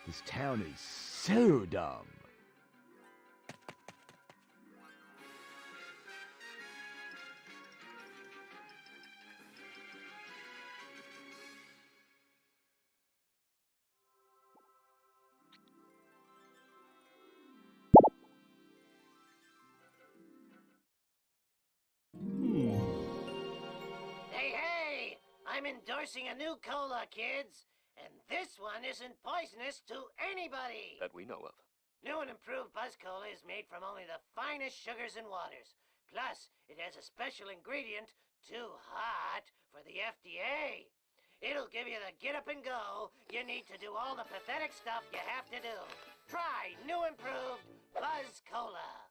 This town is so dumb. Hey! I'm endorsing a new cola, kids. And this one isn't poisonous to anybody. That we know of. New and improved Buzz Cola is made from only the finest sugars and waters. Plus, it has a special ingredient, too hot for the FDA. It'll give you the get up and go you need to do all the pathetic stuff you have to do. Try new improved Buzz Cola.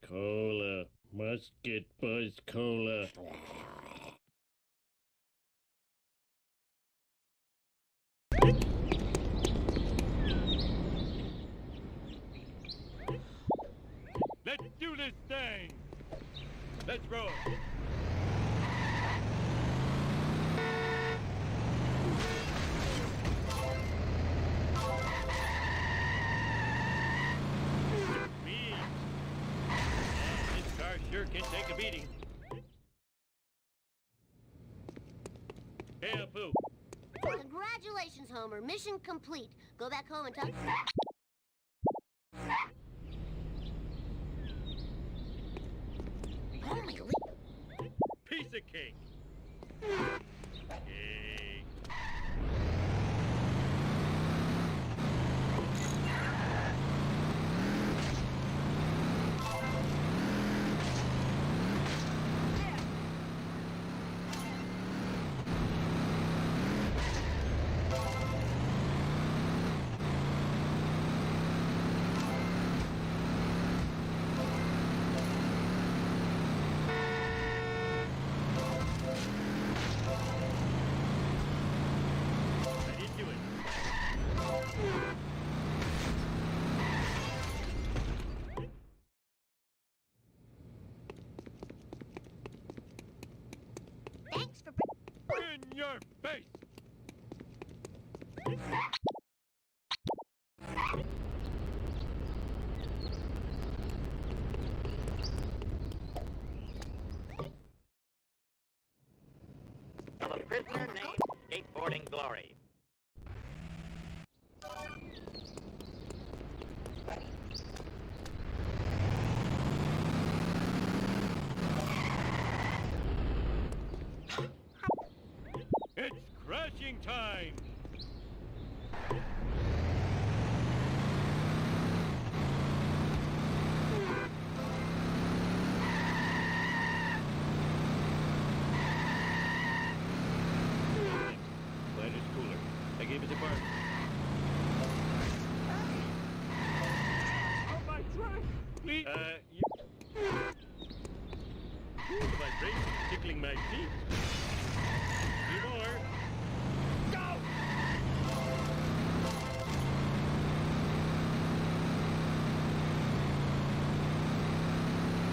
Cola. Must get Buzz Cola. Let's do this thing! Let's roll! Sweet! This car sure can take a beating. Hey, Apu! Congratulations, Homer. Mission complete. Go back home and talk. Piece of cake! Cake! I didn't do it. Thanks for. In your face! Of a prisoner named Skateboarding Glory. It's crashing time! Lighter's cooler. I gave it to Bart. Oh, my truck! Please, you... The vibration tickling my feet. Few more. Go!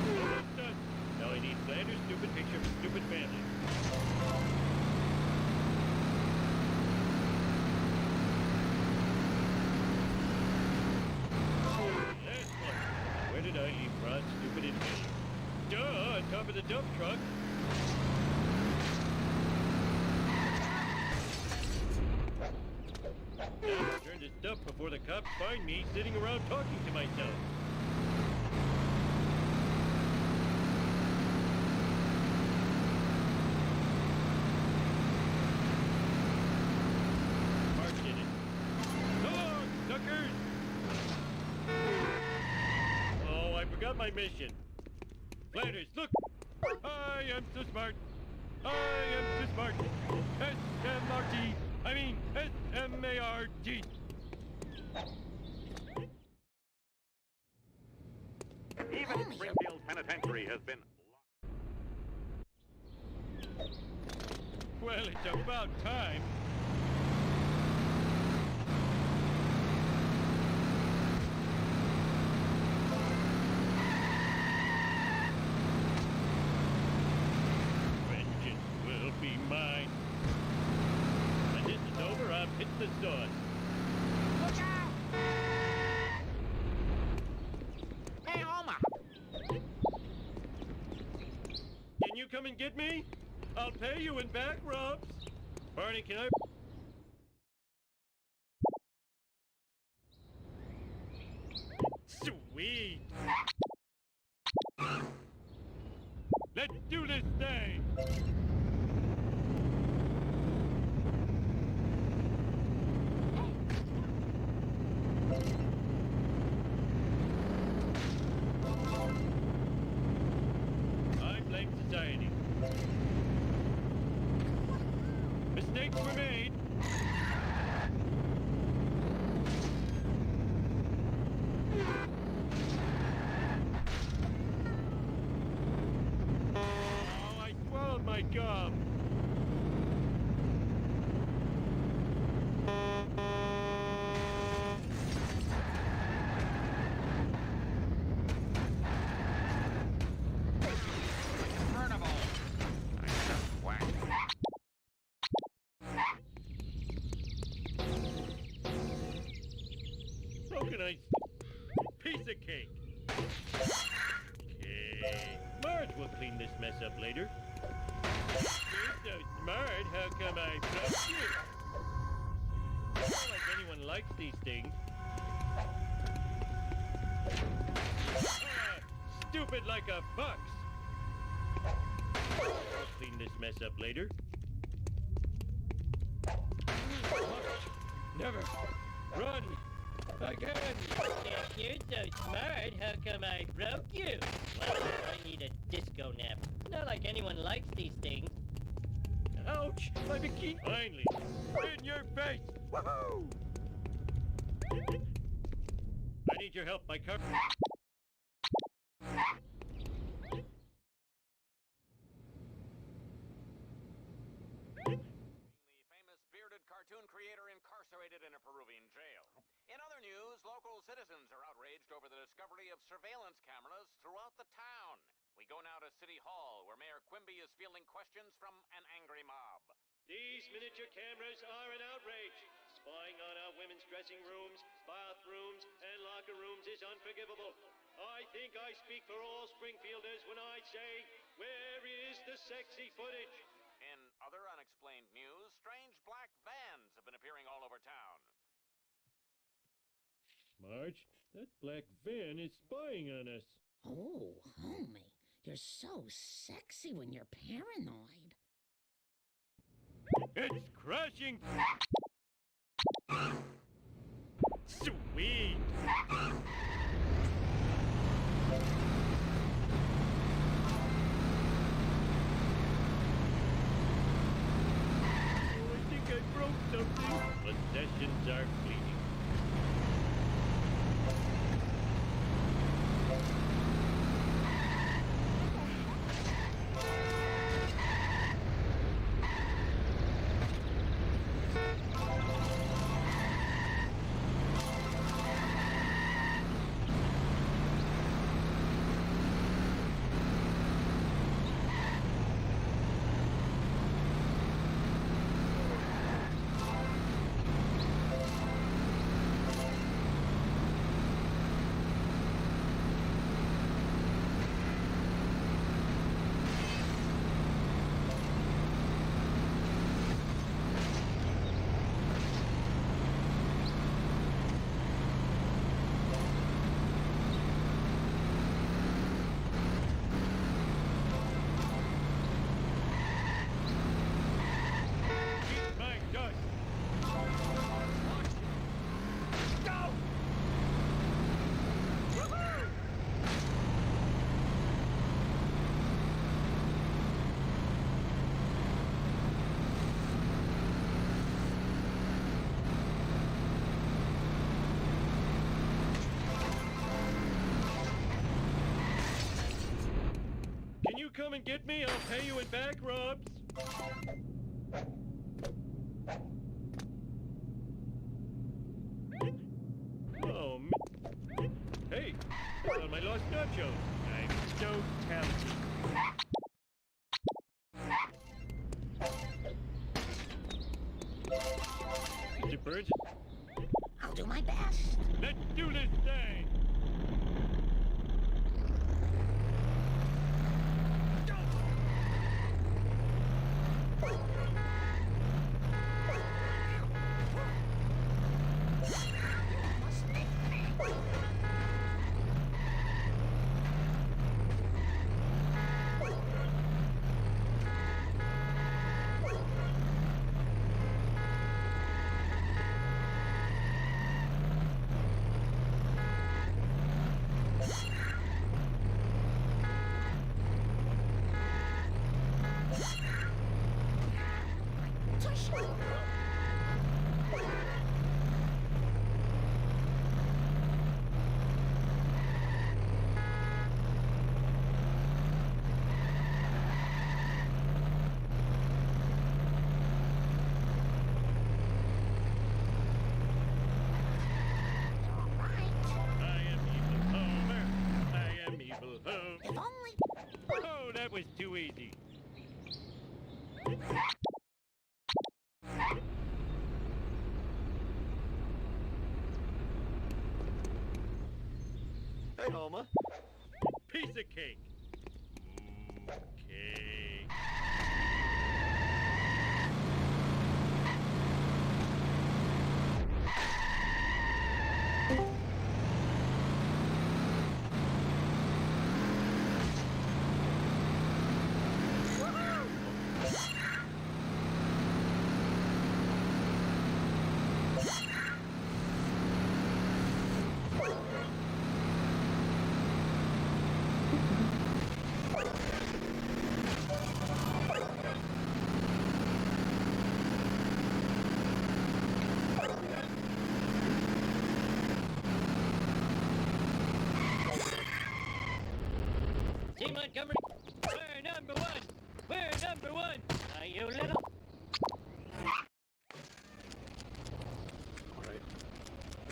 Almost done. Now I need Flanders' stupid picture of a stupid family. Last one. Where did I leave Rod's stupid invention? Duh, on top of the dump truck. Now return this stuff before the cops find me sitting around talking to myself. Mark did it. Come on, suckers! Oh, I forgot my mission. Flanders, look! I am so smart. I am so smart. S-M-R-T. I mean, S-M-A-R-T. Even Springfield Penitentiary has been... Well, it's about time. Vengeance will be mine. When this is over, I'll hit the sauce. and get me? I'll pay you in back rubs. Barney, can I... Sweet. Let's do this thing. I blame society. Mistakes were made. Oh, I swallowed my gum. How can I... Piece of cake. Okay. Marge will clean this mess up later. You're so smart, how come I trust you? It's not like anyone likes these things. Stupid like a fox. I'll clean this mess up later. Never. Run. Again. If you're so smart, how come I broke you? Well, I need a disco nap. Not like anyone likes these things. Ouch! My bikini. Finally. In your face. Woohoo! I need your help. My car. The famous bearded cartoon creator incarcerated in a Peruvian jail. In other news, local citizens are outraged over the discovery of surveillance cameras throughout the town. We go now to City Hall, where Mayor Quimby is fielding questions from an angry mob. These miniature cameras are an outrage. Spying on our women's dressing rooms, bathrooms, and locker rooms is unforgivable. I think I speak for all Springfielders when I say, where is the sexy footage? In other unexplained news, strange black vans have been appearing all over town. Marge, that black van is spying on us. Oh, homie, you're so sexy when you're paranoid. It's crashing! Sweet! Oh, I think I broke something. Possessions are fleeting. Come and get me, I'll pay you in back rubs. Oh, hey, I found my lost nachos. I'm so talented. Mr. Burns, I'll do my best. let's do this thing. I am evil Homer. I am evil Homer. If only... Oh, that was too easy. Hey, Homer. Piece of cake. Cake. Team Montgomery, we're number one. We're number one. Are you little? Alright.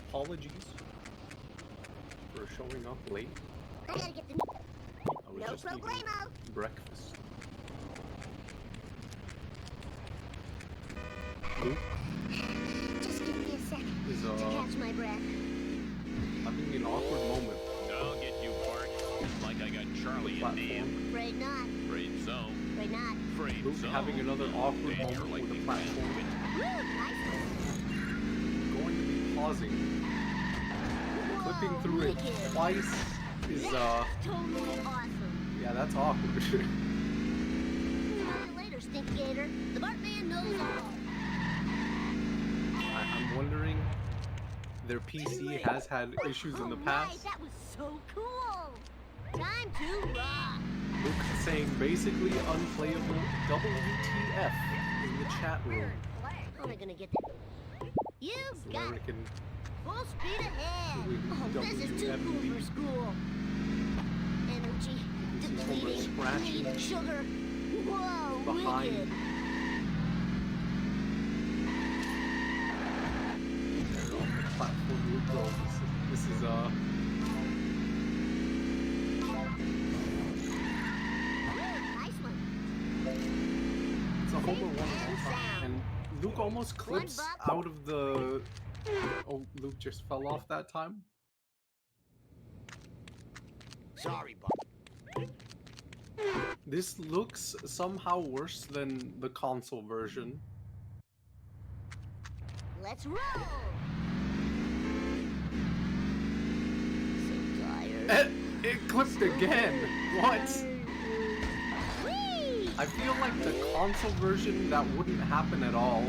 Apologies for showing up late. I gotta get the I was no just eating problemo. breakfast. Luke Just give me a second is to catch my breath. having an awkward moment. I'll get you, Bart. Like I got Charlie and Dan. Platform. Afraid not. Afraid so. Afraid not. Afraid Luke so. having another awkward Danger moment with likely the platform. Woo, nice one. Going to be pausing. Flipping Whoa, through it wicked. twice is Totally awesome. yeah, that's awkward. See you later, Stink Gator. The Bart Man knows all. I'm wondering, their PC has had issues in the Right, past. that was so cool. Time to rock. Luke saying basically unplayable WTF in the chat room. How am I gonna get that? You got it. Larrakin Full speed ahead. doing Oh, this is too cool WMD. for school. Energy, This is Homer depleting, scratching need sugar. Whoa, behind. wicked. They're on the platform Luke goes. This is Nice one. it's a Homer one, and Luke almost clips bop. out of the. Oh, Luke just fell off that time. Sorry, Bob. This looks somehow worse than the console version. Let's roll. So tired. It clipped again. What? Whee! I feel like the console version that wouldn't happen at all.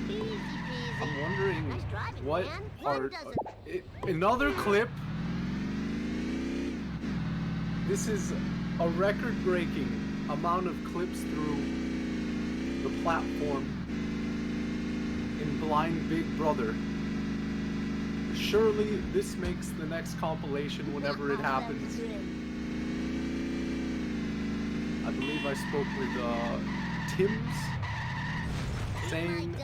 Easy peasy. I'm wondering Nice driving, what man. part. One doesn't. Another clip. This is a record-breaking amount of clips through the platform in Blind Big Brother. Surely this makes the next compilation whenever it happens. I believe I spoke with Tim's saying,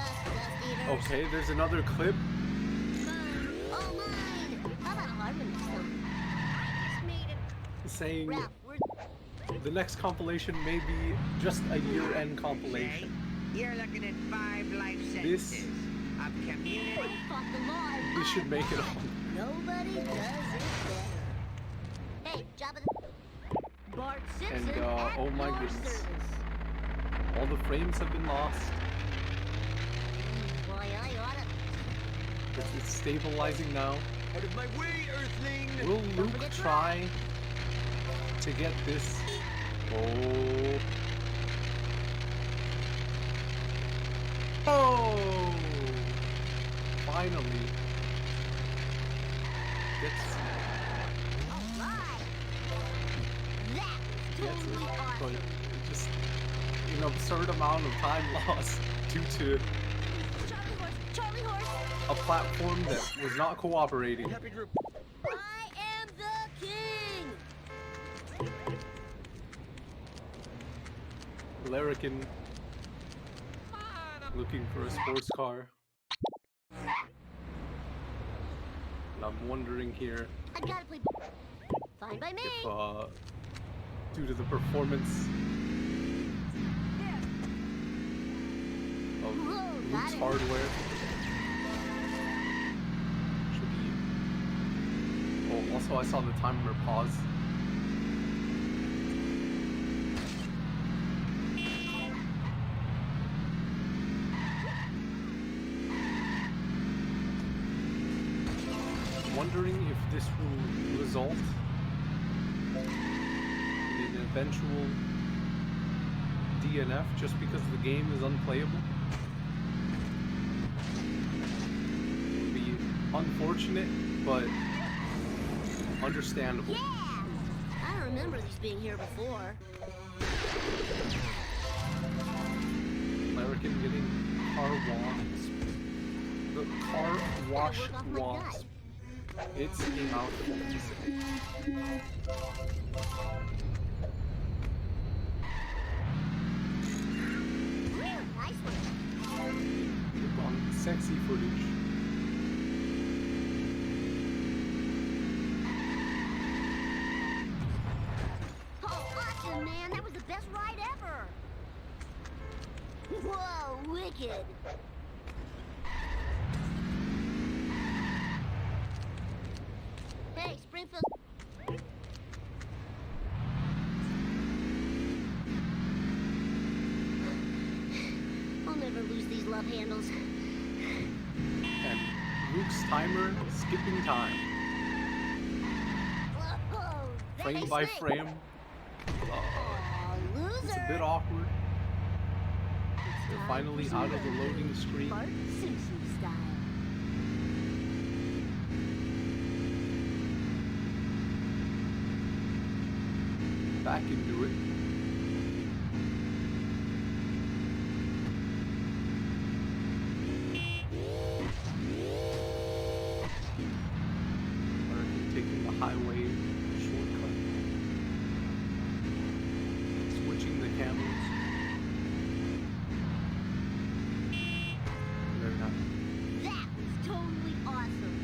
okay, there's another clip. Oh, mine! How about a harmony song? I just made it. Saying Ralph, we're... the next compilation may be just a year-end compilation. You're looking at 5 life This- sentences of community. Fuck the law. This should make it on. Nobody does it better. Hey, Job of the... Bart Simpson And, at oh my your goodness. service. All the frames have been lost. Why, I oughta... It's stabilizing now. Out of my way, Earthling! Will Luke forget to try to get this? Oh. Oh! Finally. Gets, Alright! That was gets it. totally But awesome. it just an absurd amount of time lost due to Charlie horse! a platform that was not cooperating. Happy to I am the king! Larrakin looking for a sports car. And I'm wondering here I gotta play. Fine by me. if, due to the performance of Whoa, got Luke's it. hardware, should be. Oh, also I saw the timer pause. Wondering if this will result in an eventual DNF just because the game is unplayable. It would be unfortunate, but understandable. Yeah! I don't remember these being here before. Larrakin getting car wasp. The car wash Work off my wasp. It's a mouthful to say. Nice one. Look on sexy footage. Oh, awesome, man! That was the best ride ever! Whoa, wicked! Hey, Springfield. I'll never lose these love handles. And Luke's timer is skipping time. Whoa, that Frame makes by sense. frame. Aw, loser. It's a bit awkward. They're finally out of the loading screen. Bart Simpson style. Back into it. Larrakin taking the highway shortcut. Switching the cameras. Very nice. That was totally awesome.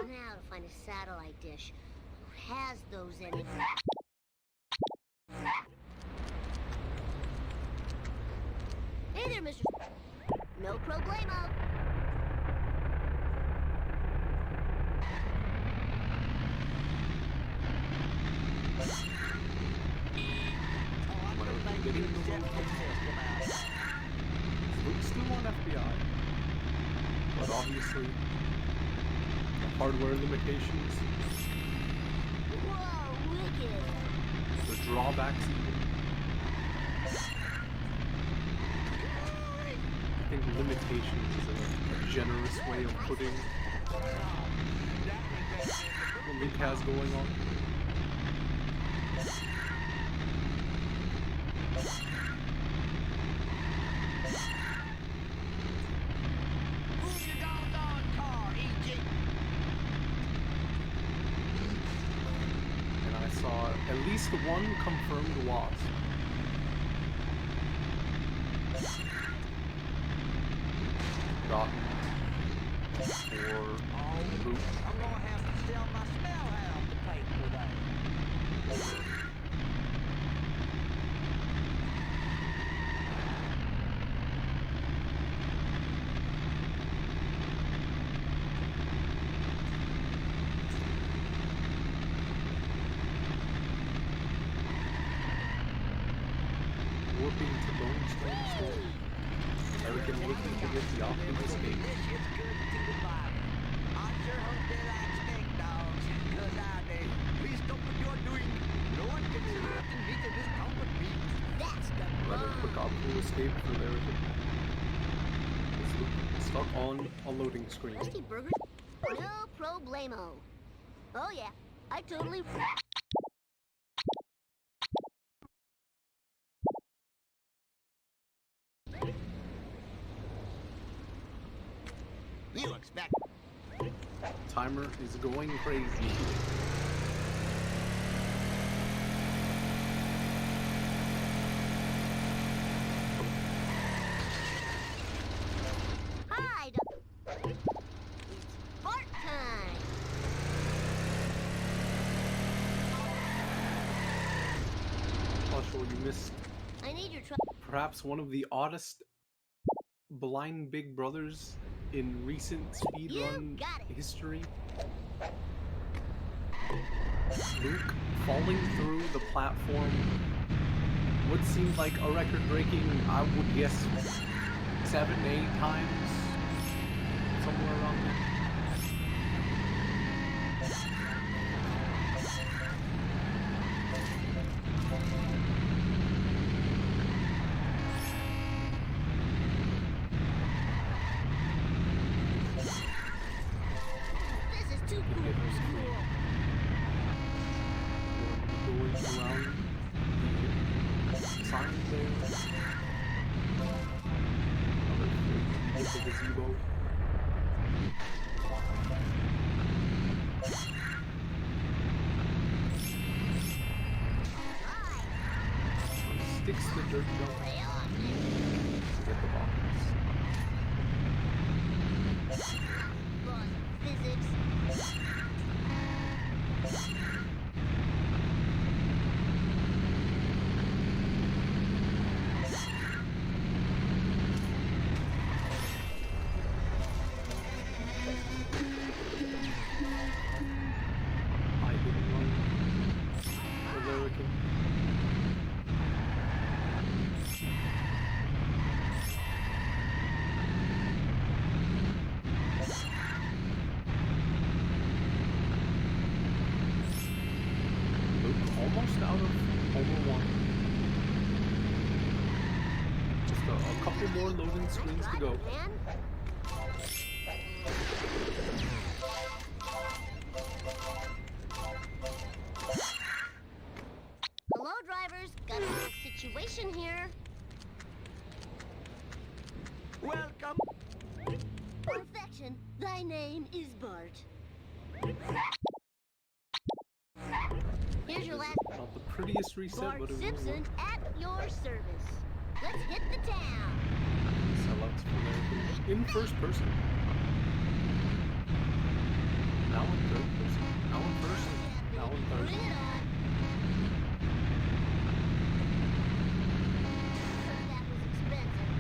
Now to find a satellite dish. Who has those anyway? Hey there, Mr. No problemo. Larrakin getting the load Luke's still on FBI. But obviously, the hardware limitations, Whoa, wicked. the drawbacks even. I think limitations is a generous way of putting what Luke has going on. move your doggone car, EJ. And I saw at least one confirmed wasp. Got for Luke. I'm gonna have to sell my smell hound to pay for that. Warping to Bone Storm Storm. Larrakin looking to get the Optimus Gate. This shit's good to the body. I sure hope they like snake dogs, 'cause I do. Please stop what you're doing. No one can see nothing better this town but me. That's the Rather quick optimal escape for Larrakin. stuck on a loading screen. Rusty burgers? No problemo. Oh yeah, I totally... You expect... Timer is going crazy. Hi, it's fart time. Marshall, you missed I need your perhaps one of the oddest blind Big Brothers in recent speedrun got it. history. Luke falling through the platform would seem like a record-breaking, I would guess, 7, 8 times, somewhere around there. This is too cool for school. Going around the sign there. With the gazebo. Sticks the dirt jump to get the box. Physics. I didn't run the Larrakin. Luke almost out of Homer 1. Just a couple more loading screens to go. Man. Hello, drivers. Got a little situation here. Welcome. Perfection. Thy name is Bart. Here's your last Not the prettiest reset, Bart but it will Simpson work. at your service. Let's hit the town. Sellouts for Larrakin. In first person. Now in third person. Now in first. Now in third. Bring it on. That was expensive.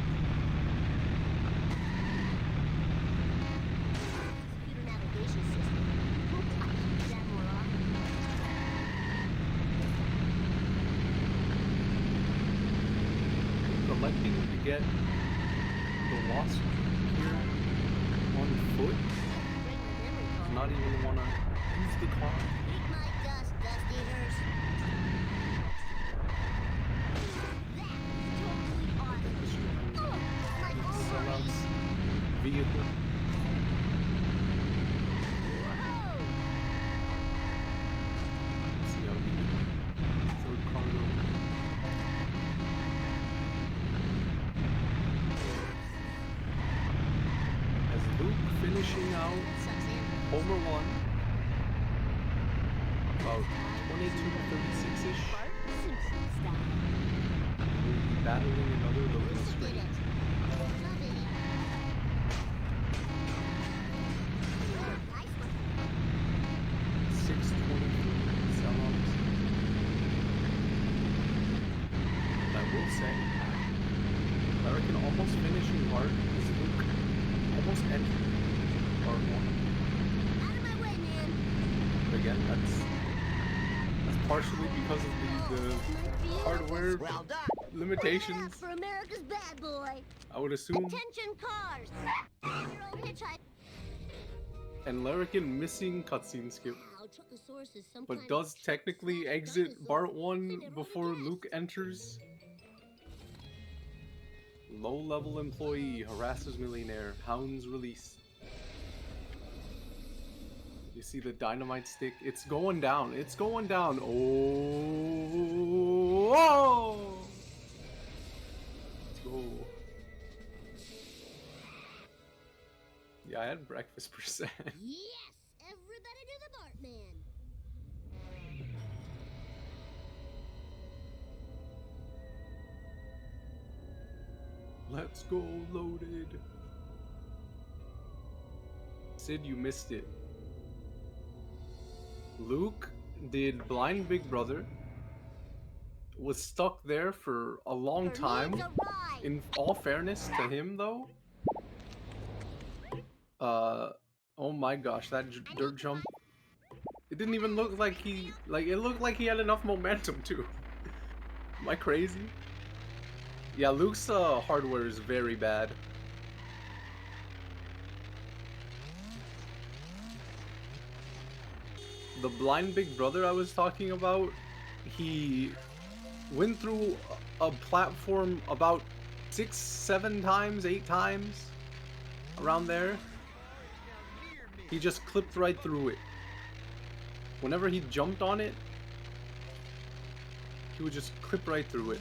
Computer navigation system. Hope I can use that more often. Electing to get the Wasp here on foot. Bring the memory card. Not even want to use the car. Eat my dust, dust eaters. That was totally awesome. Oh, my Sellouts ovaries. vehicle. Whoa. See how the third car goes. As Luke finishing out Sucks in. Homer 1. About 22:36-ish. Bart Simpson style. We'll be battling another loading Did screen. it. Love it. Nice one. 623 sellouts. I will say, Larrakin almost finishing Bart is Luke almost entered Bart 1. Out of my way, man. But again, that's partially because of the hardware Well done. limitations. For America's bad boy. I would assume. Attention cars. Your own hitchhike. And Larrakin missing cutscene skip. Wow, Truckosaurus is some But kind does of technically snack exit dinosaur. Bart I 1 never before would've Luke guessed. enters. Low-level employee harasses millionaire. Hounds released. You see the dynamite stick? It's going down. It's going down. Oh! Whoa! Let's go. Yeah, I had breakfast percent. Yes! Everybody to the Bartman! Let's go, loaded. Sid, you missed it. Luke did Blind Big Brother. Was stuck there for a long time. In all fairness to him, though. Oh my gosh, that dirt jump. It didn't even look like he, it looked like he had enough momentum too. Am I crazy? Yeah, Luke's hardware is very bad. The Blind Big Brother I was talking about, he went through a platform about 6, 7 times, 8 times, around there. He just clipped right through it. Whenever he jumped on it, he would just clip right through it.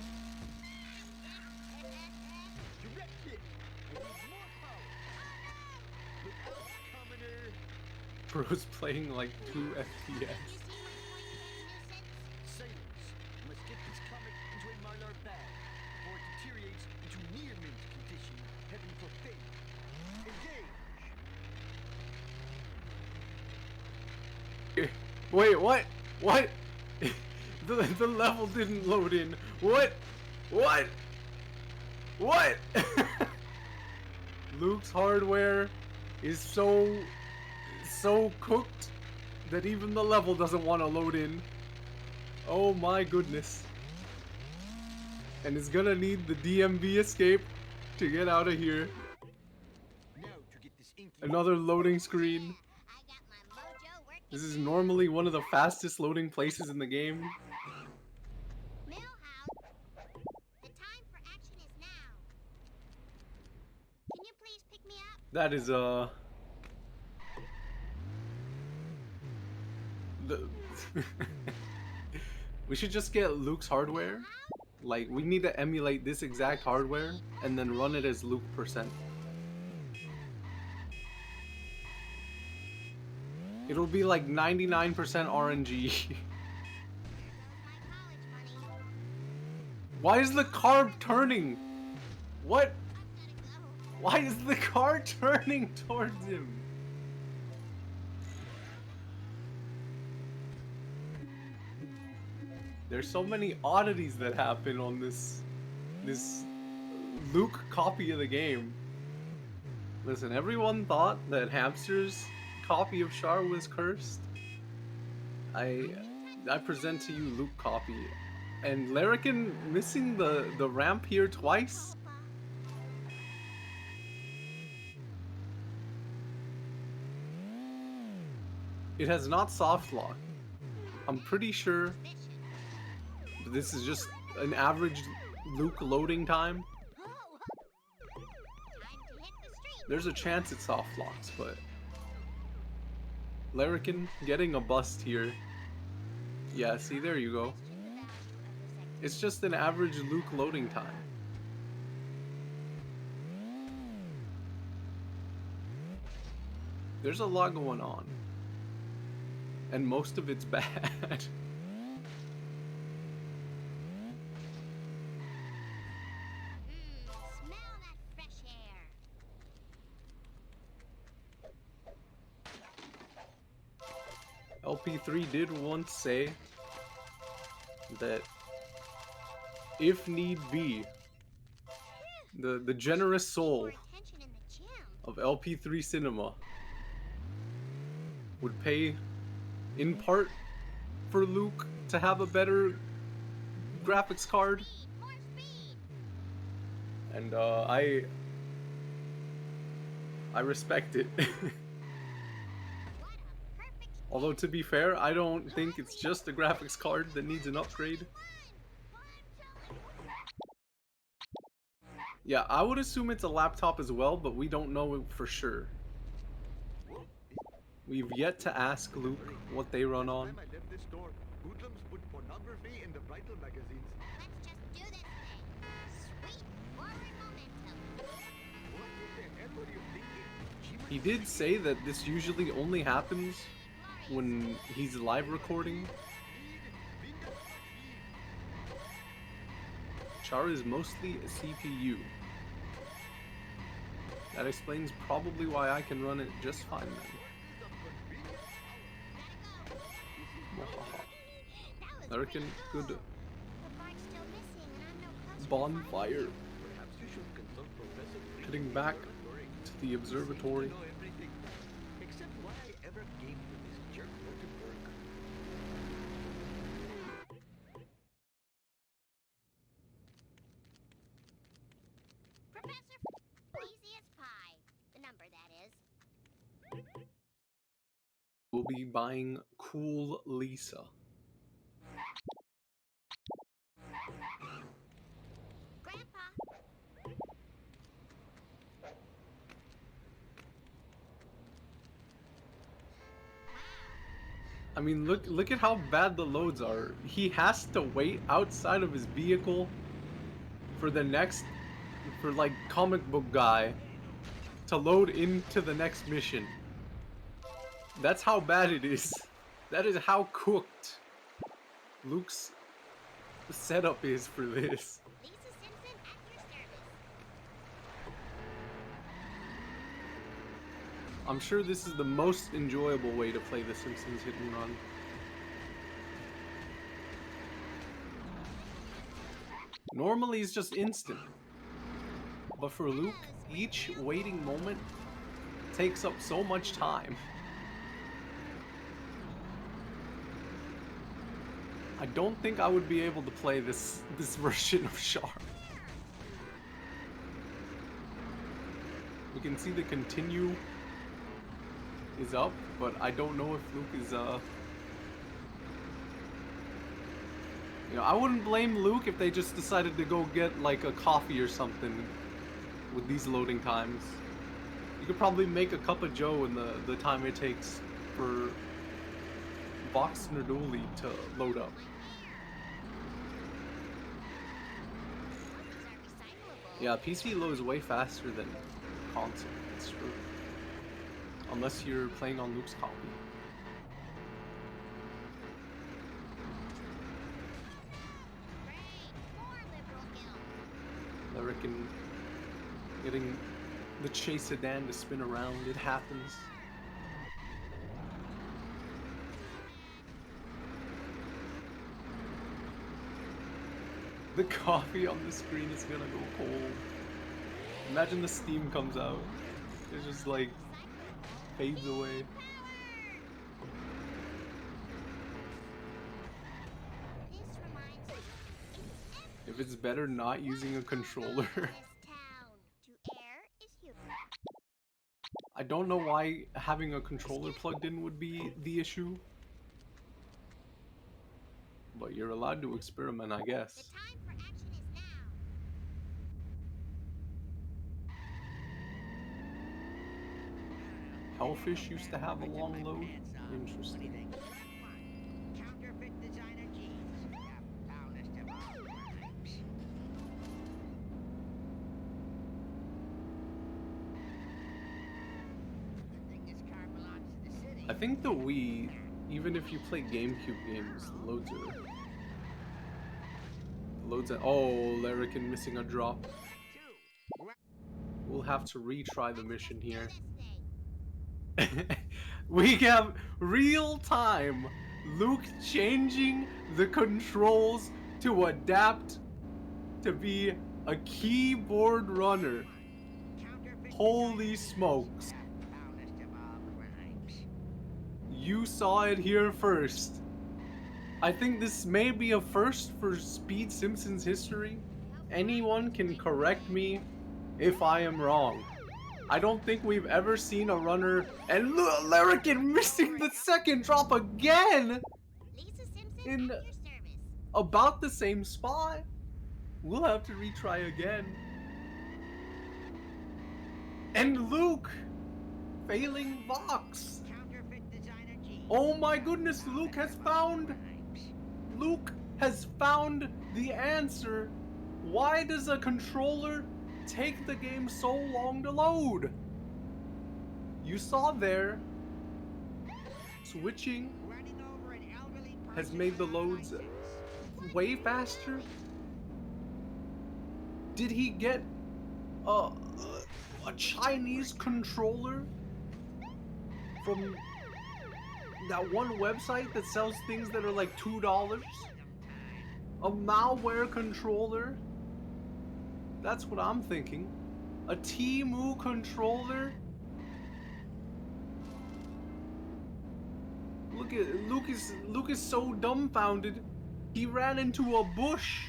Bro's playing like 2 FPS. Let's get this comet into a Mylar bag before it deteriorates into near mint condition, heading for fate. Engage! Wait, what? What? the level didn't load in. What? What? What? Luke's hardware is so cooked that even the level doesn't want to load in. Oh my goodness. And it's gonna need the DMV escape to get out of here. Another loading screen. This is normally one of the fastest loading places in the game. Millhouse, the time for action is now. Can you please pick me up? That is we should just get Luke's hardware. Like, we need to emulate this exact hardware and then run it as Luke percent. It'll be like 99% RNG. Why is the car turning? What? Why is the car turning towards him? There's so many oddities that happen on this Luke copy of the game. Listen, everyone thought that Hamster's copy of Char was cursed. I present to you Luke copy. And Larrakin missing the ramp here twice? It has not soft locked. I'm pretty sure this is just an average Luke loading time. There's a chance it soft locks, but Larrakin getting a bust here. Yeah, see, there you go. It's just an average Luke loading time. There's a lot going on. And most of it's bad. Smell that fresh air. LP3 did once say that if need be, the generous soul of LP3 Cinema would pay in part for Luke to have a better graphics card. And I respect it. Although, to be fair, I don't think it's just a graphics card that needs an upgrade. Yeah, I would assume it's a laptop as well, but we don't know for sure. We've yet to ask Luke what they run on. I left this store, hoodlums put pornography in the bridal magazines. Let's just do this thing. Sweet forward momentum. What the hell were you thinking? He did say that this usually only happens when he's live recording. Char is mostly a CPU. That explains probably why I can run it just fine then. Larrakin, good The part's still missing, and I'm no closer to bonfire. Perhaps you should consult Professor Green. Heading back to the observatory. You know everything, except why I ever gave you this jerk motive work. Professor easy as pie. The number, that is. We'll be buying Cool Lisa. Grandpa. I mean, look at how bad the loads are. He has to wait outside of his vehicle for the next, for like comic book guy to load into the next mission. That's how bad it is. That is how cooked Luke's setup is for this. Lisa Simpson at your service. I'm sure this is the most enjoyable way to play The Simpsons Hit and Run. Normally it's just instant. But for Luke, each waiting moment takes up so much time. I don't think I would be able to play this version of Char. We can see the continue is up, but I don't know if Luke is you know, I wouldn't blame Luke if they just decided to go get like a coffee or something with these loading times. You could probably make a cup of joe in the time it takes for Vox Nerdoli to load up. Yeah, PC loads way faster than console, that's true. Unless you're playing on Luke's copy. Larrakin getting the chase sedan to spin around, it happens. The coffee on the screen is gonna go cold. Imagine the steam comes out. It just like fades away. If it's better not using a controller. I don't know why having a controller plugged in would be the issue. But you're allowed to experiment, I guess. Hellfish used to have a long load? Interesting. Counterfeit designer jeans. The foulest of all crimes. The thing is, car belongs to the city. I think the Wii, even if you play GameCube games, the loads are... Oh, Larrakin missing a drop. We'll have to retry the mission here. We have real time Luke changing the controls to adapt to be a keyboard runner. Holy smokes. You saw it here first. I think this may be a first for Speed Simpsons history. Anyone can correct me if I am wrong. I don't think we've ever seen a runner, and Larrakin missing the second drop again in about the same spot. We'll have to retry again. And Luke failing Vox. Counterfeit designer keys. Oh my goodness, Luke has found the answer. Why does a controller take the game so long to load? You saw there, switching Running over an elderly has person made the without a loads license. way faster. Did he get a Chinese controller from that one website that sells things that are like $2? A malware controller? That's what I'm thinking. A Temu controller? Look at Luke is so dumbfounded. He ran into a bush.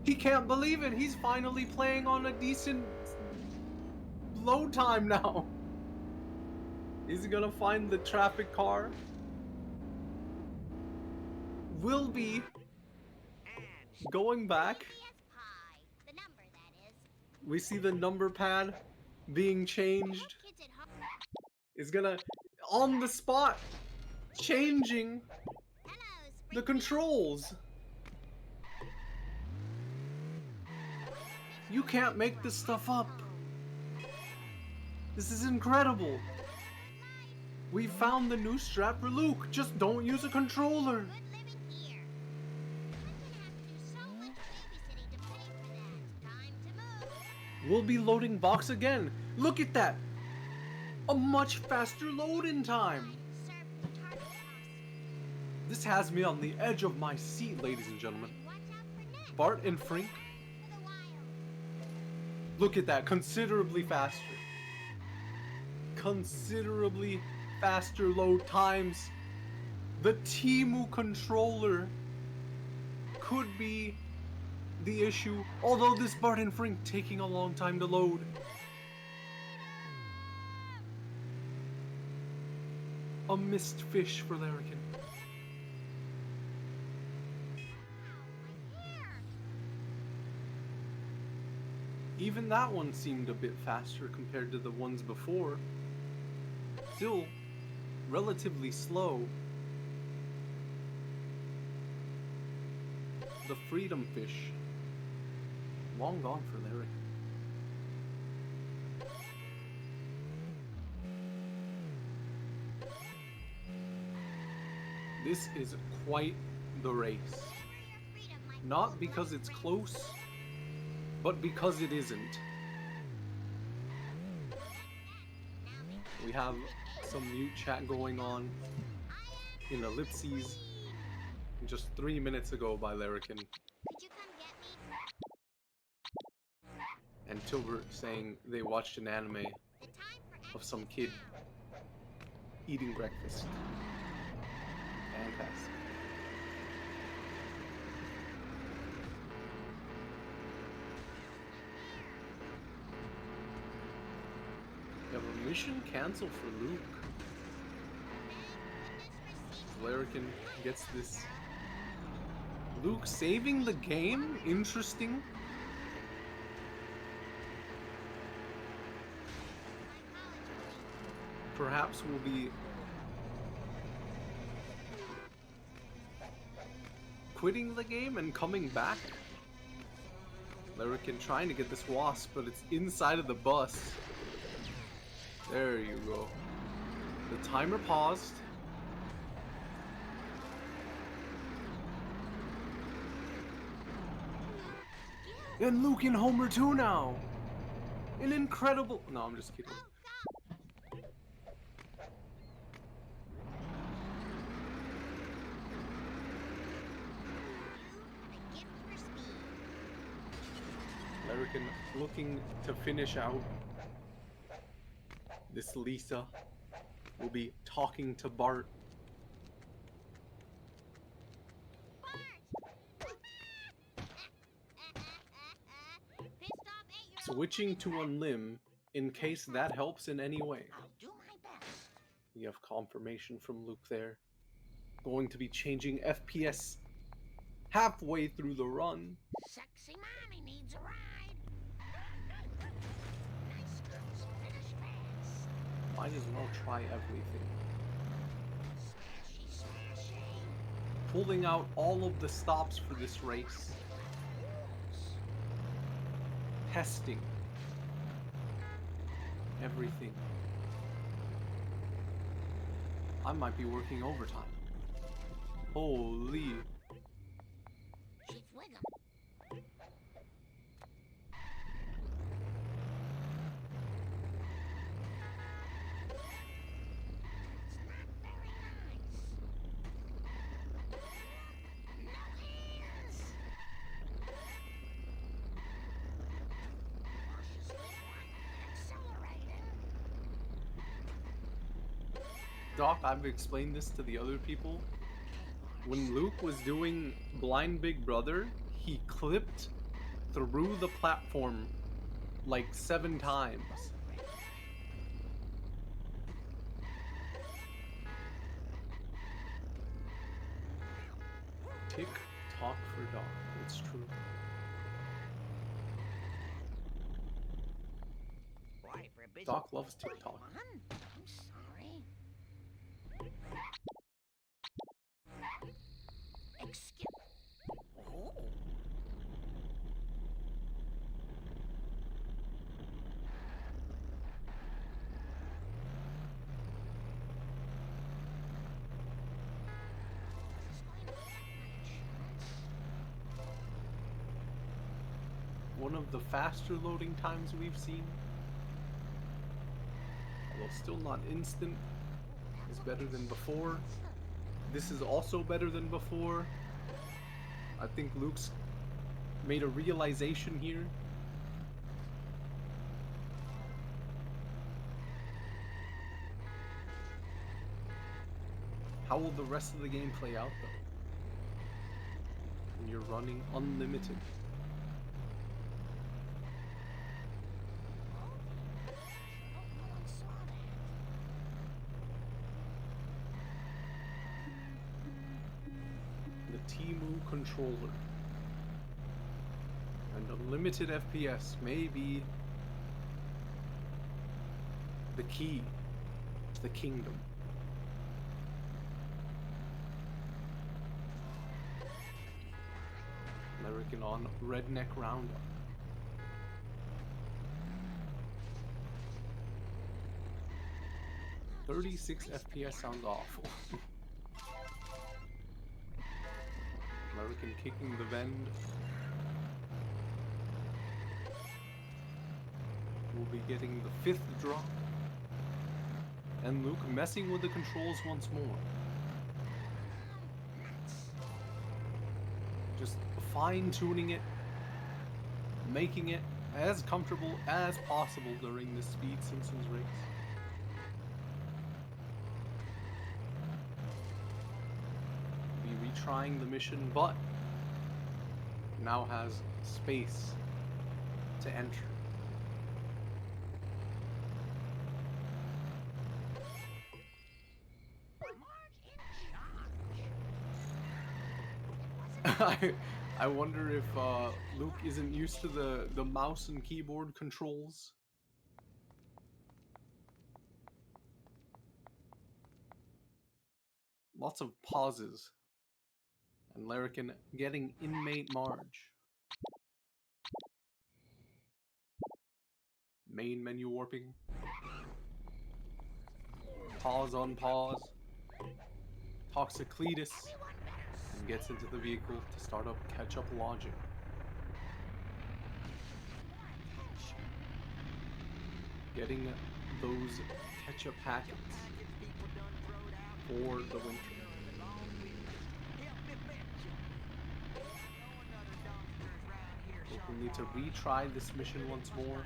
He can't believe it. He's finally playing on a decent load time now. Is he gonna find the traffic car? Will be going back. The number, that is. We see the number pad being changed. Kids at home. Is gonna on the spot changing Hello, the controls. You can't make this stuff up. This is incredible. We found the new strap for Luke. Just don't use a controller. Good living here. I'm gonna have to do so much babysitting to pay for that. Time to move. We'll be loading Vox again. Look at that. A much faster load-in time. Serve the target house. This has me on the edge of my seat, ladies and gentlemen. Watch out for next. Bart and Frink. For the wild. Look at that. Considerably faster. Considerably faster load times. The Temu controller could be the issue, although this Bart and Frink taking a long time to load. A missed fish for Larrakin. Even that one seemed a bit faster compared to the ones before. Still relatively slow. The freedom fish. Long gone for Larrakin. This is quite the race. Not because it's close, but because it isn't. We have some mute chat going on in ellipses just 3 minutes ago by Larrakin. Could you come get me? And Tilbert saying they watched an anime The time for of some action kid eating breakfast. Fantastic. We have a mission canceled for Luke. Larrakin gets this. Luke saving the game? Interesting. Perhaps we'll be quitting the game and coming back. Larrakin trying to get this wasp, but it's inside of the bus. There you go. The timer paused. And Luke and Homer too now. An incredible... No, I'm just kidding. Larrakin looking to finish out. This Lisa will be talking to Bart. Switching to Unlim in case that helps in any way. I'll do my best. We have confirmation from Luke there. Going to be changing FPS halfway through the run. Sexy mommy needs a ride. Nice girls finish Might as well try everything. Pulling out all of the stops for this race. Testing everything. I might be working overtime. Holy. Chief Wiggum. Doc, I've explained this to the other people. When Luke was doing Blind Big Brother, he clipped through the platform like 7 times. Tick tock for Doc, it's true. Boy, for a busy Doc loves TikTok. I'm sorry. Excuse. Oh. One of the faster loading times we've seen, although still not instant, is better than before. This is also better than before. I think Luke's made a realization here. How will the rest of the game play out though? When you're running unlimited. Timu controller and unlimited FPS may be the key to the kingdom. Larrakin on Redneck Roundup. "36 FPS sounds awful." Larrakin kicking the vend. We'll be getting the 5th drop. And Luke messing with the controls once more. Just fine-tuning it. Making it as comfortable as possible during this Speed Simpsons race. Retrying the mission, but now has space to enter. I wonder if Luke isn't used to the mouse and keyboard controls. Lots of pauses. And Larrakin getting inmate Marge. Main menu warping. Pause on pause. Talks to Cletus and gets into the vehicle to start up catch-up logic. Getting those catch-up packets for the winter. We need to retry this mission once more.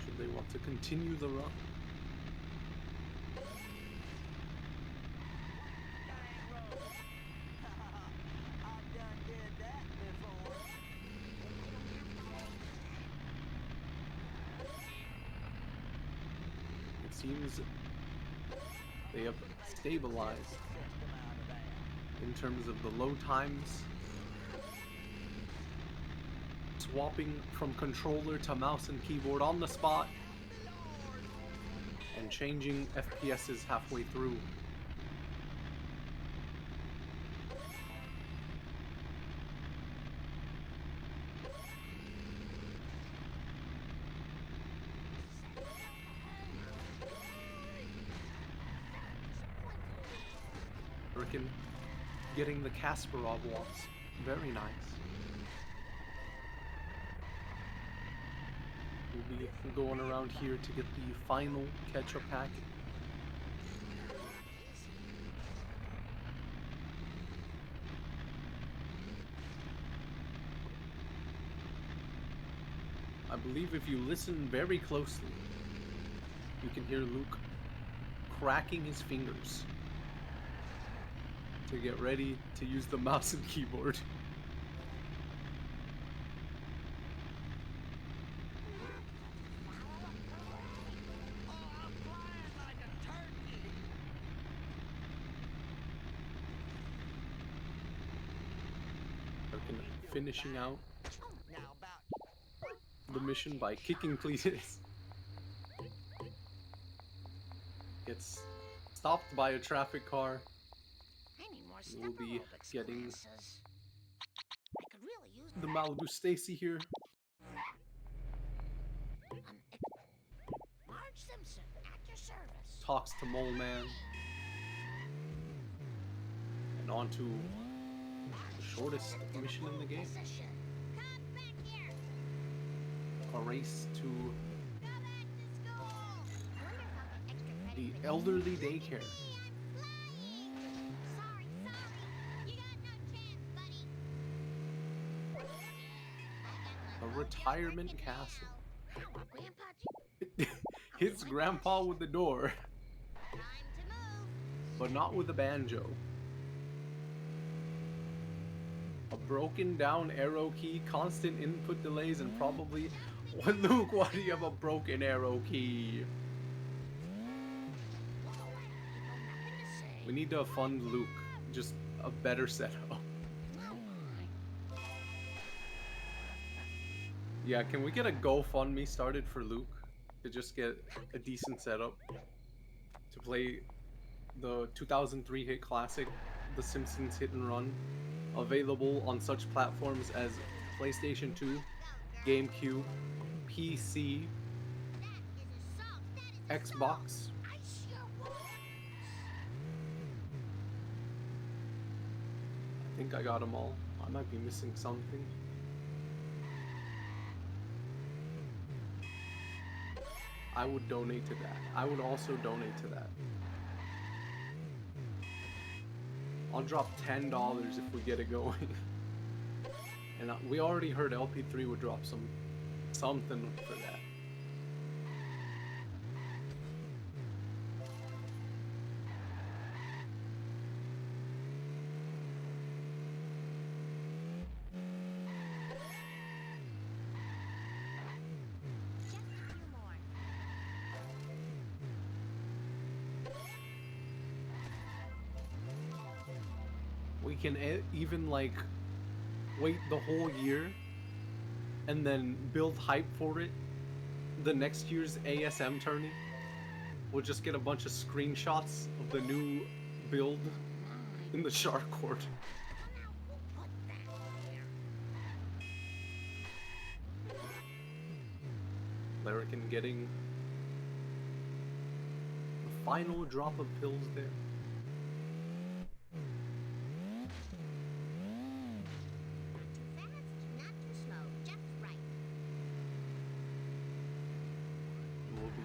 Should they want to continue the run? It seems they have stabilized in terms of the load times. swapping from controller to mouse and keyboard on the spot, and changing FPSs halfway through. Larrakin getting the Kasparov walks. Very nice. We'll be going around here to get the final ketchup pack. I believe if you listen very closely, you can hear Luke cracking his fingers to get ready to use the mouse and keyboard. Finishing out the mission by kicking Cletus. Gets stopped by a traffic car. We'll be getting the Malibu Stacy here. Marge Simpson at your service. Talks to Mole Man. And on to the shortest mission in the game. A race to the elderly daycare. A retirement castle. Hits Grandpa with the door, but not with a banjo. A broken down arrow key, constant input delays, and probably... Luke, why do you have a broken arrow key? We need to fund Luke. Just a better setup. Yeah, can we get a GoFundMe started for Luke? To just get a decent setup. To play the 2003 hit classic, The Simpsons Hit and Run. Available on such platforms as PlayStation 2, GameCube, PC, Xbox. I think I got them all. I might be missing something. I would donate to that. I would also donate to that. I'll drop $10 if we get it going. And we already heard LP3 would drop something for that. We can even like wait the whole year and then build hype for it. The next year's ASM tourney, we'll just get a bunch of screenshots of the new build in the Shark Court. Larrakin getting the final drop of pills there.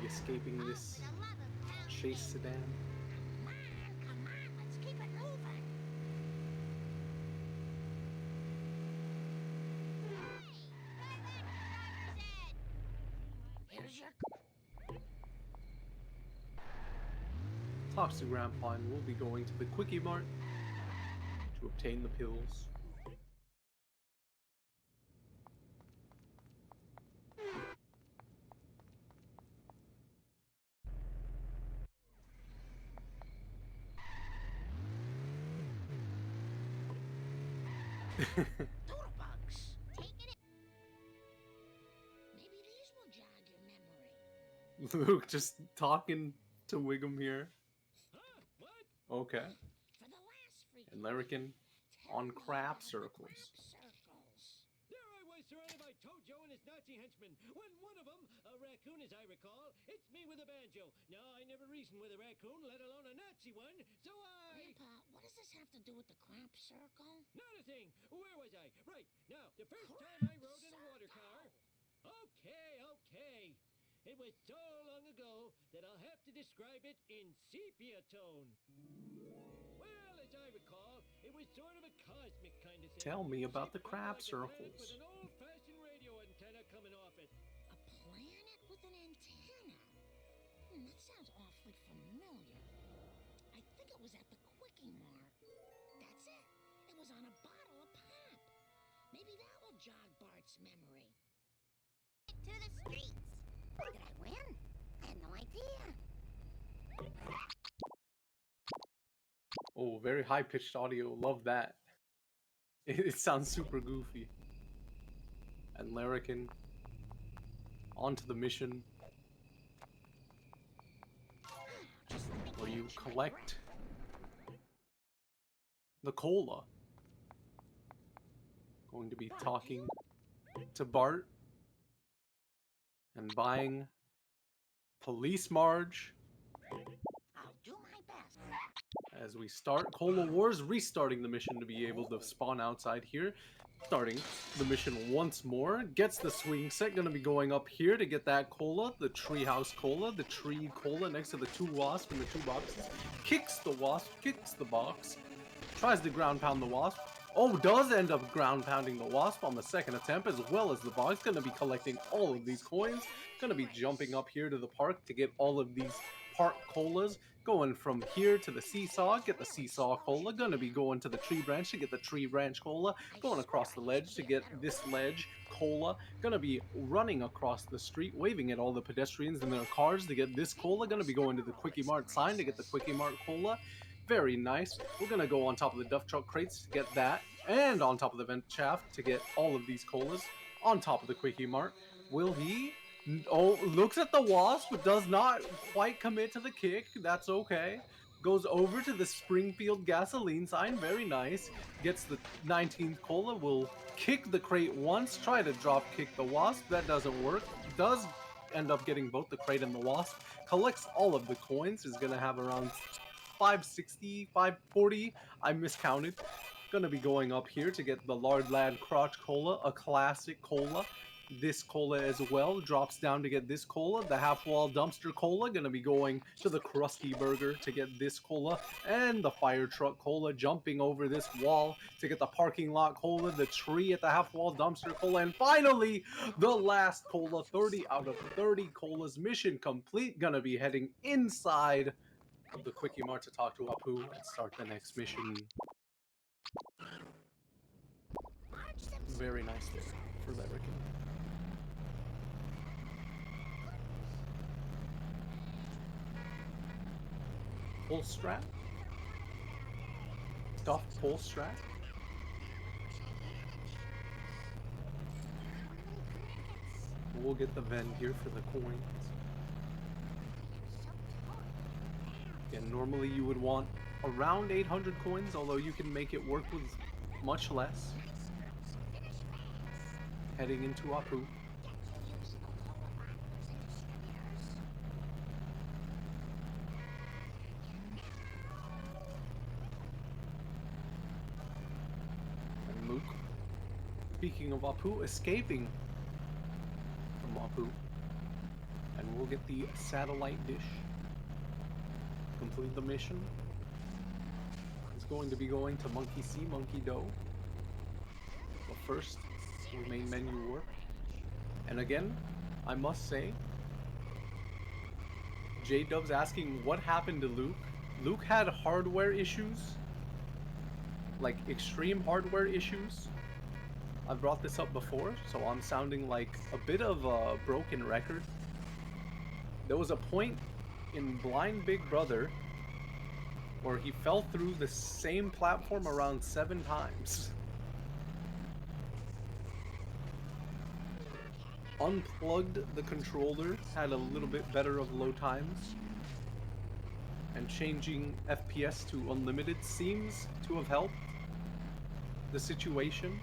Escaping this chase sedan. Come on, let's keep it moving. Here's your... Talks to Grandpa and we'll be going to the Quickie Mart to obtain the pills. Doodlebugs. Luke just talking to Wiggum here. Huh? What? Okay. For the last freaking And Larrakin tell on me crab about the circles. crab circles. There I was surrounded by Tojo and his Nazi henchmen, when one of them, a raccoon as I recall, hits me with a banjo. Now, I never reasoned with a raccoon, let alone a Nazi one, so I... Grandpa, what does this have to do with the crab circle? Not a thing! Where was I? Right, now, the first time I rode in a water car... Okay. It was so long ago that I'll have to describe it in sepia tone. Well, as I recall, it was sort of a cosmic kind of thing. Tell me about the Shaped crab like a planet circles. with an old-fashioned radio antenna coming off it. A planet with an antenna? That sounds awfully familiar. I think it was at the Quickie Mart. That's it. It was on a bottle of pop. Maybe that will jog Bart's memory. To the streets. Did I win? I had no idea. Oh, very high-pitched audio. Love that. It sounds super goofy. And Larrakin onto the mission where you collect the cola. Going to be talking to Bart and buying Police Marge I'll do my best. as we start Cola Wars, restarting the mission to be able to spawn outside here. Starting the mission once more, gets the swing set, gonna be going up here to get that cola, the treehouse cola, the tree cola next to the two wasps in the two boxes. Kicks the wasp, kicks the box, tries to ground pound the wasp. Oh, does end up ground pounding the wasp on the second attempt as well as the box. Gonna be collecting all of these coins. Gonna be jumping up here to the park to get all of these park colas. Going from here to the seesaw, get the seesaw cola. Gonna be going to the tree branch to get the tree branch cola. Going across the ledge to get this ledge cola. Gonna be running across the street, waving at all the pedestrians in their cars to get this cola. Gonna be going to the Quickie Mart sign to get the Quickie Mart cola. Very nice. We're gonna go on top of the duff truck crates to get that, and on top of the vent shaft to get all of these colas. On top of the Quickie Mart. Will he? Oh, looks at the wasp, but does not quite commit to the kick. That's okay. Goes over to the Springfield gasoline sign. Very nice. Gets the 19th cola. Will kick the crate once. Try to drop kick the wasp. That doesn't work. Does end up getting both the crate and the wasp. Collects all of the coins. Is going to have around 560, 540. I miscounted. Gonna be going up here to get the Lard Lad Crotch Cola, a classic cola. This cola as well drops down to get this cola, the half wall dumpster cola. Gonna be going to the Krusty Burger to get this cola, and the fire truck cola, jumping over this wall to get the parking lot cola, the tree at the half wall dumpster cola, and finally the last cola. 30 out of 30 colas. Mission complete. Gonna be heading inside of the Quickie Mart to talk to Apu and start the next mission. Very nice there for Larrakin. Pull strap. Stuffed pull strap. We'll get the vend here for the coins. Again, normally you would want around 800 coins, although you can make it work with much less. Heading into Apu. And Luke, speaking of Apu, escaping from Apu. And we'll get the satellite dish. Complete the mission. It's going to be going to Monkey See, Monkey Do. But first, the main menu warp. And again, I must say, J-Dub's asking what happened to Luke. Luke had hardware issues, like extreme hardware issues. I've brought this up before, so I'm sounding like a bit of a broken record. There was a point in Blind Big Brother where he fell through the same platform around 7 times. unplugged the controller, had a little bit better of low times, and changing FPS to unlimited seems to have helped the situation.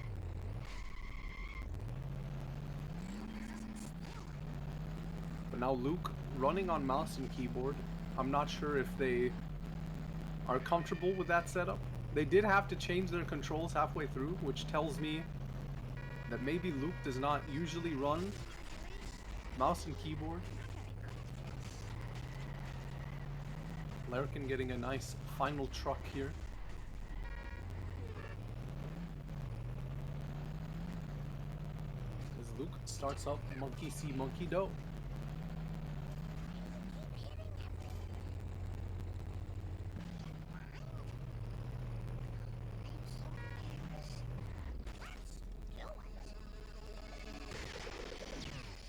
But now Luke running on mouse and keyboard. I'm not sure if they are comfortable with that setup. They did have to change their controls halfway through, which tells me that maybe Luke does not usually run mouse and keyboard. Larrakin getting a nice final truck here. As Luke starts up Monkey See, Monkey Do.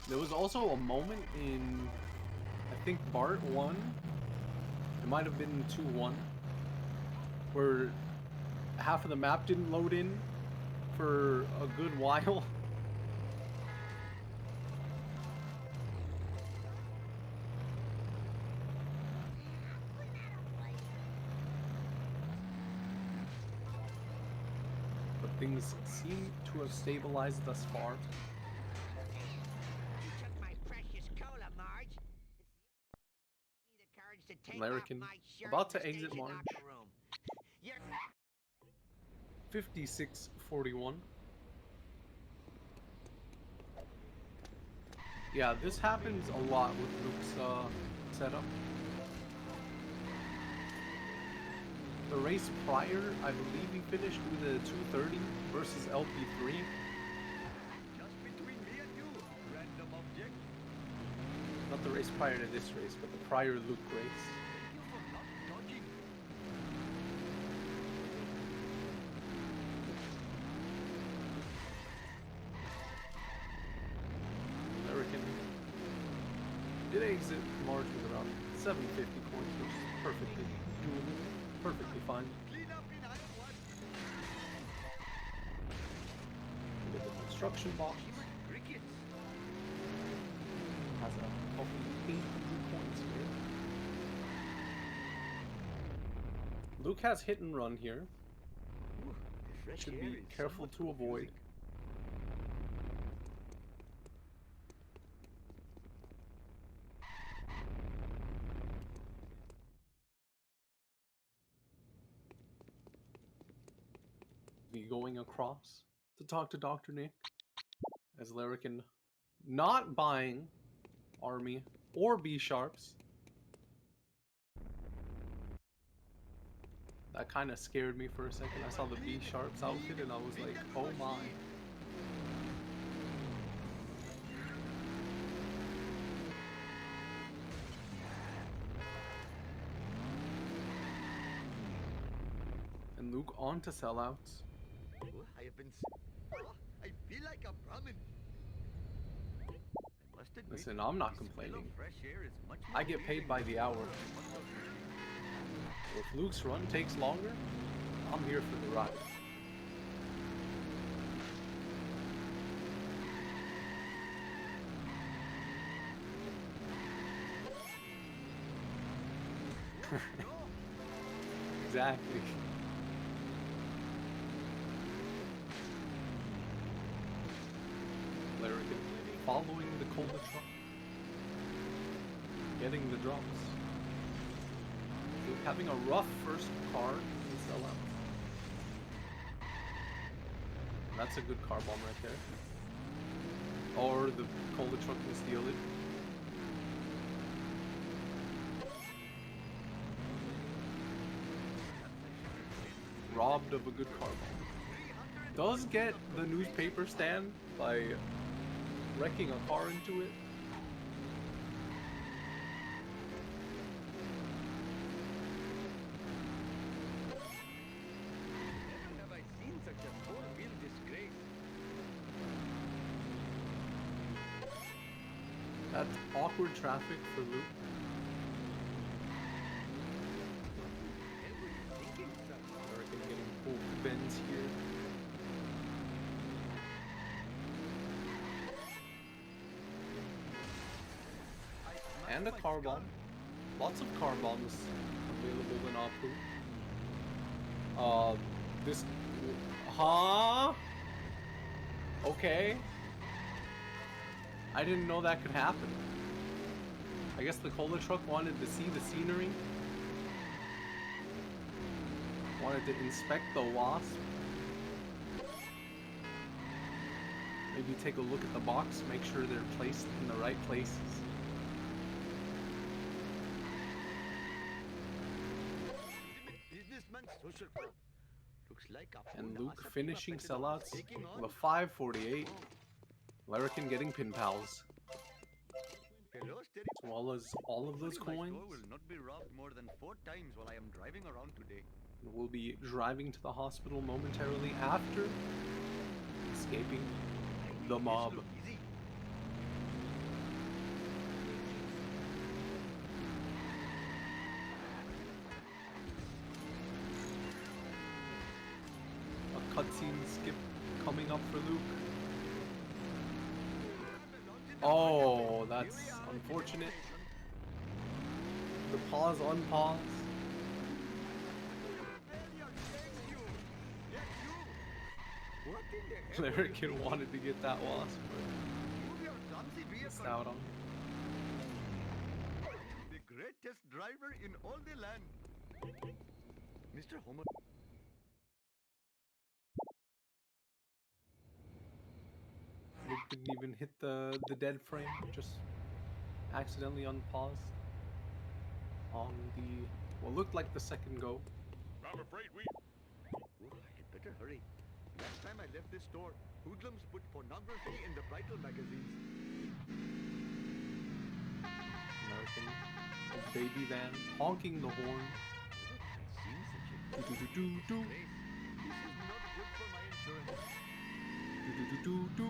There was also a moment in, I think, Bart 1, it might have been 2-1, where half of the map didn't load in for a good while. But things seem to have stabilized thus far. Larrakin about to exit Marge. 56-41. Yeah, this happens a lot with Luke's setup. The race prior, I believe he finished with a 230 versus LP3. Just between me and you, random object. Not the race prior to this race, but the prior Luke race. Thank you for not dodging. Larrakin did exit Marge with around 750 points, which is perfectly doable, perfectly fine. Clean up in aisle 1. Look at the construction box. Crickets. Has a healthy 800 points here. Luke has hit and run here. Ooh, the fresh Should air be is careful somewhat to avoid. confusing. Be going across to talk to Dr. Nick as Larrakin not buying Army or B Sharps. That kind of scared me for a second. I saw the B Sharps outfit and I was like, oh my. And Luke on to sellouts. Oh, I have been. Oh, I feel like a Brahmin. I must admit, Listen, I'm not the smell of complaining. fresh air is much I more get paid appealing by than the hour. I must admit. If Luke's run takes longer, I'm here for the ride. Exactly. Larrakin following the cola truck, getting the drops. Luke having a rough first car in sellout. That's a good car bomb right there. Or the cola truck can steal it. Robbed of a good car bomb. Does get the newspaper stand by wrecking a car into it. Never have I seen such a four-wheel disgrace. That's awkward traffic for Luke. What were you thinking, son? Larrakin getting both bends here. And a car bomb. Lots of car bombs available in Apu. This... Huh? Okay. I didn't know that could happen. I guess the cola truck wanted to see the scenery. Wanted to inspect the wasp. Maybe take a look at the box, make sure they're placed in the right places. Businessman social club. Looks like And Luke finishing sellouts with a 548. Larrakin getting pin pals. As well as all of those coins. Will not be robbed more than 4 times while I am driving around today. We'll be driving to the hospital momentarily after escaping the mob. A cutscene skip coming up for Luke. Oh, that's unfortunate. The pause unpause. Larrakin wanted to get that wasp, but missed out on. The greatest driver in all the land. Mr. Homer. Luke didn't even hit the dead frame, just accidentally unpaused on the what looked like the second go. I'm afraid we... Oh, I'd better hurry. Last time I left this store, hoodlums put pornography in the bridal magazines. American baby van honking the horn. I've seen such a... Do do do do. This is not good for my insurance. Do do do do.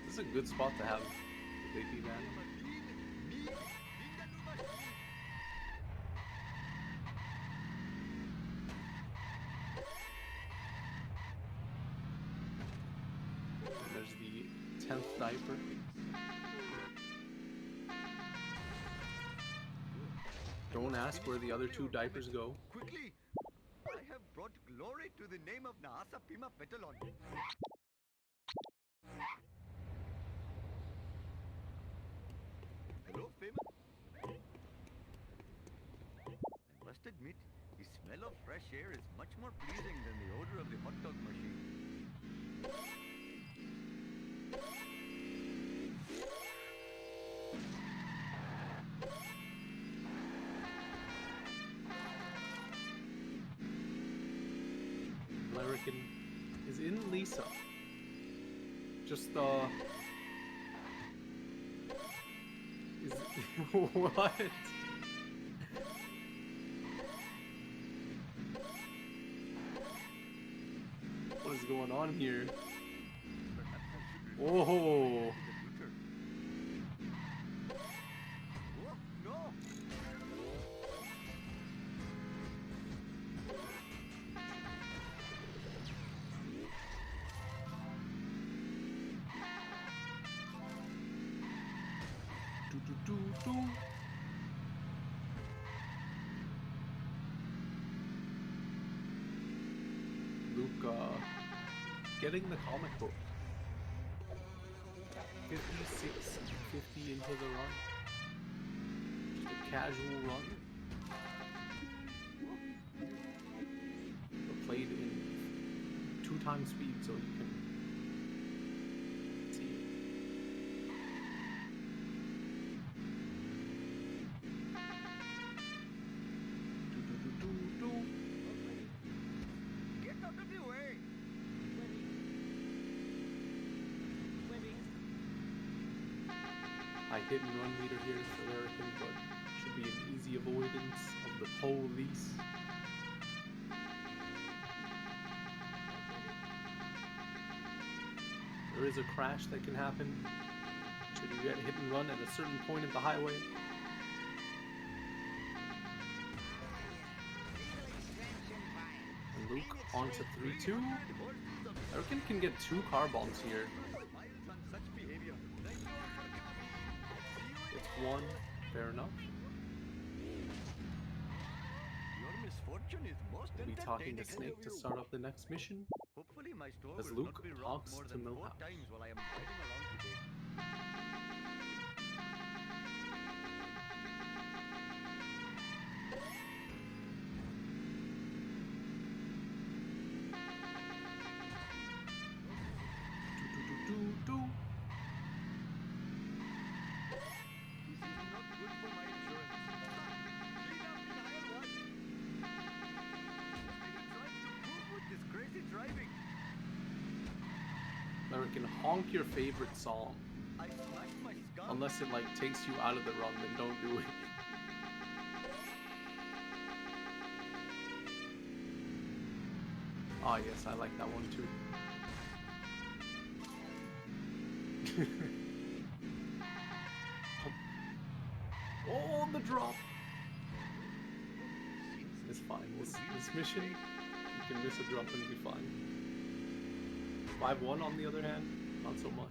This is a good spot to have the baby van. And there's the 10th diaper. Don't ask where the other 2 diapers go. Quickly! I have brought glory to the name of Nahasa Pima Petalon. Hello, famous. I must admit, the smell of fresh air is much more pleasing than the odor of the hot dog machine. Larrakin is in Lisa. Just is what? What is going on here? Oh. No! Do do do do. Luke, getting the comic book. 56.50 into the run. Just a casual run. But played in 2 times speed so you can see it. Get out of the way! High hit and run meter here for Larrakin, but should be an easy avoidance of the police. There is a crash that can happen should you get hit and run at a certain point of the highway. Legally sanctioned violence. On to 3-2. Larrakin can get 2 car bombs here. Smiles on such behavior. Thank you all for coming. It's 1. Fair enough. Your misfortune is most We'll be talking to entertaining. Snake to start up the next mission. Hopefully my store As will Luke not be robbed talks more to than 4 Millhouse. times while I am riding along today. Do. This is not good for my insurance. Clean up in aisle 1. What are you trying to prove with this crazy driving? Larrakin, honk your favorite song. I smashed my skull. Unless it like takes you out of the run, then don't do it. Ah yes, I like that one too. Oh, the drop! It's fine. This mission, you can miss a drop and be fine. 5-1 on the other hand, not so much.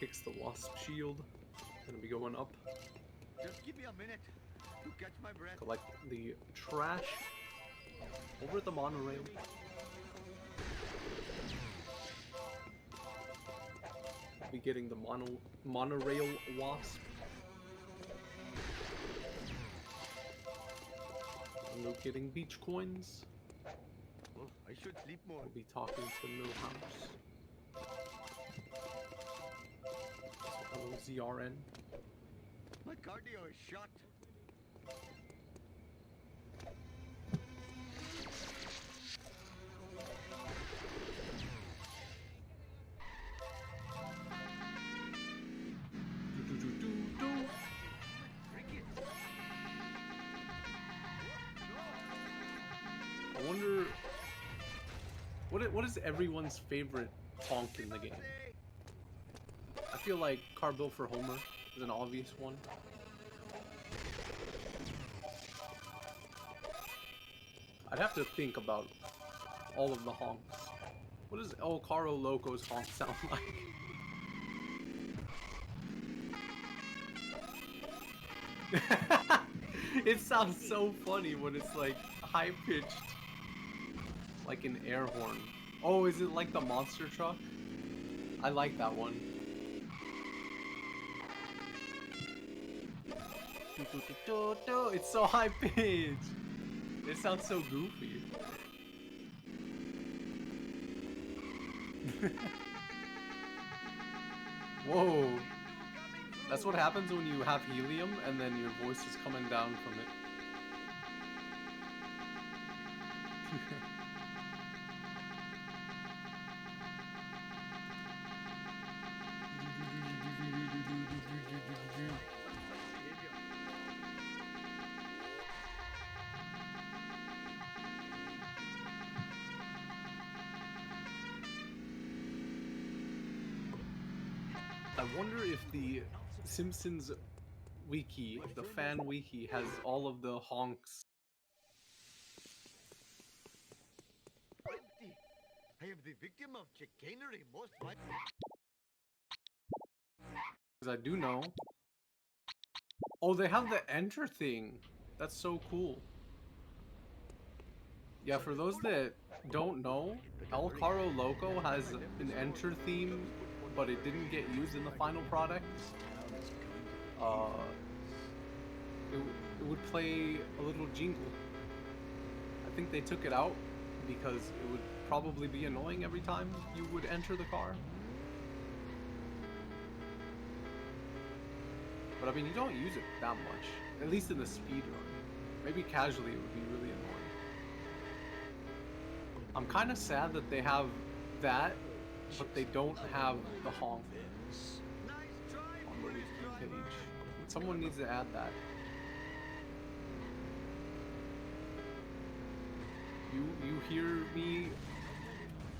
Kicks the wasp shield. Gonna be going up. Just give me a minute to catch my breath. Collect the trash over at the monorail. Be getting the monorail wasp. No getting beach coins. Oh, I should sleep more. We'll be talking to Millhouse. Hello, ZRN. My cardio is shot. I wonder what is everyone's favorite honk in the game? I feel like Car Bill for Homer is an obvious one. I'd have to think about all of the honks. What does El Caro Loco's honk sound like? It sounds so funny when it's like high pitched, like an air horn. Oh, is it like the monster truck? I like that one. It's so high pitched. It sounds so goofy. Whoa. That's what happens when you have helium and then your voice is coming down from it. I wonder if the Simpsons wiki, the fan wiki, has all of the honks. Empty. I am the victim of chicanery most my. Because I do know. Oh, they have the enter thing. That's so cool. Yeah, for those that don't know, El Caro Loco has an enter theme, but it didn't get used in the final product. It would play a little jingle. I think they took it out because it would probably be annoying every time you would enter the car. But I mean, you don't use it that much, at least in the speed run. Maybe casually it would be really annoying. I'm kind of sad that they have that, but they don't have the honk on the wiki page. Someone needs to add that. You hear me,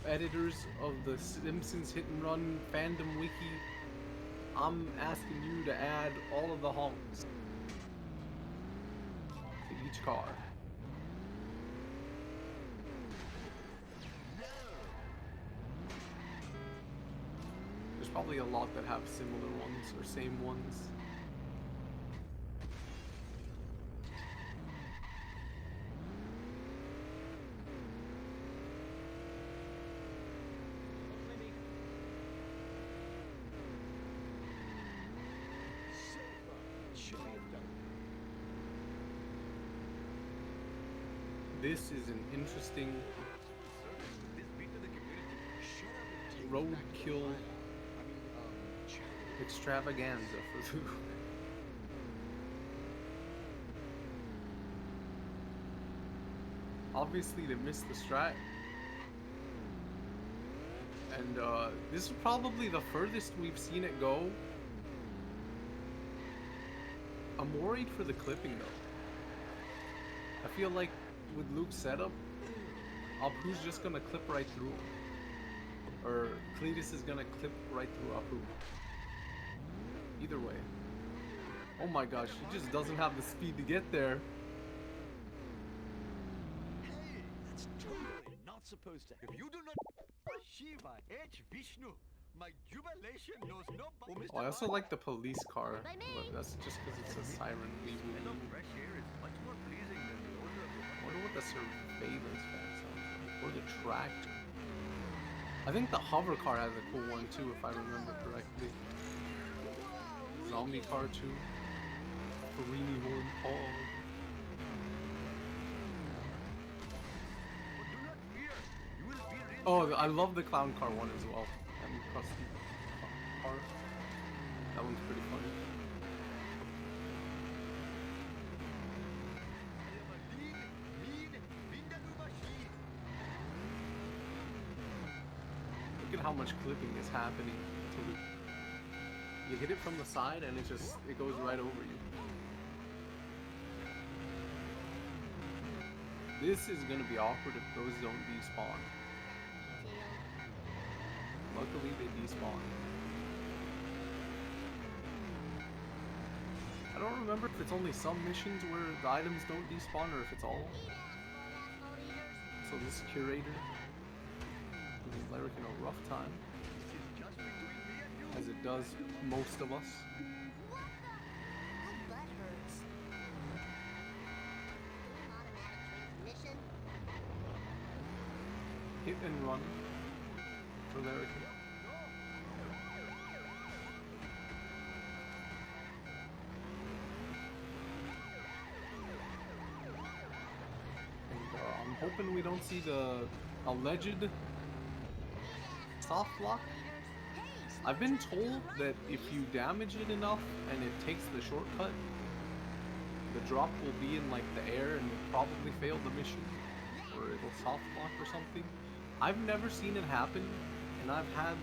editors of the Simpsons Hit and Run fandom wiki, I'm asking you to add all of the honks to each car. There's probably a lot that have similar ones or same ones. This is an interesting roadkill extravaganza for Luke. Obviously they missed the strat. And this is probably the furthest we've seen it go. I'm worried for the clipping though. I feel like with Luke's setup, Apu's just gonna clip right through him. Or Cletus is gonna clip right through Apu. Either way. Oh my gosh, he just doesn't have the speed to get there. Hey, that's totally not supposed to. If you do not, Shiva H Vishnu, my jubilation knows no. Oh, I also like the police car, but that's just because it's a siren. Smell of fresh air is much more pleasing than the odor of the. I wonder what the surveillance van sounds like. Or the tractor. I think the hover car has a cool one too, if I remember correctly. Zombie car too. Farini horn Paul. Oh, I love the clown car one as well. And crusty car. That one's pretty funny. Look at how much clipping is happening to Luke. You hit it from the side and it goes right over you. This is gonna be awkward if those don't despawn. Luckily they despawn. I don't remember if it's only some missions where the items don't despawn or if it's all. So this curator giving Larrakin a rough time, as it does most of us. Hit and run for Larrakin. And I'm hoping we don't see the alleged soft lock. I've been told that if you damage it enough and it takes the shortcut, the drop will be in like the air and probably fail the mission, or it'll soft lock or something. I've never seen it happen, and I've had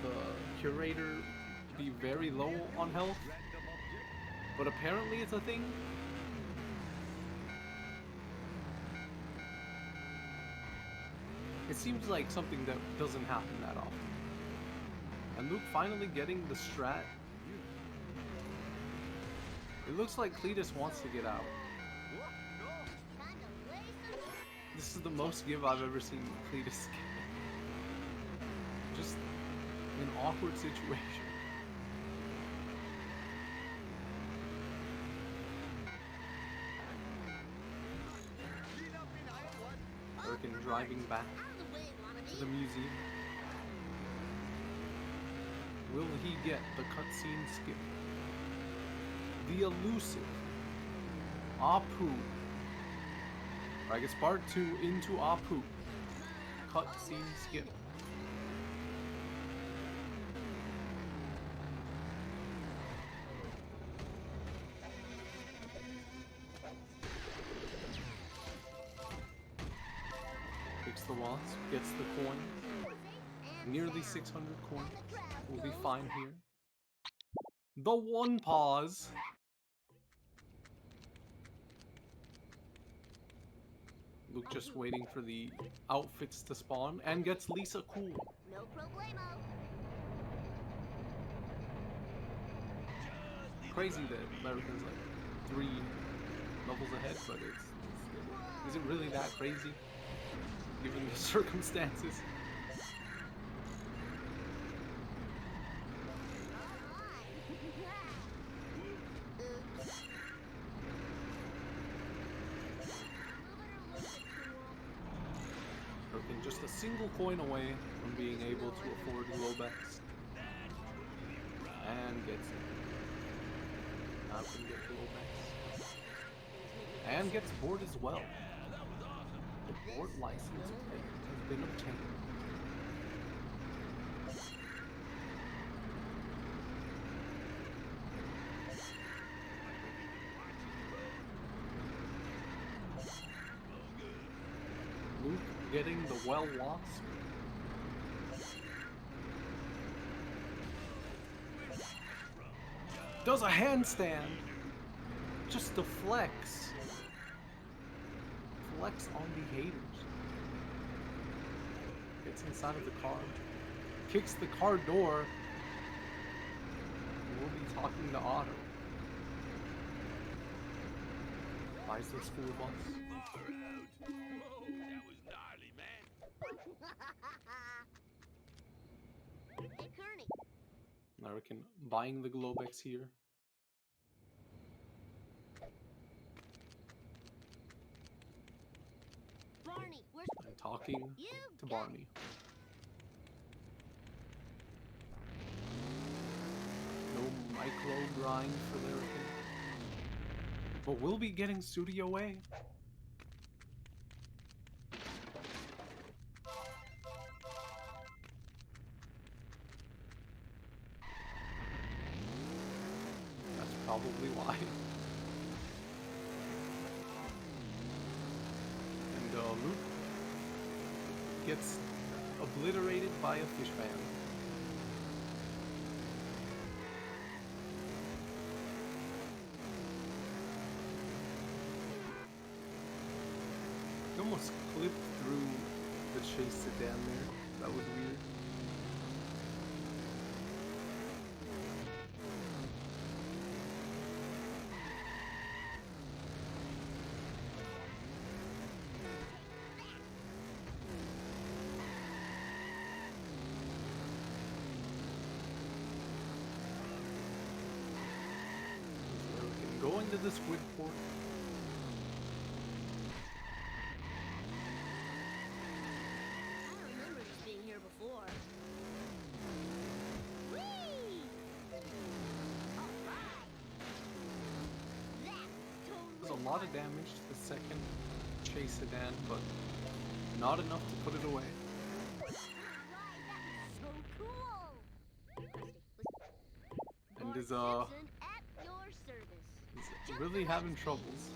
the curator be very low on health, but apparently it's a thing. It seems like something that doesn't happen that often. And Luke finally getting the strat. It looks like Cletus wants to get out. This is the most give I've ever seen Cletus get. Just an awkward situation. Larrakin driving back to the museum. Will he get the cutscene skip? The elusive Apu. Or I guess part 2 into Apu. Cutscene skip. Takes the wasp, gets the coin. Nearly 600 coins. We'll be fine here. The one pause. Luke just waiting for the outfits to spawn and gets Lisa cool. No problemo. Crazy that Larrakin's like 3 levels ahead, but is it really that crazy given the circumstances? Larrakin just a single coin away from being able to afford Globex. And gets it. Now can get Globex. And gets board as well. The board license plate has been obtained. Luke getting the well wasp. Does a handstand just to flex. Flex on the haters. Gets inside of the car. Kicks the car door. We'll be talking to Otto. Buys the school bus. Hey, Kearney. Larrakin buying the Globex here. Barney, where's And talking to Barney. No micro grind for Larrakin. But we'll be getting Studio A. That's probably why. And Luke gets obliterated by a fish fan. He almost clipped through the chase sedan there. That was weird. Going to the squid port. I don't remember this being here before. Whee! Alright! That's totally There's a lot of damage to the second chase sedan, but not enough to put it away. Alright, that was so cool! Krusty, listen. And is Lord Simpson at your service. is really having troubles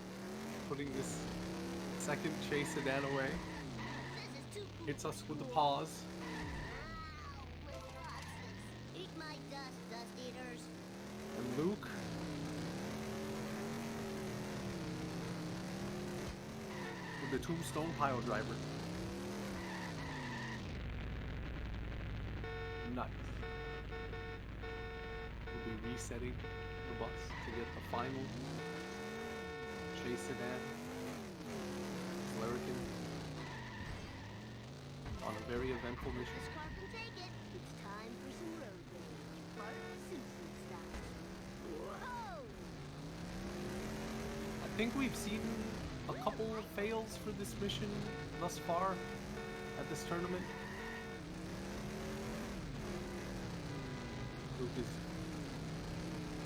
putting this second chase sedan away. This is too cool. Hits us with the paws. Ow, my glasses. Eat my dust, dust eaters. And Luke with the tombstone pile driver. Nice. We'll be resetting the bus to get the final chase sedan. Larrakin on a very eventful mission. This car can take it. It's time for some road rage. Bart Simpson style. Whoa! I think we've seen a couple of fails for this mission thus far at this tournament. Luke is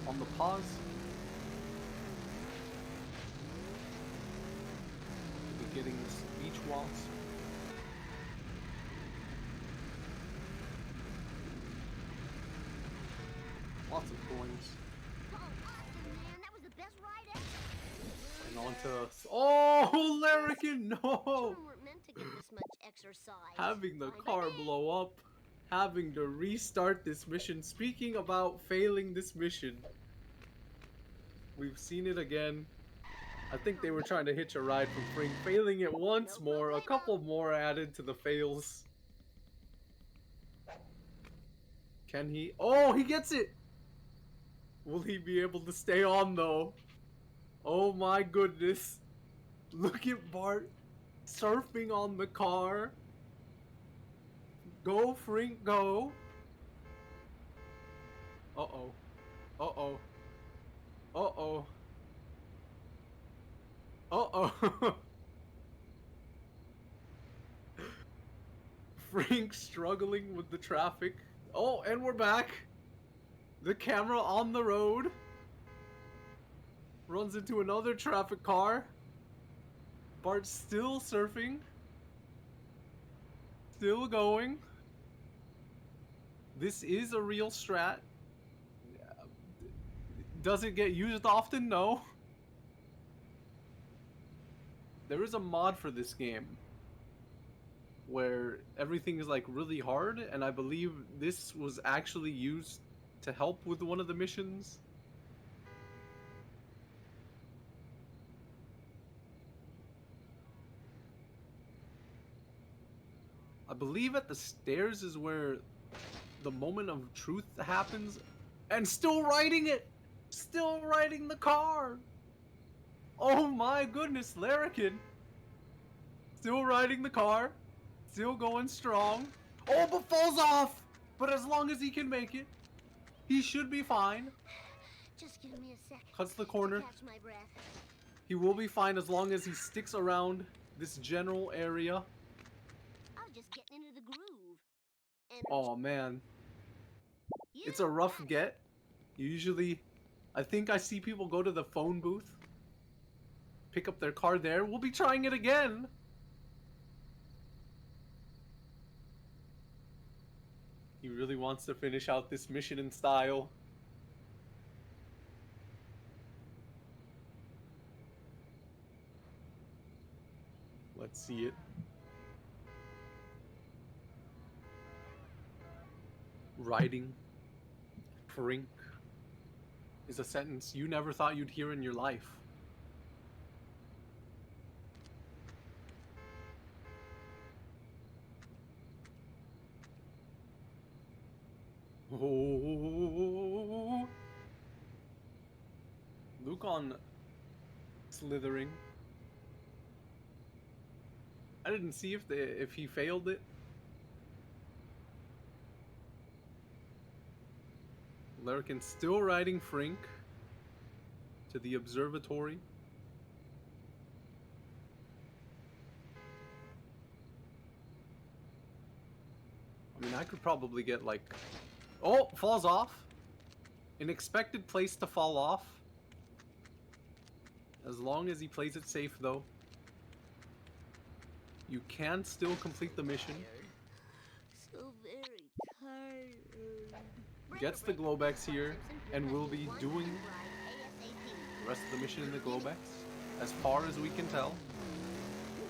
on the pause. We'll be getting this beach wasp. Lots of coins. Oh, awesome, man. That was the best ride ever. And on to... Oh, Larrakin, no! Children weren't meant to get this much exercise. Having the Fine by car me. blow up. Having to restart this mission. Speaking about failing this mission. We've seen it again. I think they were trying to hitch a ride from Frink, failing it once more. A couple more added to the fails. Can he? Oh, he gets it! Will he be able to stay on though? Oh my goodness. Look at Bart surfing on the car. Go, Frink, go. Uh-oh. Uh-oh. Uh-oh. Uh-oh. Frink struggling with the traffic. Oh, and we're back. The camera on the road. Runs into another traffic car. Bart's still surfing. Still going. This is a real strat. Does it get used often? No. There is a mod for this game where everything is like really hard, and I believe this was actually used to help with one of the missions. I believe at the stairs is where the moment of truth happens, and still riding it! Still riding the car! Oh my goodness, Larrakin! Still riding the car, still going strong. Oh, but falls off! But as long as he can make it, he should be fine. Just give me a sec. Cuts the corner. To catch my breath. He will be fine as long as he sticks around this general area. I was just getting into the groove. And Oh man, you it's a rough got it. get. Usually, I think I see people go to the phone booth, pick up their car there. We'll be trying it again. He really wants to finish out this mission in style. Let's see it. Riding Frink is a sentence you never thought you'd hear in your life. Oh, Luke on slithering. I didn't see if he failed it. Larrakin still riding Frink to the observatory. I mean, I could probably get like... Oh, falls off. An expected place to fall off. As long as he plays it safe, though. You can still complete the mission. So very tired. Gets the Globex here, and will be doing the rest of the mission in the Globex, as far as we can tell.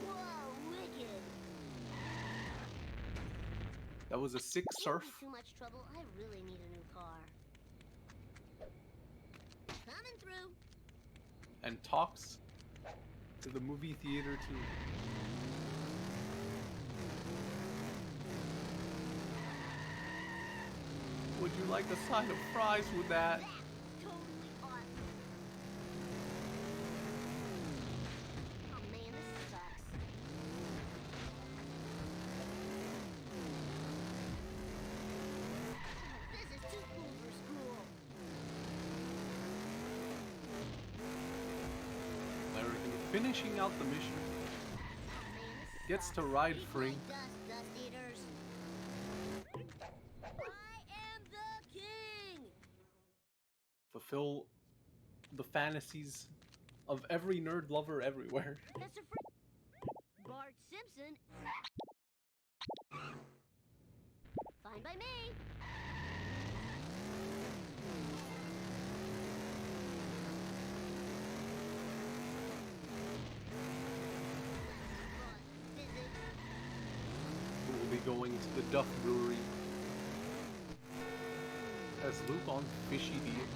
Whoa, wicked. That was a sick surf. Too much trouble. I really need a new car. Coming through. And talks to the movie theater team. Would you like a side of fries with that? That's totally awesome. Oh man, this sucks. This is too cool for school. Larrakin finishing out the mission. Oh man, this Gets sucks. to ride Eat my Frink. dust eaters. I am the king. Fulfill the fantasies of every nerd lover everywhere. Professor Frink. Bart Simpson. Fine by me. Physics. We'll be going to the Duff Brewery as Luke on fishy deals.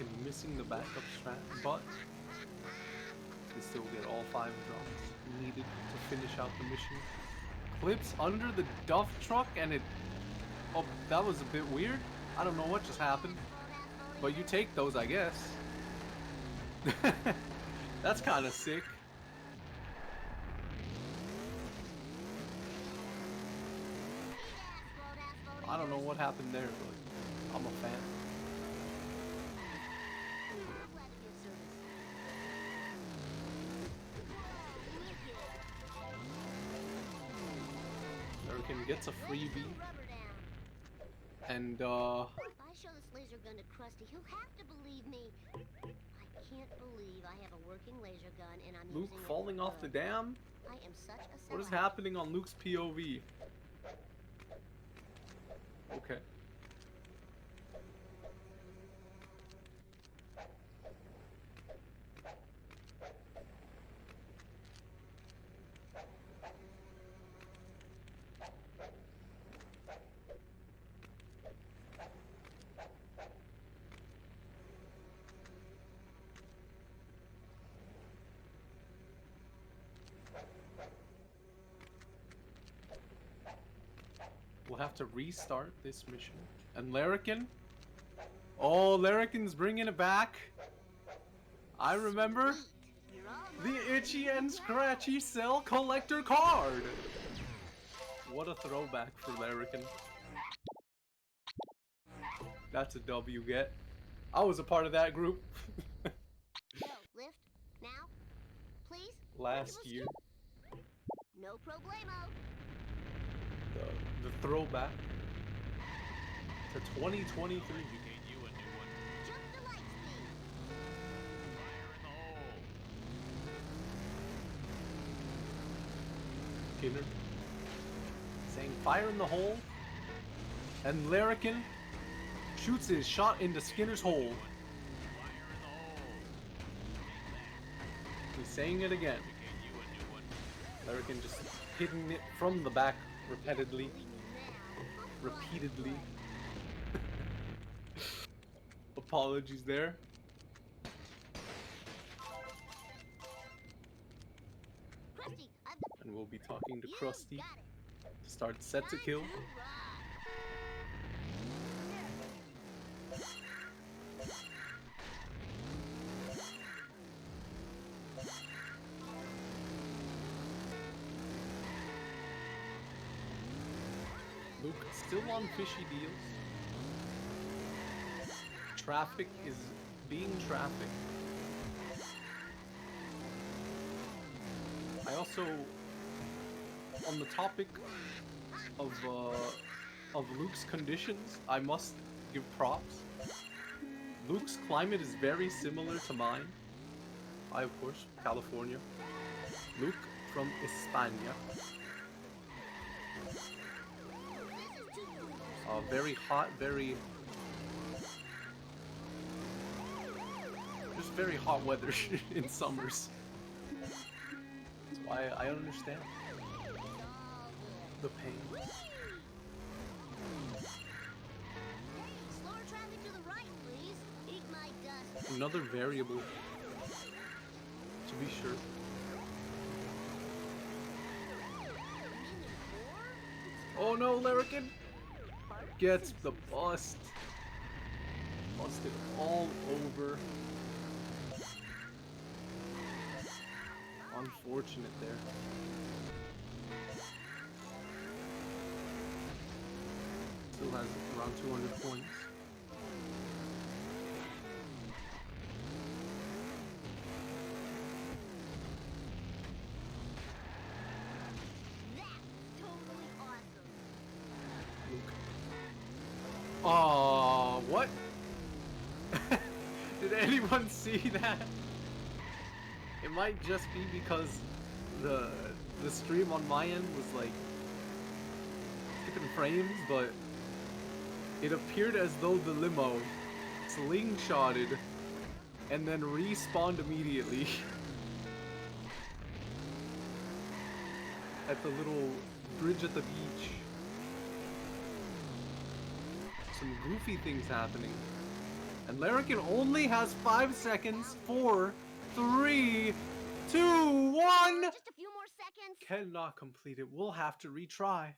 Larrakin missing the backup strat, but we still get all 5 drops needed to finish out the mission. Clips under the duff truck and it... Oh, that was a bit weird. I don't know what just happened. But you take those, I guess. That's kind of sick. I don't know what happened there, but I'm a fan. Larrakin gets a freebie. And If I show this laser gun to Krusty, he'll have to believe me. I can't believe I have a working laser gun and I'm Luke using it falling for off the good. dam? I am such a What is sellout. happening on Luke's POV? Okay. We'll have to restart this mission. And Larrakin? Oh, Larrakin's bringing it back. I remember the itchy and scratchy cell collector card. What a throwback for Larrakin. That's a W get. I was a part of that group. Yo, lift, now, please. Last year. No problemo. The throwback to 2023. You a new one. Jump to light speed. Fire in the hole. Skinner saying fire in the hole, and Larrakin shoots his shot into Skinner's hole. Fire in the hole. He's saying it again. You a new one. Larrakin just hitting it from the back repeatedly. Apologies there. Krusty, I've And we'll be talking to You Krusty got it. to start set to kill. Time to rock. Luke still on fishy deals. Traffic is being traffic. I also, on the topic of Luke's conditions, I must give props. Luke's climate is very similar to mine. I, of course, California. Luke from España. Very hot, just very hot weather in summers. That's why I understand the pain. Hey, slower traffic to the right, please. Eat my dust. Another variable, to be sure. Oh no, Larrakin gets the bust. Busted all over. Unfortunate there. Still has around 200 points. That's totally awesome. Luke. Oh, what? Did anyone see that? It might just be because the stream on my end was like skipping frames, but it appeared as though the limo slingshotted and then respawned immediately at the little bridge at the beach. Some goofy things happening And Larrakin only has 5 seconds. 4, 3, 2, 1. Just a few more seconds. Cannot complete it. We'll have to retry.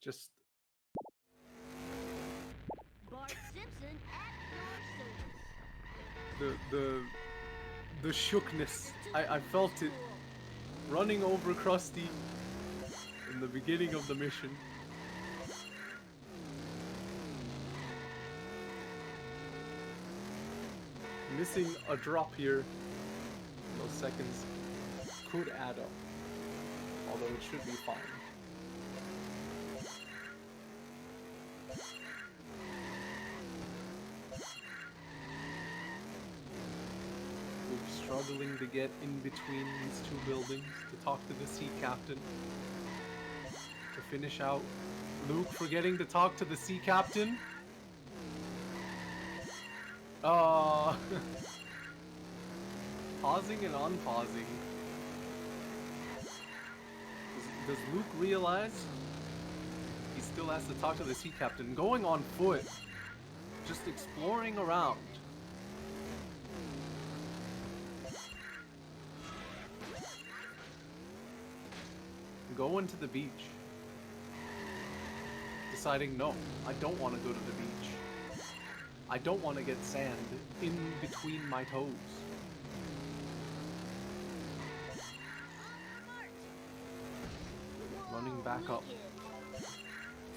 Just Bart Simpson at your service. the shookness. I felt it running over Krusty in the beginning of the mission. Missing a drop here. Those seconds could add up, although it should be fine. Luke struggling to get in between these two buildings to talk to the sea captain. To finish out, Luke forgetting to talk to the sea captain. Pausing and unpausing. Does Luke realize he still has to talk to the sea captain? Going on foot, just exploring around. Going to the beach. Deciding, no, I don't want to go to the beach. I don't want to get sand in between my toes. Running back up.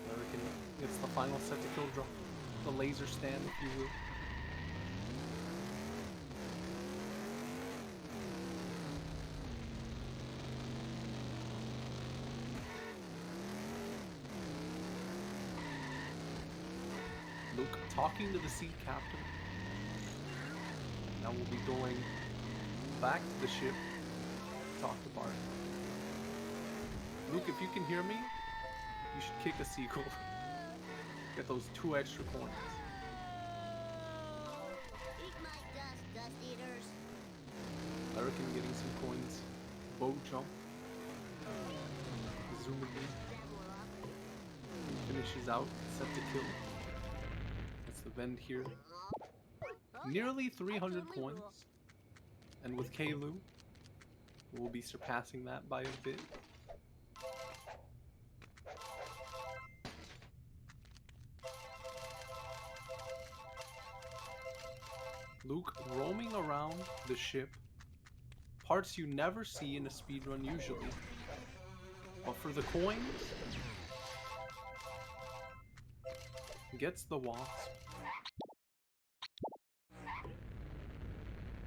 Larrakin gets the final set to kill drop. The laser stand, if you will. Luke talking to the sea captain. Now we'll be going back to the ship to talk to Bart. Luke, if you can hear me, you should kick a seagull. Get those 2 extra coins. Eat my dust, dust eaters. Larrakin getting some coins. Bow jump. Presumably. He finishes out, set to kill. That's the bend here. Nearly 300 coins. And with Kalu, we'll be surpassing that by a bit. Luke roaming around the ship, parts you never see in a speedrun usually. But for the coins, gets the wasp.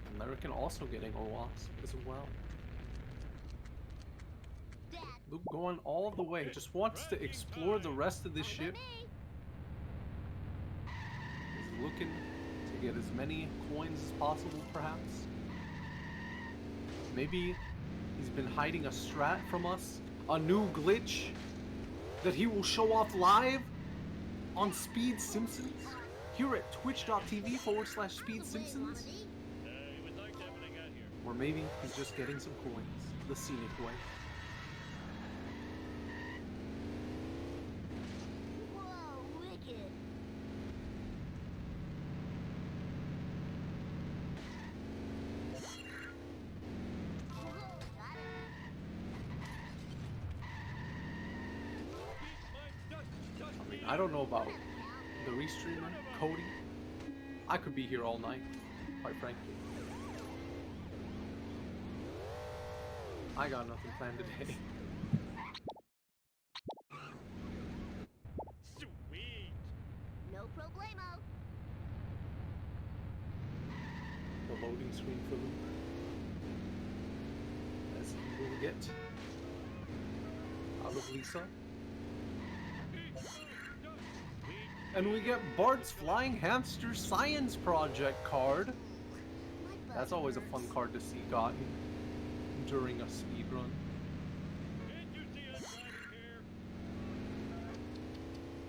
And Larrakin also getting a wasp as well. Luke going all the way, just wants to explore the rest of this ship. He's looking to get as many coins as possible, perhaps. Maybe he's been hiding a strat from us, a new glitch that he will show off live on Speed Simpsons here at twitch.tv/Speed Simpsons. He was like that when I got here. Or maybe he's just getting some coins the scenic way. Whoa, wicked. I mean, I don't know about the restreamer, Cody. I could be here all night, quite frankly. I got nothing planned today. Sweet. No problemo. The loading screen for Luke. As he will get out of Lisa. And we get Bart's Flying Hamster Science Project card. That's always a fun card to see gotten during a speedrun.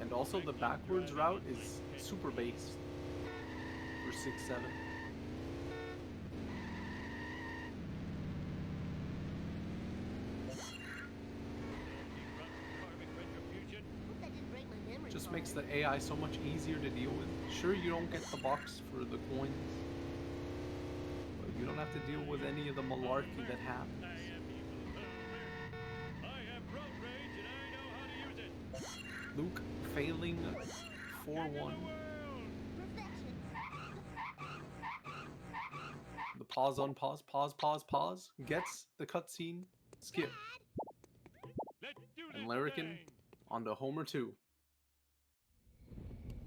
And also the backwards route is super based for 6-7. What the Just makes the AI so much easier to deal with. Sure, you don't get the box for the coins, but you don't have to deal with any of the malarkey that happens. I am evil Homer. I have road rage and I know how to use it. Luke failing King of the 4-1. world. Perfection. The pause, unpause, pause, pause, pause gets the cutscene skip. Let's do this And Larrakin thing. onto Homer 2.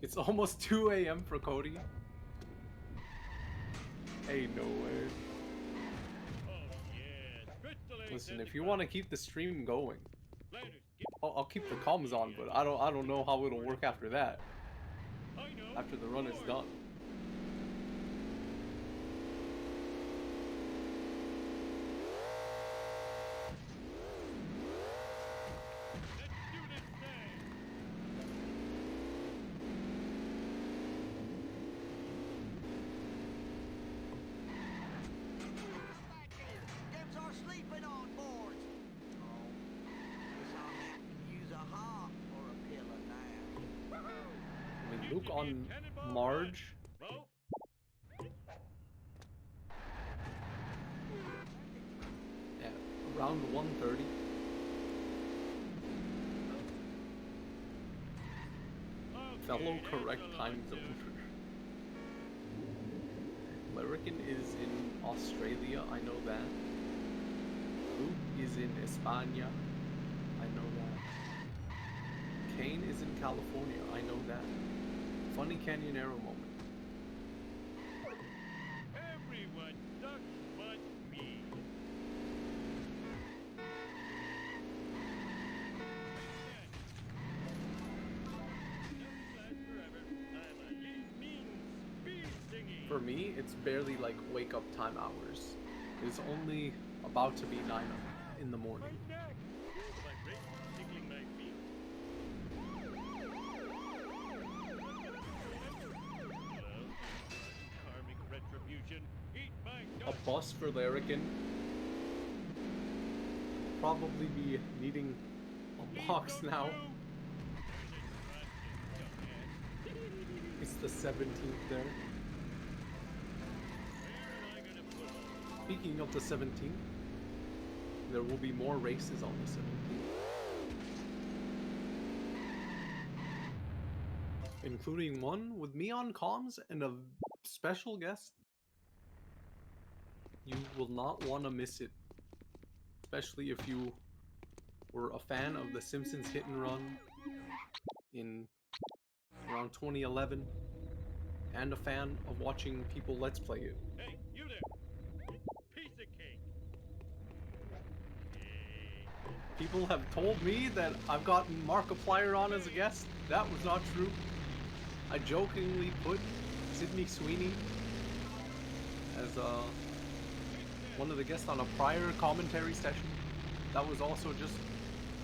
It's almost 2 a.m. for Cody. Ain't no way. Oh yes, Crystal Ace Listen, and if the you crowd. want to keep the stream going, Flanders, get I'll keep the comms on, but I don't know how it'll work after that. I know. After the run is Lord. done. Let's do this thing. Them's are sleeping on board. Oh, guess I'll have to use a hop or a pillow now. I mean, You Luke give me a on cannonball Marge. Well, At around 1:30. Fellow okay, there's correct a time lot, zone. dude. Larrakin is in Australia, I know that. Luke is in España, I know that. Kane is in California, I know that. Funny Canyonero moment. Everyone sucks but me. For me, it's barely like wake up time hours. It's only about to be 9 in the morning. My neck! My wrist tickling my feet. Well, karmic retribution. Eat my A guts. bus for Larrakin. Probably be needing a box Don't now. you? There's a dumbass. It's the 17th there. Where am I gonna put it? Speaking of the 17th, there will be more races on the 17th. Including one with me on comms and a special guest. You will not want to miss it. Especially if you were a fan of The Simpsons Hit and Run in around 2011 and a fan of watching people let's play it. Hey, you there! Piece of cake! Hey. People have told me that I've gotten Markiplier on as a guest. That was not true. I jokingly put Sydney Sweeney as one of the guests on a prior commentary session. That was also just...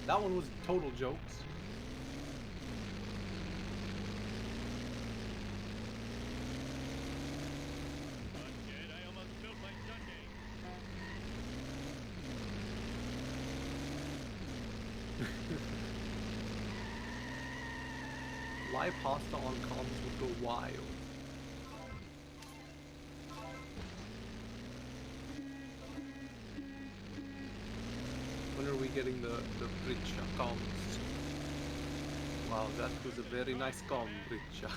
that one was total jokes. Not dead, I almost spilled my sundae. Live pasta on comms would go wild. When are we getting the rich comms? Wow, that was a very nice comm, Richa.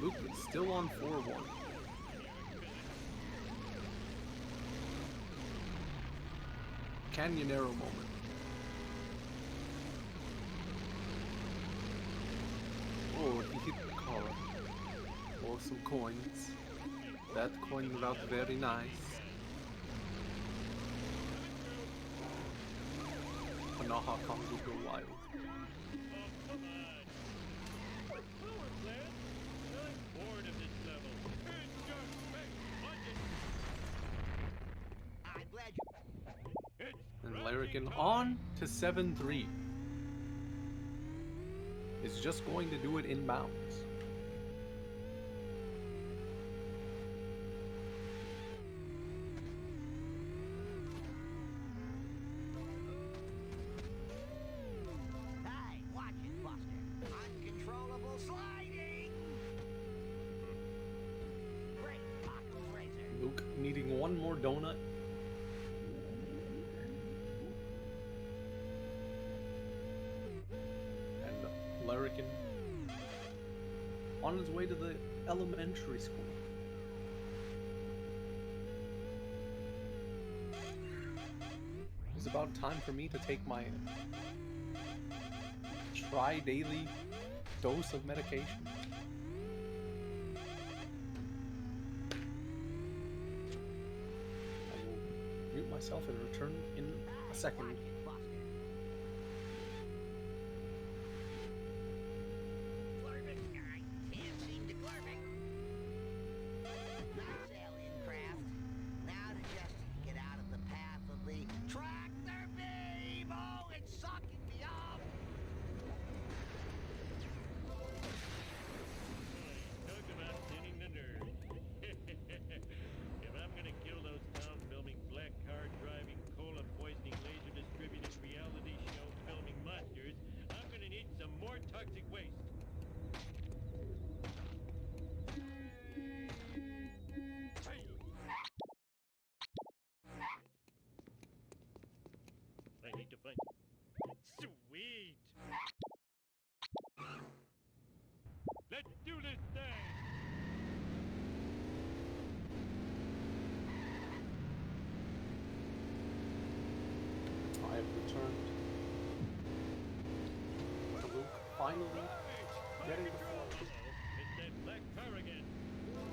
Luke is still on 4-1. Canyonero moment. Oh, he hit the car. Oh, some coins. That coin route very nice. Panaha comes will go wild. Oh, come on. Power plant? I'm bored of this level. It's just make budget. I'm glad you... It's And crunching Larrakin time. on to 7-3. Is just going to do it inbounds. sliding. Great, Paco's razor. Luke needing one more donut. And Larrakin on his way to the elementary school. It's about time for me to take my tri-daily dose of medication. I will mute myself and return in a second. Glurbic, I can't seem to glurbic. Nice alien craft. Now to just get out of the path of the tractor beam. Oh, it's sucking me up. Talk about thinning the nerve. If I'm gonna kill those town-filming, black car-driving, cola-poisoning, laser-distributing, reality show-filming monsters, I'm gonna need some more toxic waste. Hey! I need to find... Sweet! Let's do this thing! I have returned to Luke finally getting the form. It's that black car again.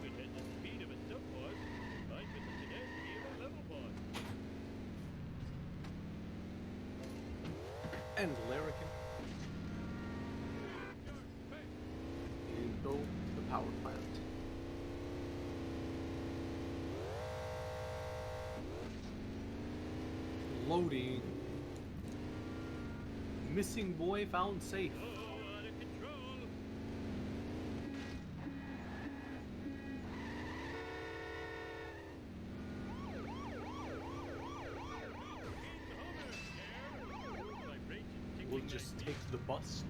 It has the speed of a sub-boss, combined with the tenacity of a level boss. And Larrakin into the power plant. Loading. Missing boy found safe. Oh, out of control! We'll just take the bus.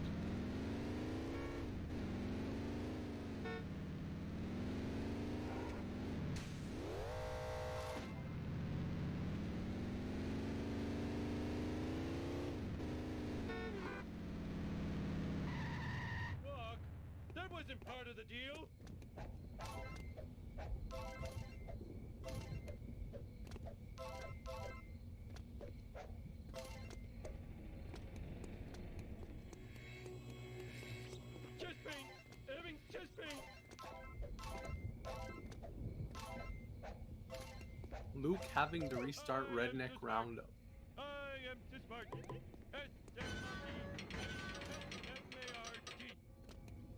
Walk! That wasn't part of the deal! Chest pain! Having chest pain! Luke having to restart Redneck Roundup. I am too smart. S-M-R-T.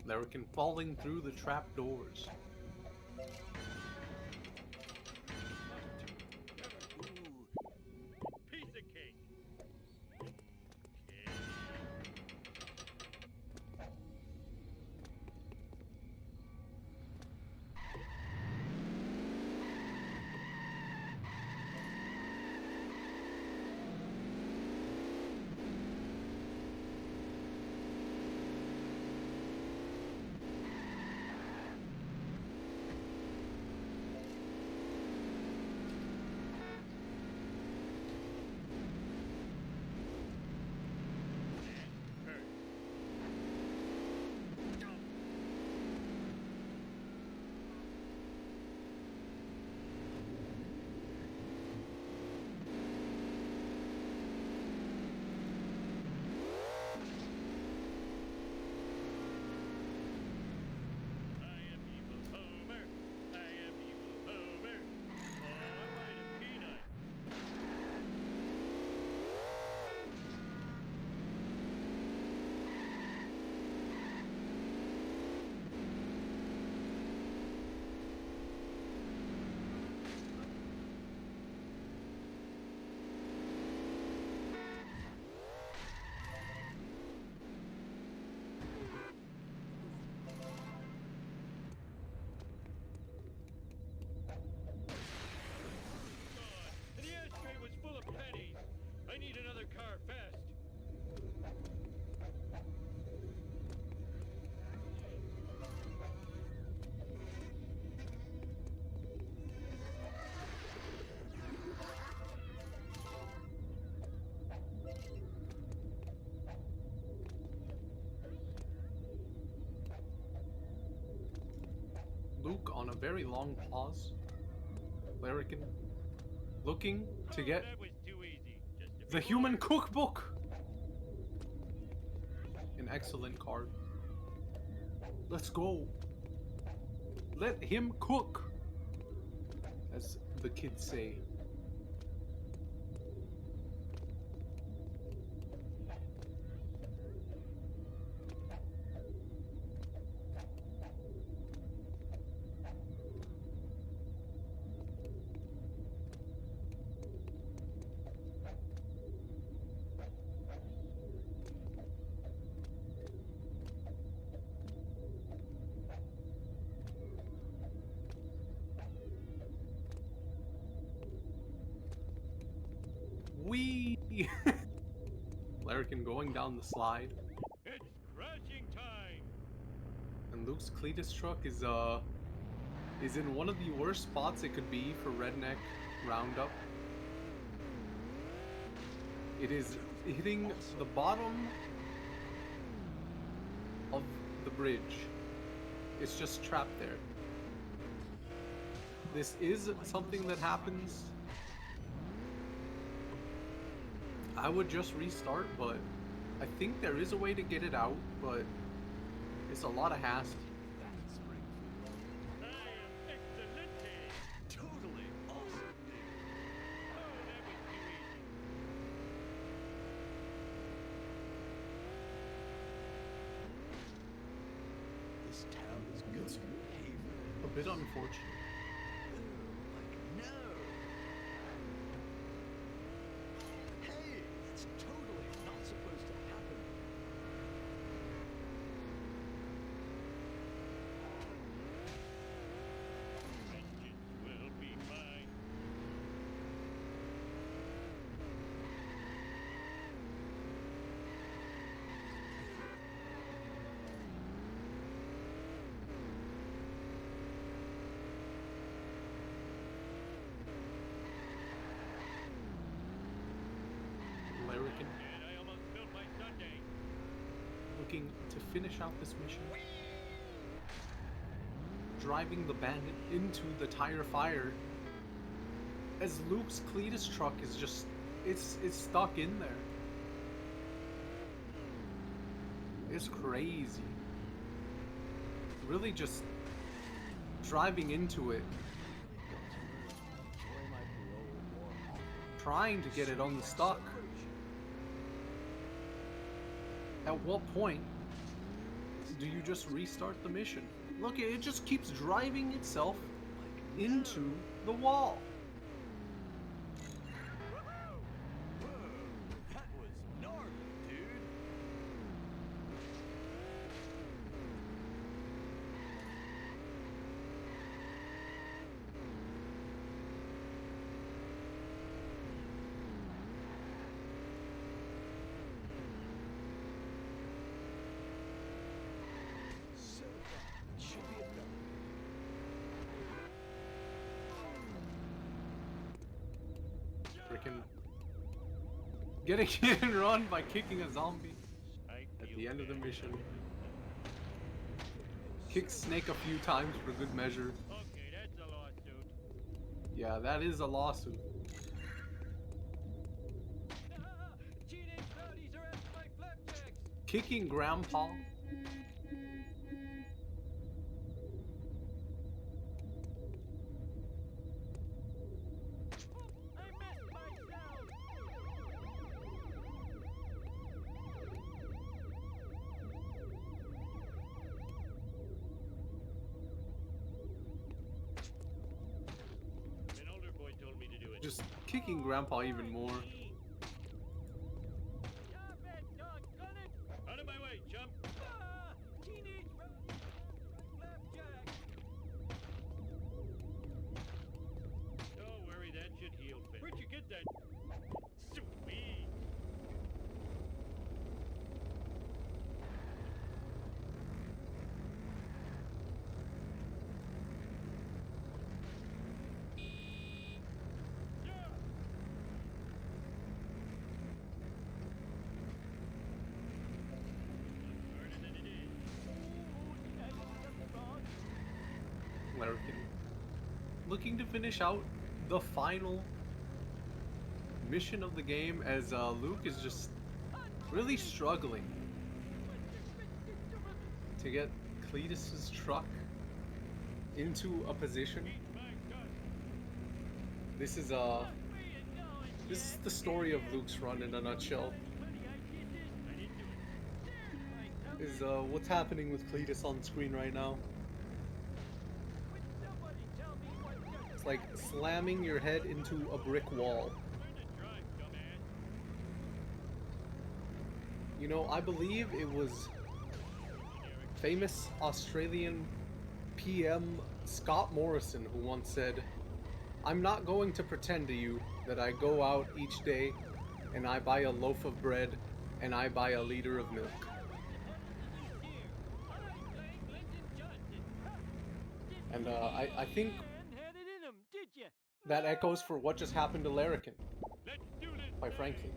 Larrakin falling through the trapdoors. Piece of cake. Okay. I need another car fast. Luke on a very long pause. Larrakin looking to get That was too easy. Just a the few human more. cookbook. An excellent card. Let's go. Let him cook, as the kids say. Wee! Larrakin going down the slide. It's crashing time. And Luke's Cletus truck is in one of the worst spots it could be for Redneck Roundup. It is hitting the bottom of the bridge. It's just trapped there. This is something that happens. I would just restart, but I think there is a way to get it out, but it's a lot of hassle. That's Springfield. I am excelente. Totally awesome, dude. Oh, that was too easy. This town is good. Haven. A bit unfortunate. Like, no. Hey, that's totally not supposed to happen. Vengeance will be mine. Larrakin And I almost spilled my sundae. looking to finish out this mission. Driving the bandit into the tire fire. As Luke's Cletus truck is just, it's stuck in there. It's crazy. Really just driving into it. Enjoy my parole more often. Trying to get it unstuck. At what point do you just restart the mission? Look, it just keeps driving itself into the wall. Whoa, that was gnarly, dude. So it should be a done. Freaking getting hit and run by kicking a zombie at the end of the mission. Kick Snake a few times for good measure. Okay, that's a lawsuit. Yeah, that is a lawsuit. Teenage rowdies are after my flapjacks. Kicking Grandpa. I missed myself. An older boy told me to do it. Just kicking Grandpa even more. Stop it, doggone it! Out of my way, chump! Ah! Teenage rowdies are after my flapjacks. Don't worry, that should heal fit. Where'd you get that? Sweet. Yeah. Larrakin, looking to finish out the final mission of the game as Luke is just really struggling to get Cletus's truck into a position. This is the story of Luke's run in a nutshell. Is what's happening with Cletus on screen right now. It's like slamming your head into a brick wall. You know, I believe it was famous Australian PM Scott Morrison who once said, "I'm not going to pretend to you that I go out each day and I buy a loaf of bread and I buy a liter of milk." And I think that echoes for what just happened to Larrakin, quite frankly.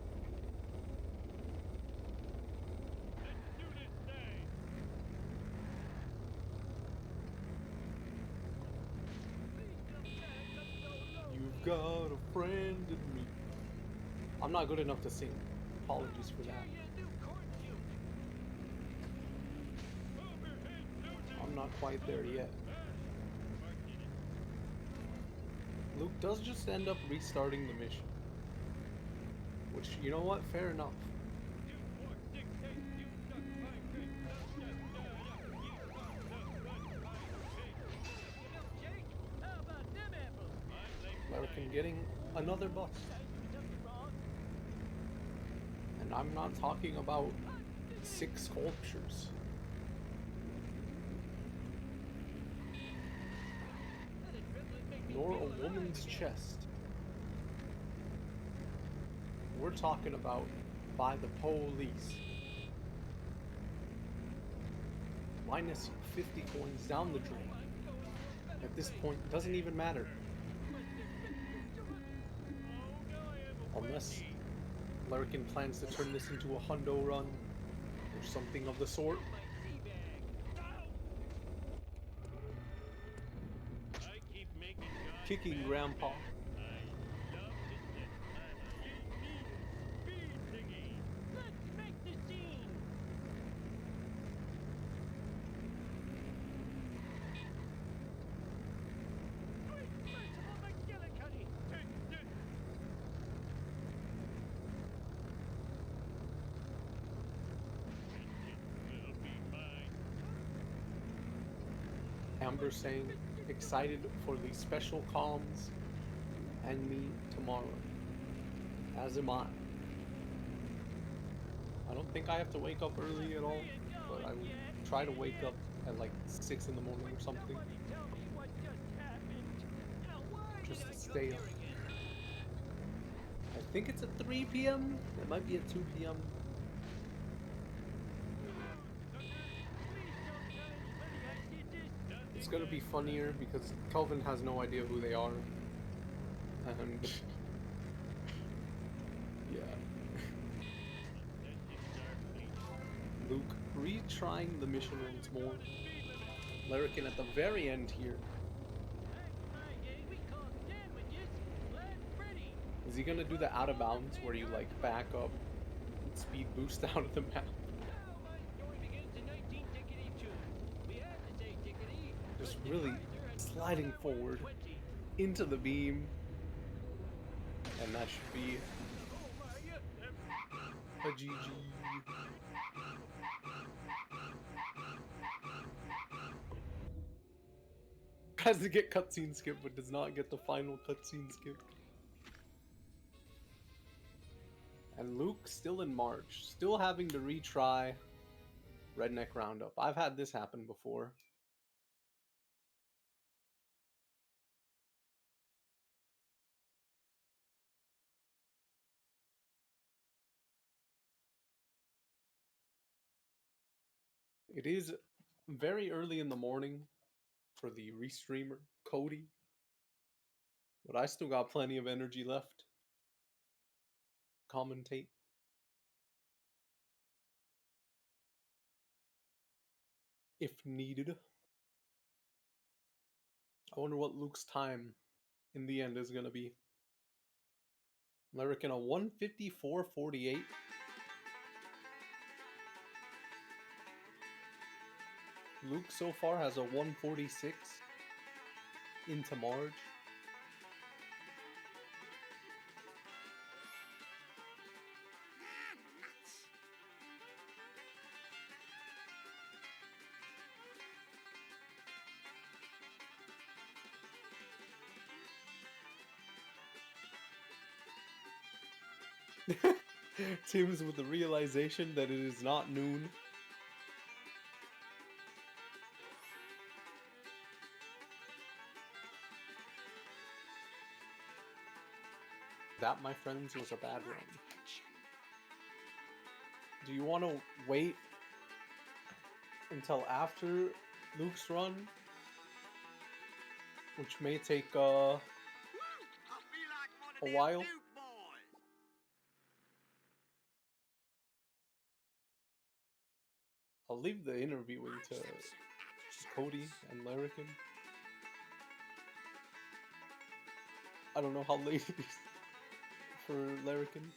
You've got a friend in me. I'm not good enough to sing. Apologies for that. I'm not quite there yet. Luke does just end up restarting the mission. Which, you know what? Fair enough. Larrakin getting another bus. And I'm not talking about 6 sculptures. Nor a woman's chest. We're talking about by the police. Minus 50 coins down the drain. At this point, it doesn't even matter. Unless Larrakin plans to turn this into a hundo run or something of the sort. Kicking Grandpa. Amber saying, excited for the special comms and me tomorrow. As am I. I don't think I have to wake up early at all, but I will try to wake up at like 6 in the morning or something. Just to stay up. I think it's at 3 p.m. It might be at 2 p.m. It's gonna be funnier because Kelvin has no idea who they are. And yeah. Luke retrying the mission once more. Larrakin at the very end here. Is he gonna do the out of bounds where you like back up and speed boost out of the map? Just really sliding forward into the beam. And that should be a GG. Tries to get cutscene skip, but does not get the final cutscene skip. And Luke still in March, still having to retry Redneck Roundup. I've had this happen before. It is very early in the morning for the restreamer, Cody. But I still got plenty of energy left. Commentate. If needed. I wonder what Luke's time in the end is gonna be. Larrakin a 154.48. Luke so far has a 146 into Marge. Ah, nuts. Tim's with the realization that it is not noon. That, my friends, was a bad run. Do you want to wait until after Luke's run? Which may take a while. I'll leave the interviewing to Cody and Larrakin. I don't know how late it is for Larrakin.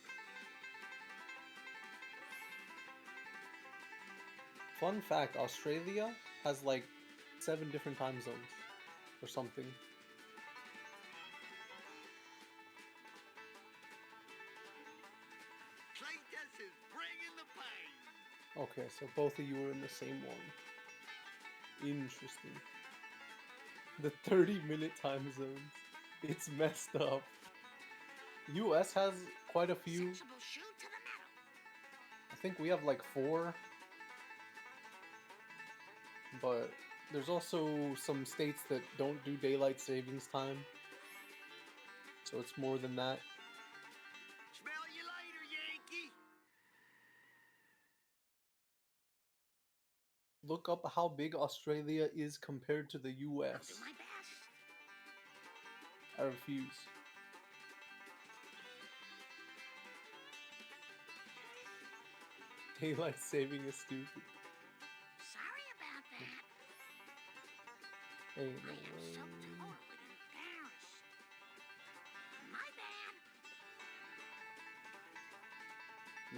Fun fact, Australia has like 7 different time zones or something. Cletus is bringing the pain. Okay, so both of you are in the same one. Interesting. The 30-minute time zones. It's messed up. US has quite a few. Sensible shoe to the metal. I think we have like 4. But there's also some states that don't do daylight savings time. So it's more than that. Smell you later, Yankee. Look up how big Australia is compared to the I'll US. do my best. I refuse. Daylight saving is stupid. Sorry about that. Ain't I no am so way. totally embarrassed. My bad.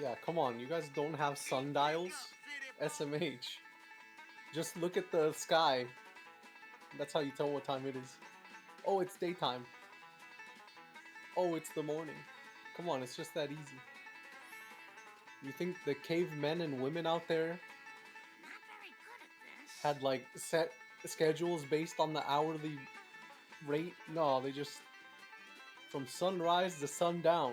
Yeah, come on, you guys don't have sundials? SMH. Just look at the sky. That's how you tell what time it is. Oh, it's daytime. Oh, it's the morning. Come on, it's just that easy. You think the cavemen and women out there Not very good at this. had like set schedules based on the hourly rate? No, they just from sunrise to sundown.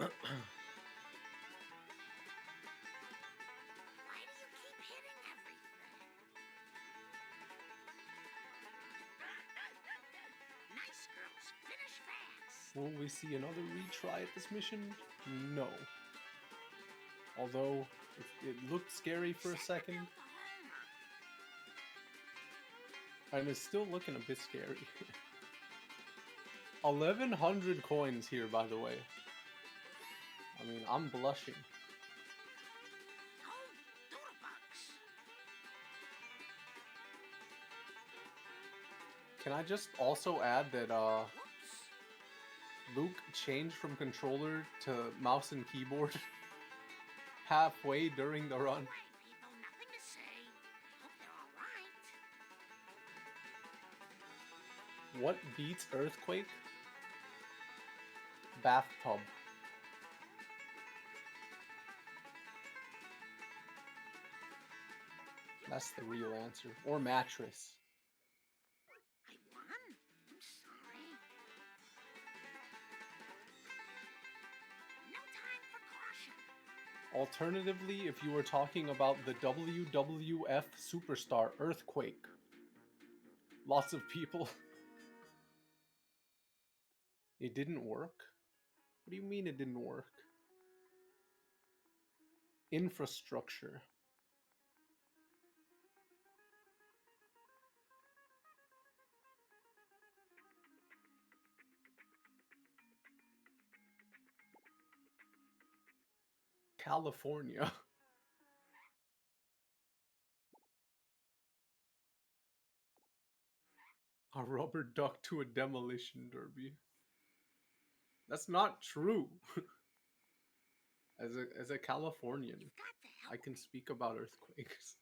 Why do you keep hitting everything? Nice girls, finish fast. Will we see another retry at this mission? No. Although it looked scary for a second, Out the homer. and it's still looking a bit scary. 1100 coins here, by the way. I mean, I'm blushing. Oh, doodlebugs. Can I just also add that Whoops. Luke changed from controller to mouse and keyboard halfway during the run? Right, people, nothing to say. Hope they're all right. What beats Earthquake? Bathtub. That's the real answer. Or mattress. I won? I'm sorry. No time for caution. Alternatively, if you were talking about the WWF superstar Earthquake. Lots of people. It didn't work? What do you mean it didn't work? Infrastructure. California. A rubber duck to a demolition derby. That's not true. As a Californian, Got to help I can me. speak about earthquakes.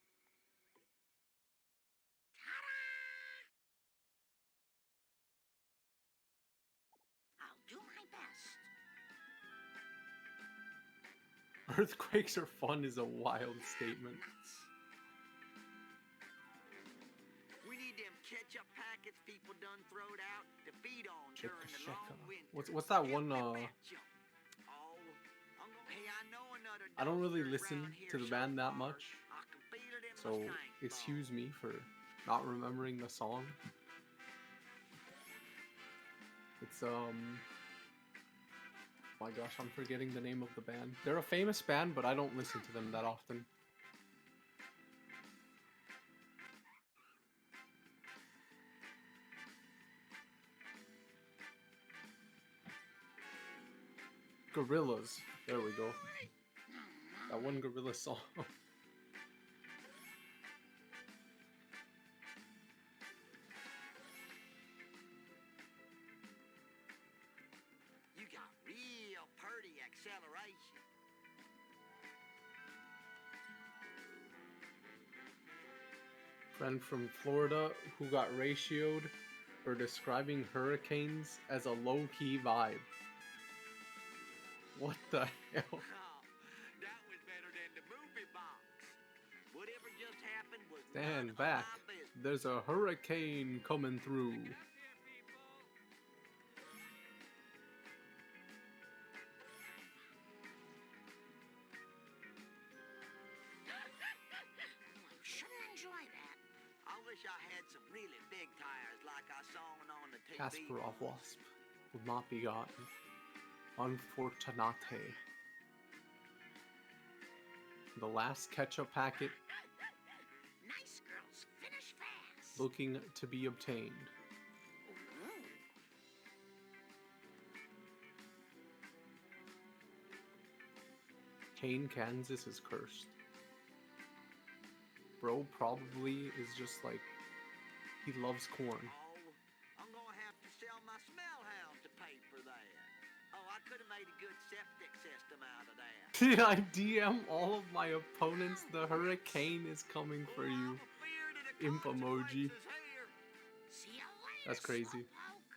I'll do my best. Earthquakes are fun is a wild statement. We need them ketchup packets people done throwed out to feed on Shaka during the shaka. long winter. What's that Get one? with that jump. Oh, hey, I know another I don't really dumpster listen around here to the so band that far. much, I can feel it in my so stank excuse bones. me for not remembering the song. It's oh my gosh, I'm forgetting the name of the band. They're a famous band, but I don't listen to them that often. Gorillas. There we go. That one gorilla song. You got real purty acceleration. Friend from Florida who got ratioed for describing hurricanes as a low-key vibe. What the hell? Oh, that was better than the movie box. Whatever just happened was none Stand of back. my business. There's a hurricane coming through. I sure enjoy that. I wish I had some really big tires like I saw on the TV. Kasparov Wasp will not be gotten. Unfortunate. The last ketchup packet Nice girls finish fast. looking to be obtained. Ooh. Kane, Kansas is cursed. Bro probably is just like, he loves corn. Oh, I'm gonna have to sell my smell hound to pay for that. Oh, I could have made a good septic system out of that. Did I DM all of my opponents? The hurricane is coming for you. Imp emoji. See you later, That's crazy. Slowpoke.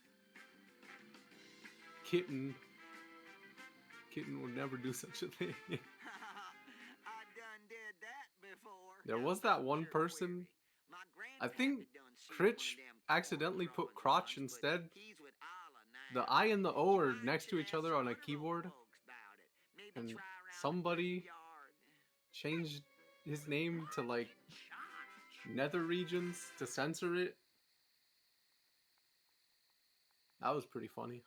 Kitten would never do such a thing. I done did that before. There was that one person, I think Critch accidentally put crotch instead. The I and the O are next to each other on a keyboard, and somebody changed his name to like Nether Regions to censor it. That was pretty funny.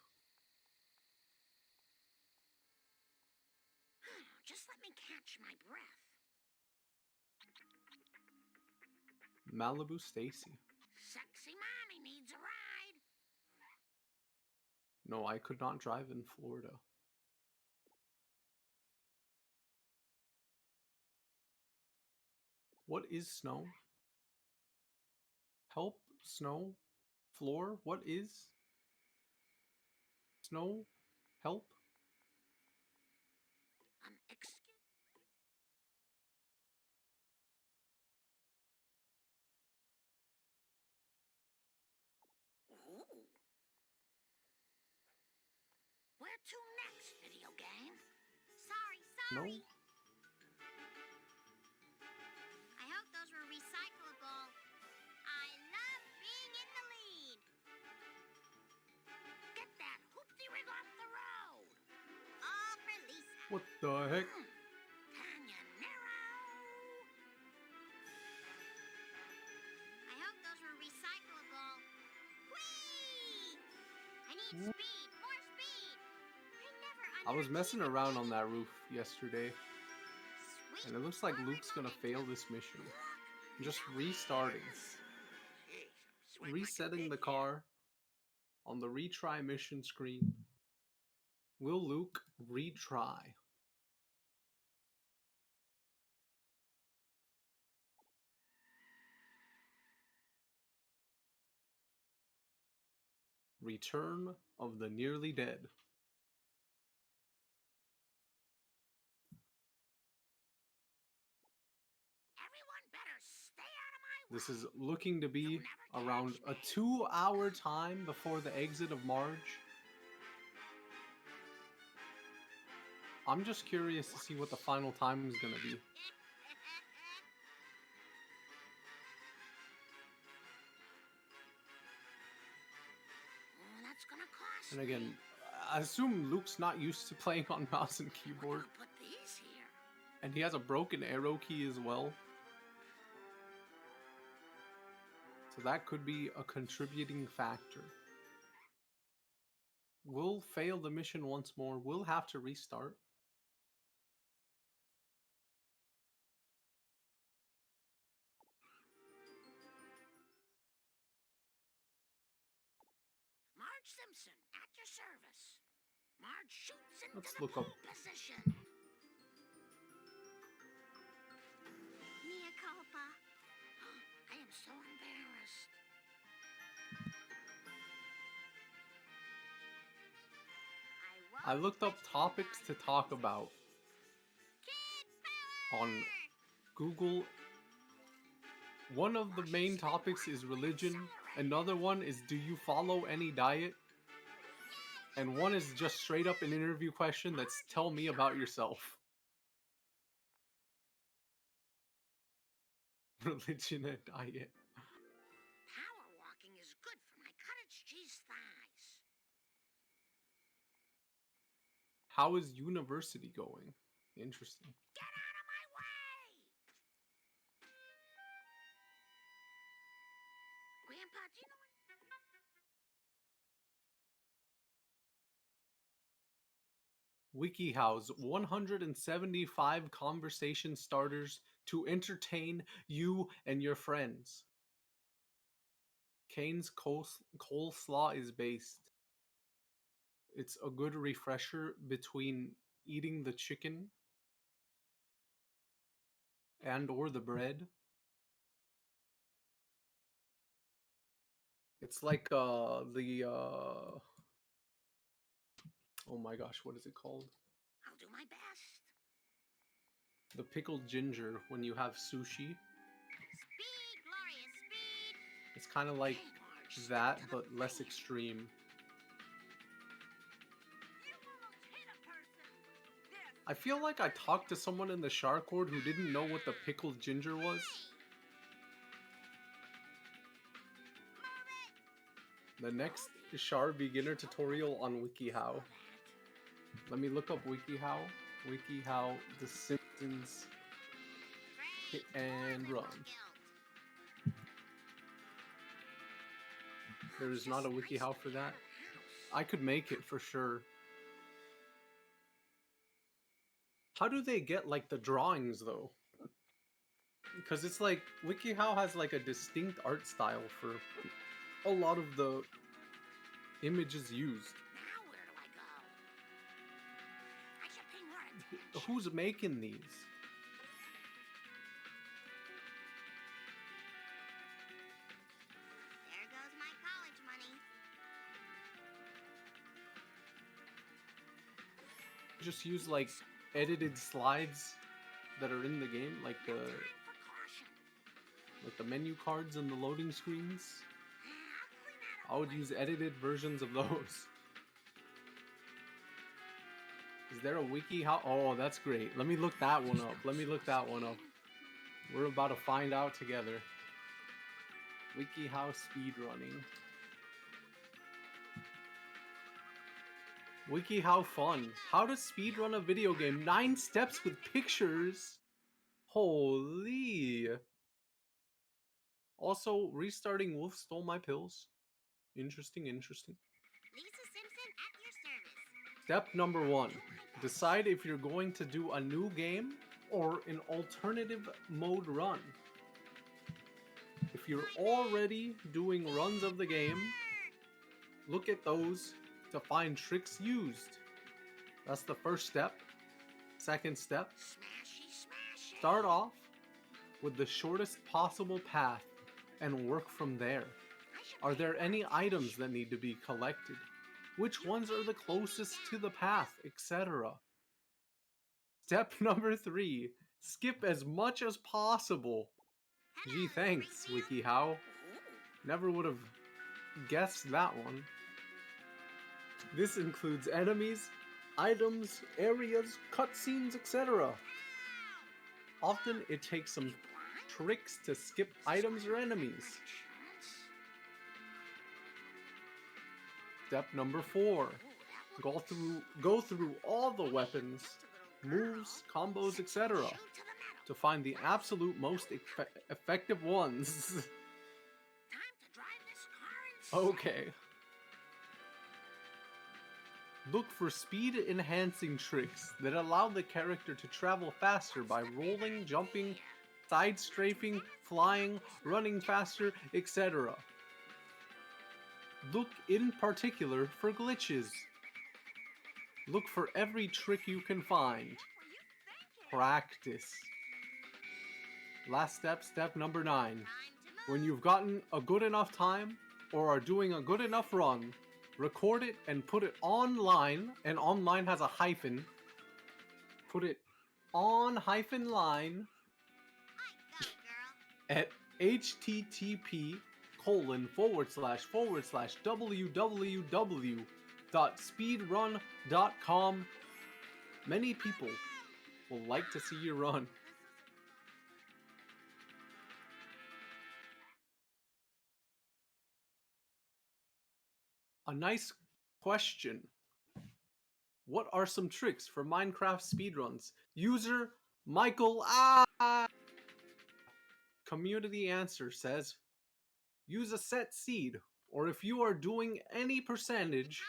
Just let me catch my breath. Malibu Stacy. Sexy mommy needs a ride. No, I could not drive in Florida. What is snow? Help, snow, floor, what is snow? Help? Excuse. Ooh. Where to next, video game? Sorry. No? I hope those were recyclable. I love being in the lead. Get that hoopty-rig off the road. All for Lisa. What the heck? Canyonero. I hope those were recyclable. Whee! I need speed. More speed. I was messing around on that roof yesterday, Sweet. and it looks like Luke's gonna fail this mission. Just restarting. Resetting the car on the retry mission screen. Will Luke retry? Return of the Nearly Dead. Everyone better stay out of my way. This is looking to be around a 2-hour time before the exit of Marge. I'm just curious to see what the final time is going to be. Oh, that's gonna cost And again, I assume Luke's not used to playing on mouse and keyboard. me. Put these here. And he has a broken arrow key as well. So that could be a contributing factor. We'll fail the mission once more. We'll have to restart. Marge Simpson, at your service. Marge shoots into Let's the look up. pole position. Mia culpa. I am so embarrassed. I looked up topics to talk about on Google. One of the main topics is religion. Another one is, do you follow any diet? And one is just straight up an interview question that's, tell me about yourself. Religion and diet. Power walking is good for my cottage cheese thighs. How is university going? Interesting. Get out of my way! Grandpa, do you know WikiHow's 175 conversation starters to entertain you and your friends. Kane's coleslaw is based. It's a good refresher between eating the chicken and or the bread. It's like oh my gosh, what is it called? I'll do my best. The pickled ginger when you have sushi. Speed, glorious speed. It's kind of like Hey, Marge, that, stick to the but less plan. extreme. You almost hit a person. This. I feel like I talked to someone in the Shark Horde who didn't know what the pickled ginger was. The next Char beginner tutorial on WikiHow. Let me look up WikiHow. WikiHow, The Simpsons, hit and run. There is not a WikiHow for that. I could make it for sure. How do they get like the drawings though? Because it's like WikiHow has like a distinct art style for a lot of the images used. Now where do I go? I should pay more attention. Who's making these? There goes my college money. Just use like edited slides that are in the game, like Time for caution. the menu cards and the loading screens. I'll clean that up I would use edited versions of those. Is there a WikiHow? Oh, that's great. Let me look that one up. Let me look that one up. We're about to find out together. WikiHow speedrunning. WikiHow fun. How to speedrun a video game. 9 steps with pictures. Holy. Also, restarting Wolf Stole My Pills. Interesting, interesting. Lisa Simpson at your service. Step number 1. Decide if you're going to do a new game or an alternative mode run. If you're already doing runs of the game, look at those to find tricks used. That's the first step. Second step, Smashy, smashy. start off with the shortest possible path and work from there. Are there any items that need to be collected? Which ones are the closest to the path, etc.? Step number 3. Skip as much as possible. Gee, thanks, WikiHow. Never would have guessed that one. This includes enemies, items, areas, cutscenes, etc. Often it takes some tricks to skip items or enemies. Step number 4. Go through all the weapons, moves, combos, etc. to find the absolute most effective ones. Okay. Look for speed-enhancing tricks that allow the character to travel faster by rolling, jumping, side-strafing, flying, running faster, etc. Look in particular for glitches. Look for every trick you can find. Practice. Last step, step number 9. When you've gotten a good enough time, or are doing a good enough run, record it and put it online, and online has a hyphen. Put it on line at http://www.speedrun.com. Many people will like to see you run. A nice question. What are some tricks for Minecraft speedruns? User Michael Community answer says, use a set seed, or if you are doing any percentage,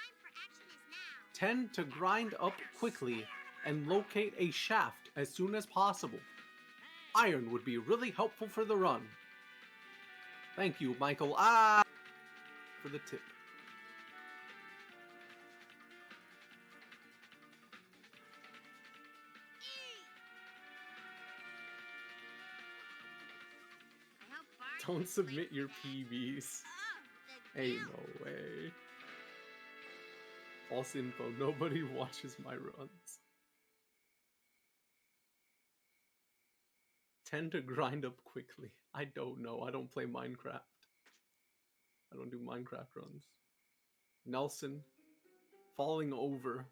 tend to grind up quickly and locate a shaft as soon as possible. Iron would be really helpful for the run. Thank you, Michael for the tip. Don't submit your PBs. Ain't no way. False info. Nobody watches my runs. Tend to grind up quickly. I don't know. I don't play Minecraft. I don't do Minecraft runs. Nelson. Falling over.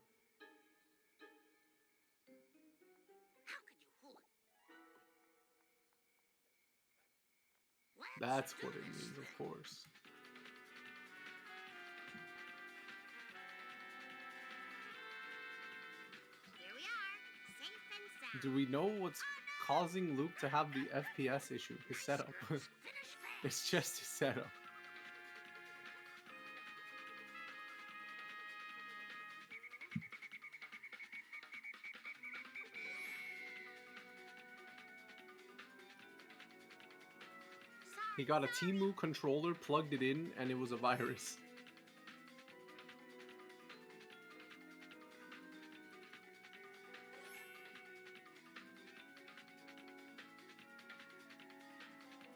That's what it means, of course. Here we are, safe and sound. Do we know what's causing Luke to have the FPS issue? His setup. It's just his setup. He got a Temu controller, plugged it in, and it was a virus.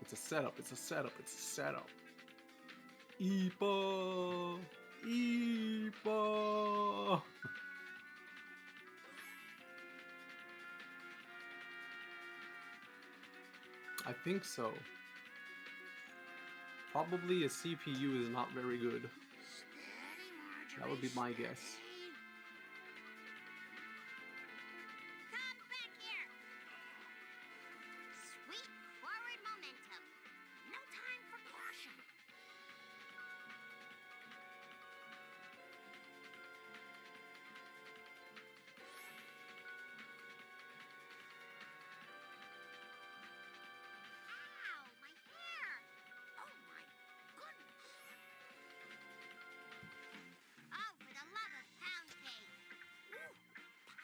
It's a setup, it's a setup, it's a setup. Eepa! Eepa! I think so. Probably a CPU is not very good. That would be my guess. Come back here. Sweet forward momentum. No time for caution. Ow, my hair. Oh my goodness. Oh, for the love of pound cake. Ooh,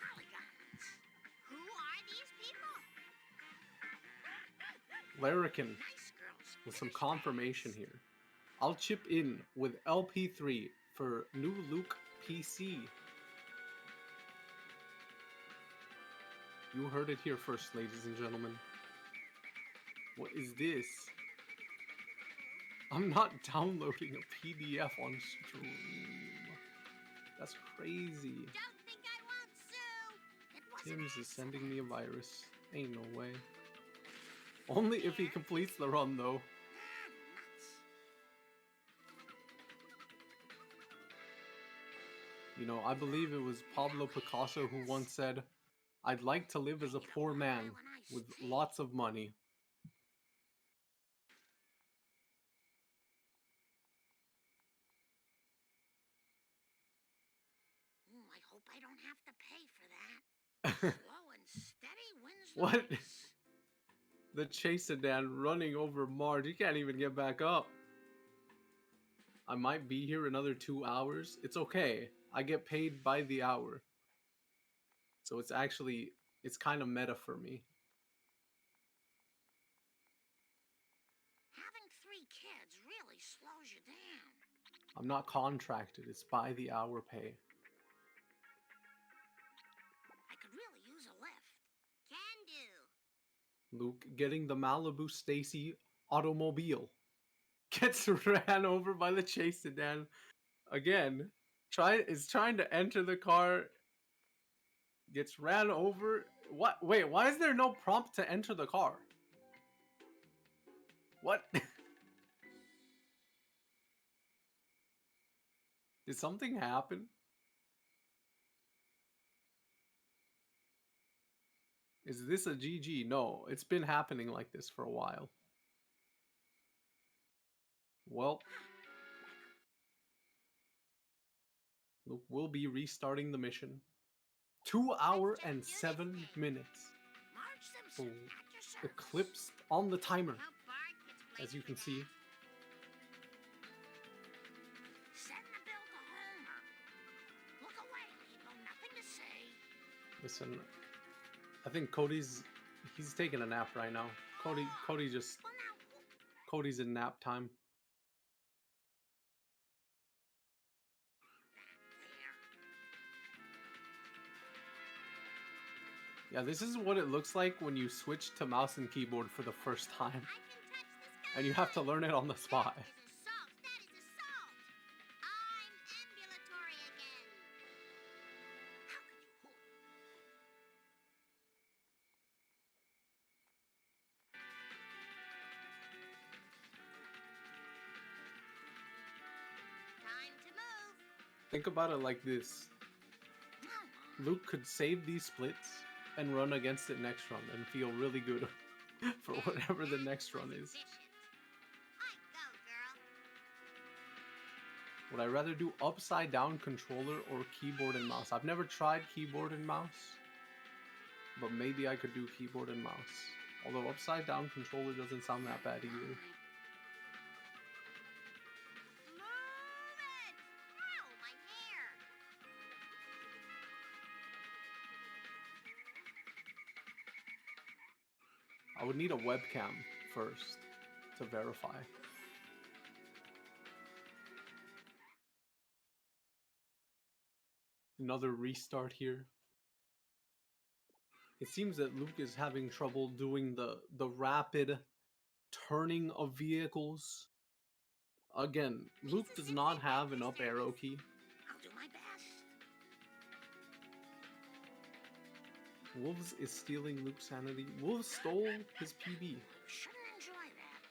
polygons. Who are these people? Larrakin, with some confirmation here. I'll chip in with LP3 for new Luke PC. You heard it here first, ladies and gentlemen. What is this? I'm not downloading a PDF on stream. That's crazy. Don't think I won't sue. It was an Tim's is sending me a accident. virus. Ain't no way. Only if he completes the run, though. Nuts. You know, I believe it was Pablo Picasso who once said, "I'd like to live as a poor man with lots of money." Ooh, I hope I don't have to pay for that. Slow and steady wins the What? race. The chase sedan running over Marge. You can't even get back up. I might be here another 2 hours. It's okay. I get paid by the hour. So it's kind of meta for me. Having 3 kids really slows you down. I'm not contracted. It's by the hour pay. I could really use a lift. Can do. Luke getting the Malibu Stacy automobile. Gets ran over by the chase sedan. Again, is trying to enter the car. Gets ran over. What? Wait, why is there no prompt to enter the car? What? Did something happen? Is this a GG? No, it's been happening like this for a while. Well, Luke will be restarting the mission. 2 hours and 7 minutes. Marge Simpson, Oh, at your service. eclipsed on the timer, Hope Bart gets as you paid can for see. Send the bill to Homer. Look away, people. Nothing to say. Listen, I think he's taking a nap right now. Cody's Well, now, Cody's in nap time. there. Yeah, this is what it looks like when you switch to mouse and keyboard for the first time. I can touch the sky. And you have to learn it on the spot. That is assault. That is assault. I'm ambulatory again. How could you? Time to move. Think about it like this. Luke could save these splits and run against it next run and feel really good for whatever the next run is. I go, girl. Would I rather do upside down controller or keyboard and mouse? I've never tried keyboard and mouse, but maybe I could do keyboard and mouse. Although upside down controller doesn't sound that bad either. Move it! Ow, my hair! I would need a webcam first to verify. Another restart here. It seems that Luke is having trouble doing the rapid turning of vehicles. Again, Luke does not have an up arrow key. I'll do my best. Wolves is stealing Luke's sanity. Wolves stole his PB. You shouldn't enjoy that.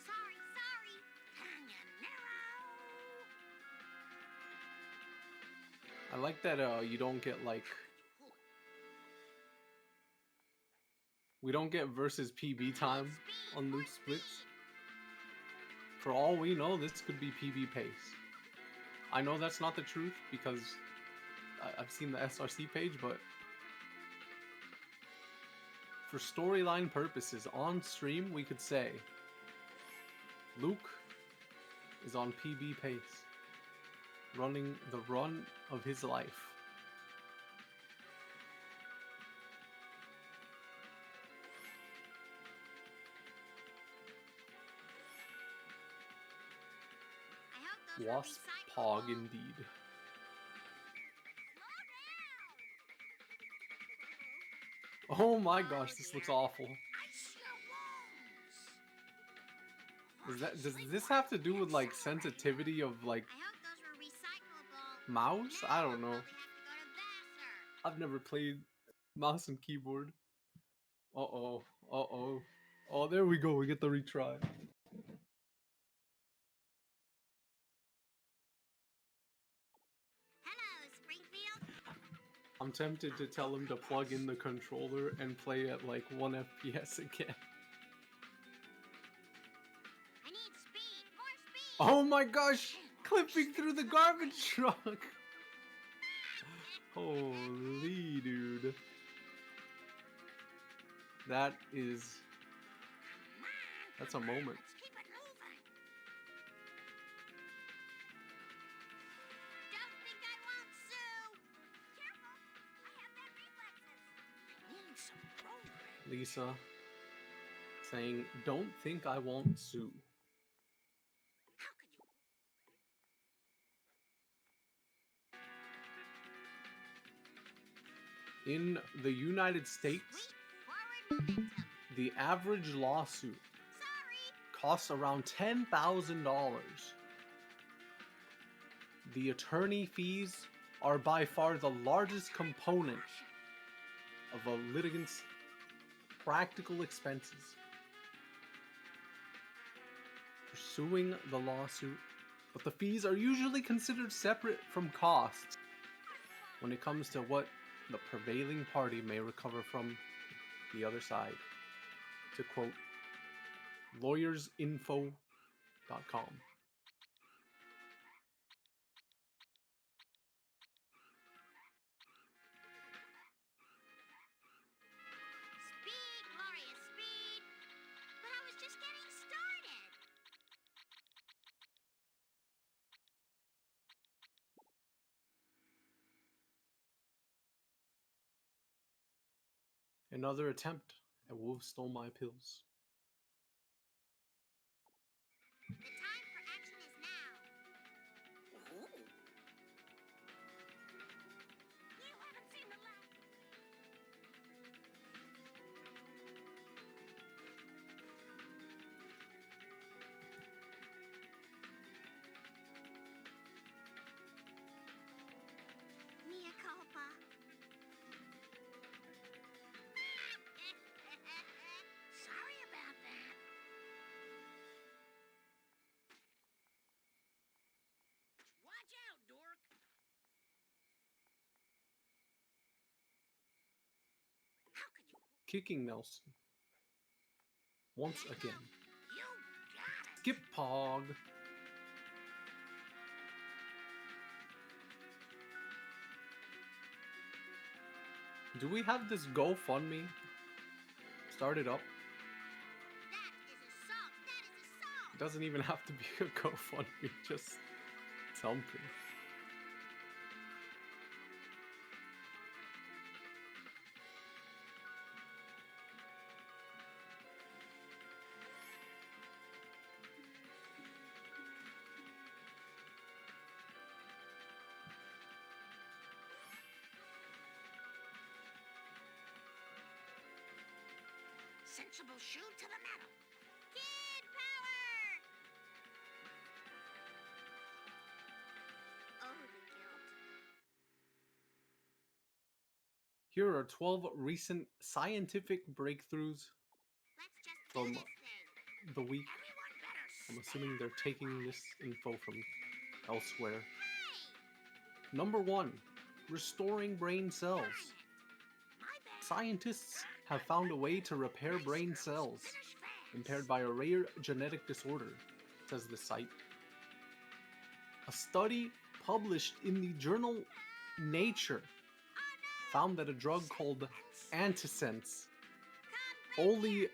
Sorry, sorry. Canyonero. I like that you don't get like... We don't get versus PB time on Luke's splits. For all we know, this could be PB pace. I know that's not the truth because I've seen the SRC page, but for storyline purposes, on stream, we could say Luke is on PB pace, running the run of his life. I hope those were Wasp recyclable. Pog indeed. Slow down. Oh my gosh, this looks awful. Does this have to do with like sensitivity of like I hope those were recyclable. mouse? I don't know. Probably have to go to Vassar. I've never played mouse and keyboard. Uh-oh. Uh-oh. Oh, there we go. We get the retry. Hello, Springfield. I'm tempted to tell him to plug in the controller and play at like 1 FPS again. I need speed. More speed. Oh my gosh! Clipping through the garbage truck! Holy dude. That's a moment. Let's keep it moving. Don't think I won't sue. Careful. I have bad reflexes. I need some progress. Lisa saying, "Don't think I won't sue." How could you? In the United States, Sweet forward momentum. the average lawsuit Sorry. costs around $10,000. The attorney fees are by far the largest component of a litigant's practical expenses. Pursuing the lawsuit, but the fees are usually considered separate from costs when it comes to what the prevailing party may recover from the other side. To quote lawyersinfo.com. Speed, glorious speed. But I was just getting started. Another attempt at Wolf Stole My Pills. The time for action is now. You haven't seen the last. Mea culpa. Sorry about that. Watch out, dork. How could you? Kicking Nelson. Once again. You got it. Skip Pog. Do we have this GoFundMe? Start it up. That is assault. That is assault. It doesn't even have to be a GoFundMe, just something. Sensible shoe to the metal. Kid power. Oh, the guilt. Here are 12 recent scientific breakthroughs Let's just do from this thing. the week. Everyone better I'm assuming they're taking this info from elsewhere. Hey. Number 1. Restoring brain cells. My bad. Scientists have found a way to repair brain cells impaired by a rare genetic disorder, says the site. A study published in the journal Nature found that a drug called antisense oligonucleotide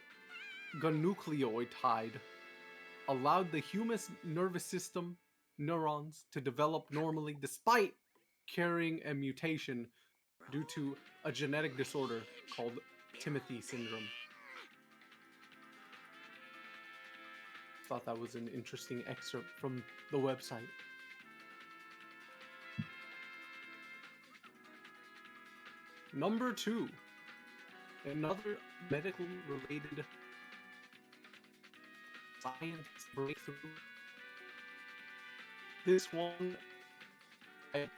allowed the human nervous system neurons to develop normally despite carrying a mutation due to a genetic disorder called Timothy syndrome. Thought that was an interesting excerpt from the website. Number 2. Another medical related science breakthrough. This one, I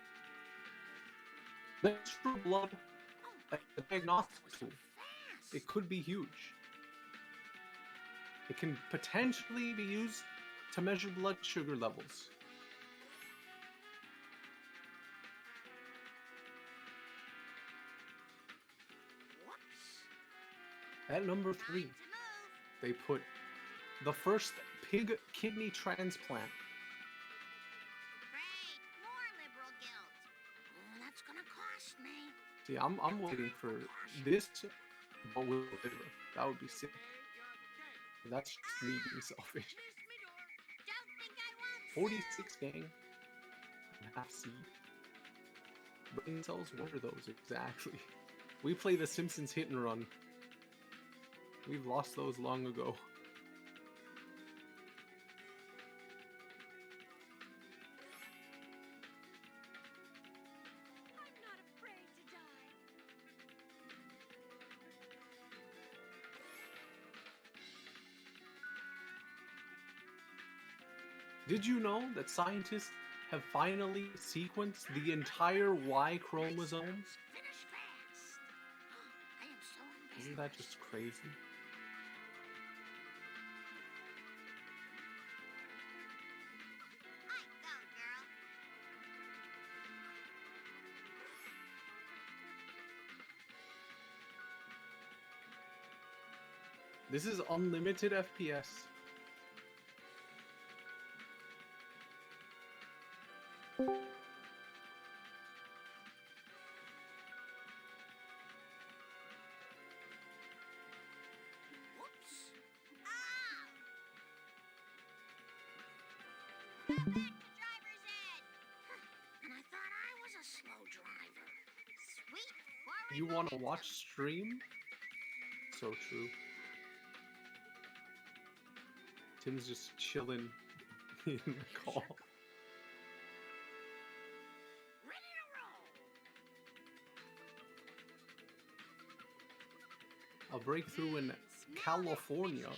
menstrual blood, like a diagnostic tool. It could be huge. It can potentially be used to measure blood sugar levels. At number 3, they put the first pig kidney transplant. Great, more liberal guilt. Oh, that's gonna cost me. See, I'm waiting for this, but with liver. That would be sick. That's just me being selfish. Don't think I want 46 gang. Half C. Brain cells? What are those exactly? We play The Simpsons Hit and Run. We've lost those long ago. I'm not afraid to die. Did you know that scientists have finally sequenced the entire Y chromosome? Finish fast. I am so embarrassed. Isn't that just crazy? I go, girl. This is unlimited FPS. Whoops. Ow! Back to driver's ed. And I thought I was a slow driver. Sweet forward You want to momentum. watch stream? So true. Tim's just chilling in the call. Ready to roll. A breakthrough in California.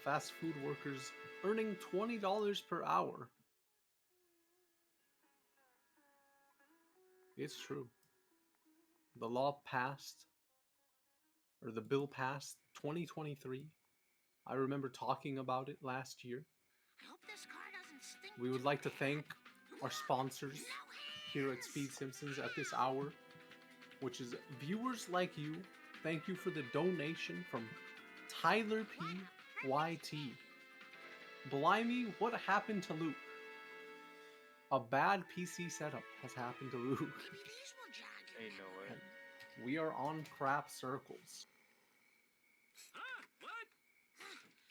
Fast food workers earning $20 per hour. It's true. The law passed, or the bill passed 2023. I remember talking about it last year. I hope this car doesn't stink. We would like to thank our sponsors here at Speed Simpsons at this hour, which is viewers like you. Thank you for the donation from Tyler P. YT. Blimey, what happened to Luke? A bad PC setup has happened to Luke. Maybe these will jog you. Ain't no way. We are on crap circles. What?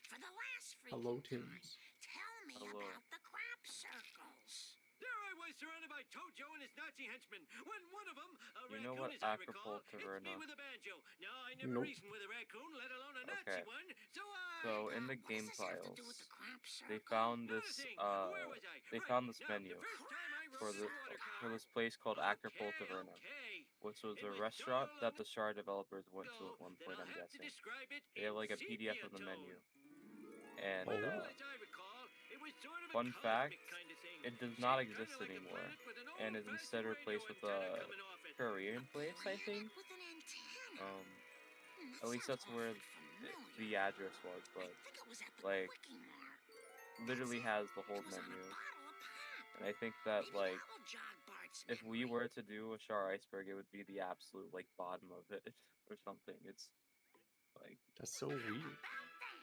For the last freaking Hello, time, Tims. tell me Hello. about the crap circles. There I was surrounded by Tojo and his Nazi henchmen, when one of them, a You know raccoon what as I recall, Acapulco hits me Taverna- with a banjo. Now, I never Nope. reasoned with a raccoon, let alone a Okay. Nazi one, so I... So in the What game does this have to do files, with the crap circle? they found Not a this thing. Where was I? they Right. found this Now, menu the first time I rode for in the a water car. for this place called Acapulco Taverna, Okay. which was It a was restaurant so that long the Shard developers went to ago at one that point, I'll I'm have to guessing. describe it They have in like a PDF sepia of the tone. menu. And Oh. Now, as I recall, it was sort of a fun cosmic fact, kind of thing. it does not Shaped exist kinda like a anymore, planet with an and is old-fashioned instead radio replaced with antenna a coming off it. Korean place, I think. Planet with an antenna. At That least sounds that's where awfully familiar. the address was, I but think it was at the like Quickie Mart. literally has the whole It was on a menu. bottle of pop. And I think that Maybe like that will jog Bart's if we memory. were to do a Char iceberg, it would be the absolute like bottom of it or something. It's like That's so weird. About that.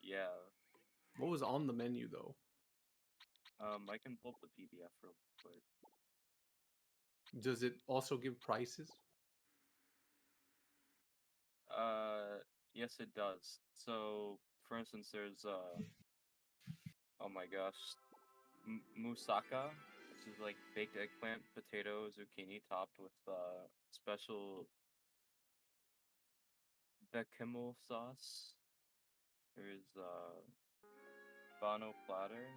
yeah. What was on the menu though? I can pull up the PDF real quick. Does it also give prices? Yes, it does. So, for instance, there's oh my gosh, moussaka, which is like baked eggplant, potato, zucchini topped with special bechamel sauce. There's bano platter,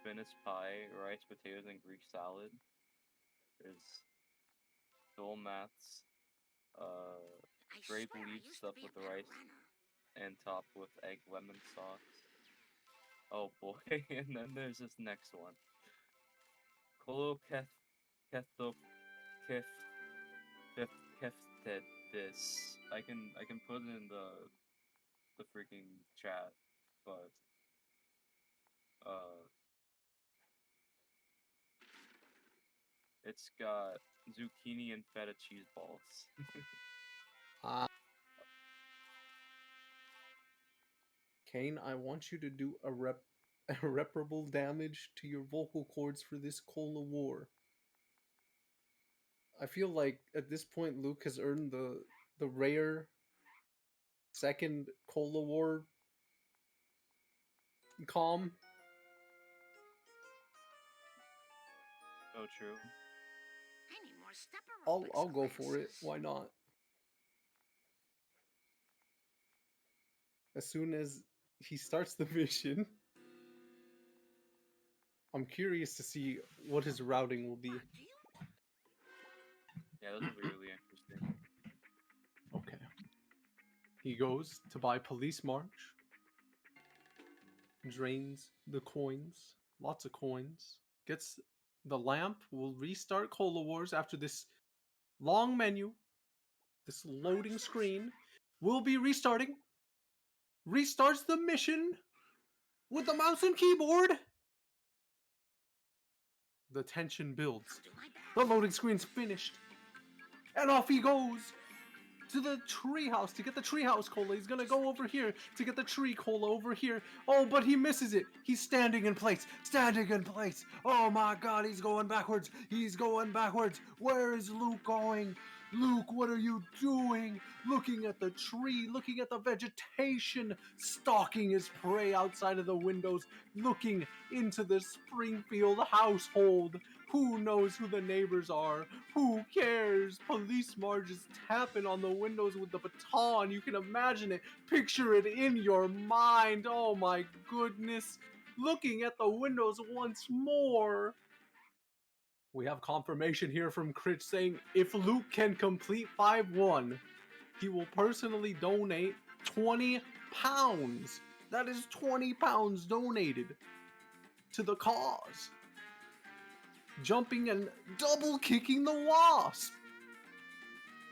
spinach pie, rice, potatoes, and Greek salad. There's dolmats, I grape swear I leaf used to stuffed be a with the better rice runner. and topped with egg lemon sauce. Oh boy, and then there's this next one. Kolo ketho kef kef kefted this. I can put it in the freaking chat, but uh it's got zucchini and feta cheese balls. Kane, I want you to do irreparable damage to your vocal cords for this cola war. I feel like at this point Luke has earned the rare second cola war calm. So true. I need more stepper I'll go for it. Why not? As soon as he starts the mission, I'm curious to see what his routing will be. Yeah, this will be really interesting. Okay. He goes to buy police march, drains the coins, lots of coins, gets the lamp, will restart Cola Wars after this long menu, this loading screen, will be restarting, restarts the mission with the mouse and keyboard. The tension builds. The loading screen's finished. And off he goes to the treehouse to get the treehouse cola. He's gonna go over here to get the tree cola over here. Oh, but he misses it. He's standing in place. Standing in place. Oh my god, he's going backwards. He's going backwards. Where is Luke going? Luke, what are you doing? Looking at the tree, looking at the vegetation, stalking his prey outside of the windows, looking into the Springfield household. Who knows who the neighbors are? Who cares? Police Marge is tapping on the windows with the baton. You can imagine it. Picture it in your mind. Oh my goodness. Looking at the windows once more. We have confirmation here from Critch saying if Luke can complete 5-1, he will personally donate 20 pounds. That is 20 pounds donated to the cause. Jumping and double kicking the wasp.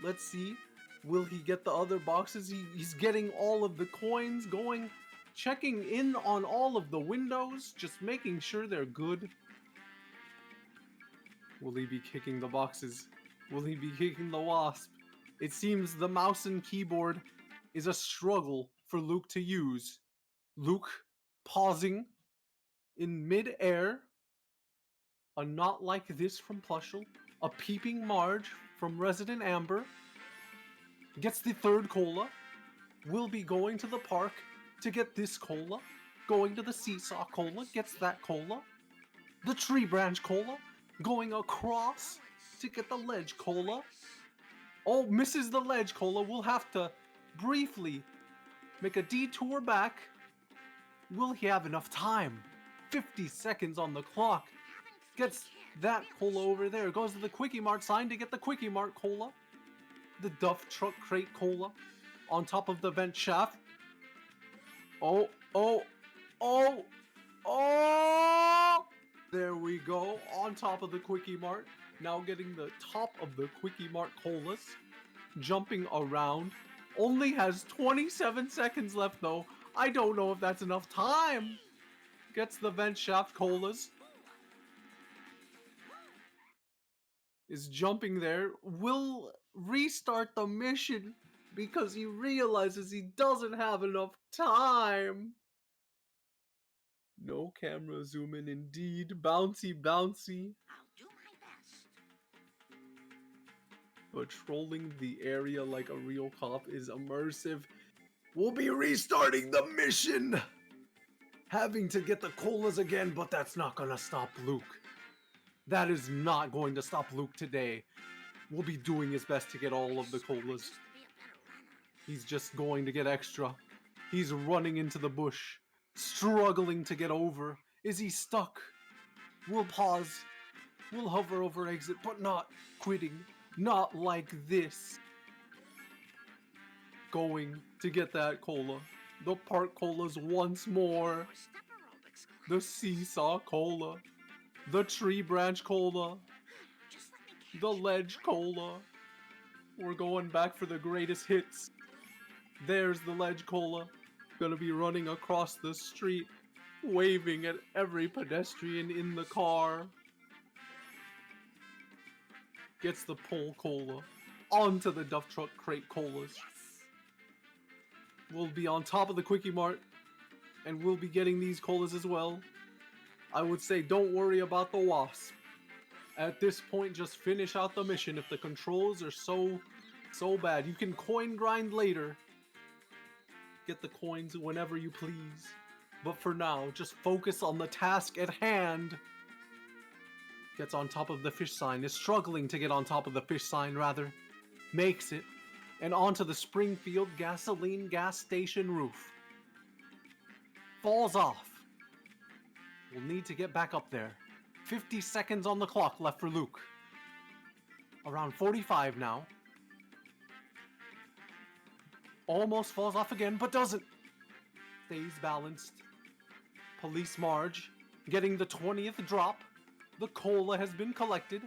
Let's see. Will he get the other boxes? He's getting all of the coins going. Checking in on all of the windows. Just making sure they're good. Will he be kicking the boxes? Will he be kicking the wasp? It seems the mouse and keyboard is a struggle for Luke to use. Luke pausing in mid-air. A Not Like This from Plushel, a Peeping Marge from Resident Amber, gets the third cola, will be going to the park to get this cola, going to the Seesaw Cola, gets that cola, the Tree Branch Cola, going across to get the Ledge Cola. Oh, misses the Ledge Cola, we'll have to briefly make a detour back. Will he have enough time? 50 seconds on the clock. Gets that cola over there. Goes to the Quickie Mart sign to get the Quickie Mart cola. The Duff Truck Crate cola on top of the vent shaft. Oh, oh, oh, oh! There we go. On top of the Quickie Mart. Now getting the top of the Quickie Mart colas. Jumping around. Only has 27 seconds left though. I don't know if that's enough time. Gets the vent shaft colas. Is jumping there, will restart the mission because he realizes he doesn't have enough time. No camera zoom in indeed. Bouncy, bouncy. I'll do my best. Patrolling the area like a real cop is immersive. We'll be restarting the mission! Having to get the colas again, but that's not gonna stop Luke. That is not going to stop Luke today. We'll be doing his best to get all of the colas. He's just going to get extra. He's running into the bush, struggling to get over. Is he stuck? We'll pause. We'll hover over exit, but not quitting. Not like this. going to get that cola. The park colas once more. The seesaw cola. The tree branch cola. The ledge cola. We're going back for the greatest hits. There's the ledge cola. Gonna be running across the street, waving at every pedestrian in the car. Gets the pole cola onto the duff truck crate colas. We'll be on top of the Quickie Mart, and we'll be getting these colas as well. I would say don't worry about the wasp. At this point, just finish out the mission. If the controls are so bad, you can coin grind later. Get the coins whenever you please. But for now, just focus on the task at hand. Gets on top of the fish sign, is struggling to get on top of the fish sign rather. Makes it, and onto the Springfield gasoline gas station roof. Falls off. We'll need to get back up there. 50 seconds on the clock left for Luke. Around 45 now. Almost falls off again, but doesn't. Stays balanced. Police Marge getting the 20th drop. The cola has been collected.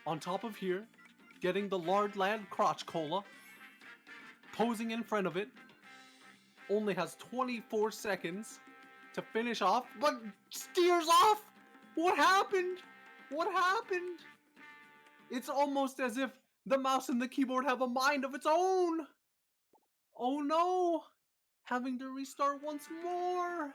On top of here, getting the Lard Lad crotch cola. Posing in front of it. Only has 24 seconds to finish off, but steers off! What happened? What happened? It's almost as if the mouse and the keyboard have a mind of its own! Oh no! Having to restart once more!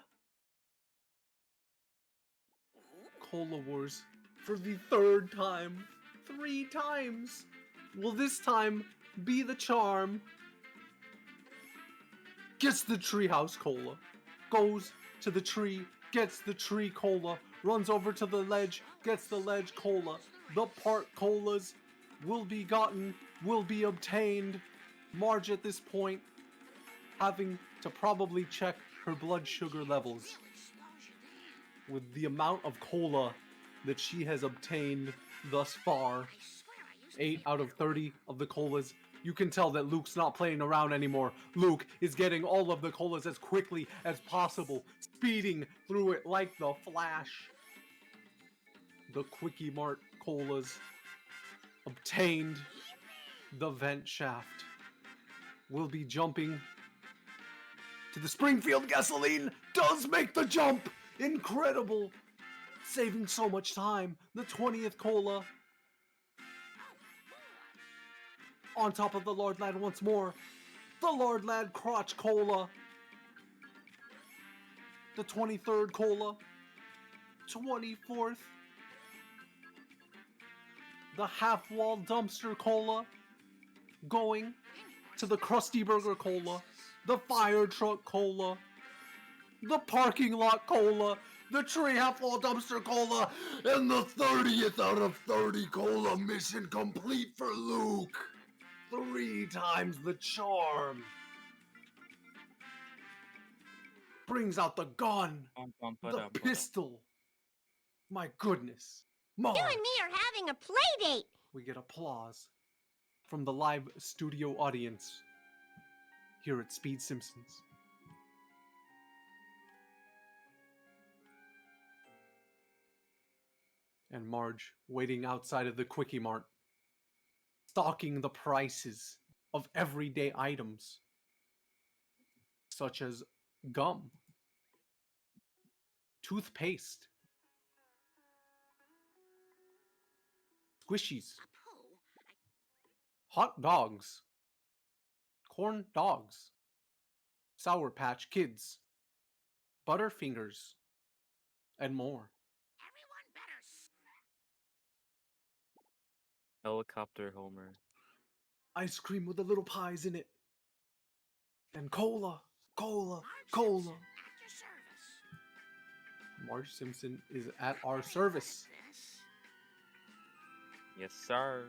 Cola Wars for the third time. 3 times! Will this time be the charm? Gets the treehouse cola. Goes to the tree, gets the tree cola. Runs over to the ledge, gets the ledge cola. The park colas will be gotten, will be obtained. Marge at this point having to probably check her blood sugar levels with the amount of cola that she has obtained thus far. 8 out of 30 of the colas. You can tell that Luke's not playing around anymore. Luke is getting all of the colas as quickly as possible, speeding through it like the Flash. The Quickie Mart colas obtained. The vent shaft will be jumping to the Springfield gasoline. Does make the jump. Incredible. Saving so much time. The 20th cola. On top of the Lard Lad once more. The Lard Lad crotch cola. The 23rd cola. 24th. The half-wall dumpster cola. Going to the Krusty Burger cola. The fire truck cola. The parking lot cola. The tree half-wall dumpster cola. And the 30th out of 30 cola mission complete for Luke. 3 times the charm. Brings out the gun. The pistol. My goodness. Mom. You and me are having a play date. We get applause from the live studio audience here at Speed Simpsons. And Marge waiting outside of the Quickie Mart, stalking the prices of everyday items, such as gum, toothpaste, squishies, hot dogs, corn dogs, Sour Patch Kids, Butterfingers, and more. Helicopter Homer. Ice cream with the little pies in it. And cola, cola, cola. Marge Simpson is at our service. Yes, sir.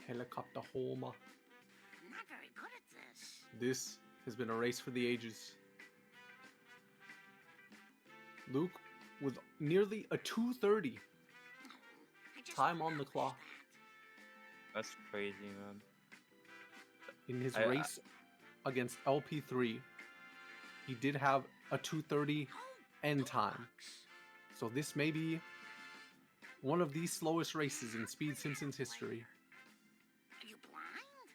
Helicopter Homer. Not very good at this. This has been a race for the ages. Luke with nearly a 2:30 time on the clock. That's crazy, man. In his I- race against LP3, he did have a 2:30 end time. So this may be one of the slowest races in Speed Simpsons history. Are you blind?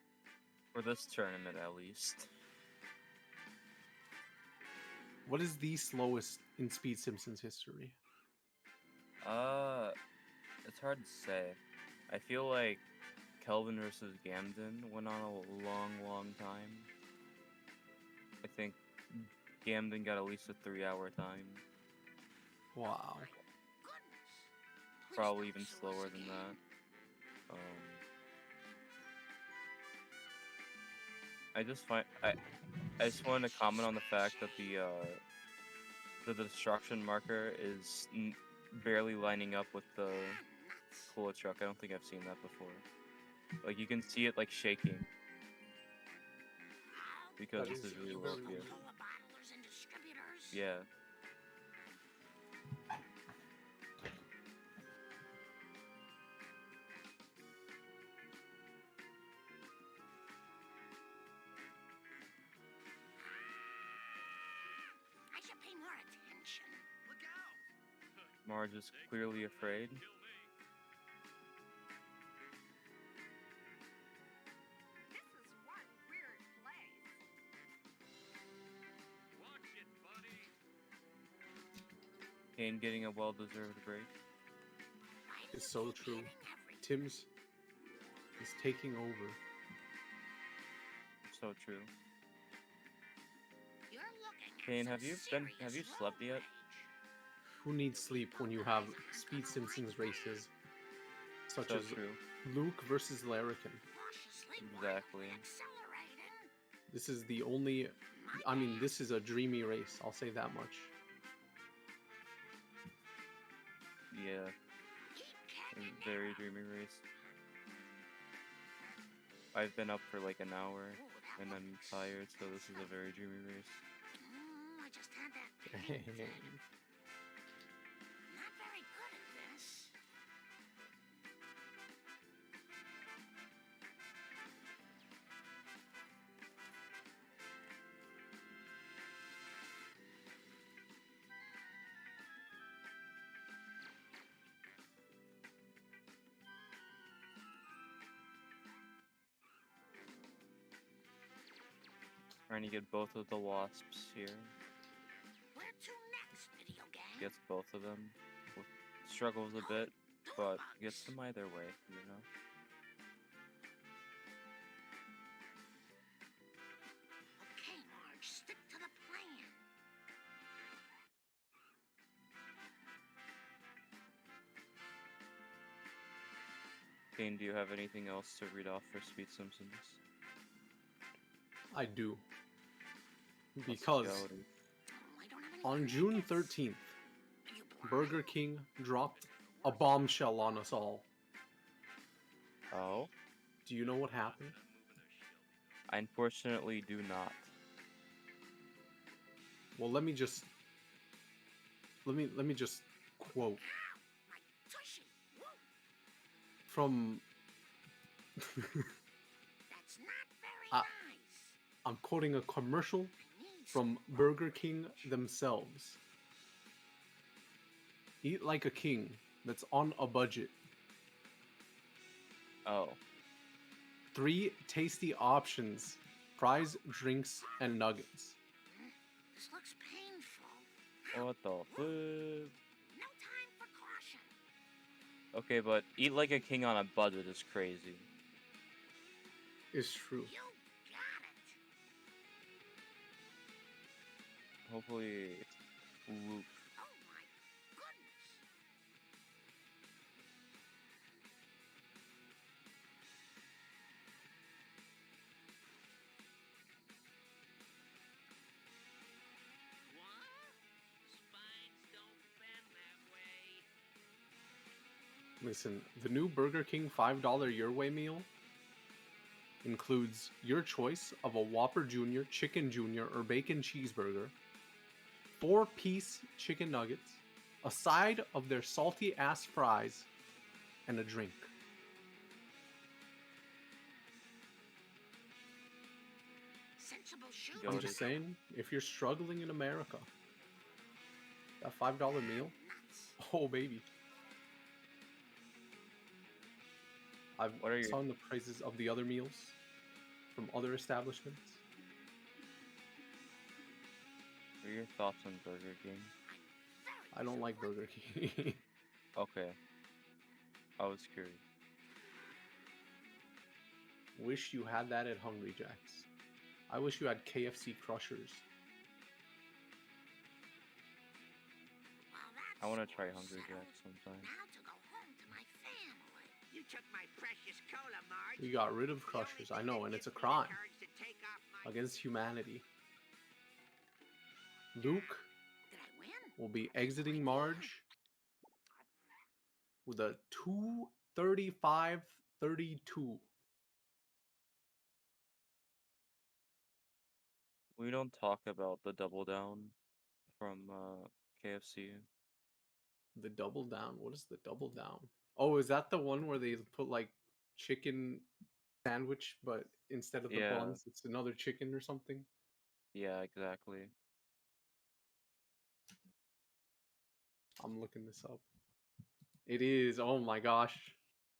For this tournament, at least. What is the slowest in Speed Simpsons history? It's hard to say. I feel like Kelvin versus Gamden went on a long time. I think Gamden got at least a 3-hour time. Wow. Probably even slower than that. I just wanted to comment on the fact that the destruction marker is barely lining up with the Cola truck. I don't think I've seen that before. Like, you can see it like shaking because this is really low gear. Yeah. I should pay more attention. Look out! Marge is clearly afraid. This is one weird place. Watch it, buddy. Kane getting a well-deserved break. It's so true. Tim's is taking over. So true. You're looking at Kane, some have you serious slept road yet? rage. Who needs sleep when you have Speed Simpsons races such So as true. Luke versus Larrakin? Cautiously Exactly. accelerating. This is the only. I mean, this is a dreamy race. I'll say that much. Yeah. A very dreamy race. I've been up for like an hour and I'm tired, so this is a very dreamy race. I just had that pain thing. Not very good at this. Trying to get both of the wasps here. Where to next, video game? Gets both of them. Struggles a bit, but gets them either way, you know? Okay, Marge, stick to the plan. Kane, do you have anything else to read off for Speed Simpsons? I do. Let's Because go. I don't have any on June 13th, Burger King dropped a bombshell on us all. Oh? Do you know what happened? I unfortunately do not. Well, let me just quote My tushy. Whoa, from that's not very nice. I'm quoting a commercial I need some from Burger King themselves. Eat like a king that's on a budget. Oh. 3 tasty options: fries, drinks, and nuggets. This looks painful. What the fuck? No time for caution. Okay, but eat like a king on a budget is crazy. It's true. You got it. Hopefully, Luke. Oh my goodness. Listen, the new Burger King $5 Your Way meal includes your choice of a Whopper Jr., Chicken Jr., or Bacon Cheeseburger, 4-piece chicken nuggets, a side of their salty ass fries, and a drink. Go I'm to just saying, if you're struggling in America, that $5 meal, oh baby. I've What are your saw the prices of the other meals from other establishments. thoughts on Burger King? I don't like Burger King. Okay, I was curious. Wish you had that at Hungry Jack's. I wish you had KFC Crushers. Well, that's I want to try all Hungry settled. Jack sometime. Now to go home to my family. You took my precious cola, Marge. We got rid of The only Crushers, I thing know, that and it's a gives me the crime courage to take off my against humanity. Luke Did I win? will be exiting Marge with a 2:35:32. We don't talk about the double down from KFC. The double down. What is the double down? Oh, is that the one where they put like chicken sandwich, but instead of the Yeah, buns, it's another chicken or something? yeah, exactly. I'm looking this up. It is. Oh my gosh.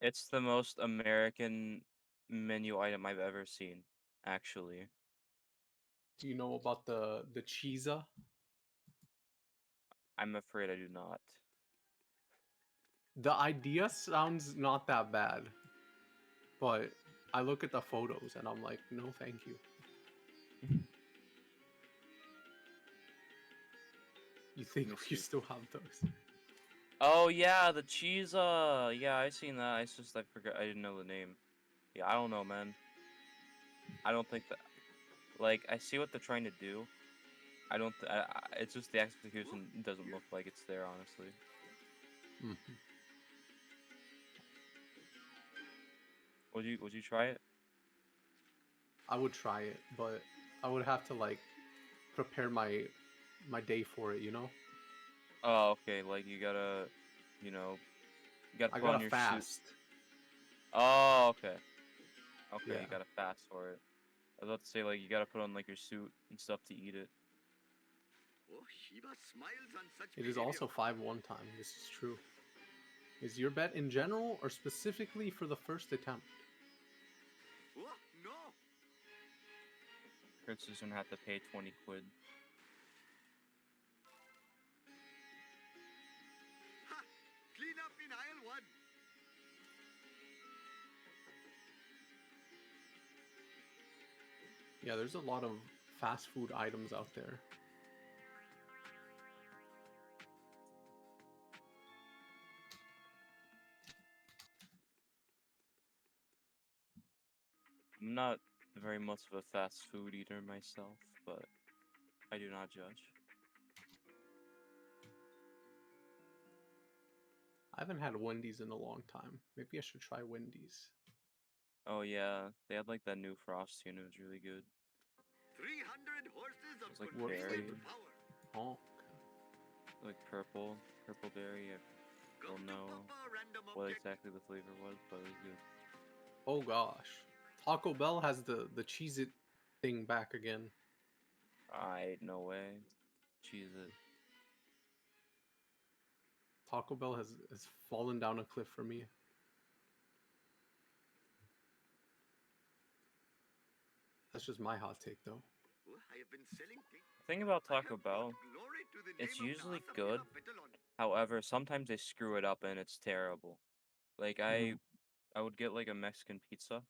It's the most American menu item I've ever seen, actually. Do you know about the cheesa? I'm afraid I do not. The idea sounds not that bad, but I look at the photos and I'm like, no, thank you. You think me we see. still have those? Oh yeah, the cheese. Yeah, I seen that. It's just I forgot. I didn't know the name. Yeah, I don't know, man. I don't think that. Like, I see what they're trying to do. I don't. It's just the execution doesn't look like it's there, honestly. Mhm. Would you try it? I would try it, but I would have to like prepare my day for it, you know? Oh, okay. Like you gotta, you know, you gotta I put gotta on your suit. fast. Oh, okay. Okay, Yeah. you gotta fast for it. I was about to say like you gotta put on like your suit and stuff to eat it. Oh, Shiva smiles on such It is behavior. also 5-1 time. This is true. Is your bet in general or specifically for the first attempt? Oh, no. Chris is gonna have to pay 20 quid. Ha! Clean up in aisle 1. Yeah, there's a lot of fast food items out there. I'm not very much of a fast food eater myself, but I do not judge. I haven't had Wendy's in a long time. Maybe I should try Wendy's. Oh yeah, they had like that new Frosty and it was really good. 300 horses of It's like What berry, flavor? power. Oh, like purple berry. I Come don't to know Papa, random what object. exactly the flavor was, but it was good. oh gosh. Taco Bell has the Cheez-It thing back again. No way. Cheese it. Taco Bell has fallen down a cliff for me. That's just my hot take though. Oh, I have been selling things. The thing about I Taco have brought Bell, glory to the it's name of usually Nasa good. Pila Petalon. However, sometimes they screw it up and it's terrible. Like Mhm. I would get like a Mexican pizza,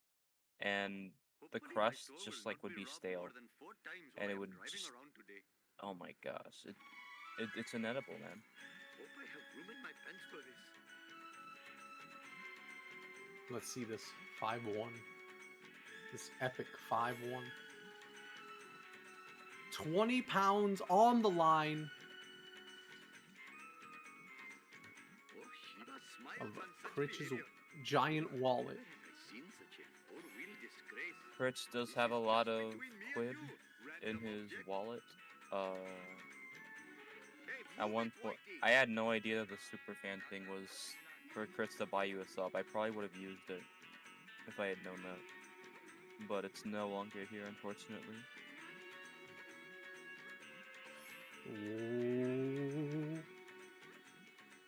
and the Hopefully my crust soul just will like not would be be robbed stale, more than 4 times and while it I am would driving just around today. oh my gosh, it's inedible, man. Hope I have room in my pants for this. Let's see this 5-1. This epic 5-1. 20 pounds on the line Oh, Shiva smiles of on such Critch's behavior. giant wallet. Where have I seen such a four-wheel disgrace? Fritz does This have a is lot just of between me and quid you, in random his object. wallet. Hey, At move one it, point, Whitey. I had no idea that the super fan thing was for Chris to buy you a sub. I probably would have used it if I had known that. But it's no longer here, unfortunately. Ooh.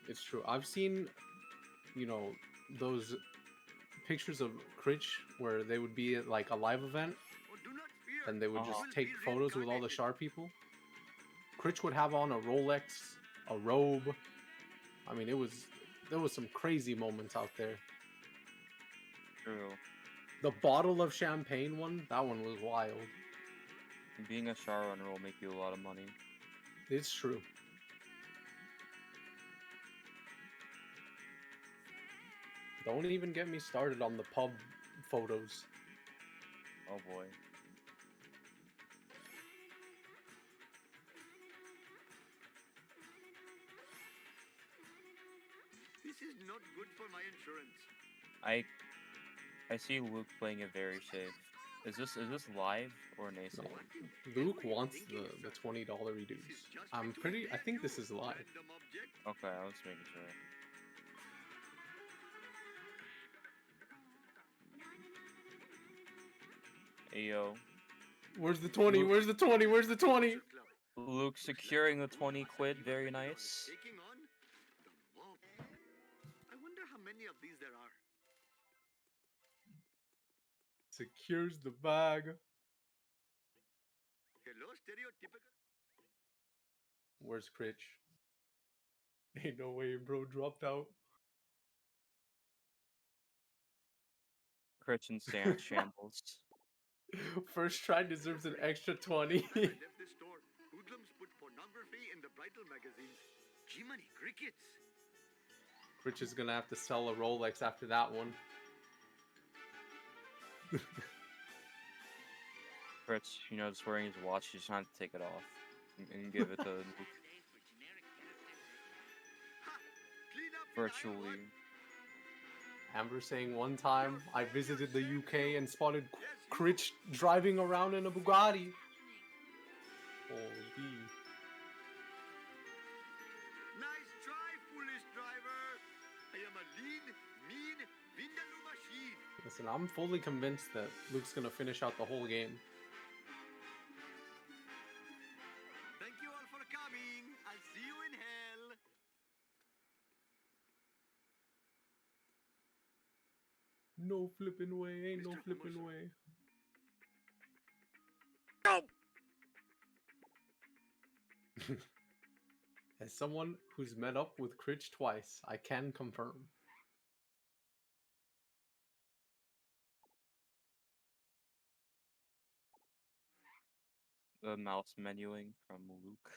It's true. I've seen, those pictures of Critch where they would be at like a live event and they would just take photos with all the sharp people. Critch would have on a Rolex, a robe. I mean, there was some crazy moments out there. True. The bottle of champagne one, that one was wild. Being a showrunner will make you a lot of money. It's true. Don't even get me started on the pub photos. Oh boy. This is not good for my insurance. I see Luke playing it very safe. Is this live or naysay? No, Luke wants the $20 reduce. I think this is live. Okay, I was making sure. Ayo. Where's the 20? Where's the 20? Where's the 20? Luke securing the 20 quid, very nice. Taking on the mob. I wonder how many of these there are. Secures the bag. Hello, stereotypical. Where's Critch? Ain't no way, bro. Dropped out. Critch and Stan shambles. First try deserves an extra 20. I left this store. Hoodlums put pornography in the bridal magazines. Jiminy crickets. Critch is gonna have to sell a Rolex after that one. Critch, just wearing his watch, he's trying to take it off and give it to Luke. Virtually. Amber saying one time I visited the UK and spotted Critch driving around in a Bugatti. Holy. Nice try, foolish driver. I am a lean, mean, vindaloo machine. Listen, I'm fully convinced that Luke's gonna finish out the whole game. Thank you all for coming. I'll see you in hell. No flipping way, ain't no flipping way. As someone who's met up with Critch twice, I can confirm. The mouse menuing from Luke.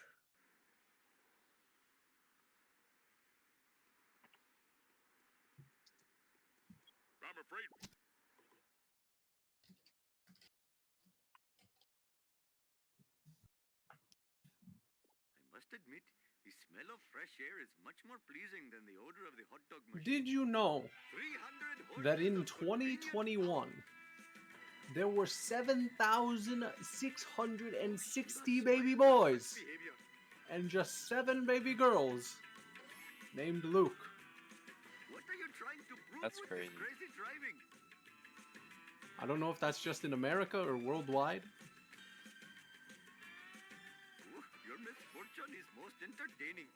I'm afraid. I must admit, the smell of fresh air is much more pleasing than the odor of the hot dog machine. Did you know 300 that in horses of convenient 2021 there were 7,660 baby boys behavior. and just 7 baby girls named Luke? What are you trying to prove That's with crazy. this crazy driving? I don't know if that's just in America or worldwide. Ooh, your misfortune is most entertaining.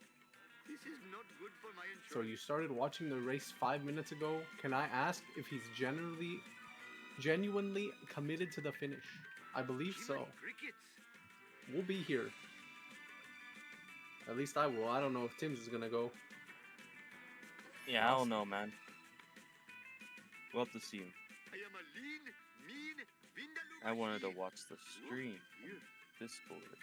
This is not good for my insurance. So you started watching the race 5 minutes ago. Can I ask if he's genuinely committed to the finish? I believe so. Jiminy crickets. We'll be here. At least I will. I don't know if Tim's is gonna go. Yeah, I don't know, man. We'll have to see him. I am a lean, mean, vindaloo I wanted to machine. watch the stream. Here. Discord.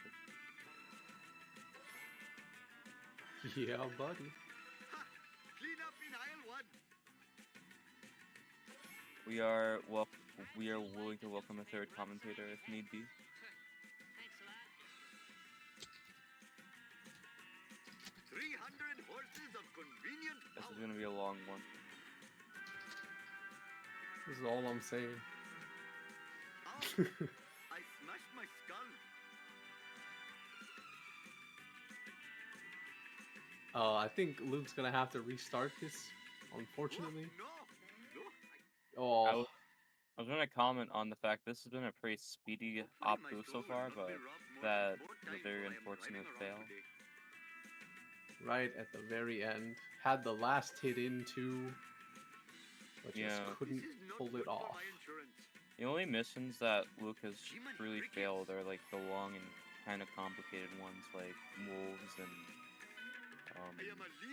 Yeah, buddy. Ha! Clean up in aisle 1. We are willing to welcome a third commentator if need be. 300 horses of convenient This power. is gonna be a long one. This is all I'm saying. Ow! I smashed my skull. I think Luke's gonna have to restart this, unfortunately. No, I Oh, was gonna comment on the fact this has been a pretty speedy op boost so far, but that the very unfortunate fail. Right at the very end. Had the last hit into, but just Yeah. couldn't pull it off. The only missions that Luke has really failed are like the long and kind of complicated ones, like wolves and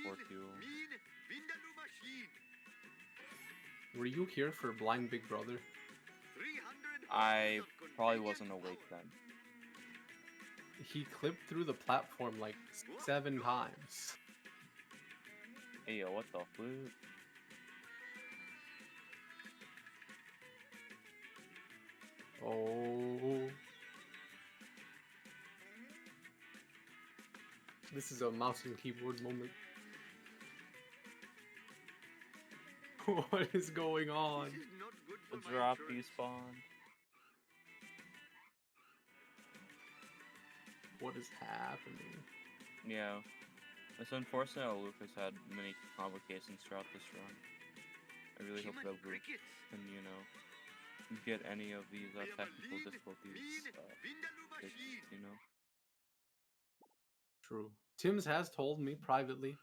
Fortune. Were you here for Blind Big Brother? I probably wasn't awake then. He clipped through the platform like 7 times. Hey yo, what the flute? Oh. This is a mouse and keyboard moment. What is going on? The drop despawned. What is happening? Yeah. It's unfortunate that Luke has had many complications throughout this run. I really hope that Luke can, you know, get any of these technical difficulties fixed, you know? True. Tim's has told me privately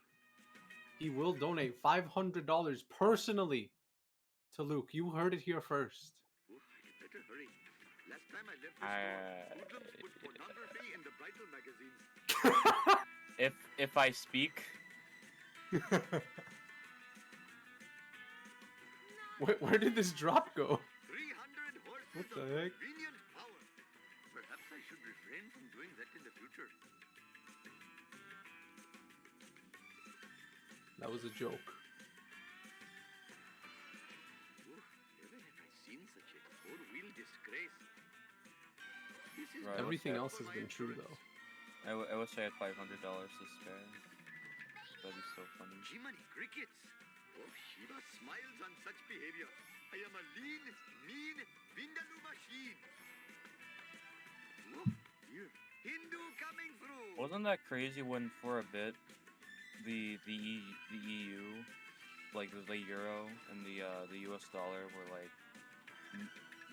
he will donate $500 personally to Luke. You heard it here first. Better hurry. Last time I left the store, hoodlums put pornography in the Bible magazines. If I speak, where did this drop go? 300 horses What the of heck? convenient power. Perhaps I should refrain from doing that in the future. That was a joke. Ooh, never have I seen such a four-wheel disgrace. This is Right, Everything else what's has for my been true insurance. though. I wish I had $500 to spare. That'd be so funny. Jiminy crickets! Oh, Shiva smiles on such behavior. I am a lean, mean Vindaloo machine. Oh, dear. Hindu coming through. Wasn't that crazy when for a bit the EU, like the euro and the US dollar were like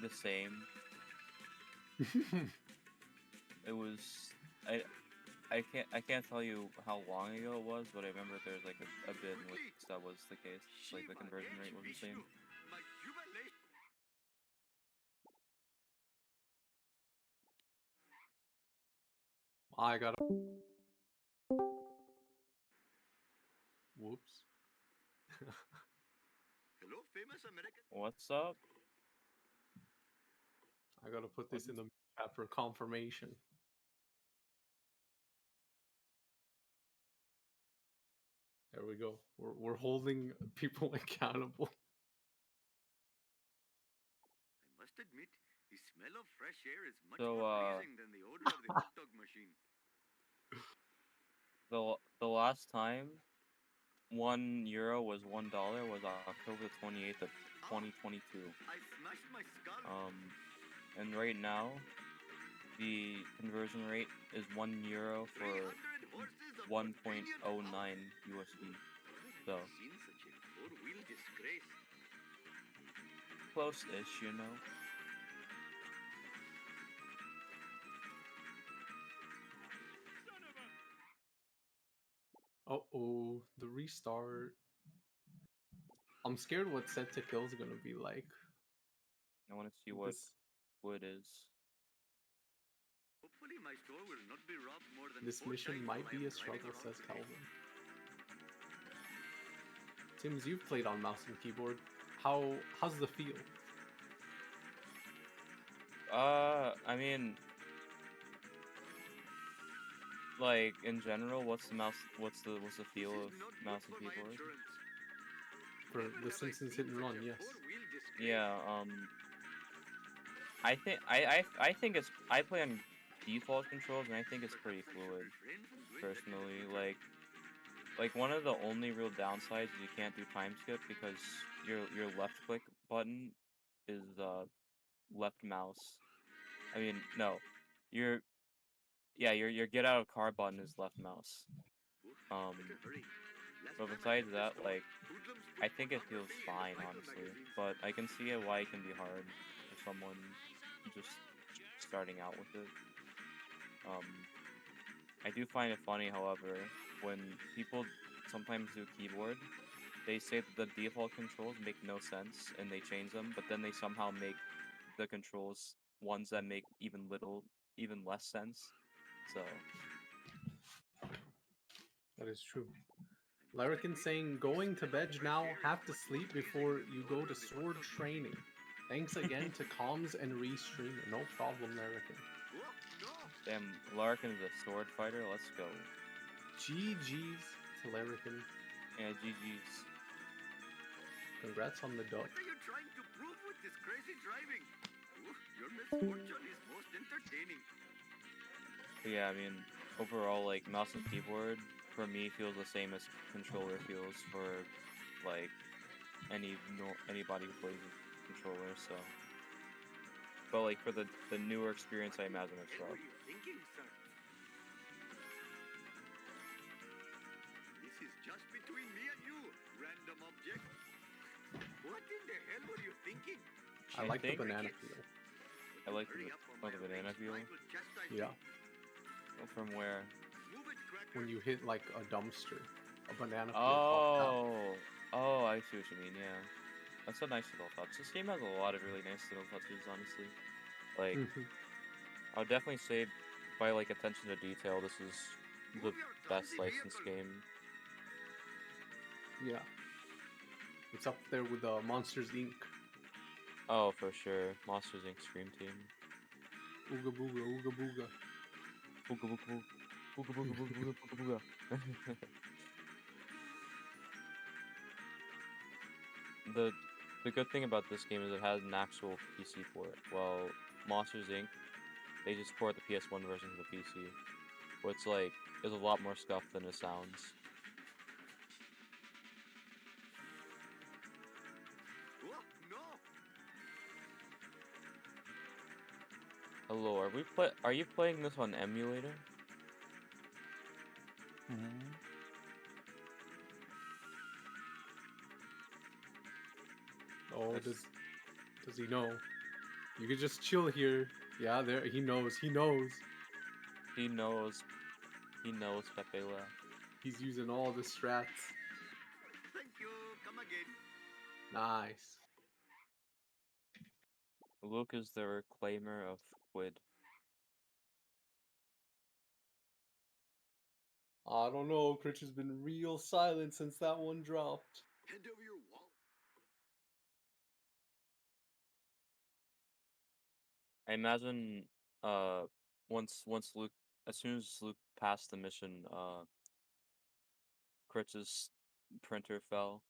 the same? It was I can't tell you how long ago it was, but I remember there was like a bit in which that was the case. Like the conversion rate was the same. My jubilation. I gotta. Whoops. Hello, famous American. What's up? I gotta put this in the chat for confirmation. There we go. We're holding people accountable. I must admit, the smell of fresh air is much So, more pleasing than the odor of the hot dog machine. The last time €1 was $1 was October 28th of 2022. I smashed my skull. And right now the conversion rate is €1 for 300 horses of 1.09 convenient USD. So power. Seen such a four-wheel disgrace. close-ish, you know. Uh-oh, the restart. I'm scared what set to kill is gonna be like. I want to see what This, wood is. Hopefully my store will not be robbed more than this 4 mission times might while be I a am struggle, driving says around the Calvin. Tims, you've played on mouse and keyboard. How's the feel? I mean, like in general, what's the feel This of is not good mouse and for my keyboard? insurance. For Never the have I Simpsons seen hit and such run, a yes. four-wheel disgrace. Yeah, I think it's I play on default controls and I think it's pretty Perhaps I should fluid. refrain from doing that in the Personally, future. like one of the only real downsides is you can't do time skip because your left click button is left mouse. I mean no, your get out of car button is left mouse. Oof, Um, better hurry. Last but time I besides left the that, store, like hoodlums I put think it feels pornography in the fine Bible honestly. magazines. But I can see why it can be hard for someone just starting out with it. I do find it funny, however, when people sometimes do keyboard, they say that the default controls make no sense and they change them, but then they somehow make the controls ones that make even less sense. So That is true. Larrakin saying, going to bed now, have to sleep before you go to sword training. Thanks again to comms and restreaming. No problem, Larrakin. damn, Larkin is a sword fighter. Let's go. GG's to Larrakin. Yeah, GG's. Congrats on the dub. What are you trying to prove with this crazy driving? Oof, your misfortune is most entertaining. Yeah, I mean, overall, like, mouse and keyboard, for me, feels the same as controller feels for, like, anybody who plays with controller, so. But, like, for the newer experience, I imagine it's What rough. are you thinking, sir? This is just between me and you, random object. What in the hell were you thinking? I like the think- banana peel. I like Hurry the, up or oh, my the banana rage peel. mind will chastise Yeah. you. Oh, from where? Move it, cracker. When you hit like a dumpster, a banana peel pops out. Oh, I see what you mean, yeah. That's a nice little touch. This game has a lot of really nice little touches, honestly. Like, Mhm. I would definitely say, by, like, attention to detail, this is the Move your best clumsy licensed vehicle. game. Yeah. It's up there with Monsters Inc. Oh, for sure. Monsters Inc. Scream Team. Ooga booga, ooga booga. Booga booga booga. Booga booga booga booga booga booga. The good thing about this game is it has an actual PC port. While Monsters Inc. they just port the PS1 version to the PC. Which, like, is a lot more scuffed than it sounds. Oh, no! Hello, are you playing this on emulator? Oh, That's- does he know? You could just chill here. Yeah, there he knows. He knows. He knows. He knows Pepe left. He's using all the strats. Thank you. Come again. Nice. Luke is the reclaimer of Quid. I don't know. Critch has been real silent since that one dropped. Hand over your wallet. I imagine once Luke, as soon as Luke passed the mission, Critch's printer fell.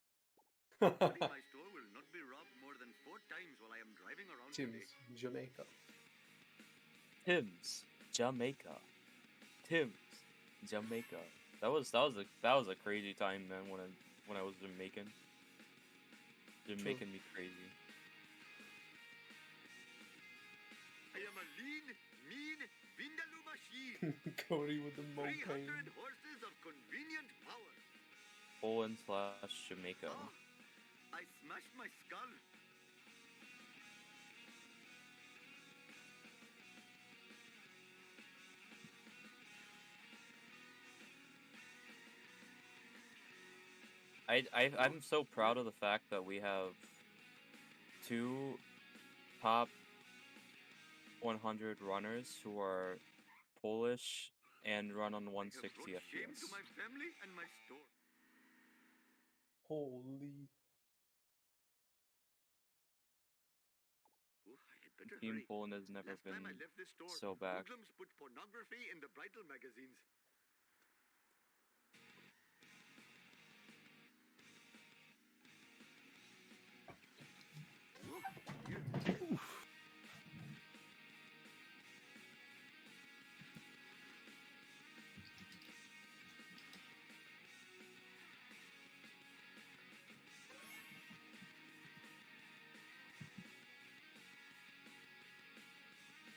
Buddy, my store will not be robbed more than 4 times while I am driving around today. Tim's Jamaica. Tim's Jamaica. Tim's Jamaica. That was a crazy time, man. When I was Jamaican. Jamaican me crazy. I am a lean, mean, vindaloo machine. Cody with the 300 mopane. horses of convenient power. Poland/Jamaica. Oh, I smashed my skull. I'm so proud of the fact that we have 2 top 100 runners who are Polish and run on I have 160 brought shame to FPS. my family and my store. Holy. Oh, I had better Team hurry. Poland has never Last time I been left this store, so back. hoodlums put pornography in the bridal magazines.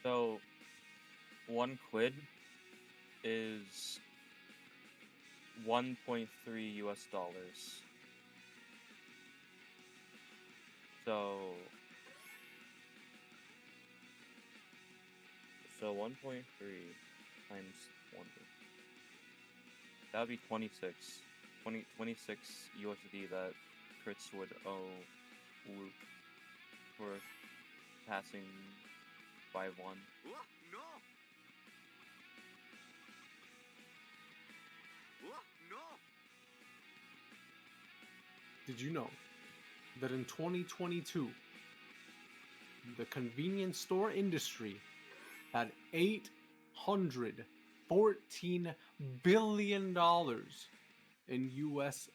So, 1 quid is 1.3 US dollars. So 1.3 times 20. That would be 26. 26 USD that Fritz would owe Luke for passing by 1. Oh, no! Oh, no! Did you know that in 2022, the convenience store industry had $814 billion in US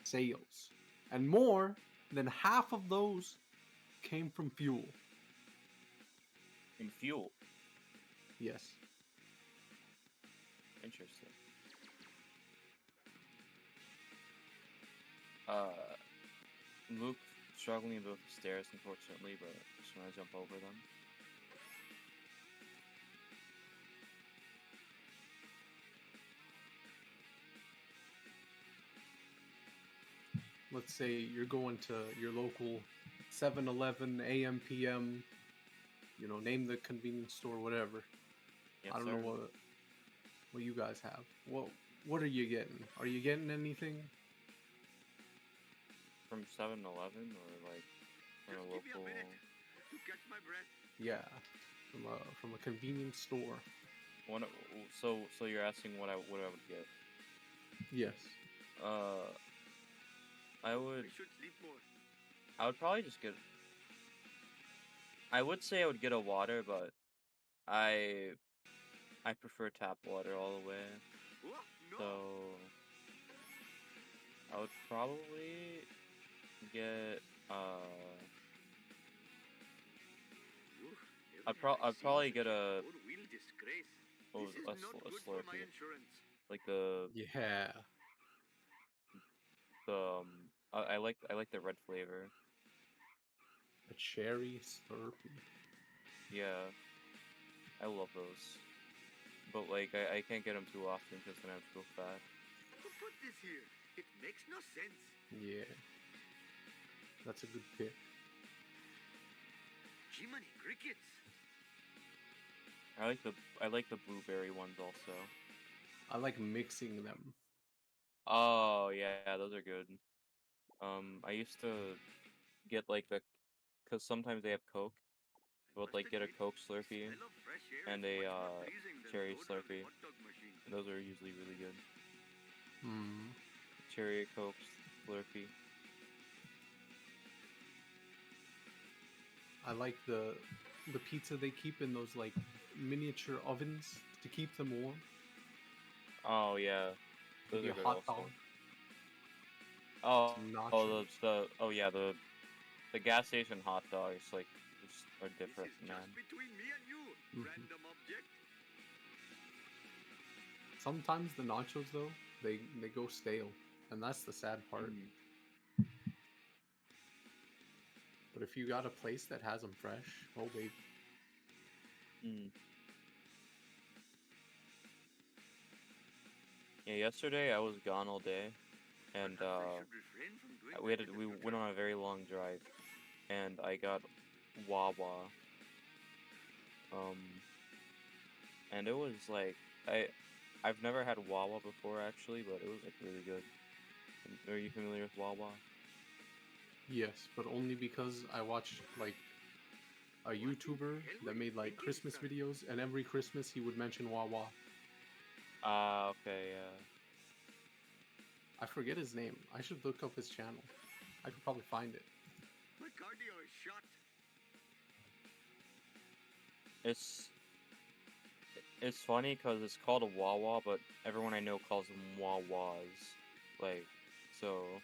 sales, and more than half of those came from fuel. In fuel? Yes. Interesting. Luke struggling above the stairs, unfortunately, but just want to jump over them. Let's say you're going to your local 7-Eleven, AM, PM, you know, name the convenience store, whatever. Yes, I don't sir. know what you guys have. What are you getting? Are you getting anything? From 7-Eleven or like from a Just give me a local? minute to catch my breath. Yeah, from a convenience store. One, so you're asking what I would get? Yes. I would I should sleep more. I would probably just get. I would say I would get a water, but I prefer tap water all the way. Oh, no! So I would probably get I'd probably get a Four-wheel disgrace. oh, This is a not good for my Slurpee, insurance. like the Yeah. I like the red flavor. A cherry Slurpee. Yeah, I love those. But like I can't get them too often because then I have to go fat. Who put this here? It makes no sense. Yeah. That's a good pick. Jiminy crickets. I like the blueberry ones also. I like mixing them. Oh yeah, those are good. I used to get like cause sometimes they have Coke. But like get a Coke Slurpee I love fresh air. and It's a much more pleasing than cherry the odor of a Slurpee. hot dog machine. And those are usually really good. Hmm. Cherry Coke Slurpee. I like the pizza they keep in those like miniature ovens to keep them warm. Oh yeah, those Maybe are a good hot also. dog. Oh, Some oh nachos. yeah the gas station hot dogs like just are different, This is man. just between me and you, Mhm. random object. Sometimes the nachos though, they go stale, and that's the sad part. Mm. But if you got a place that has them fresh, oh baby. Mm. Yeah, yesterday I was gone all day, and Perhaps I should refrain from doing we that in the went future. on a very long drive, and I got Wawa. And it was like I've never had Wawa before actually, but it was like really good. Are you familiar with Wawa? Yes, but only because I watched like a YouTuber that made like Christmas videos, and every Christmas he would mention Wawa. Ah, okay, yeah. I forget his name. I should look up his channel. I could probably find it. My cardio is shot. It's funny because it's called a Wawa, but everyone I know calls them Wawas. Like, so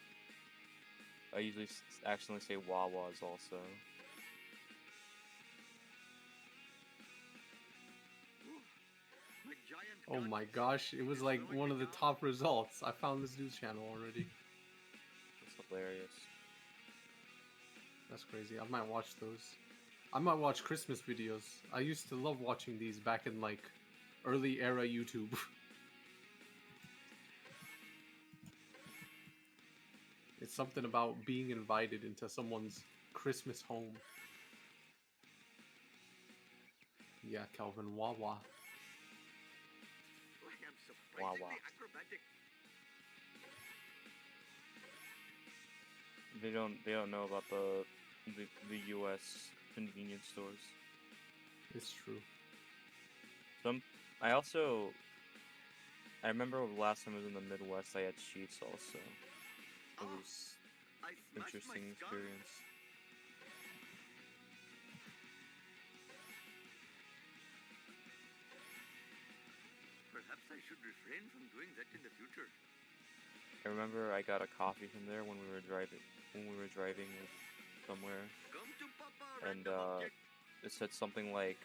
I usually accidentally say Wawas also. My giant Oh gut my gosh, it was is like slowing one me of the down. top results. I found this news channel already. It's hilarious. That's crazy. I might watch those. I might watch Christmas videos. I used to love watching these back in like early era YouTube. It's something about being invited into someone's Christmas home. Yeah, Calvin Wawa. Wow, surprisingly wow. acrobatic. They don't know about the U.S. convenience stores. It's true. Some I also I remember last time I was in the Midwest, I had Sheets also. It Ah, was I smashed my interesting skull. experience. Perhaps I should refrain from doing that in the future. I remember I got a coffee from there when we were driving somewhere, Come to Papa, and random object. it said something like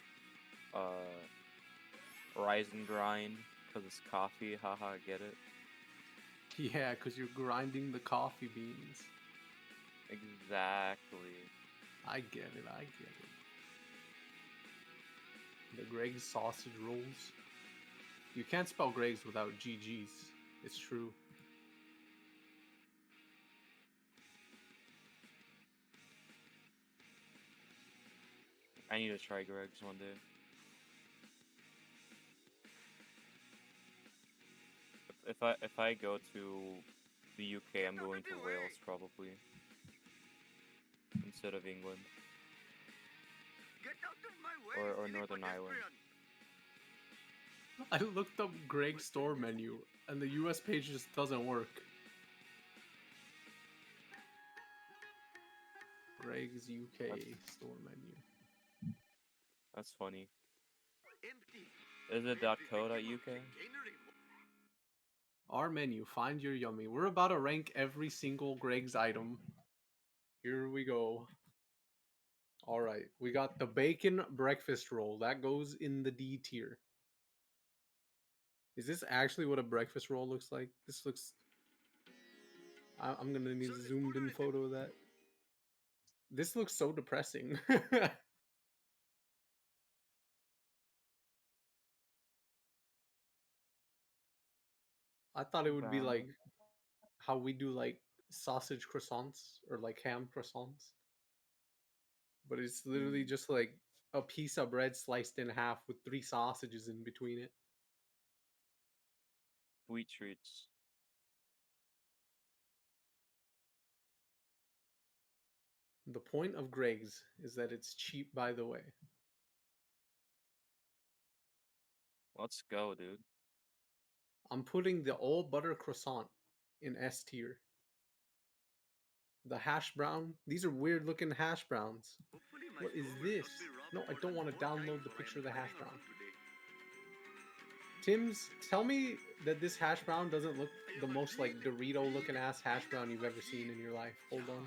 uh rise and grind because it's coffee. Haha, get it? Yeah, because you're grinding the coffee beans. Exactly. I get it, I get it. The Greg's sausage rolls. You can't spell Greg's without GG's. It's true. I need to try Greg's one day. If I go to the UK, I'm going to Wales probably instead of England Get out of my way, or silly Northern Ireland. pedestrian. I looked up Greg's store menu, and the US page just doesn't work. Greg's UK store menu. That's funny. Empty. Is it .co.uk? Our menu, find your yummy. We're about to rank every single Greg's item. Here we go. Alright, we got the bacon breakfast roll. That goes in the D tier. Is this actually what a breakfast roll looks like? This looks... I'm gonna need a zoomed in photo of that. This looks so depressing. I thought it would be like how we do like sausage croissants or like ham croissants. But it's literally just like a piece of bread sliced in half with 3 sausages in between it. Sweet treats. The point of Greg's is that it's cheap, by the way. Let's go, dude. I'm putting the all butter croissant in S tier. The hash brown, these are weird looking hash browns. What is this? No, I don't want to download the picture of the hash brown. Tim's, tell me that this hash brown doesn't look the most like Dorito looking ass hash brown you've ever seen in your life. Hold on.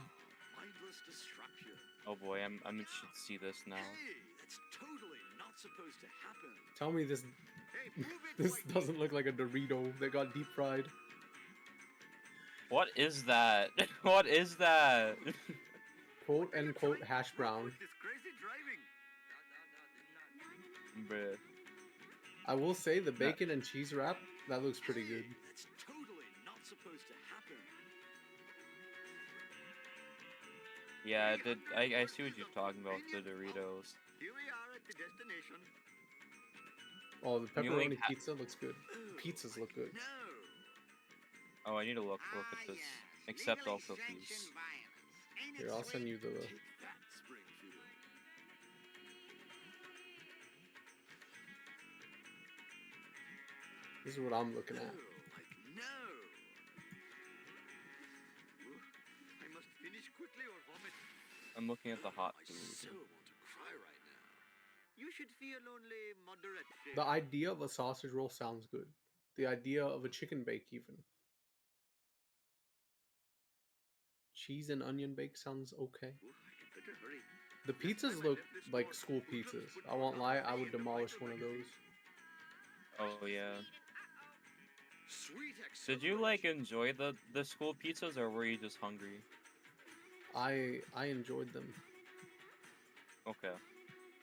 Mindless destruction. Oh boy, I should see this now. Hey, that's totally not supposed to happen. Tell me this Hey, move it, this whitey. doesn't look like a Dorito that got deep fried. What is that? What is that? Quote unquote hash brown. With this crazy driving. Bruh. I will say the bacon and cheese wrap, that looks pretty good. That's totally not supposed to happen. Yeah, I did. I see what you're talking about, the Doritos. Here we are at the destination. Oh, the You like pepperoni pizza looks good. Pizzas look good. No. Oh, I need to look at this. Accept all cookies. Here, I'll send you the... Take that, Springfield. This is what I'm looking at. No, like no. Oof, I must finish quickly or vomit. I'm looking at the hot I food. so want to cry right now. You should feel only moderate. The idea of a sausage roll sounds good. The idea of a chicken bake even. Cheese and onion bake sounds okay. Ooh, I can better hurry. The pizzas look like school pizzas. I won't lie, I would demolish one of those. Oh yeah. Sweet Did you like enjoy the school pizzas, or were you just hungry? I enjoyed them. Okay.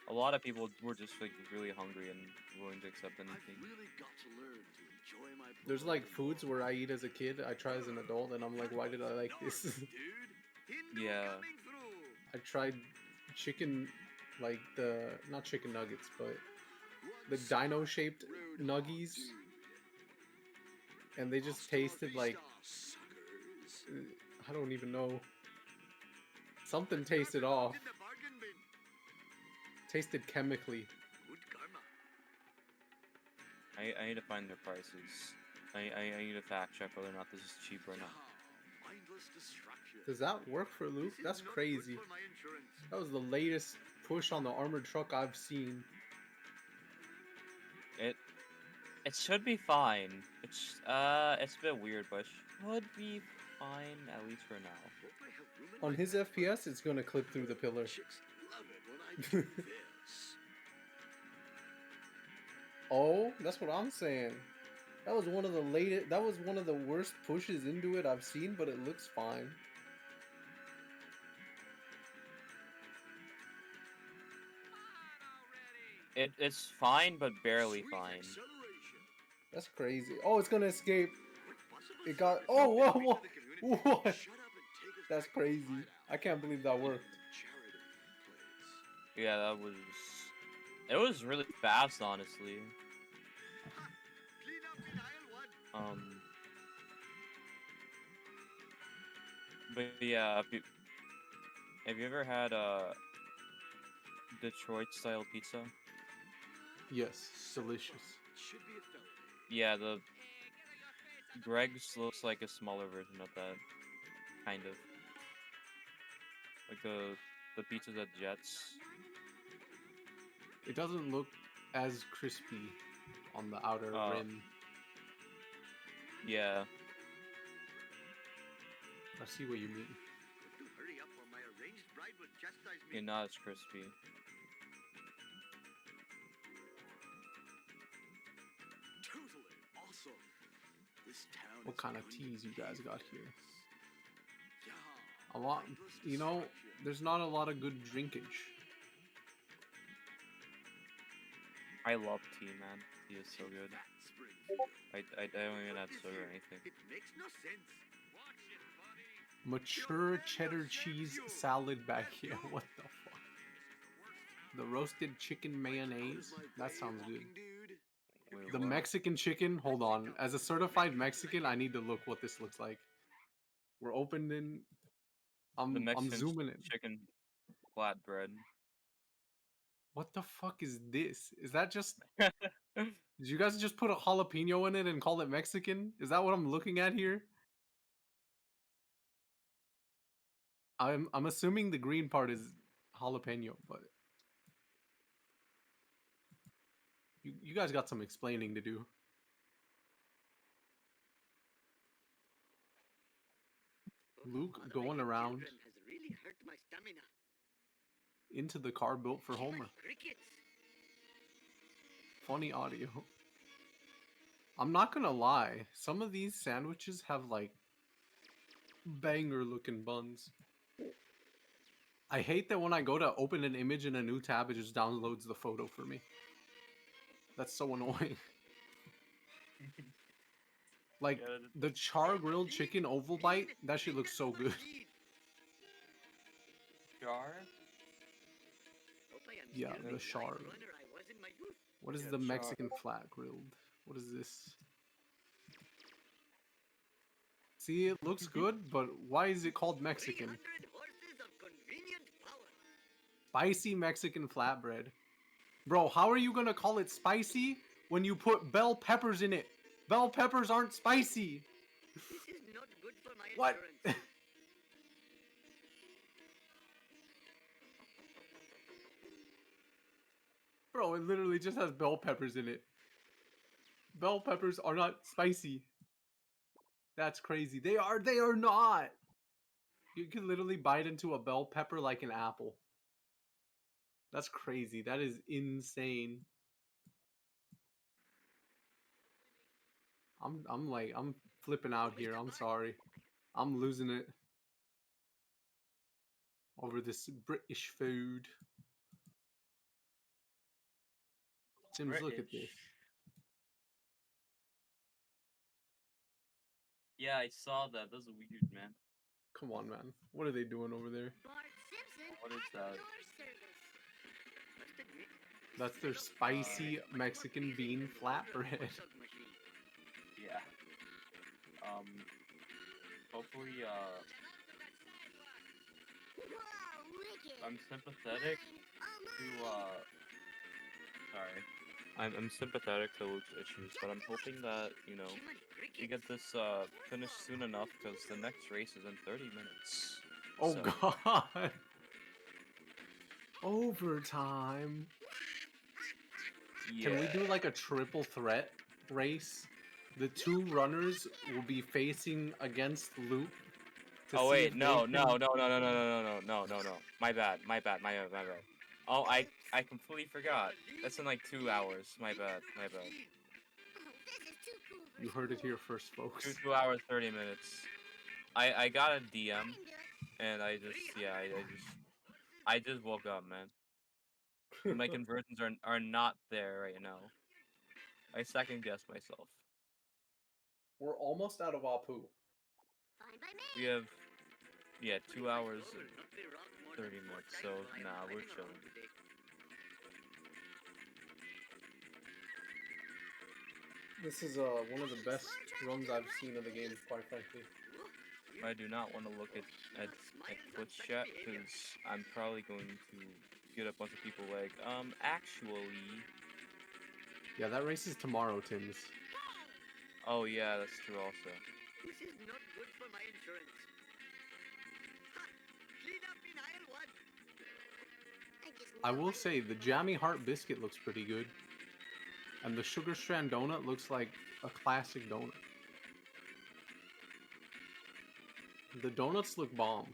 A lot of people were just like really hungry and willing to accept anything. I've really got to learn to enjoy my There's like foods where I eat as a kid, I try as an adult, and I'm like, why did I like this? dude. Hindu Yeah. coming through. I tried chicken, like the, not chicken nuggets, but the dino shaped nuggies. and they just tasted like I don't even know. Something tasted off. Tasted chemically. I need to find their prices. I need to fact check whether or not this is cheap or not. Does that work for Luke? That's crazy. That was the latest push on the armored truck I've seen. It should be fine. It's a bit weird, but it should be fine at least for now. On his FPS, it's gonna clip through the pillar. Oh, that's what I'm saying. That was one of the latest. That was one of the worst pushes into it I've seen, but it looks fine. It's fine, but barely fine. That's crazy. Oh, it's gonna escape. It got. Oh, whoa, whoa, what? That's crazy. I can't believe that worked. Yeah, that was. It was really fast, honestly. But yeah, have you ever had Detroit style pizza? Yes, delicious. Yeah, the Greg's looks like a smaller version of that, kind of. Like the pizzas at Jets. It doesn't look as crispy on the outer rim. Yeah. I see what you mean. You're not as crispy. What kind of teas you guys got here? A lot, you know, there's not a lot of good drinkage. I love tea, man. Tea is so good. I don't even add sugar or anything. It makes no sense. Mature cheddar cheese salad back here. What the fuck? The roasted chicken mayonnaise? That sounds good. The Mexican chicken? Hold on. As a certified Mexican, I need to look what this looks like. We're opening. I'm zooming in. Chicken flatbread. What the fuck is this? Is that just... Did you guys just put a jalapeno in it and call it Mexican? Is that what I'm looking at here? I'm assuming the green part is jalapeno, but you guys got some explaining to do. Luke going around into the car built for Homer. Funny audio. I'm not gonna lie, some of these sandwiches have like banger looking buns. I hate that when I go to open an image in a new tab, it just downloads the photo for me. That's so annoying. Like, the char grilled chicken oval bite, that shit looks so good. Char? Yeah, the char. What is the Mexican flat grilled? What is this? See, it looks good, but why is it called Mexican? Spicy Mexican flatbread. Bro, how are you gonna call it spicy when you put bell peppers in it? Bell peppers aren't spicy. This is not good for my what? Bro, it literally just has bell peppers in it. Bell peppers are not spicy. That's crazy. They are not. You can literally bite into a bell pepper like an apple. That's crazy. That is insane. I'm flipping out here. I'm sorry. I'm losing it over this British food. Sims, look at this. Yeah, I saw that. That's weird, man. Come on, man. What are they doing over there? What is that? That's their spicy Mexican bean flatbread. Yeah. hopefully, Whoa, wicked. I'm sympathetic to, sorry. I'm sympathetic to Luke's issues, but I'm hoping that, you know, we get this, finished soon enough, because the next race is in 30 minutes. Oh So, god. Overtime. yeah. Can we do like a triple threat race? The two runners will be facing against Luke. Oh wait, no. My bad. Oh, I completely forgot. That's in like 2 hours. My bad. Oh, this is too cool for You heard it school. here first, folks. 2 hours 30 minutes. I got a DM, I can do it. and I just woke up, man. My conversions are not there right now. I second guess myself. We're almost out of Apu. Fine by me. We have 2 hours 30 minutes. So nah, we're chilling. This is one of the best runs I've seen of the game, quite frankly. I do not want to look at Twitch chat because I'm probably going to get a bunch of people like, actually. Yeah, that race is tomorrow, Tim's. Oh yeah, that's true also. This is not good for my insurance. Ha! Clean up in aisle one. I will say, the Jammy Heart Biscuit looks pretty good. And the Sugar Strand Donut looks like a classic donut. The donuts look bomb.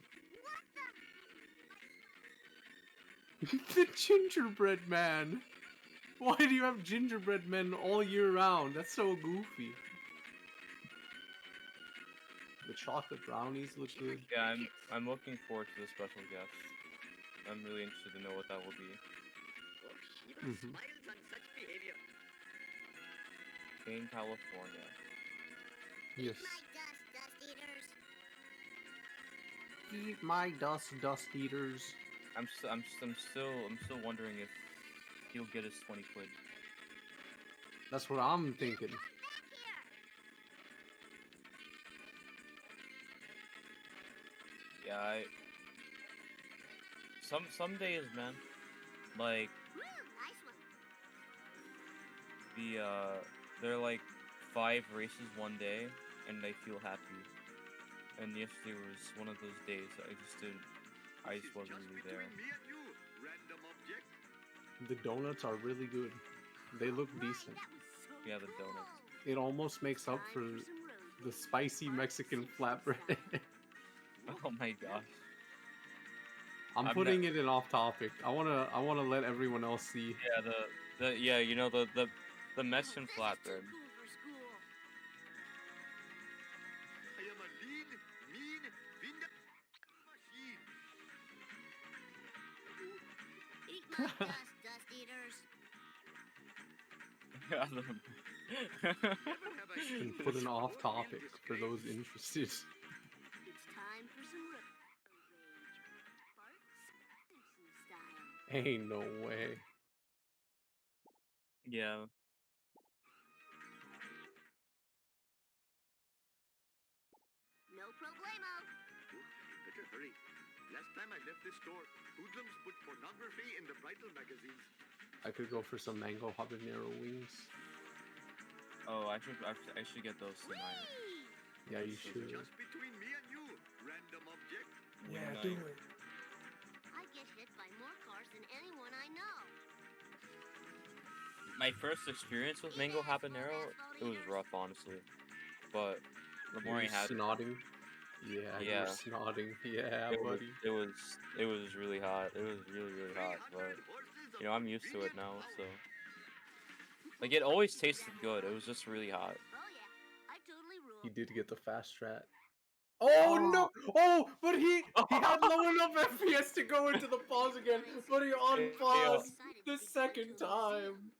The gingerbread man! Why do you have gingerbread men all year round? That's so goofy. The chocolate brownies look good. Yeah, I'm looking forward to the special guest. I'm really interested to know what that will be. Mhm. Smiles on such behavior. In California. Yes. Eat my dust, dust eaters. Eat my dust eaters. I'm still wondering if he'll get his 20 quid. That's what I'm thinking. Yeah, some days, man, like they're like 5 races one day, and I feel happy. And yesterday was one of those days that I just wasn't really there. The donuts are really good. They look decent. Yeah, the donuts. It almost makes up for the spicy Mexican flatbread. Oh my gosh. I'm putting it in off topic. I wanna let everyone else see. Yeah, you know the Mexican flatbread. I am a lean, mean, window machine. Eat my dust, dust eaters. And put an off topic for those interested. It's time for some rage. Bart Simpson style. Ain't no way. Yeah. No problemo. Better hurry. Last time I left this store, hoodlums put pornography in the bridal magazines. I could go for some mango habanero wings. Oh, I should get those tonight. Yeah, you should. Just between me and you, random object. Yeah, do it. I get hit by more cars than anyone I know. My first experience with mango habanero, it was rough, honestly. But the more I had, Snotting. Yeah, Yeah. you're snotting. Yeah, buddy. it was really hot. It was really hot. But you know, I'm used to it now, so like it always tasted good. It was just really hot. Oh yeah, I totally rule. He did get the fast strat. Oh no! Oh, but he had low enough FPS to go into the pause again, but he unpaused the second time.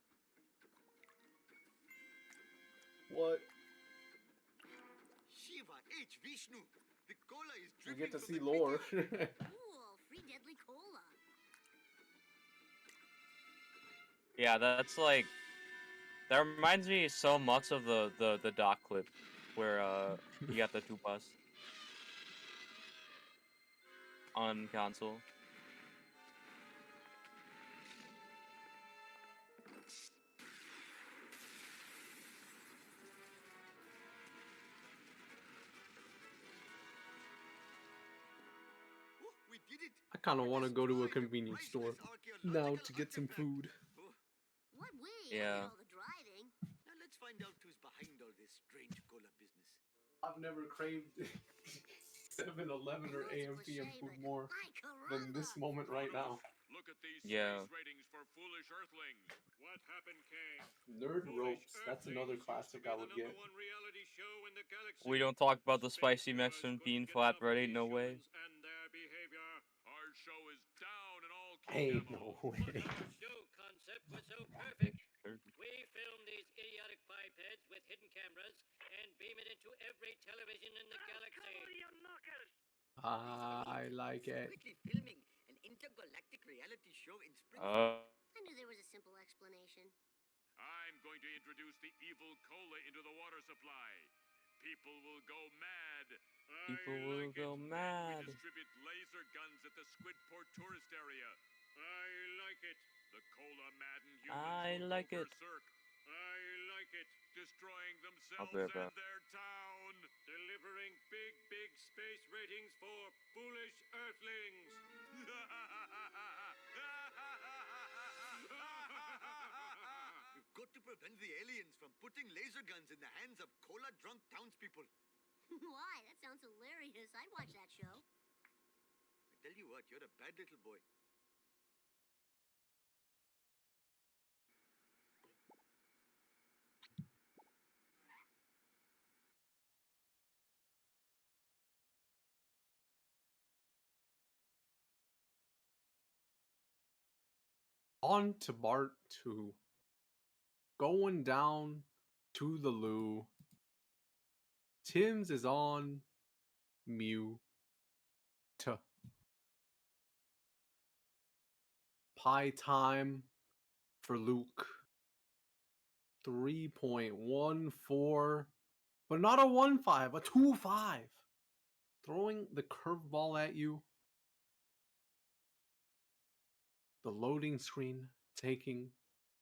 What? Shiva H. Vishnu. The cola is We dripping get to from see the lore. Cool, free deadly cola. Yeah, that's like that reminds me so much of the doc clip where you got the Tupas on console. Oh, we did it. I kind of We want to go to a destroyed convenience store priceless now archaeological to get some artifact. food. Oh, What we? I Yeah. did all the driving. now let's find out who's behind all this strange cola business. I've never craved 7-Eleven or I know it's a AM PM cliche, food but more my than this caramba. moment right now. Look at these Yeah. space ratings for foolish Earthlings. What happened, King? Nerd Foolish Ropes, that's another Earthlings classic used to I be would the get. #1 reality show in the galaxy. We don't talk about the Space spicy viewers Mexican couldn't bean get enough of flatbread, these no way. humans and their behavior. Our show is down in all key Hey, demos. no way. Our show concept was so perfect. Sure. We filmed these idiotic bipeds with hidden cameras and beam it into every television in the galaxy. I like it. Quickly filming an intergalactic reality show in Springfield. I knew there was a simple explanation. I'm going to introduce the evil cola into the water supply. People will go mad. People I will like go it. mad. We distribute laser guns at the Squidport tourist area. I like it. The cola madden humans I will like go it. berserk. I like it. Destroying themselves be right back. and their town. Delivering big space ratings for foolish Earthlings. We've got to prevent the aliens from putting laser guns in the hands of cola-drunk townspeople. Why? That sounds hilarious. I'd watch that show. I tell you what, you're a bad little boy. On to Bart 2. Going down to the loo. Tim's is on mute. Pie time for Luke. 3.14. But not a 1.5, a 2.5. Throwing the curveball at you. The loading screen taking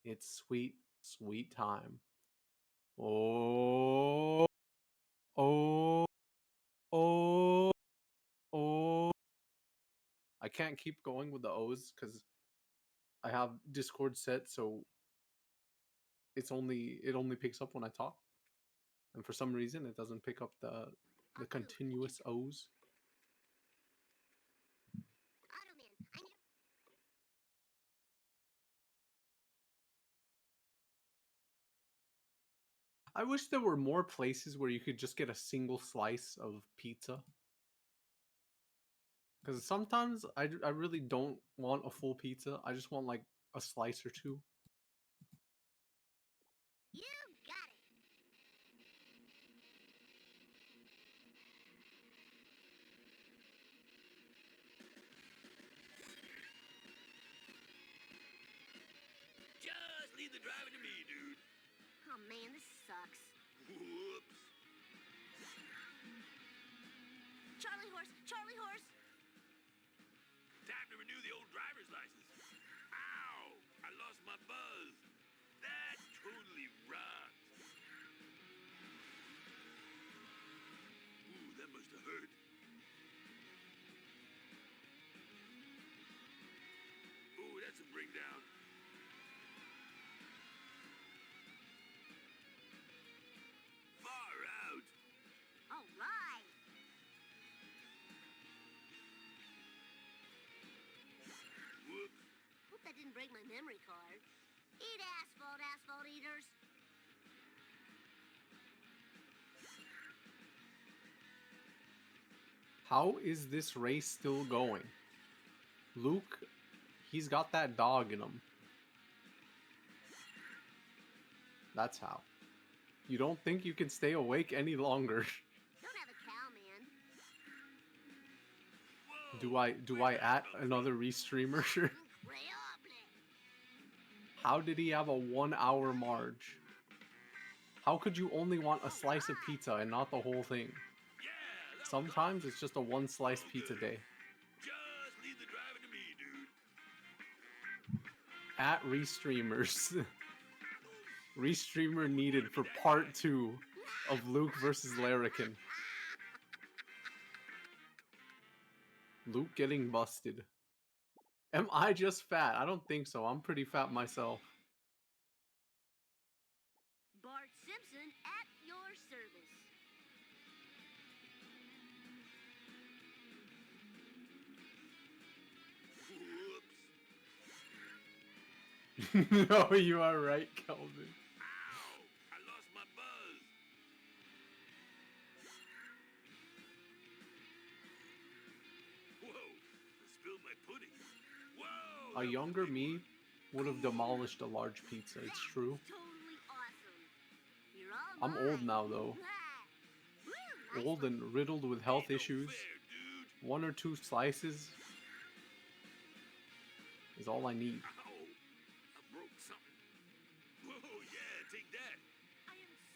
its sweet time. Oh, oh, oh, oh. I can't keep going with the O's because I have Discord set, so it only picks up when I talk. And for some reason it doesn't pick up the continuous O's. Automan, I need... I wish there were more places where you could just get a single slice of pizza. Because sometimes I really don't want a full pizza. I just want like a slice or two. You got it. Just leave the driving to me, dude. Oh man, this sucks. Whoops. Charlie horse, Charlie horse. Time to renew the old driver's license. Ow! I lost my buzz. That totally rocks. Ooh, that must have hurt. Ooh, that's a bring down. Far out. All right. Whoops. Hope that didn't break my memory card. Eat asphalt, asphalt eaters. How is this race still going? Luke, he's got that dog in him. That's how. You don't think you can stay awake any longer? Don't have a cow, man. Do I at another restreamer? Increíble. How did he have a 1 hour march? How could you only want a slice of pizza and not the whole thing? Sometimes it's just a one slice pizza day. Just leave the driving to me, dude. At Restreamers. Restreamer needed for part 2 of Luke versus Larrakin. Luke getting busted. Am I just fat? I don't think so. I'm pretty fat myself. Bart Simpson at your service. No, you are right, Kelvin. Ow! I lost my buzz. Whoa! I spilled my pudding. Whoa! A younger me would have demolished a large pizza, it's true. Totally awesome. You're all I'm old mine. now, though. Woo, Old and riddled with health issues. Fair, dude. 1 or 2 slices is all I need. Ow! I broke something. Whoa! Yeah, take that.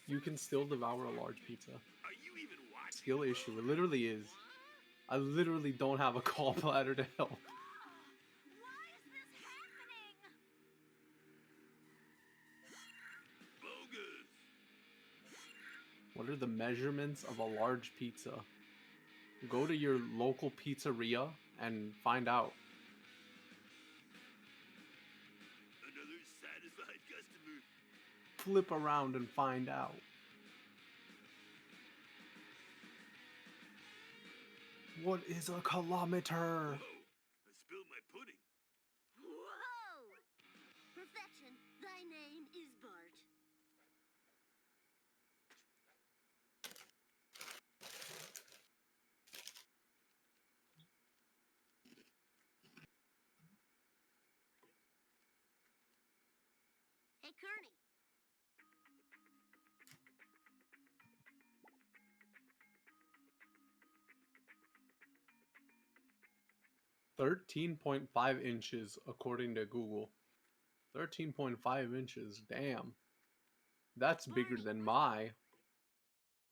You can still devour a large pizza. Are you even watching? Skill issue, it literally is. I literally don't have a gallbladder to help. Why is this happening? Bogus. What are the measurements of a large pizza? Go to your local pizzeria and find out. Another satisfied customer. Flip around and find out. What is a kilometer? Whoa! I spilled my pudding. Whoa! Perfection, thy name is Bart. Hey, Kearney. 13.5 inches according to Google. 13.5 inches, damn. That's bigger than my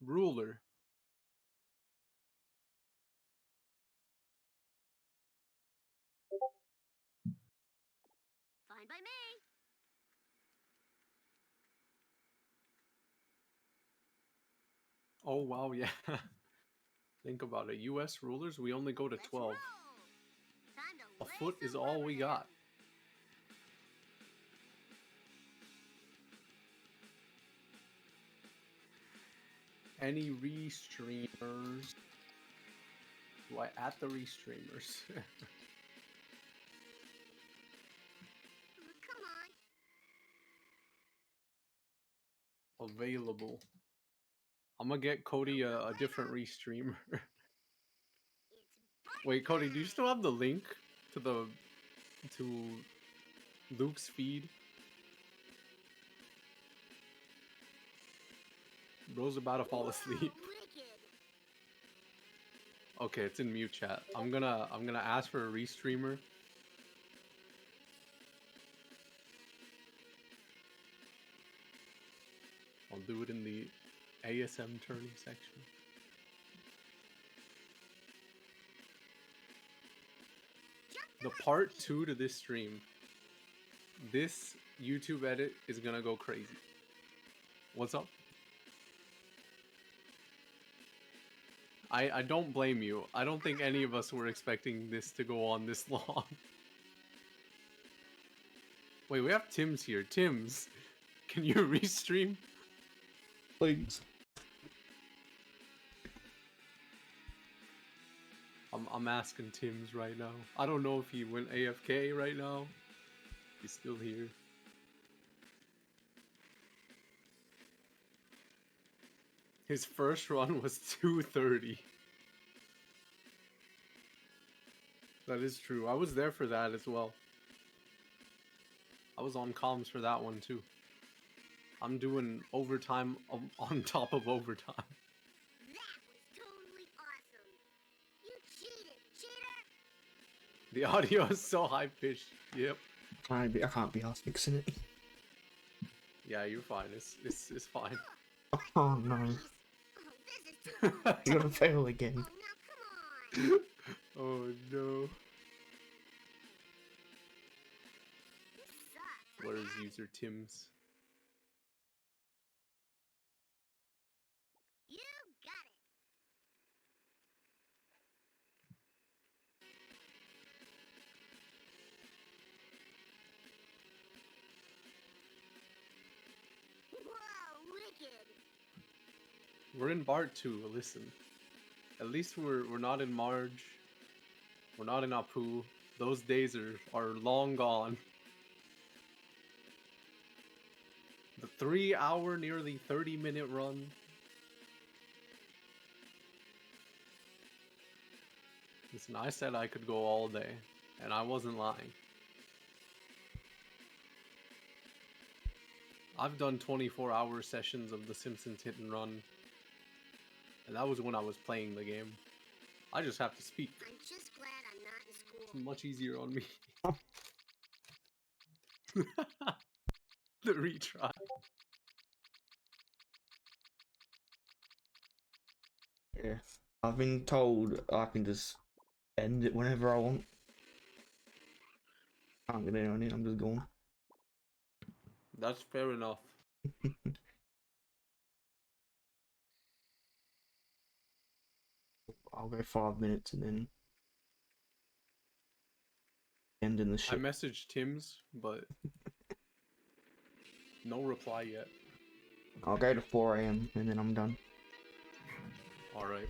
ruler. Fine by me. Oh wow, yeah. Think about it. US rulers, we only go to 12. A foot is all we got. Any restreamers? Do I at the restreamers? Come on. Available. I'm gonna get Cody a different restreamer. Wait, Cody, do you still have the link to Luke's feed? Bro's about to fall asleep. Okay, it's in mute chat. I'm gonna ask for a restreamer. I'll do it in the ASM turning section. The part 2 to this stream. This YouTube edit is gonna go crazy. What's up? I don't blame you. I don't think any of us were expecting this to go on this long. Wait, we have Tim's here. Tim's, can you restream? Please. I'm asking Tim's right now. I don't know if he went AFK right now. He's still here. His first run was 2:30. That is true. I was there for that as well. I was on comms for that one too. I'm doing overtime on top of overtime. That was totally awesome. You cheated, cheater. The audio is so high pitched. Yep. I can't be asked fixing it. Yeah, you're fine. It's fine. Oh no. Oh, this is too You're gonna fail again. Oh, now come on. Oh no. This sucks. Where is user Tim's? You got it. Whoa, wicked. We're in Bart 2, listen. At least we're not in Marge. We're not in Apu. Those days are long gone. The 3-hour, nearly 30-minute run. Listen, I said I could go all day, and I wasn't lying. I've done 24-hour sessions of The Simpsons Hit and Run, and that was when I was playing the game. I just have to speak. I'm just glad I'm not in school. It's much easier on me. The retry. Yeah. I've been told I can just end it whenever I want. Can't get in on it, I'm just going. That's fair enough. I'll go 5 minutes and then end in the I shit. messaged Tim's, but no reply yet. I'll go to 4 AM and then I'm done. Alright.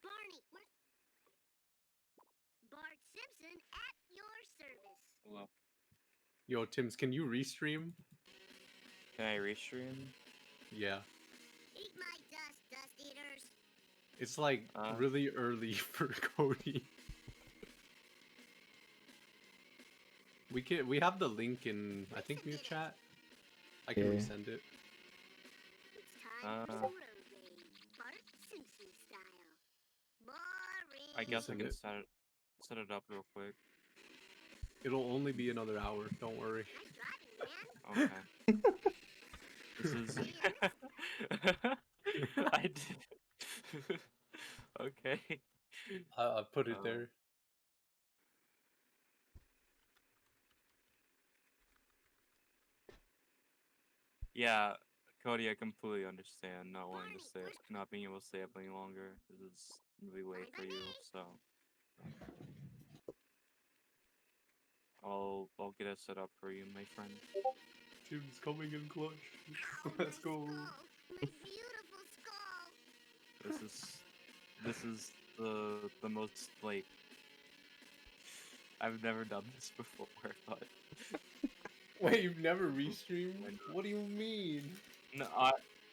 Barney, Bart Simpson at your service. Hello. Yo, Tim's, can you restream? Can I restream? Yeah. Eat my dust eaters. It's like really early for Cody. We have the link in I think mute chat. I can resend it. It's time for Pseudo Rage, Bart Simpson style. Boring. I guess I Send can it. set it up real quick. It'll only be another hour, don't worry. Okay. This is I did. Okay. I'll put it there. Yeah, Cody, I completely understand not wanting to stay, not being able to stay up any longer because it's really late for you. So I'll get it set up for you, my friend. Tim's coming in clutch. Let's go. My beautiful skull. This is the most like I've never done this before, but Wait, you've never restreamed? What do you mean? no,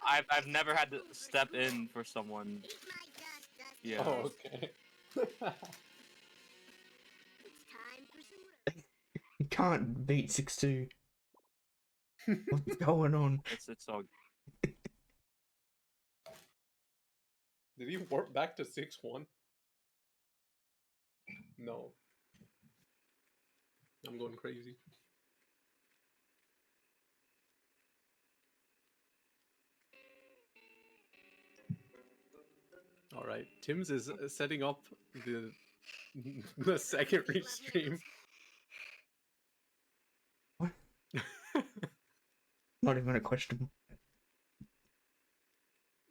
I've never had to step in for someone. Yeah. Oh, okay. It's time for Pseudo. You can't beat 6-2. What's going on? It's all. Did he warp back to 6-1? No. I'm going crazy. Alright, Tim's is setting up the second restream. What? Not even a question.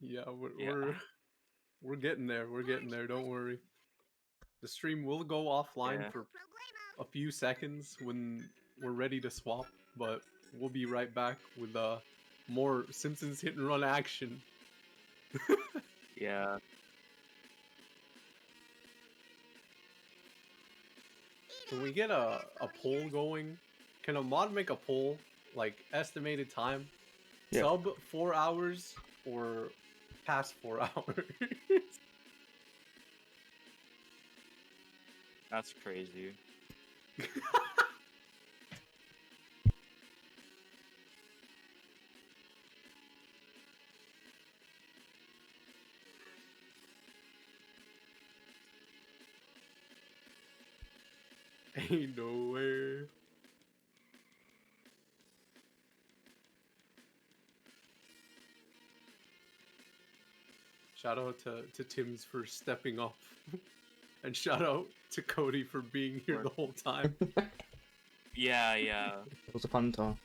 Yeah, we're getting there. We're getting there. Don't worry. The stream will go offline for a few seconds when we're ready to swap, but we'll be right back with more Simpsons hit and run action. Yeah. Can we get a poll going? Can a mod make a poll, like estimated time? Yeah. Sub 4 hours or past 4 hours? That's crazy. Ain't nowhere. Shout out to Tim's for stepping up. And shout out to Cody for being here the whole time. Yeah, yeah. It was a fun time.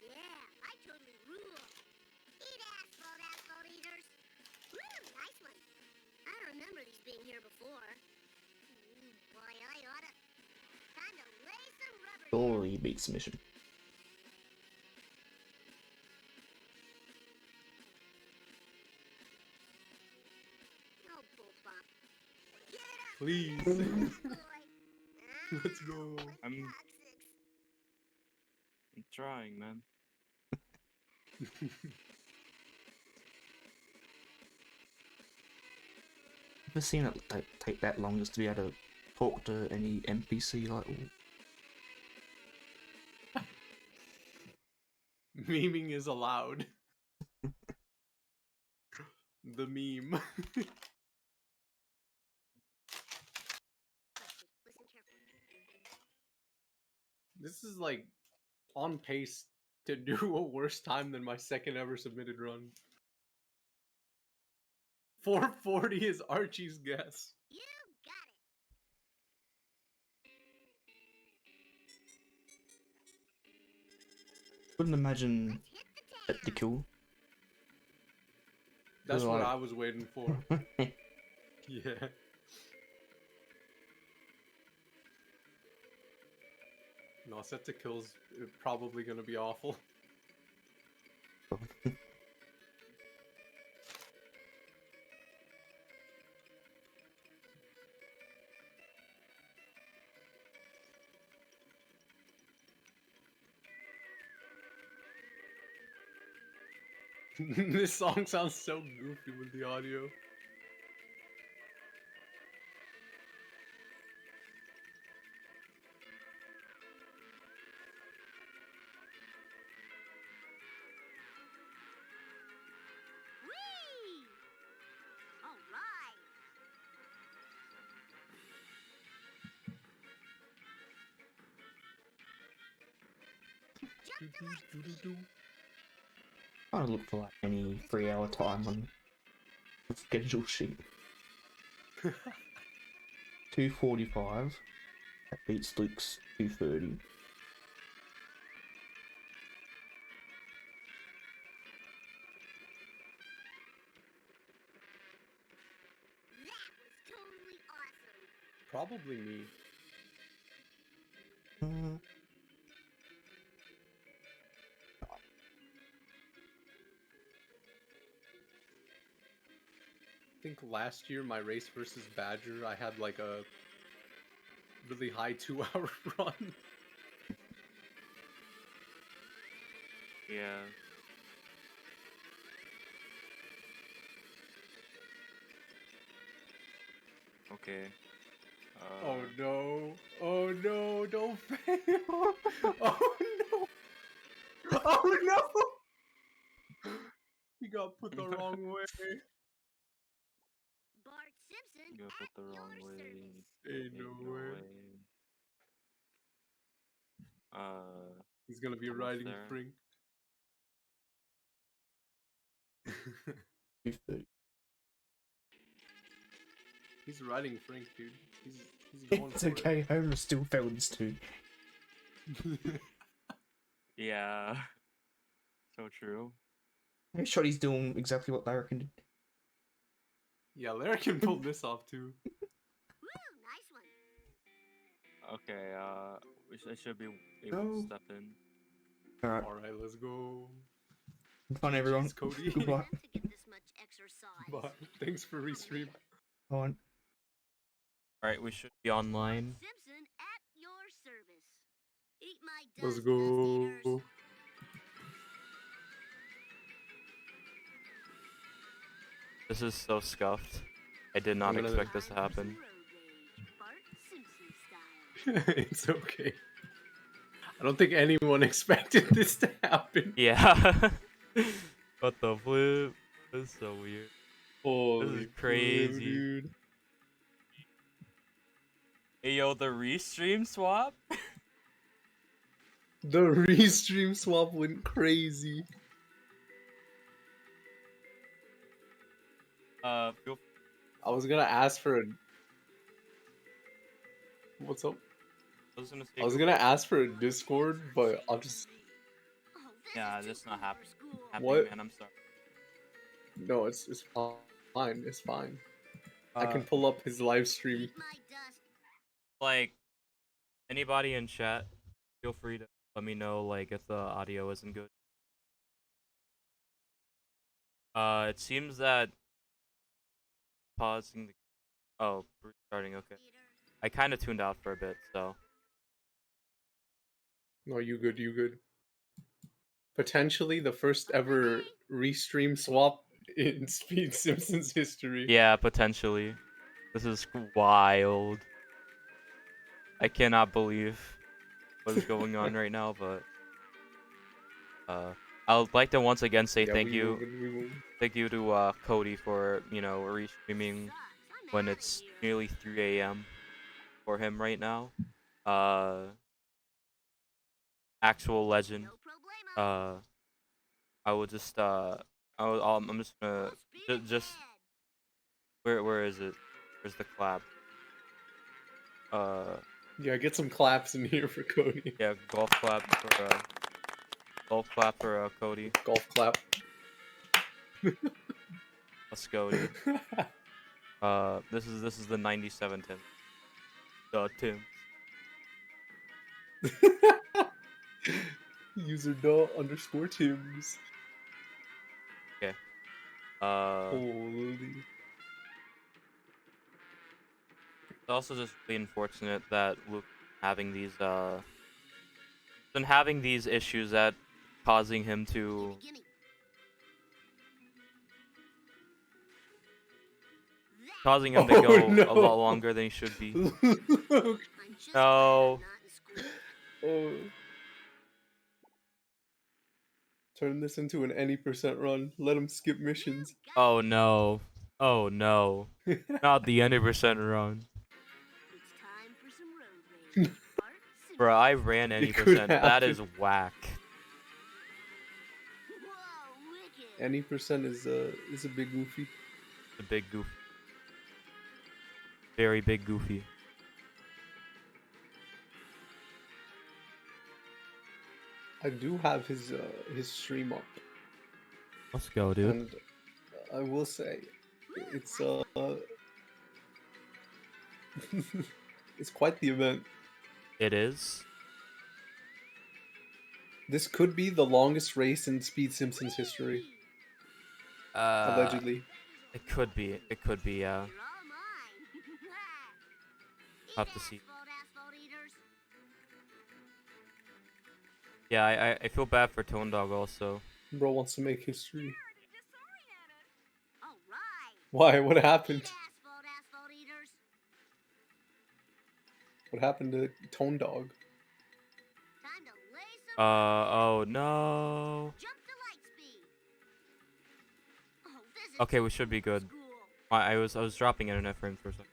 Yeah, I totally rule. Eat asphalt eaters. Woo, nice one. I don't remember these being here before. Boy, I oughta. Time to lay some rubber. Surely beats the mission. Oh, bullbop. Give it up. Please. Boy. Let's go. I'm trying, man. Never seen it take that long just to be able to talk to any NPC like. Memeing is allowed. The meme. Listen carefully. This is like on pace to do a worse time than my second ever submitted run. 440 is Archie's guess. You got it. Couldn't imagine Let's hit the the kill. That's what Like- I was waiting for. Yeah. No, set to kills probably gonna be awful. This song sounds so goofy with the audio. Whee! All right. Jump to right speed. I look for like any 3-hour time on the schedule sheet. 2:45. That beats Luke's 2:30. That was totally awesome. Probably me. I think last year my race versus Badger, I had like a really high 2-hour run. Yeah. Okay. Oh no! Oh no! Don't fail! Oh no! Oh no! He got put the wrong way. Bart Simpson You got at put the wrong your way. service. Ain't no way. He's gonna be almost riding there. Frink. 2:30. He's riding Frink, dude. He's going It's for okay, Homer still failed this too. it. Yeah. So true. I'm sure he's doing exactly what Larrakin did. Yeah, Larrakin pulled this off too. Woo, nice one. Okay, I should be able No. to step in. Alright, Alright, let's go. fun everyone. Jeez, Cody. Goodbye. Meant to get this much exercise. Bye. Thanks for restream. On. Alright, we should be online. Simpson at your service. Eat my dust, Let's dust go. eaters. This is so scuffed. I did not I'm gonna- expect this to happen. Bart Simpson style. It's okay. I don't think anyone expected this to happen. Yeah. What the flip? This is so weird. Holy This is crazy. dude. Hey yo, the restream swap? The restream swap went crazy. Feel I was gonna ask for a. What's up? I was gonna say I was go gonna for it. ask for a Discord, but I'll just. Yeah, that's not happening. What? Man. I'm sorry. No, it's fine. It's fine. I Uh, can pull up his live stream. like anybody in chat, feel free to let me know like if the audio isn't good. It seems that pausing the. Oh, restarting. Okay. I kind of tuned out for a bit, so. No, you good. You good. Potentially the first ever restream swap in Speed Simpsons history. Yeah, potentially. This is wild. I cannot believe what is going on right now, but I would like to once again say Yeah, thank we you. moving. Thank you to Cody for, restreaming when it's nearly 3 a.m. for him right now. Actual legend. I will just I'm just gonna just where is it? Where's the clap? Yeah, get some claps in here for Cody. Yeah, golf clap for Cody. Golf clap. Let's go, dude. This is the 97 Tim. The Tim. User _Tims. Okay. Holy. It's also just really unfortunate that Luke been having these issues that causing him to go no. a lot longer than he should be. No. Oh. Turn this into an any % run. Let him skip missions. Oh no. Oh no. Not the 90% run. Bro, I ran It could 90%. That is happen. whack. Any % is a big goofy. The big goofy. Very big goofy. I do have his stream up. Let's go, dude. And I will say, it's it's quite the event. It is. This could be the longest race in Speed Simpsons history. Allegedly. It could be. It could be. Yeah. Have to see. Yeah, I feel bad for Tone Dog also. Bro wants to make history. Why? What happened? What happened to Tone Dog? Oh no. Okay, we should be good. I was dropping internet frames for a second.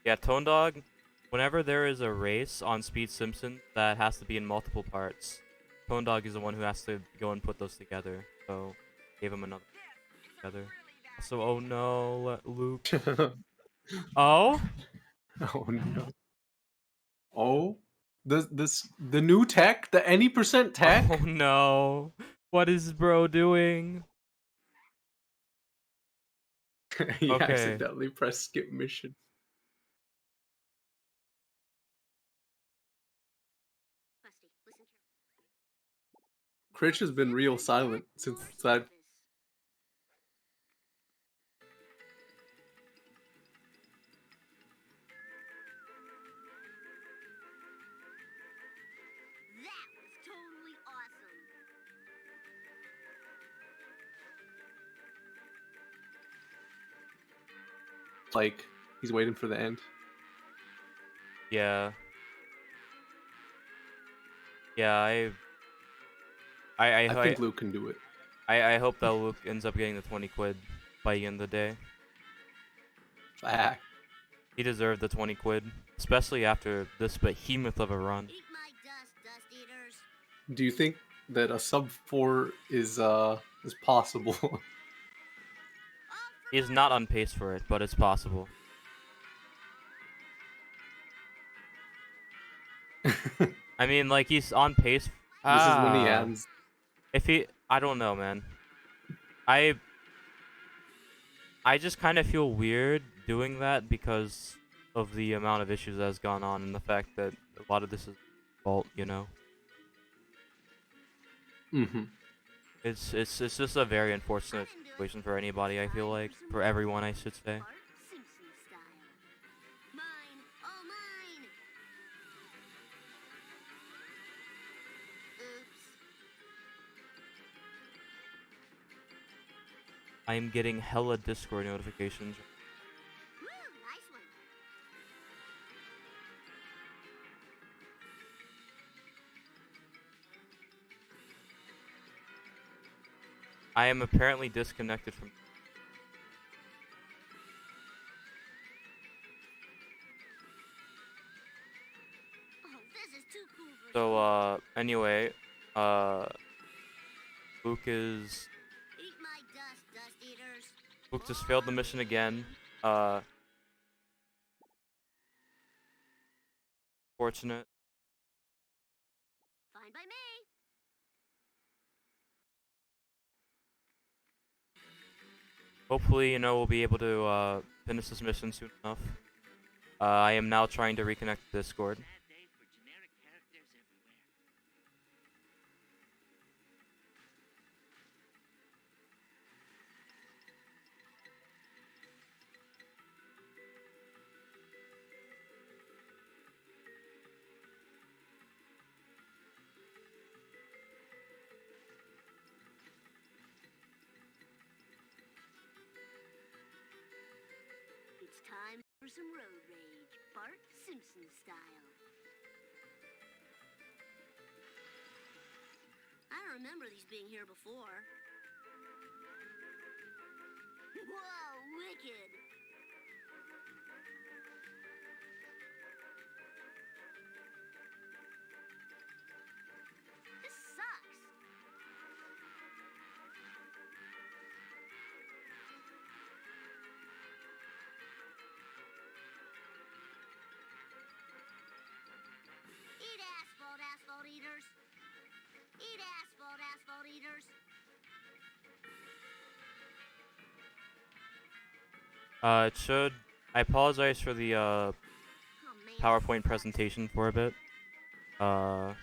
Yeah, Tone Dog. Whenever there is a race on Speed Simpson that has to be in multiple parts, Tone Dog is the one who has to go and put those together. So, gave him another together. So, oh no, Luke. Oh? Oh no. Oh? The new tech? The any % tech? Oh no. What is bro doing? He Okay. accidentally pressed skip mission. Critch has been real silent since that. Like, he's waiting for the end. Yeah. Yeah, I think Luke can do it. I hope that Luke ends up getting the 20 quid by the end of the day. Fact. He deserved the 20 quid, especially after this behemoth of a run. Do you think that a sub 4 is possible? He's not on pace for it, but it's possible. I mean, like, he's on pace. This is when he ends. If he, I don't know, man. I just kind of feel weird doing that because of the amount of issues that has gone on and the fact that a lot of this is fault, you know. Mm-hmm. It's just a very unfortunate situation for anybody. I feel like for everyone, I should say. Mine, all mine. Oops. I am getting hella Discord notifications. Woo, nice one. I am apparently disconnected from. Oh, this is too cool for So anyway, Luke is. Eat my dust eaters. Luke just failed the mission again. Fortunate. Fine by me. Hopefully, you know, we'll be able to finish this mission soon enough. I am now trying to reconnect to Discord. It's time for some road rage, Bart Simpson style. I don't remember these being here before. Whoa, wicked! This sucks. Eat asphalt, asphalt eaters. Eat asphalt, asphalt eaters. It should. I apologize for the Oh, man, PowerPoint presentation for a bit. The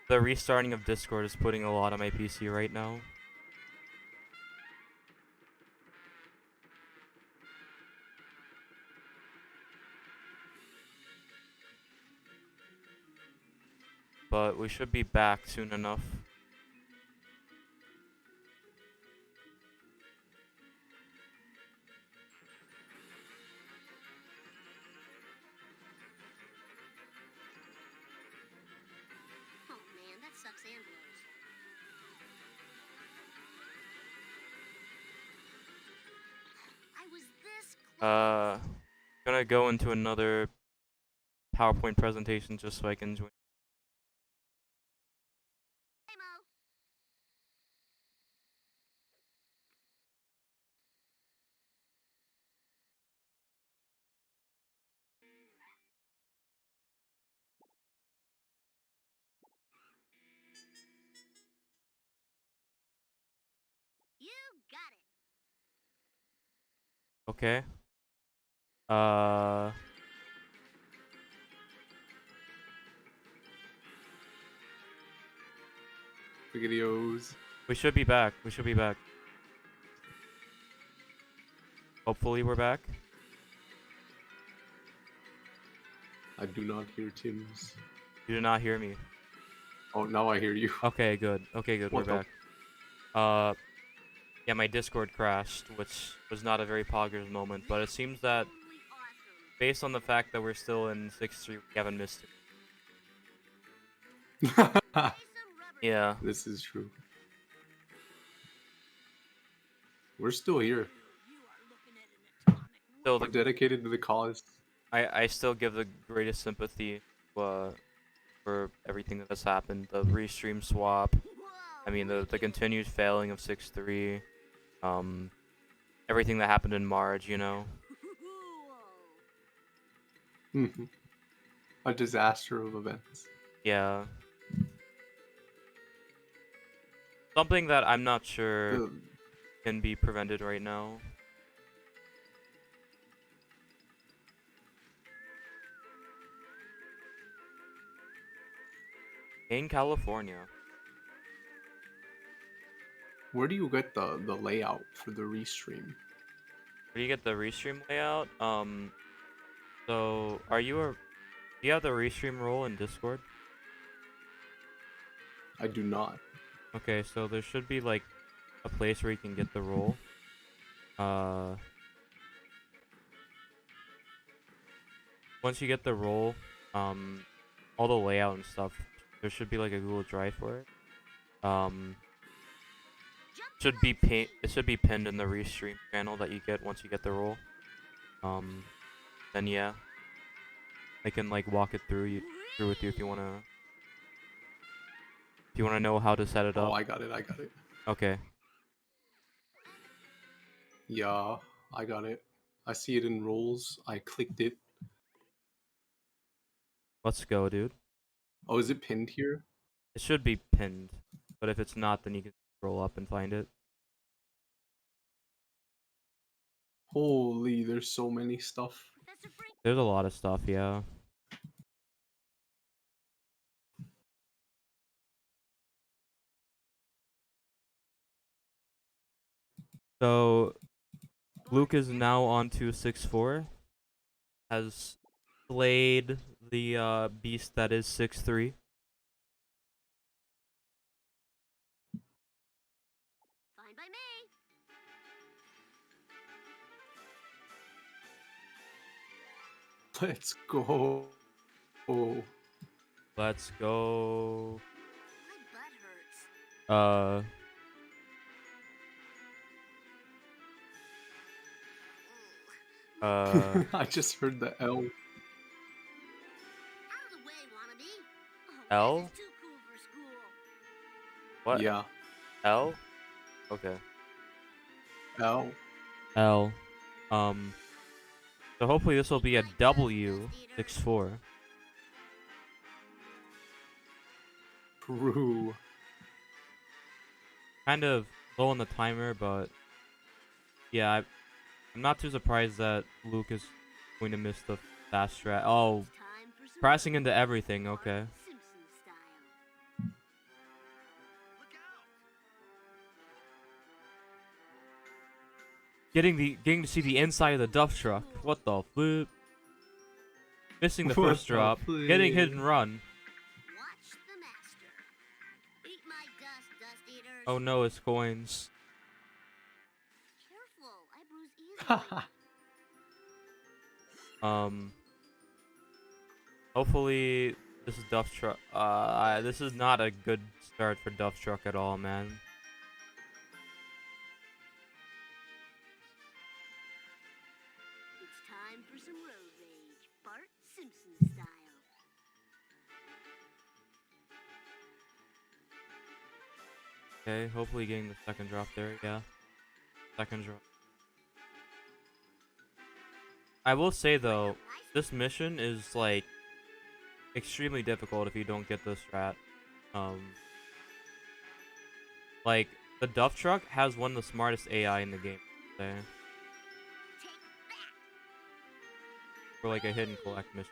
restarting of Discord is putting a lot on my PC right now. But we should be back soon enough. Oh man, that sucks and blows. I was this close. Gonna go into another PowerPoint presentation just so I can join. Hey, Mo. You got it. Okay. Videos. We should be back. We should be back. Hopefully we're back. I do not hear Tim's. You did not hear me. Oh, now I hear you. Okay, good. Okay, good. What We're back. Yeah, my Discord crashed, which was not a very positive moment, but it seems that based on the fact that we're still in 6-3, we haven't missed it. Yeah. This is true. We're still here. Still We're dedicated to the cause. I still give the greatest sympathy to for everything that has happened. The restream swap. I mean, the continued failing of 6-3. Everything that happened in March, you know. A disaster of events. Yeah. Something that I'm not sure can be prevented right now. In California. Where do you get the layout for the restream? Where do you get the restream layout? So do you have the restream role in Discord? I do not. Okay, so there should be like a place where you can get the role. Once you get the role, all the layout and stuff, there should be like a Google Drive for it. It should be pinned in the restream channel that you get once you get the role. Then yeah, I can like walk it through with you if you wanna know how to set it up. Oh, I got it. Okay. Yeah, I got it. I see it in roles. I clicked it. Let's go, dude. Oh, is it pinned here? It should be pinned, but if it's not, then you can scroll up and find it. Holy, there's so many stuff. There's a lot of stuff, yeah. So, Luke is now on to 6-4. Has slayed the beast that is 6-3. Fine by me. Let's go. Oh. Let's go. My butt hurts. I just heard the L. Out of the way, wannabe. L? This is too cool for school. What? Yeah. L? Okay. L. L. So hopefully this will be a W 6-4. True. Kind of low on the timer, but yeah, I'm not too surprised that Luke is going to miss the fast strat. Oh, crashing into everything. Okay. Getting to see the inside of the duff truck. What the flip? Missing the first drop. Getting hit and run. Watch the master. Eat my dust, dust eaters. Oh no, it's coins. Careful, I bruise easily. Hopefully this is Duff Truck. This is not a good start for Duff Truck at all, man. It's time for some road rage, Bart Simpson style. Okay, hopefully getting the second drop there. Yeah, second drop. I will say though, this mission is like extremely difficult if you don't get this strat. Like the Duff Truck has one of the smartest AI in the game. Say. For like a hidden collect mission.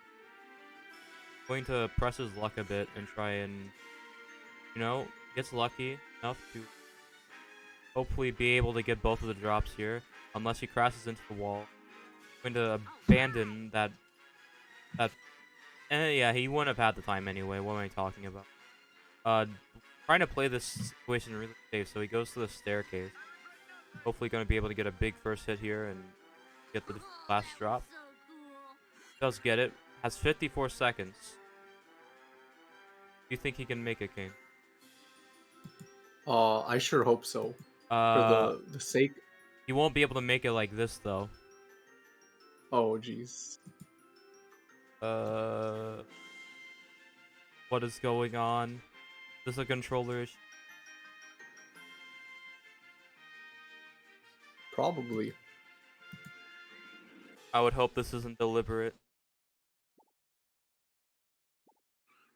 Going to press his luck a bit and try and, you know, gets lucky enough to hopefully be able to get both of the drops here, unless he crashes into the wall. Going to abandon that. Yeah, he wouldn't have had the time anyway. What am I talking about? Trying to play this situation really safe, so he goes to the staircase. Hopefully, going to be able to get a big first hit here and get the last drop. Does get it. Has 54 seconds. Do you think he can make it, Kane? I sure hope so. For the sake. He won't be able to make it like this, though. Oh, jeez. What is going on? Is this a controller issue? Probably. I would hope this isn't deliberate.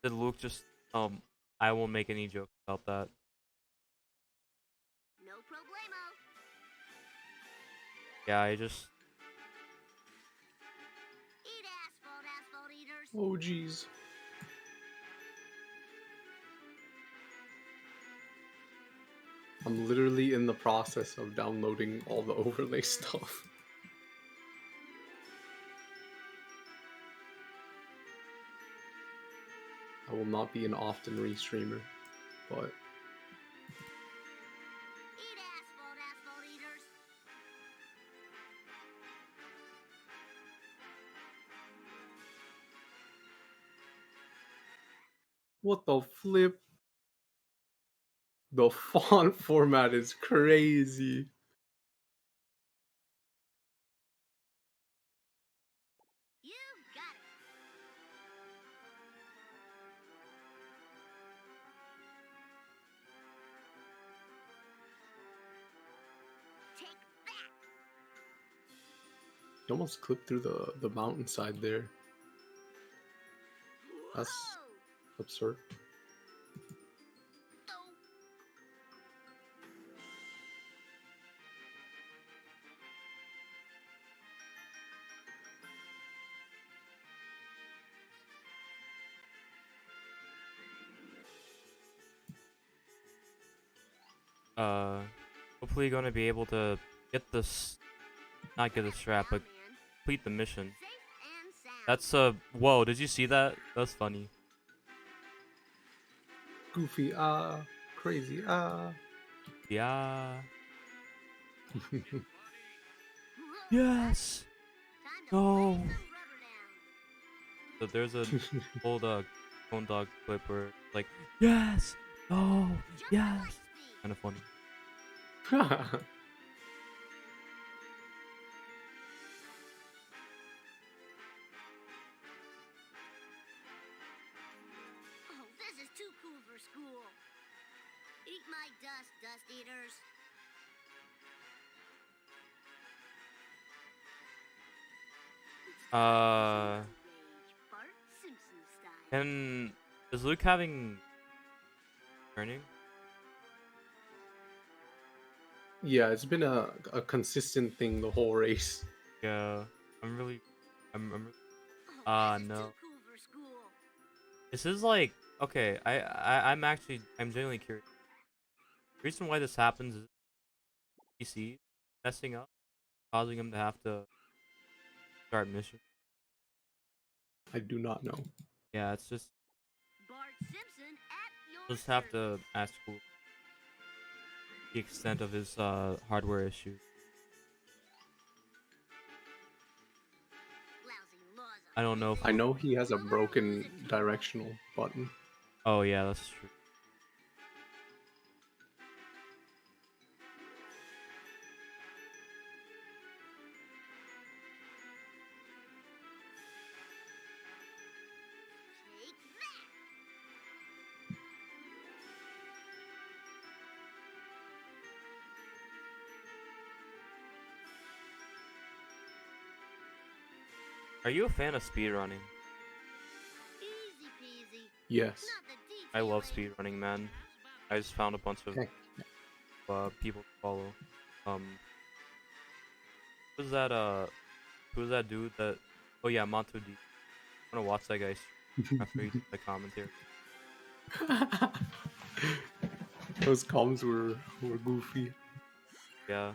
Did Luke just I won't make any jokes about that. No problemo. Yeah, I just Eat asphalt, asphalt eaters. Oh jeez. I'm literally in the process of downloading all the overlay stuff. I will not be an often restreamer, but Eat asphalt, asphalt eaters. what the flip? The font format is crazy. You got it. Take that. You almost clipped through the mountainside there. That's absurd. Hopefully gonna be able to get this, not get the strap, but complete the mission. That's whoa, did you see that? That's funny. Goofy, crazy, Yeah. Yes. No. So there's a old Cone Dog clip where it's like, yes, no, yes. Kind of funny. Oh, this is too cool for school. Eat my dust, dust eaters. Uh, Bart Simpson style. and is Luke having turning? Yeah, it's been a consistent thing the whole race. Yeah, I'm no. This is like, okay, I'm genuinely curious. The reason why this happens is PC messing up, causing him to have to start mission. I do not know. Yeah, it's just Bart Simpson at your just have to ask Luke the extent of his hardware issues. I don't know if I know he has a broken directional button. Oh yeah, that's true. Are you a fan of speedrunning? Easy peasy. Yes. I love speedrunning, man. I just found a bunch of people to follow. Who's that dude that oh yeah, Monto D. I'm gonna watch that guy after he does the commentary. Those comms were goofy. Yeah.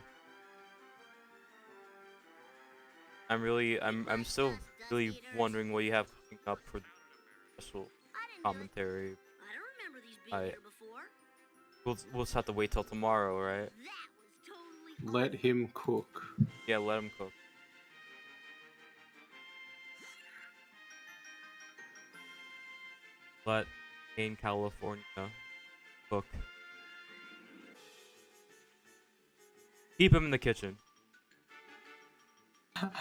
I'm still really wondering what you have coming up for the special commentary. We'll just have to wait till tomorrow, right? Let him cook. Yeah, let him cook. Let in California cook. Keep him in the kitchen. Nice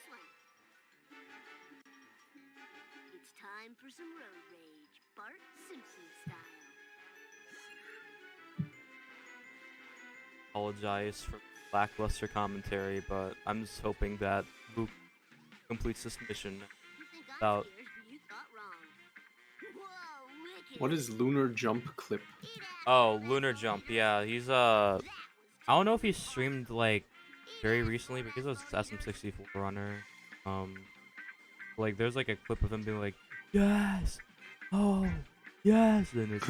one. time for some road rage, Bart Simpson style. Apologize for lackluster commentary, but I'm just hoping that Luke completes this mission without. You thought wrong. Whoa, wicked. What is lunar jump clip? Oh, Lunar Jump. Yeah, he's I don't know if he streamed like very recently because it was SM64 runner. Like there's like a clip of him being like, yes, oh, yes, and it's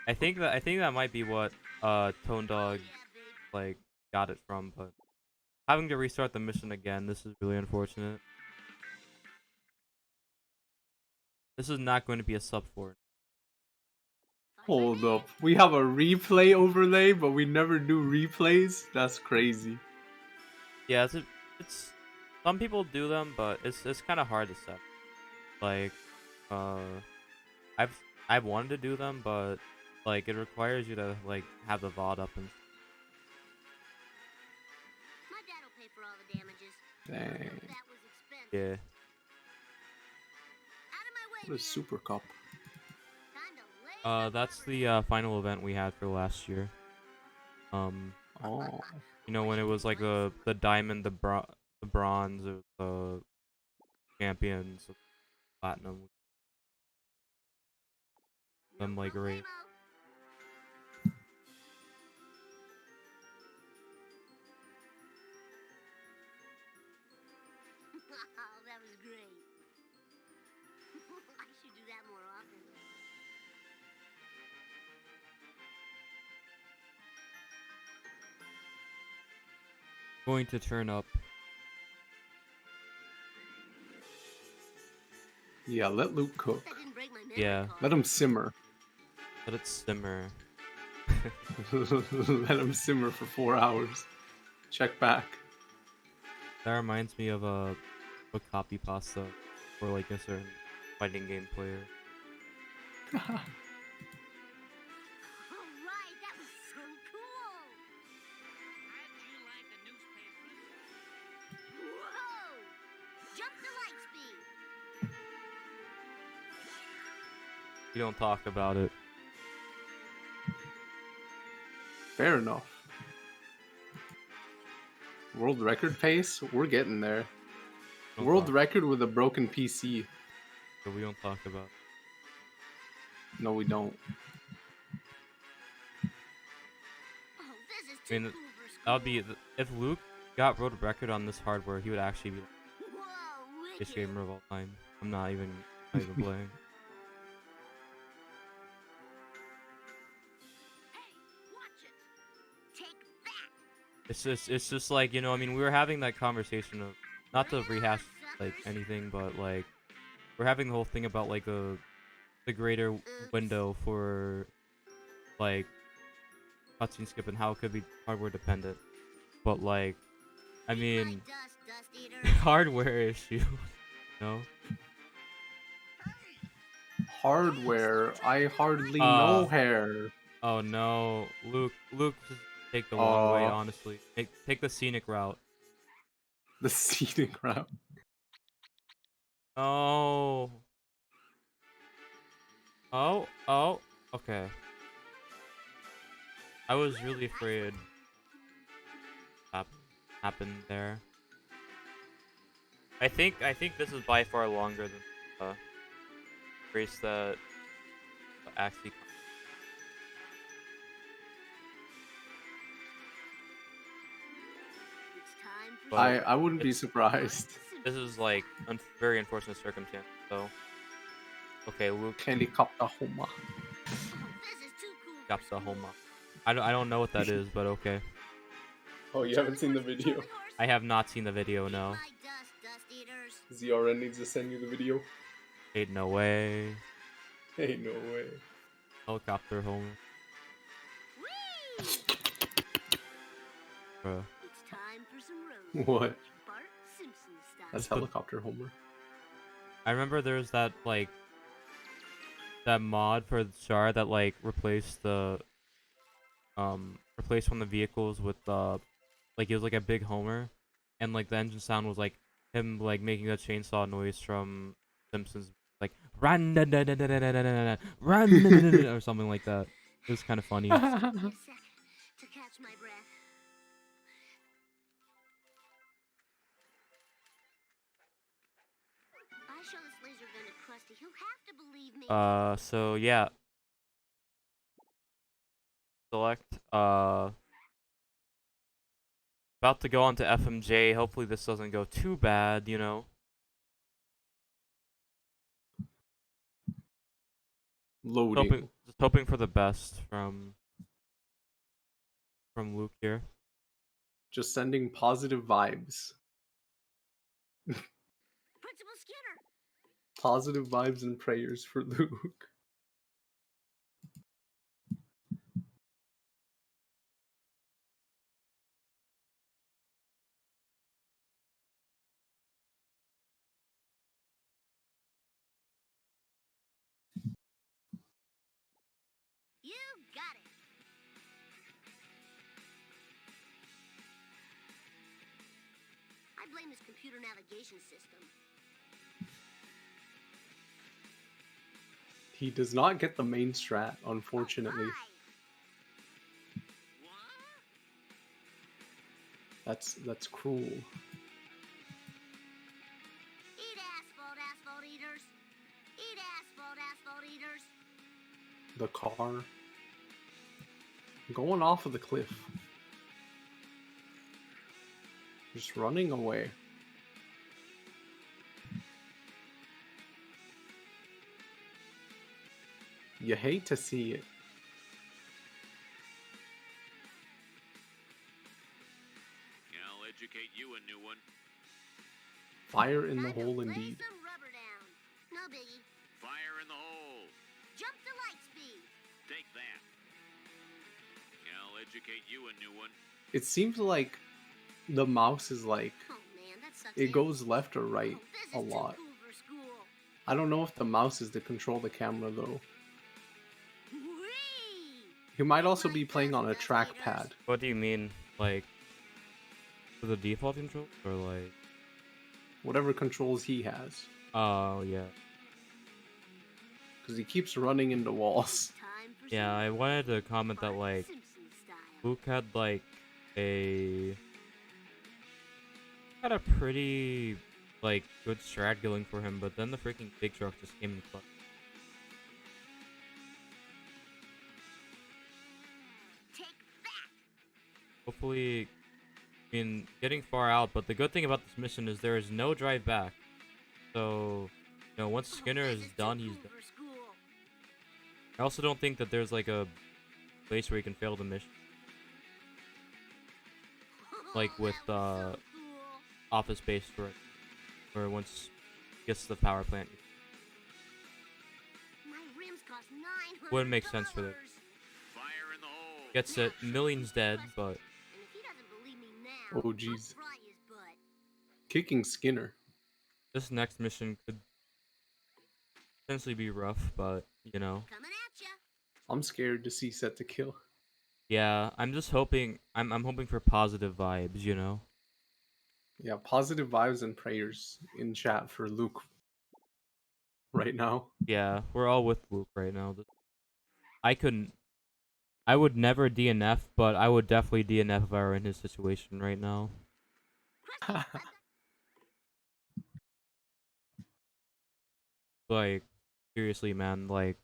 I think that might be what Tone Dog like got it from, but having to restart the mission again, this is really unfortunate. This is not going to be a sub for it. Hold up. We have a replay overlay, but we never do replays? That's crazy. Yeah, it's some people do them, but it's kind of hard to set. Like, I've wanted to do them, but like it requires you to like have the VOD up and. My dad'll pay for all the damages. Dang. That was expensive. Yeah. What is Super Cup? That's the final event we had for last year. Oh. You know when it was like the diamond, the bronze, it was the champions, the platinum. Them like race. Oh, that was great. I should do that more often. Going to turn up. Yeah, let Luke cook. Yeah. Let him simmer. Let it simmer. Let him simmer for 4 hours. Check back. That reminds me of a copy pasta for like a certain fighting game player. Alright, that was so cool. How'd you like the newspaper? Whoa! Jump to light speed. You don't talk about it. Fair enough. World record pace? We're getting there. World record with a broken PC. So we don't talk about. No, we don't. Oh, this is I mean, that would be if Luke got world record on this hardware, he would actually be the biggest gamer of all time. I'm not even playing. It's just like, you know, I mean, we were having that conversation of, not to rehash like anything, but like we're having the whole thing about like the greater window for like cutscene skip and how it could be hardware dependent. But like, I mean, hardware issue, no? Hardware? I hardly know hair. Oh no, Luke, just take the long way, honestly. Take the scenic route. The scenic route. Oh. Oh, okay. I was really afraid that happened there. I think this is by far longer than the race that actually. I wouldn't be surprised. This is like very unfortunate circumstance. So, okay, Luke. Helicopter Homa. Helicopter Homa. I don't know what that is, but okay. Oh, you haven't seen the video? I have not seen the video. No. ZRN needs to send you the video. Ain't no way. Ain't no way. Helicopter Homa. Bruh. What? That's helicopter Homer. I remember there was that like that mod for the Char that like replaced the replaced one of the vehicles with like it was like a big Homer, and like the engine sound was like him like making a chainsaw noise from Simpsons, like run run or something like that. It was kind of funny. Just give me a sec to catch my breath. I show this laser gun to Krusty. He'll have to believe me. So yeah. Select, about to go on to FMJ. Hopefully this doesn't go too bad, you know. Loading. Just hoping for the best from Luke here. Just sending positive vibes. Principal Skinner. Positive vibes and prayers for Luke. You got it. I blame his computer navigation system. He does not get the main strat, unfortunately. That's cruel. Eat asphalt, asphalt eaters. Eat asphalt, asphalt eaters. The car. Going off of the cliff. Just running away. You hate to see it. I'll educate you a new one. Fire in the hole indeed. Some rubber down. No biggie. Fire in the hole. Jump to light speed. Take that. I'll educate you a new one. It seems like the mouse is like, Oh man, that sucks. it goes left or right a lot. Cool for school. I don't know if the mouse is to control the camera though. He might also be playing on a trackpad. What do you mean, like, for the default control, or like whatever controls he has? Oh yeah. Because he keeps running into walls. Yeah, I wanted to comment that like Luke had like a pretty like good strat going for him, but then the freaking big truck just came in clutch. Hopefully, I mean, getting far out, but the good thing about this mission is there is no drive back. So, you know, once Skinner is done, he's done. I also don't think that there's like a place where you can fail the mission. Like with Office Space, where once it gets to the power plant. Wouldn't make sense for that. Gets it, millions dead, but... Oh jeez. Kicking Skinner. This next mission could potentially be rough, but, you know. I'm scared to see set to kill. Yeah, I'm just hoping, I'm hoping for positive vibes, you know? Yeah, positive vibes and prayers in chat for Luke right now. Yeah, we're all with Luke right now. I would never DNF, but I would definitely DNF if I were in his situation right now. Like, seriously, man, like,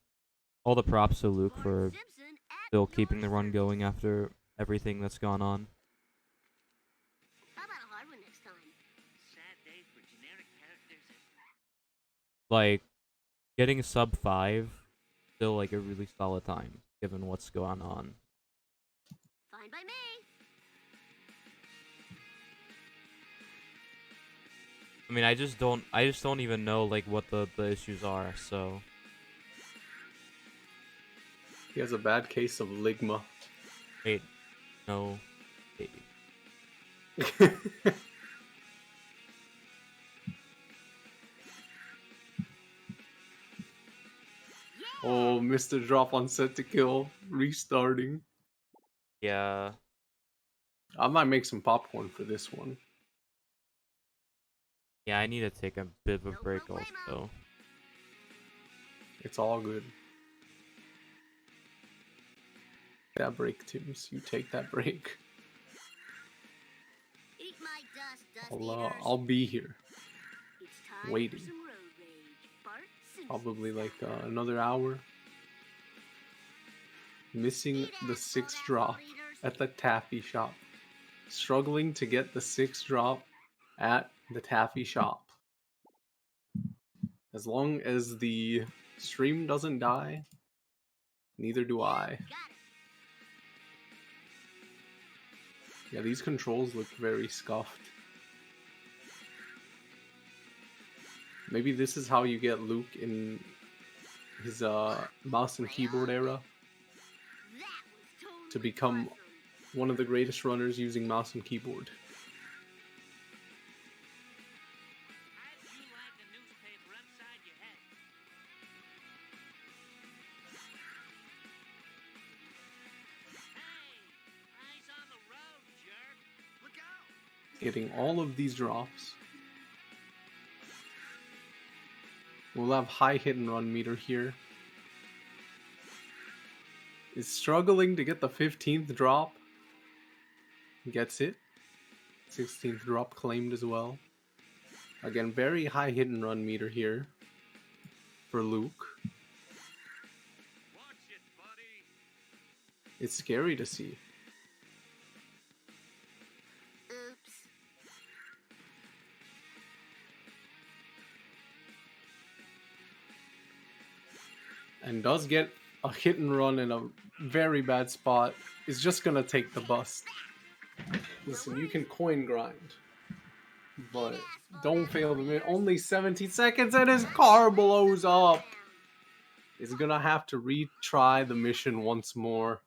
all the props to Luke for still keeping the run going after everything that's gone on. How about a hard one next time? Sad day for generic characters. Like, getting sub 5, still like a really solid time, given what's going on. Fine by me. I mean, I just don't even know like what the issues are, so. He has a bad case of ligma. Wait, no. Wait. Oh, Mr. Drop on set to kill, restarting. Yeah. I might make some popcorn for this one. Yeah, I need to take a bit of a break also. It's all good. That break, Tims. You take that break. Eat my dust, dust eaters. I'll be here, It's time waiting. for some road rage. Bart Simpson Probably like style. another hour. Missing the 6th drop at the taffy shop. Struggling to get the 6th drop at the taffy shop. As long as the stream doesn't die, neither do I. Yeah, these controls look very scuffed. Maybe this is how you get Luke in his mouse and keyboard era. To become one of the greatest runners using mouse and keyboard. Getting all of these drops. We'll have high hit and run meter here. Is struggling to get the 15th drop. Gets it. 16th drop claimed as well. Again, very high hit and run meter here for Luke. It's scary to see. Oops. And does get a hit and run in a very bad spot. Is just gonna take the bust. Listen, you can coin grind, but don't fail the minute. Only 17 seconds and his car blows up. He's gonna have to retry the mission once more.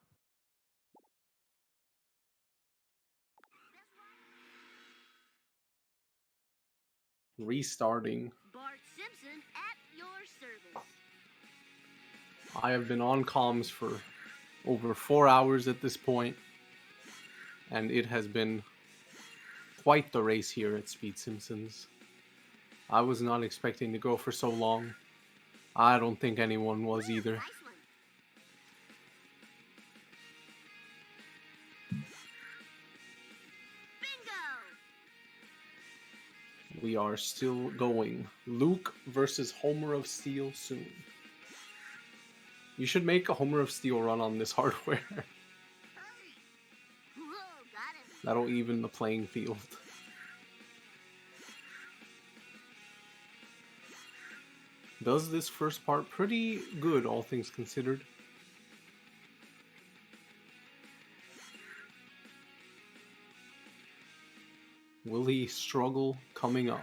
Restarting. Bart Simpson at your service. I have been on comms for over 4 hours at this point, and it has been quite the race here at Speed Simpsons. I was not expecting to go for so long. I don't think anyone was either. We are still going. Luke versus Homer of Steel soon. You should make a Homer of Steel run on this hardware. That'll even the playing field. Does this first part pretty good, all things considered. Will he struggle coming up?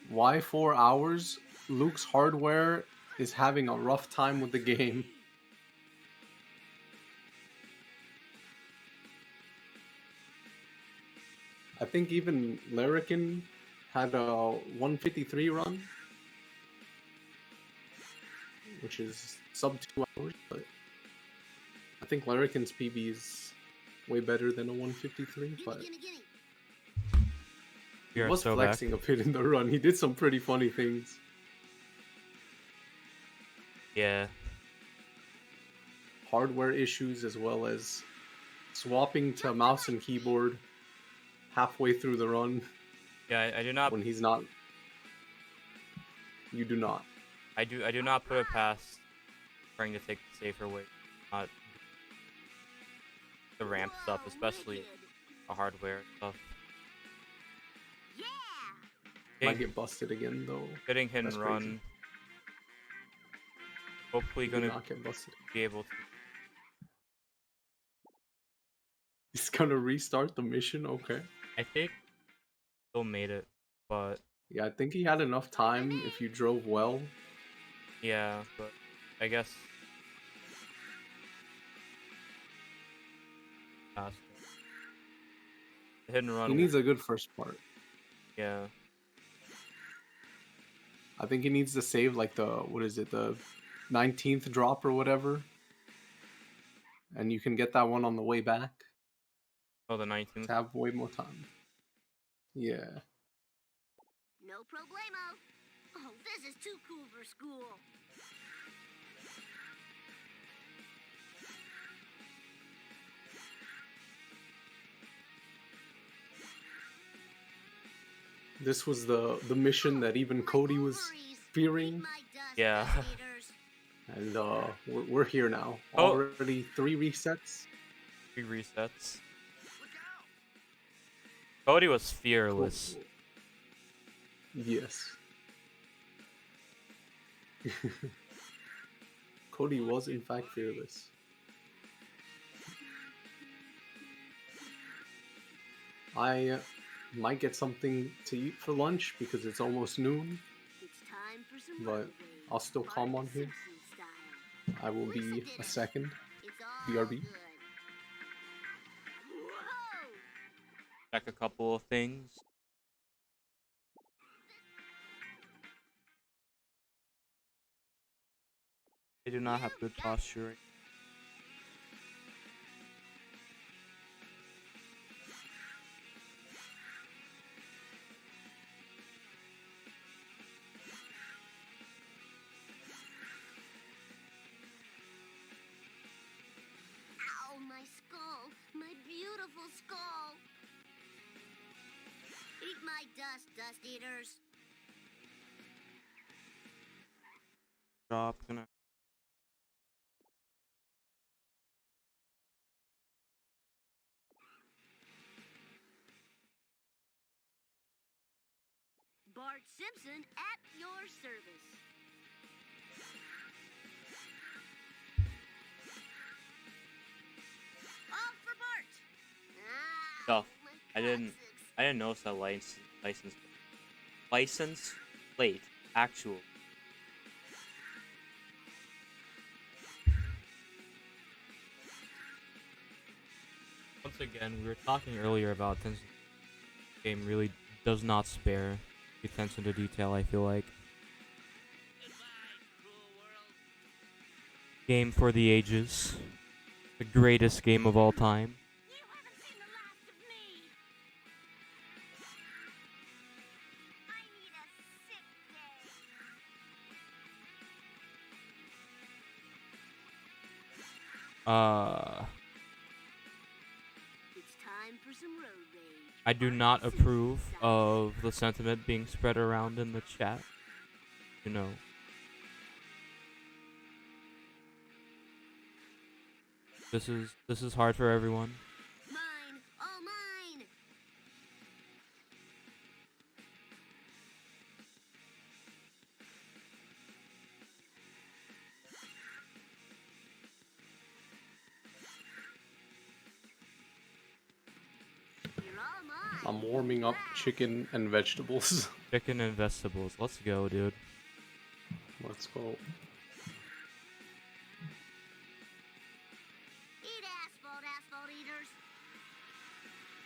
Why 4 hours? Luke's hardware is having a rough time with the game. I think even Larrakin had a 153 run, which is sub 2 hours, but I think Larrakin's PB is way better than a 153, but he was so flexing back. a bit in the run. He did some pretty funny things. Yeah. Hardware issues as well as swapping to mouse and keyboard halfway through the run. Yeah, I do not. When he's not. You do not. I do not put it past trying to take the safer way, not the ramp stuff, especially the hardware stuff. Might get busted again though. Getting hit and That's run. crazy. Hopefully He gonna did not get busted. be able to. He's gonna restart the mission, okay. I think still made it, but yeah, I think he had enough time if you drove well. Yeah, but I guess the hit and run. He needs a good first part. Yeah. I think he needs to save like the, what is it, the 19th drop or whatever. And you can get that one on the way back. Oh, the 19th. To have way more time. Yeah. No problemo. Oh, this is too cool for school. This was the mission that even Cody was fearing. Yeah. And we're here now. Oh. Already 3 resets. 3 resets. Cody was fearless. Yes. Cody was in fact fearless. I might get something to eat for lunch because it's almost noon. But I'll still come on here. I will be a second. BRB. Check a couple of things. They do not have good posturing. Ow, my skull. My beautiful skull. Eat my dust, dust eaters. Drop, gonna. Bart Simpson at your service. All for Bart. Stuff. I didn't notice that license plate actual. Once again, we were talking earlier about attention. The game really does not spare the attention to detail, I feel like. Game for the ages. The greatest game of all time. It's time for some road rage. I do not approve of the sentiment being spread around in the chat. You know. This is hard for everyone. Mine, all mine. You're all mine. I'm warming up chicken and vegetables. Chicken and vegetables. Let's go, dude. Let's go. Eat asphalt eaters.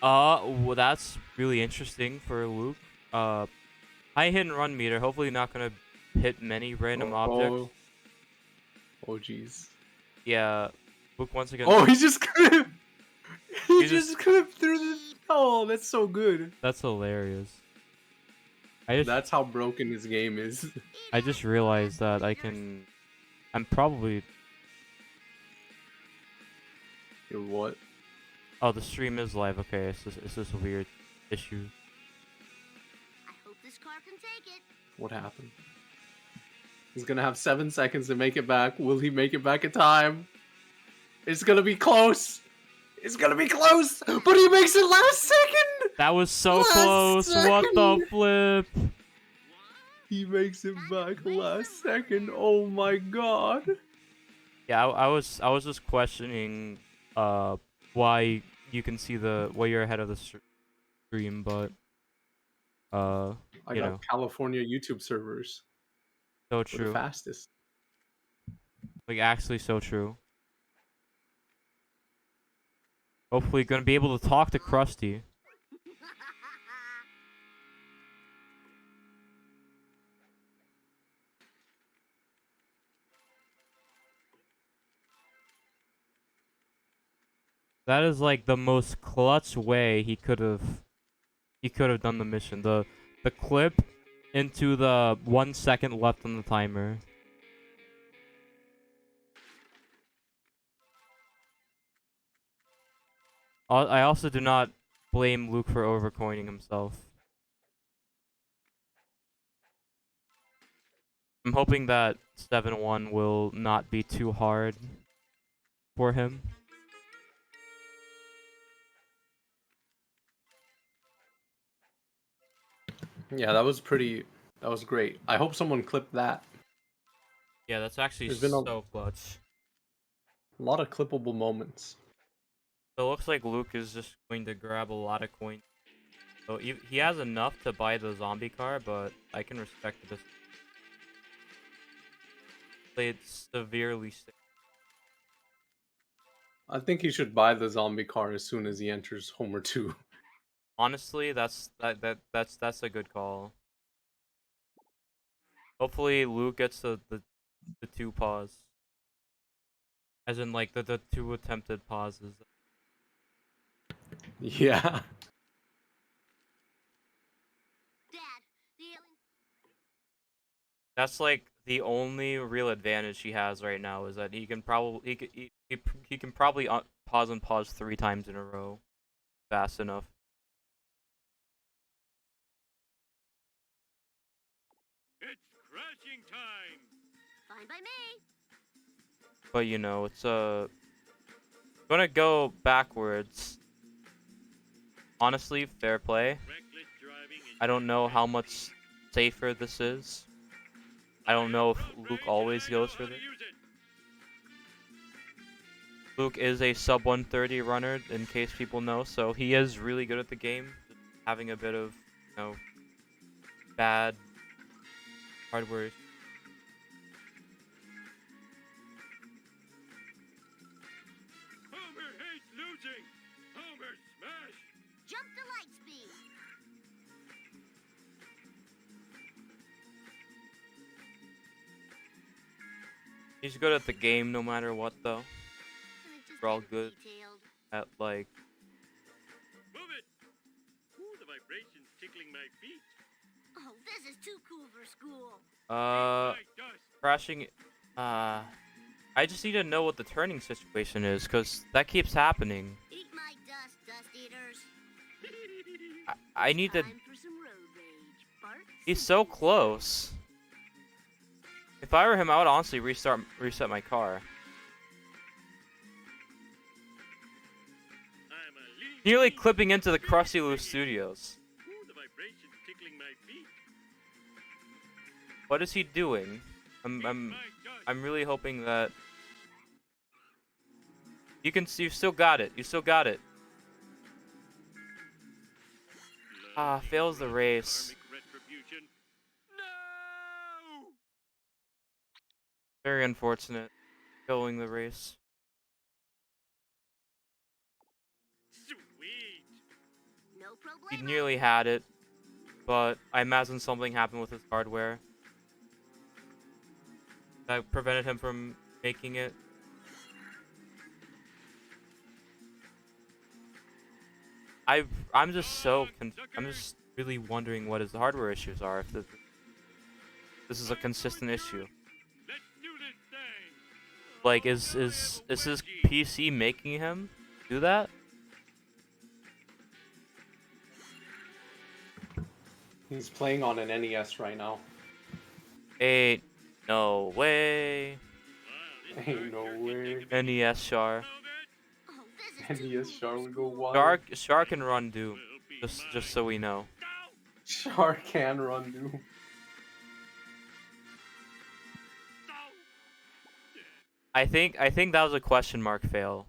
Well, that's really interesting for Luke. High hit and run meter. Hopefully not gonna hit many random objects. Oh, jeez. Yeah, Luke once again. Oh, he just clipped. He just clipped through the. Oh, that's so good. That's hilarious. That's how broken his game is. I just realized that I'm probably. You're what? Oh, the stream is live. Okay, it's just a weird issue. I hope this car can take it. What happened? He's gonna have 7 seconds to make it back. Will he make it back in time? It's gonna be close. It's gonna be close, but he makes it last second. That was so close. Second. What the flip? He makes it back last second. Oh my god. Yeah, I was just questioning why you can see why you're ahead of the stream, but I you got know. California YouTube servers. So true. The fastest. Like actually so true. Hopefully gonna be able to talk to Krusty. That is like the most clutch way he could have done the mission. The clip into the 1 second left on the timer. I also do not blame Luke for overcoining himself. I'm hoping that 7-1 will not be too hard for him. Yeah, that was pretty. That was great. I hope someone clipped that. Yeah, that's actually There's been a so clutch. lot of clippable moments. So it looks like Luke is just going to grab a lot of coins. So he has enough to buy the zombie car, but I can respect this. Played severely sick. I think he should buy the zombie car as soon as he enters Homer 2. Honestly, that's a good call. Hopefully Luke gets the 2 pause. As in like the 2 attempted pauses. Yeah. That's like the only real advantage he has right now is that he can probably he can probably pause and pause 3 times in a row fast enough. It's crashing time. Fine by me. But you know, it's gonna go backwards. Honestly, fair play. I don't know how much safer this is. I don't know if Luke always goes for this. Luke is a sub 130 runner, in case people know, so he is really good at the game. Just having a bit of, you know, bad hardware. Homer hates losing. Homer smash. Jump to light speed. He's good at the game no matter what, though. We're all good at, like... Move it. Ooh, the vibrations tickling my feet. Oh, this is too cool for school. Crashing... I just need to know what the turning situation is, because that keeps happening. Eat my dust, dust eaters. I need to... Time for some road rage, Bart. He's so close. If I were him, I would honestly reset my car. Nearly clipping into the Krusty Loose Studios. Ooh, the vibrations tickling my feet. What is he doing? I'm really hoping that you can see. You still got it. You still got it. Ah, fails the race. No! Very unfortunate. Failing the race. Sweet. No He problemo. nearly had it, but I imagine something happened with his hardware that prevented him from making it. I'm just I'm just really wondering what his hardware issues are. If this is a consistent issue. Let's do this thing. Like, is his PC making him do that? He's playing on an NES right now. Ain't no way. Ain't no way. NES Char. Oh, this is NES Char would go wild. Char can run Doom. Just so we know. Char can run Doom. I think that was a question mark fail.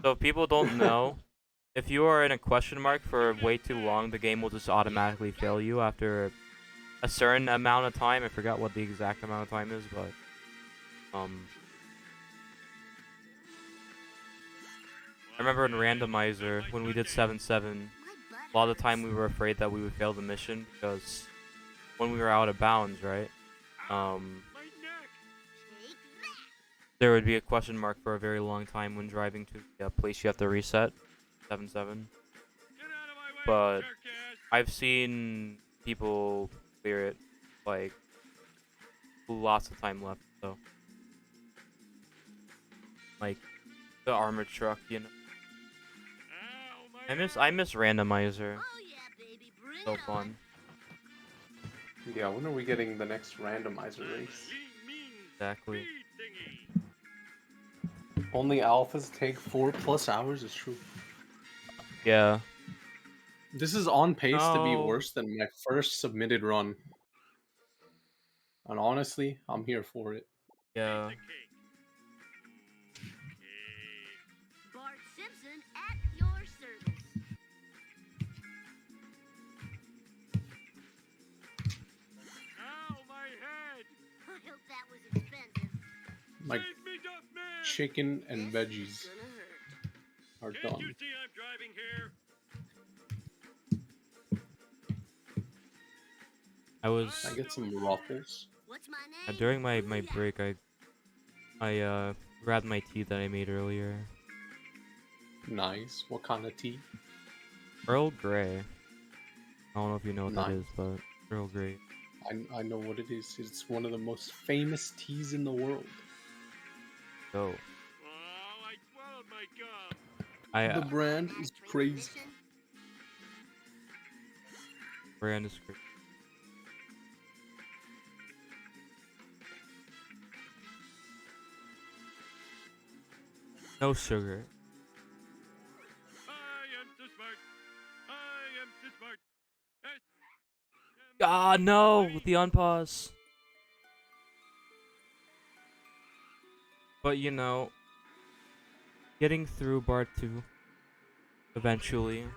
So if people don't know, if you are in a question mark for way too long, the game will just automatically fail you after a certain amount of time. I forgot what the exact amount of time is, but I remember in randomizer when we did 7-7, a lot of the time we were afraid that we would fail the mission because when we were out of bounds, right? My neck. Take that. there would be a question mark for a very long time when driving to the place you have to reset 7-7. But I've seen people clear it like lots of time left. So like the armored truck, you know. I miss randomizer. So fun. Yeah, when are we getting the next randomizer race? Exactly. Only alphas take 4+ hours, is true. Yeah. This is on pace to be No. worse than my first submitted run. And honestly, I'm here for it. Yeah. Bart Simpson at your service. Ow, my head! I hope that was expensive. My chicken and veggies are Can't done. you see I'm driving here? I was I get some ruffles. What's my name? during my break I grabbed my tea that I made earlier. Nice. What kind of tea? Earl Grey. I don't know if you know what that Nice. is, but Earl Grey. I know what it is. It's one of the most famous teas in the world. Go. Oh, I swallowed my gum. I The brand is crazy. brand is great. No sugar. I am too smart. I am too smart. Ah, no! The unpause. But you know, getting through Bart 2 eventually. Even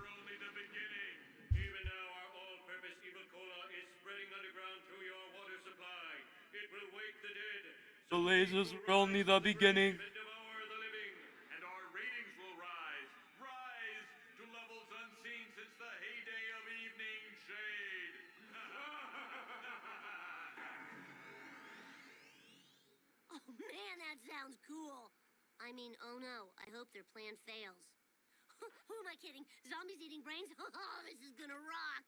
now, our all-purpose evil cola is spreading underground through your water supply. It will wake the dead. The lasers were only the beginning. And devour the living. And our ratings will rise. Rise to levels unseen since the heyday of evening shade. Oh man, that sounds cool. I mean, oh no, I hope their plan fails. Who am I kidding? Zombies eating brains? Oh, this is gonna rock.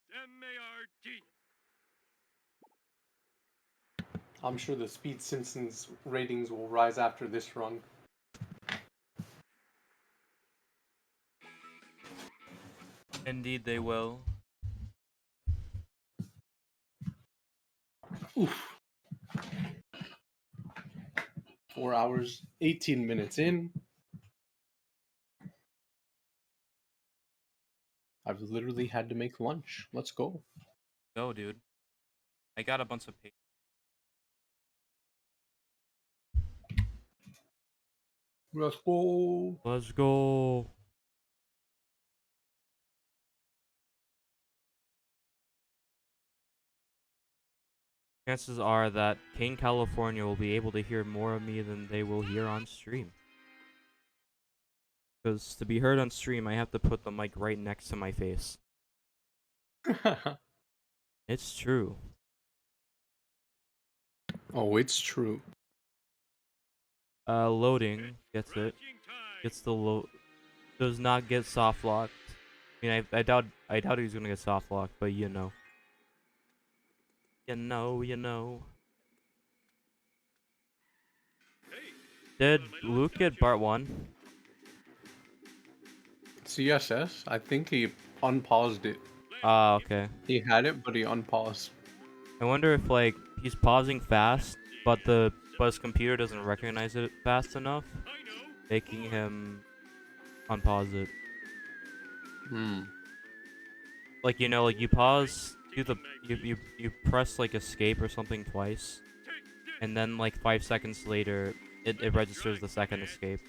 SMART. I'm sure the Speed Simpsons ratings will rise after this run. Indeed, they will. Oof. 4 hours, 18 minutes in. I've literally had to make lunch. Let's go. Go, dude. I got a bunch of papers. Let's go. Let's go. Chances are that Kane, California will be able to hear more of me than they will hear on stream. Because to be heard on stream, I have to put the mic right next to my face. It's true. Oh, it's true. Loading gets it. Gets the load. Does not get soft locked. I mean, I doubt he's gonna get soft locked, but you know. You know. Did Luke get Bart 1? CSS? I think he unpaused it. Ah, okay. He had it, but he unpaused. I wonder if, like, he's pausing fast, but his computer doesn't recognize it fast enough, making him unpause it. Like, you know, like you pause, you press like escape or something twice, and then like 5 seconds later, it registers the second escape.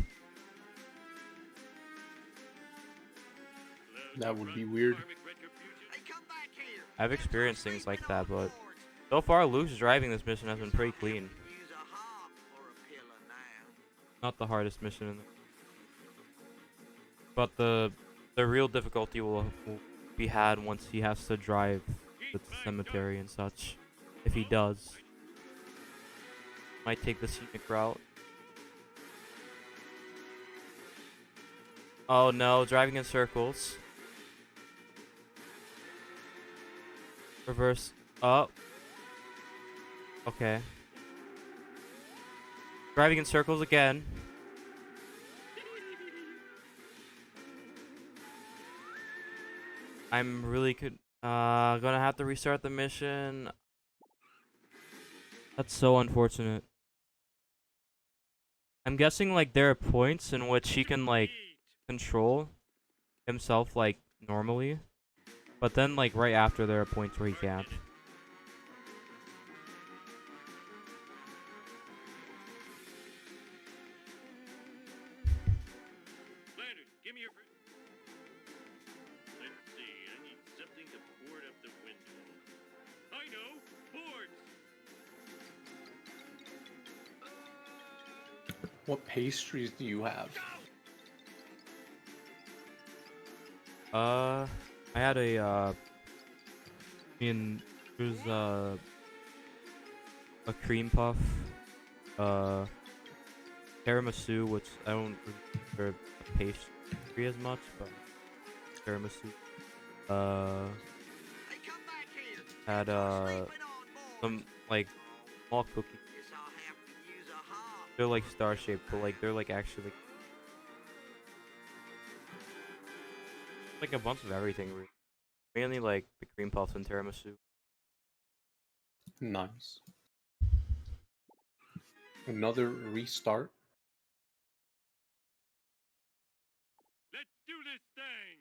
That would be weird. I've experienced things like that, but so far Luke's driving this mission has been pretty clean. Not the hardest mission in the but the real difficulty will be had once he has to drive the cemetery and such. If he does. Might take the scenic route. Oh no, driving in circles. Reverse up. Okay. Driving in circles again. I'm really gonna have to restart the mission. That's so unfortunate. I'm guessing like there are points in which he can like control himself like normally, but then like right after there are points where he can't. Flanders, give me your. Let's see. I need something to board up the window. I know, boards. What pastries do you have? I had a it was a cream puff, tiramisu, which I don't consider a pastry as much, but tiramisu. Had some like small cookies. They're like star shaped, but like they're like actually like a bunch of everything. Mainly like the cream puffs and tiramisu. Nice. Another restart. Let's do this thing.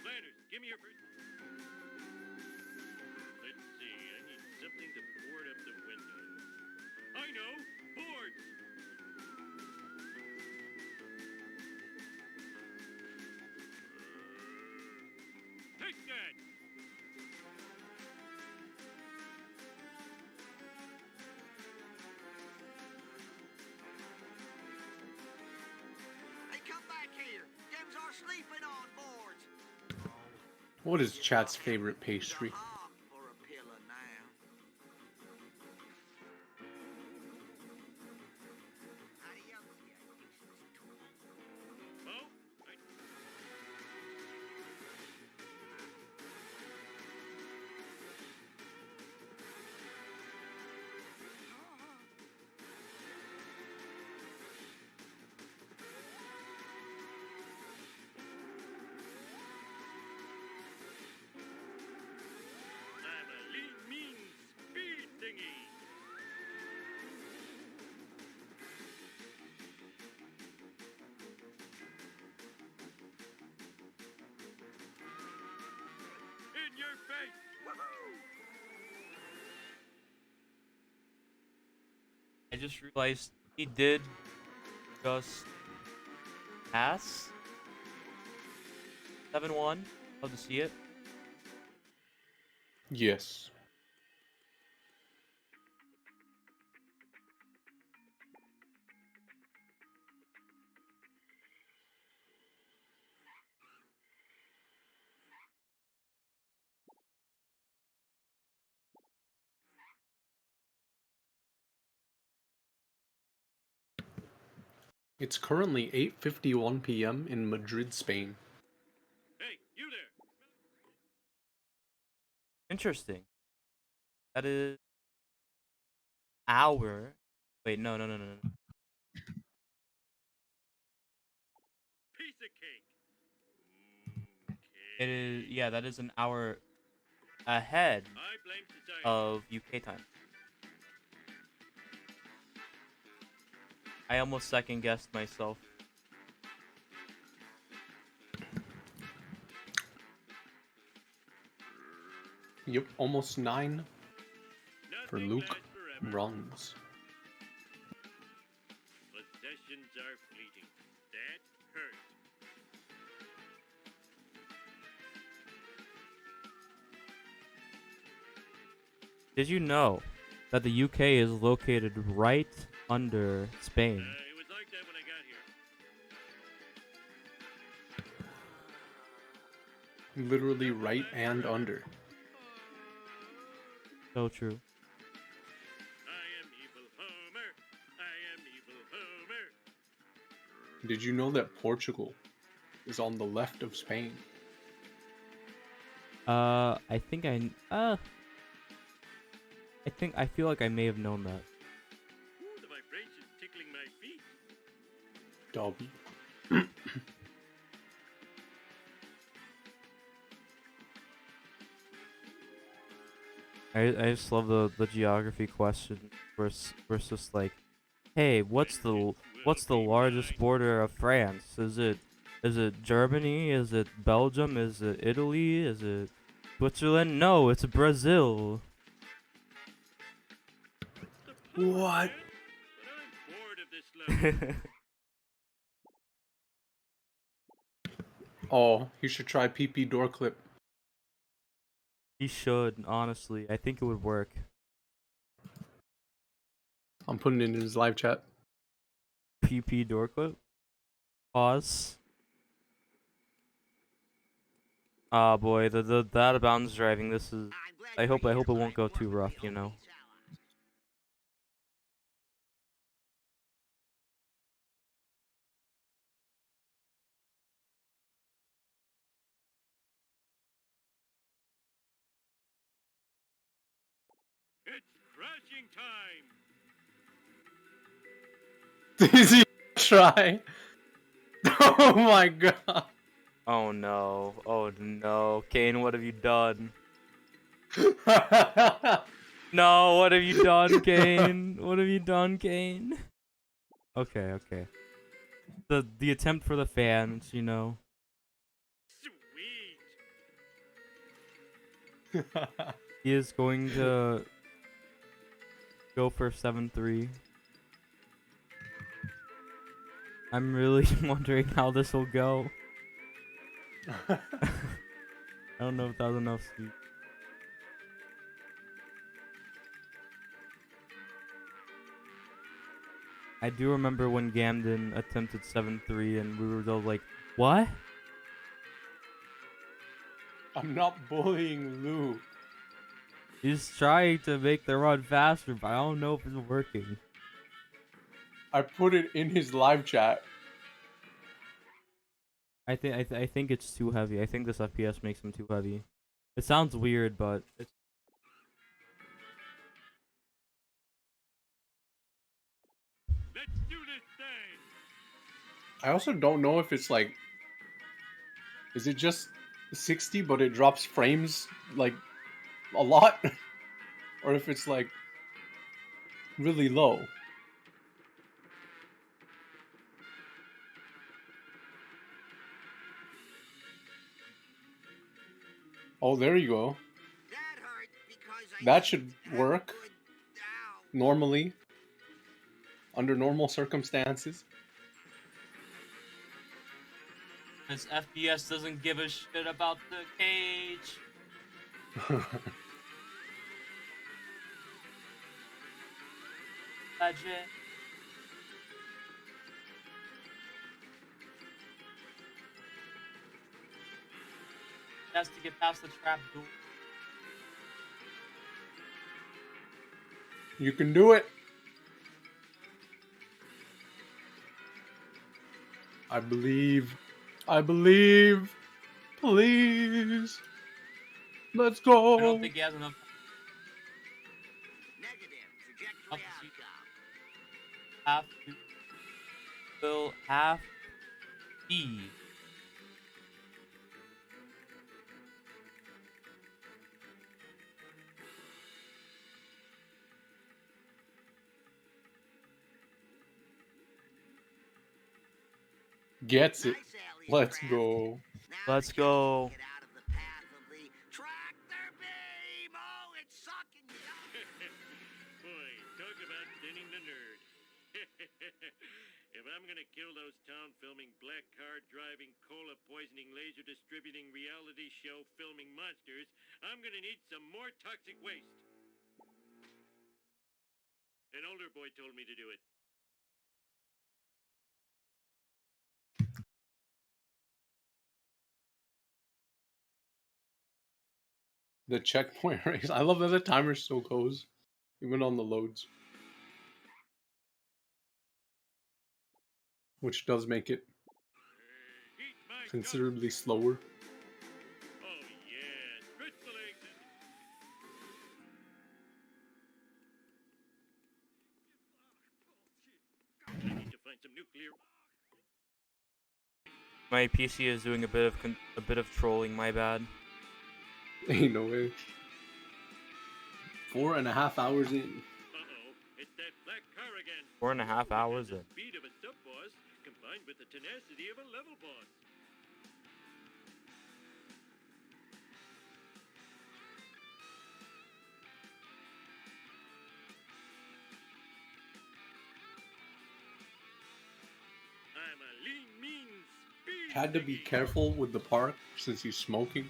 Flanders, give me your first. Let's see. I need something to board up the window. I know, boards. Take that. Hey, come back here. Them's our sleeping on boards. What is chat's favorite pastry? For a pillar now. Oh, I'm a lean, mean speed thingy. In your face. I just realized he did just pass 7-1. Love to see it. Yes. It's currently 8:51 p.m. in Madrid, Spain. Hey, you there. Interesting. That is hour. Wait, no. Piece of cake. It is, yeah, that is an hour ahead I blame society. of UK time. I almost second guessed myself. Yep, almost 9 for Nothing Luke lasts forever. runs. Possessions are fleeting. That hurts. Did you know that the UK is located right under Spain? It was like that when I got here. Literally right and under. So true. I am evil Homer. I am evil Homer. Did you know that Portugal is on the left of Spain? I think I feel like I may have known that. Ooh, the vibration's tickling my feet. Dobby. I just love the geography question where it's just like, hey, what's the largest border of France? Is it Germany? Is it Belgium? Is it Italy? Is it Switzerland? No, it's Brazil. What? But I'm bored of this level. Oh, you should try PP door clip. He should, honestly. I think it would work. I'm putting it in his live chat. PP door clip. Pause. Ah, boy, the out of bounds driving. This is. I hope it won't go too rough, you know. It's crashing time. Did he try? Oh my god. Oh no. Oh no. Kane, what have you done? No, what have you done, Kane? What have you done, Kane? Okay, okay. The attempt for the fans, you know. Sweet. He is going to go for 7-3. I'm really wondering how this will go. I don't know if that was enough speed. I do remember when Gamden attempted 7-3 and we were all like, what? I'm not bullying Lou. He's trying to make the run faster, but I don't know if it's working. I put it in his live chat. I think it's too heavy. I think this FPS makes him too heavy. It sounds weird, but it's. Let's do this thing. I also don't know if it's like, is it just 60 but it drops frames like a lot? Or if it's like really low. Oh, there you go. That hurt because I That didn't should have work good- Ow. normally. Under normal circumstances. This FPS doesn't give a shit about the cage. Legit. Has to get past the trap door. You can do it. I believe. I believe. Please. Let's go. I don't think he has enough. Negative. Trajectory outcome. Have to. Will have E. Gets it. Nice alley, Let's Kraft. go. Now Let's just go. Get out of the path of the tractor beam. Oh, it's sucking me up. Boy, talk about thinning the nerd. If I'm gonna kill those town filming, black car driving, cola poisoning, laser distributing, reality show filming monsters, I'm gonna need some more toxic waste. An older boy told me to do it. The checkpoint race. I love that the timer still goes, even on the loads. Which does make it considerably slower. Oh yeah, stretch the legs. I need to find some nuclear. My PC is doing a bit of trolling. My bad. Ain't no way. 4.5 hours in. Uh-oh, it's that black car again. 4.5 hours in. The speed of a sub-boss combined with the tenacity of a level boss. I'm a lean, mean, speed. Had to be careful with the park since he's smoking.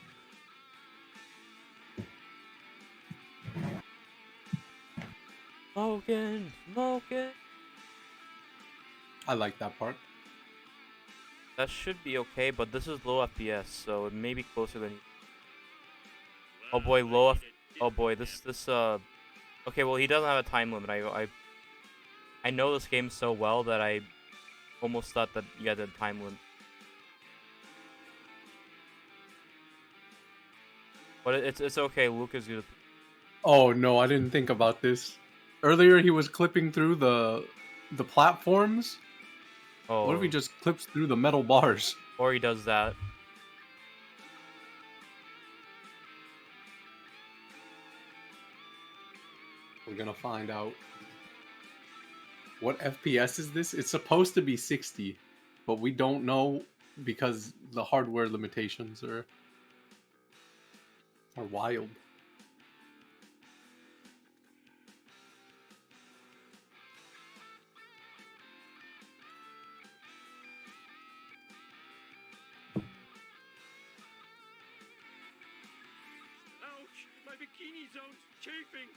Smoking, smoking. I like that part. That should be okay, but this is low FPS, so it may be closer than. Oh boy, low F. Oh boy, this. Okay, well he doesn't have a time limit. I know this game so well that I almost thought that you had a time limit. But it's okay. Luke is good. Oh no, I didn't think about this. Earlier he was clipping through the platforms. Oh. What if he just clips through the metal bars? Or he does that. We're gonna find out. What FPS is this? It's supposed to be 60, but we don't know because the hardware limitations are wild. Ouch! My bikini zone's chafing.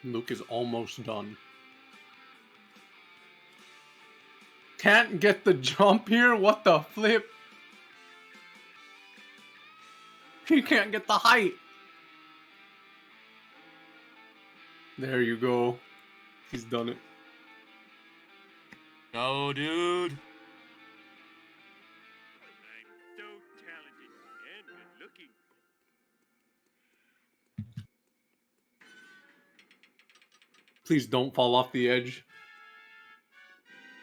Luke is almost done. Can't get the jump here? What the flip? He can't get the height. There you go. He's done it. Go, dude. I'm so talented and good looking. Please don't fall off the edge.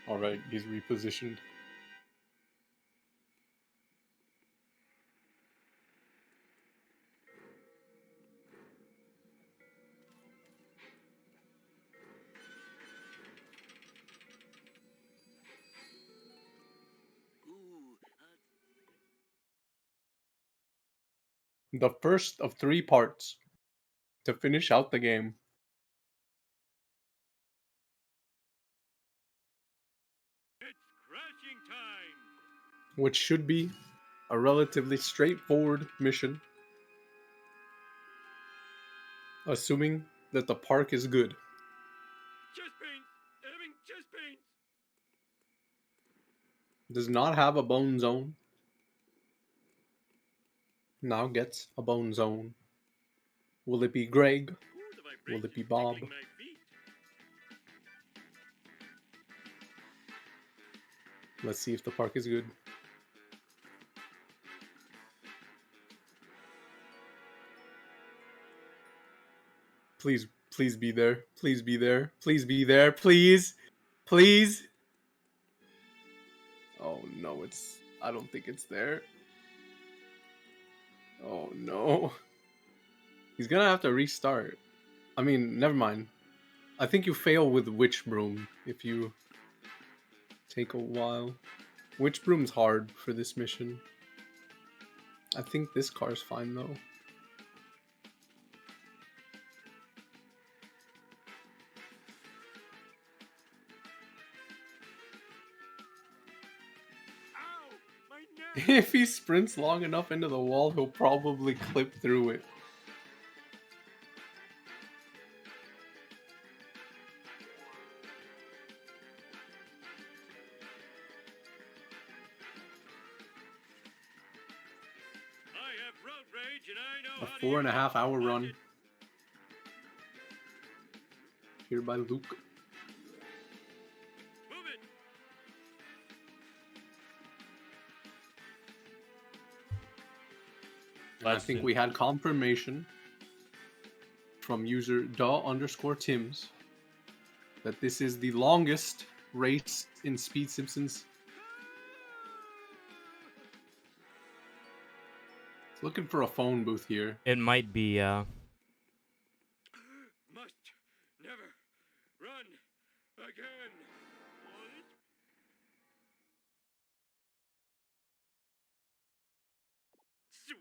Alright, he's repositioned. The first of 3 parts to finish out the game. It's crashing time. Which should be a relatively straightforward mission. Assuming that the park is good. Chest pains. Having chest pains. Does not have a bone zone. Now gets a bone zone. Will it be Greg? Will it be Bob? Let's see if the park is good. Please, please be there. Please be there. Please be there. Please. Please. Oh no, I don't think it's there. Oh no. He's gonna have to restart. I mean, never mind. I think you fail with Witch Broom if you take a while. Witch Broom's hard for this mission. I think this car's fine though. If he sprints long enough into the wall, he'll probably clip through it. I have road rage and I know A how to use 4.5 hour it. run. Here by Luke. Move it. And I think we had confirmation from user _Tims that this is the longest race in Speed Simpsons. Looking for a phone booth here. It might be, Must never run again. Sweet.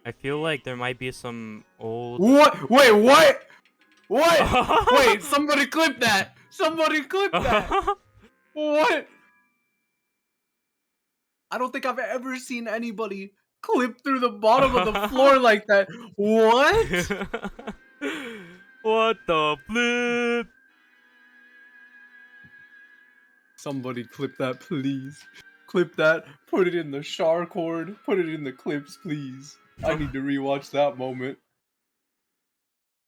I feel like there might be some old... What? Wait, what? What? Wait, somebody clip that! Somebody clip that! What? I don't think I've ever seen anybody clip through the bottom of the floor like that. What? What the flip? Somebody clip that, please. Clip that, put it in the char cord, put it in the clips, please. I need to rewatch that moment.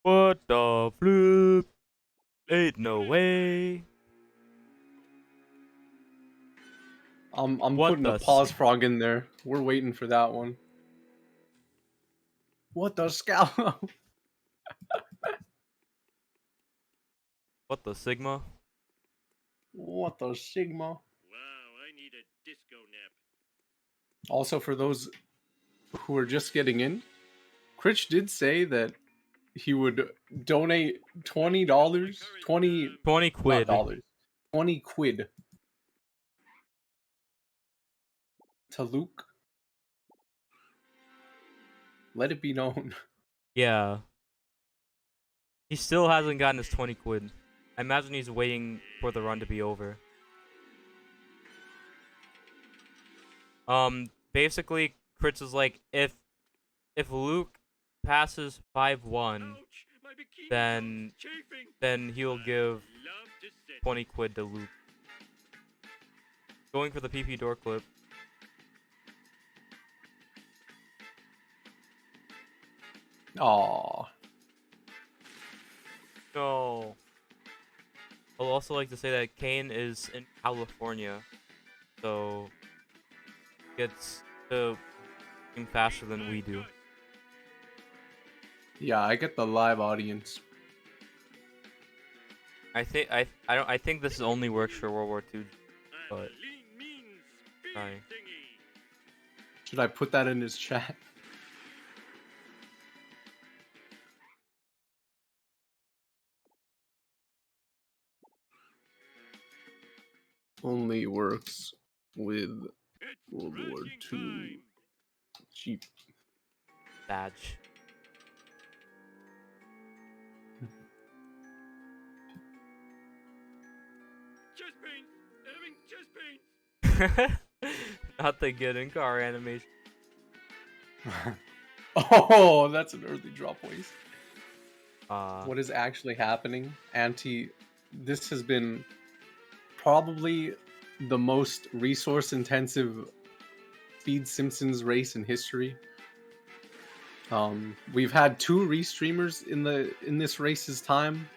What the flip? Ain't no way. I'm What putting a the pause frog in there. We're waiting for that one. What the scallop? What the Sigma? What the Sigma? Wow, I need a disco nap. Also, for those who are just getting in, Critch did say that he would donate $20, 20 quid. not dollars, 20 quid to Luke. Let it be known. Yeah. He still hasn't gotten his 20 quid. I imagine he's waiting for the run to be over. Basically, Critz is like, if Luke passes 5-1, then he'll give 20 quid to Luke. Going for the PP door clip. Aww. No. I'll also like to say that Kane is in California, so gets to game faster than we do. Yeah, I get the live audience. I think this only works for World War II, but Should I put that in his chat? Only works with World War II. Cheap. Badge. Chest pains. Having chest pains. Not the good in-car animation. Oh, that's an early drop waste. Uh, What is actually happening? This has been probably the most resource-intensive Speed Simpsons race in history. We've had 2 restreamers in this race's time.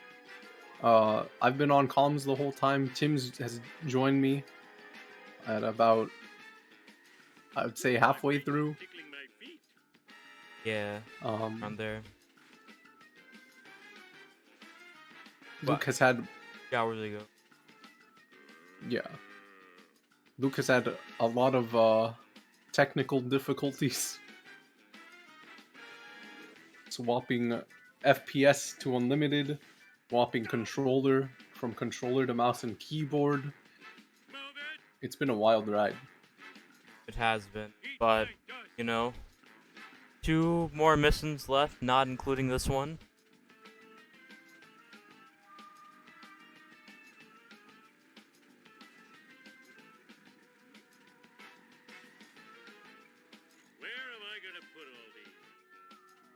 I've been on comms the whole time. Tim's has joined me at about, I would say, halfway through. yeah, around there. Luke has had 3 hours ago. Yeah. Luke has had a lot of technical difficulties. Swapping FPS to unlimited, swapping controller from controller to mouse and keyboard. It's been a wild ride. It has been, but you know, 2 more missions left, not including this one.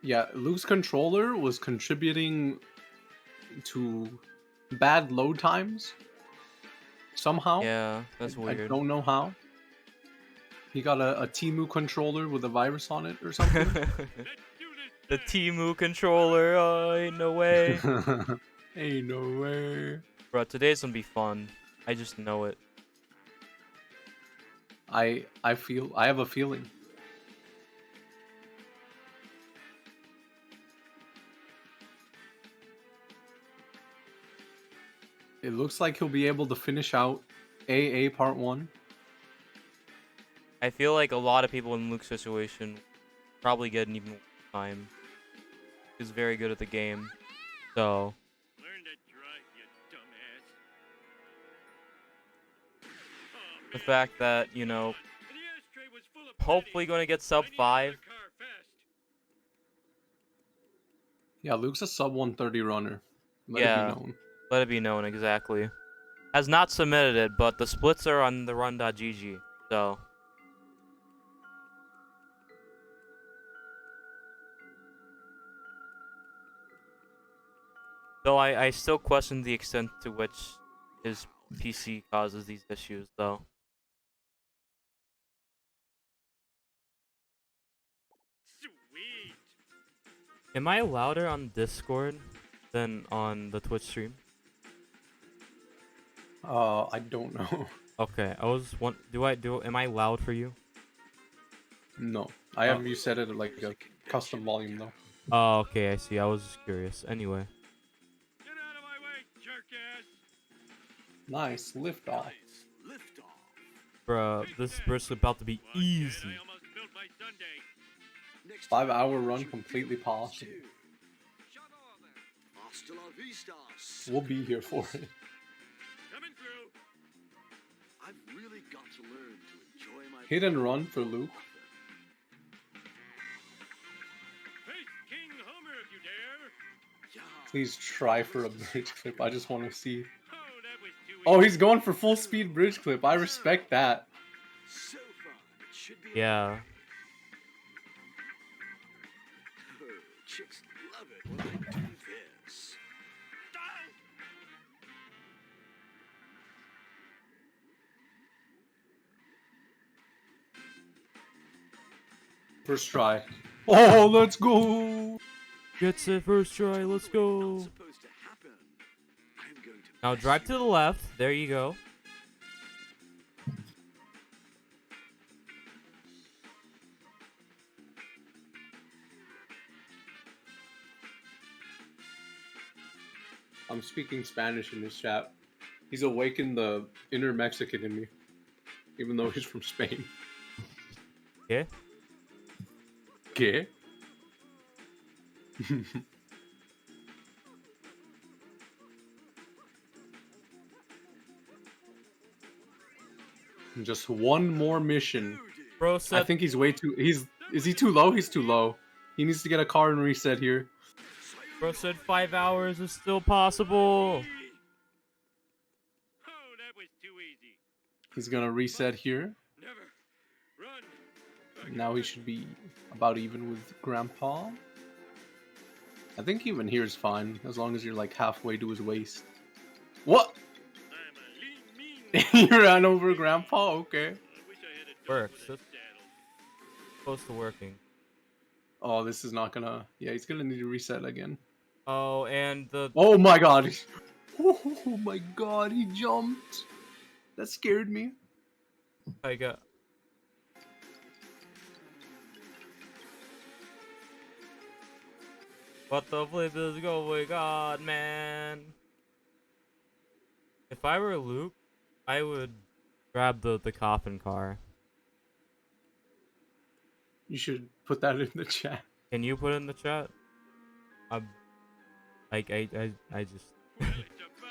Yeah, Luke's controller was contributing to bad load times somehow. Yeah, that's I weird. don't know how. He got a Timu controller with a virus on it or something. The Timu controller. Oh, ain't no way. Ain't no way. Bro, today's gonna be fun. I just know it. I have a feeling. It looks like he'll be able to finish out AA Part 1. I feel like a lot of people in Luke's situation probably get an even worse time. He's very good at the game. So, Learn to drive, you dumbass. Oh, the man. fact that, you know, The ashtray was full of hopefully going to get sub 5. car fast. Yeah, Luke's a sub 130 runner. Let it be Yeah, known. let it be known, exactly. Has not submitted it, but the splits are on the run.gg, so. Though I still question the extent to which his PC causes these issues, though. Sweet. Am I louder on Discord than on the Twitch stream? I don't know. Okay, I was am I loud for you? No. I have you set it at like a custom volume though. Oh, okay, I see. I was just curious. Anyway. Get out of my way, jerk-ass. Nice, lift off. Lift off. Bruh, this burst is about to be easy. I almost spilled my sundae. Next 5-hour run completely possible. Hasta la vista. We'll be here for it. Coming through. I've really got to learn to enjoy my Hit and run for Luke. Face King Homer if you dare. Yeah. Please try for a bridge clip. I just want to see. Oh, that was too Oh, he's going for full speed bridge clip. I respect that. So fun. It should be. Yeah. Chicks love it when I do this. First try. Oh, let's go. Gets it first try. Let's go. Supposed to happen. I'm going to Now drive to the left. There you go. I'm speaking Spanish in this chat. He's awakened the inner Mexican in me, even though he's from Spain. Okay. ¿Qué? Just one more mission. Bro said I think he's way too. Is he too low? He's too low. He needs to get a car and reset here. Bro said 5 hours is still possible. Oh, that was too easy. He's gonna reset here. Never. Run. Now he should be about even with Grandpa. I think even here is fine, as long as you're like halfway to his waist. What? I'm a lean, mean. You ran over Grandpa? Okay. I wish I had a dog Works. with a That's saddle. close to working. Oh, this is not gonna... Yeah, he's gonna need to reset again. Oh, and the... Oh my god! Oh my god, he jumped! That scared me. I got... What the flip is going on, man? If I were Luke, I would grab the coffin car. You should put that in the chat. Can you put it in the chat? I just...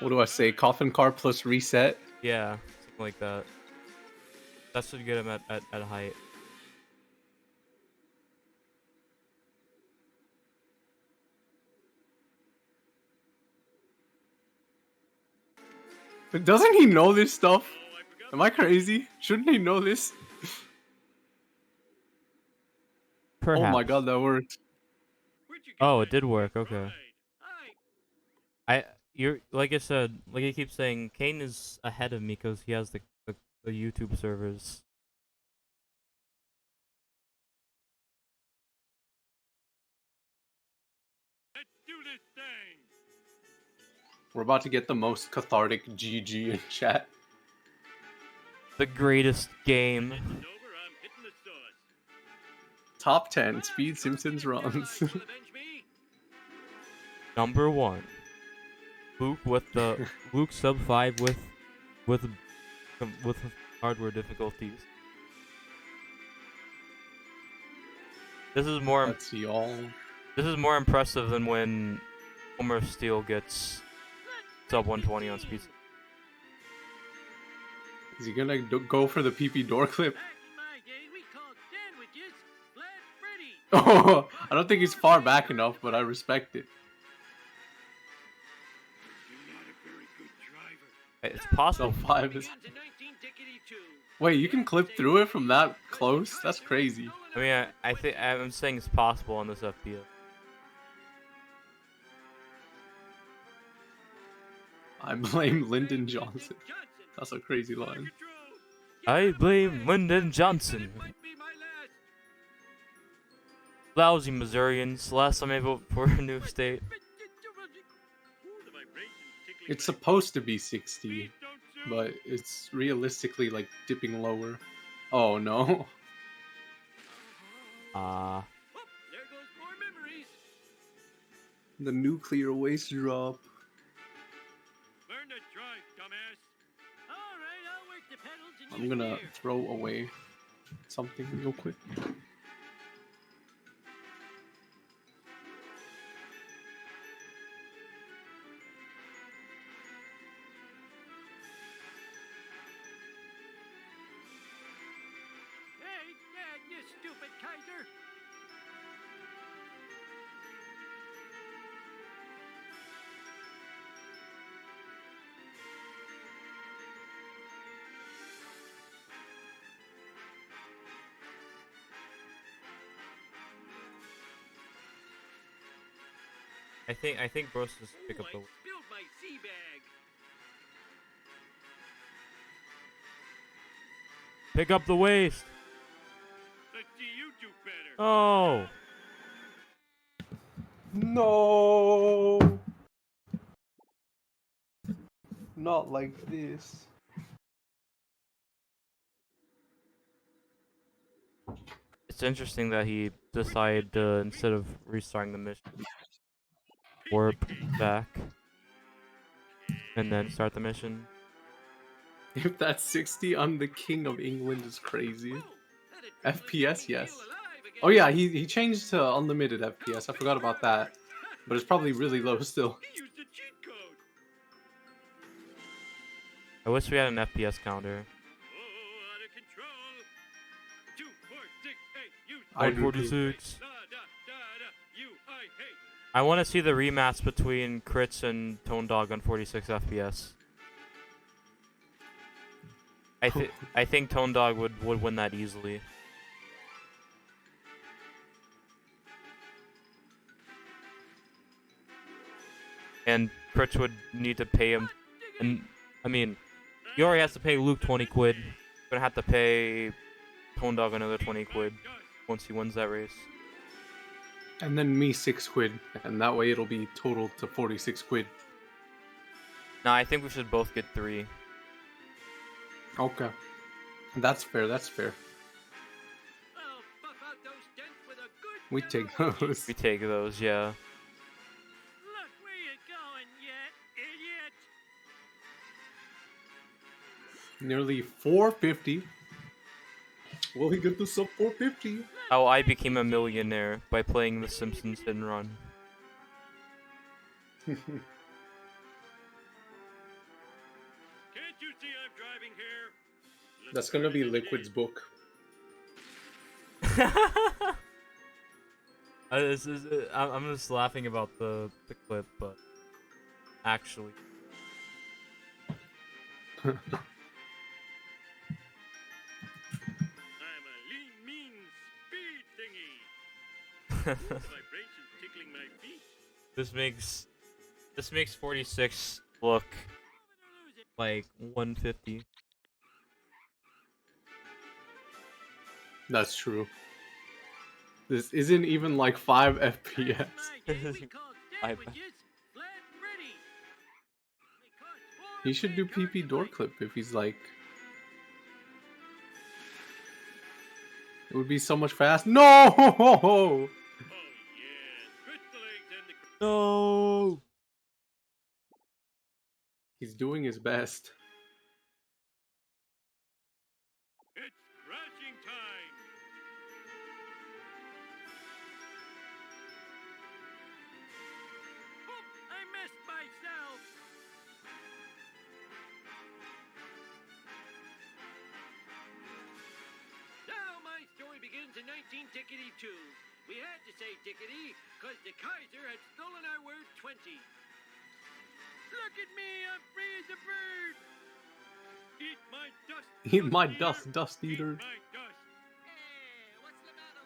What do I say? Coffin car plus reset? Yeah, something like that. That should get him at height. But doesn't he know this stuff? Am I crazy? Shouldn't he know this? Perhaps. Oh my god, that worked. Oh, it did work. Okay. You're like I said, like I keep saying, Kane is ahead of me because he has the YouTube servers. We're about to get the most cathartic GG in chat. The greatest game. Top 10 Speed Simpsons runs. Number 1. Luke with the Luke sub 5 with hardware difficulties. This is more. Let's see all. This is more impressive than when Homer Steele gets sub 120 on speed. Is he gonna go for the PP door clip? Oh, I don't think he's far back enough, but I respect it. It's possible. So 5 is. Wait, you can clip through it from that close? That's crazy. I mean, I think I'm saying it's possible on this FPS. I blame Lyndon Johnson. That's a crazy line. I blame Lyndon Johnson. Lousy Missourians. Last time I voted for a new state. It's supposed to be 60, but it's realistically like dipping lower. Oh no. The nuclear waste drop. I'm gonna throw away something real quick. Stupid Kaiser! I think Bros just pick up the. Spilled my sea bag. Pick up the waste. Let's see you do better. Oh. No. Not like this. It's interesting that he decided to, instead of restarting the mission, warp back and then start the mission. If that's 60 on the King of England is crazy. FPS, yes. Oh yeah, he changed to unlimited FPS. I forgot about that. But it's probably really low still. I wish we had an FPS counter. 146. I want to see the rematch between Crits and Tone Dog on 46 FPS. I think Tone Dog would win that easily. And Crits would need to pay him, and I mean, he already has to pay Luke 20 quid. Gonna have to pay Tone Dog another 20 quid once he wins that race. And then me 6 quid, and that way it'll be total to 46 quid. No, I think we should both get 3. Okay. That's fair, that's fair. We take those. We take those, yeah. Look where you're going, you idiot! Nearly 450. Will he get the sub 450? How I became a millionaire by playing The Simpsons Hit and Run. Can't you see I'm driving here? That's gonna be Liquid's book. I'm just laughing about the clip, but actually. I'm a lean, mean speed thingy. Vibrations tickling This makes 46 look like 150. That's true. This isn't even like 5 FPS. He should do PP door clip if he's like. It would be so much fast. No! No! He's doing his best. It's crashing time. Oh, I missed myself. Now my story begins in 19-2. We had to say tickety because the Kaiser had stolen our word 20. Look at me, I'm free as a bird. Eat my dust. Eat my dust, dust eater. Eat my dust. Hey, what's the matter?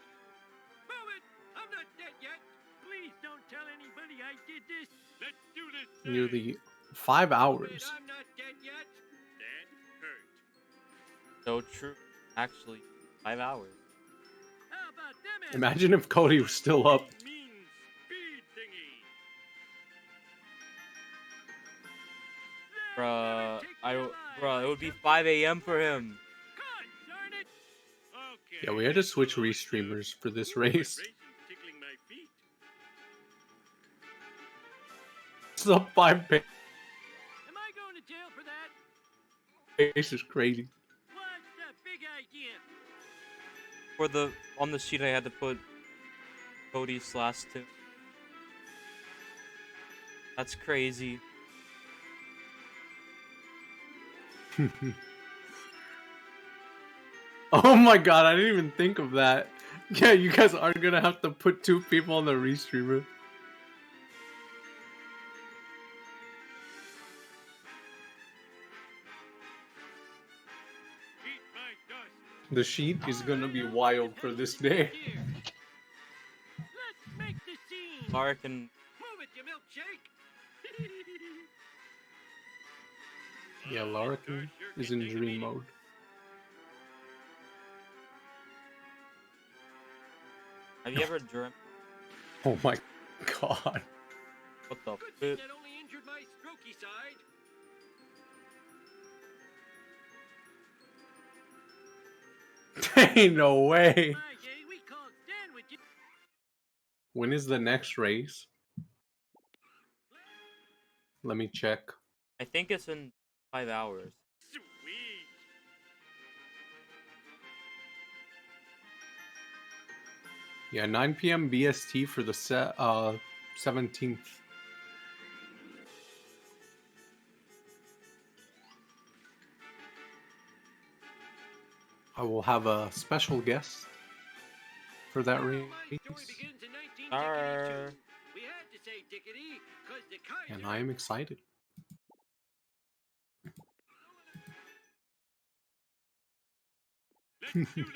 Move it! I'm not dead yet. Please don't tell anybody I did this. Let's do this. Nearly 5 hours. I'm not dead yet. That hurt. So true. Actually, 5 hours. How about them? Imagine if Cody was still up. Mean speed thingy. Bruh, it would be 5 a.m. for him. God darn it. Okay. Yeah, we had to switch restreamers for this race. Tickling my feet. It's up 5 pace. Am I going to jail for that? Pace is crazy. What's the big idea? On the sheet I had to put Cody's last 2. That's crazy. Oh my god, I didn't even think of that. Yeah, you guys are gonna have to put 2 people on the restreamer. Eat my dust. The sheet is gonna be wild for this day. Let's make the scene. Larrakin. Move it, you milkshake. Yeah, Larrakin is in dream mode. Have you ever dreamt? Oh my god. What the Good thing fuck? that only injured my strokey side. Ain't no way. Friday, we called sandwiches. When is the next race? Let me check. I think it's in 5 hours. Sweet. Yeah, 9 p.m. BST for the 17th. I will have a special guest for that race. My story begins in 19-2. Arr. We had to say tickety because the Kaiser. And I am excited. Let's do this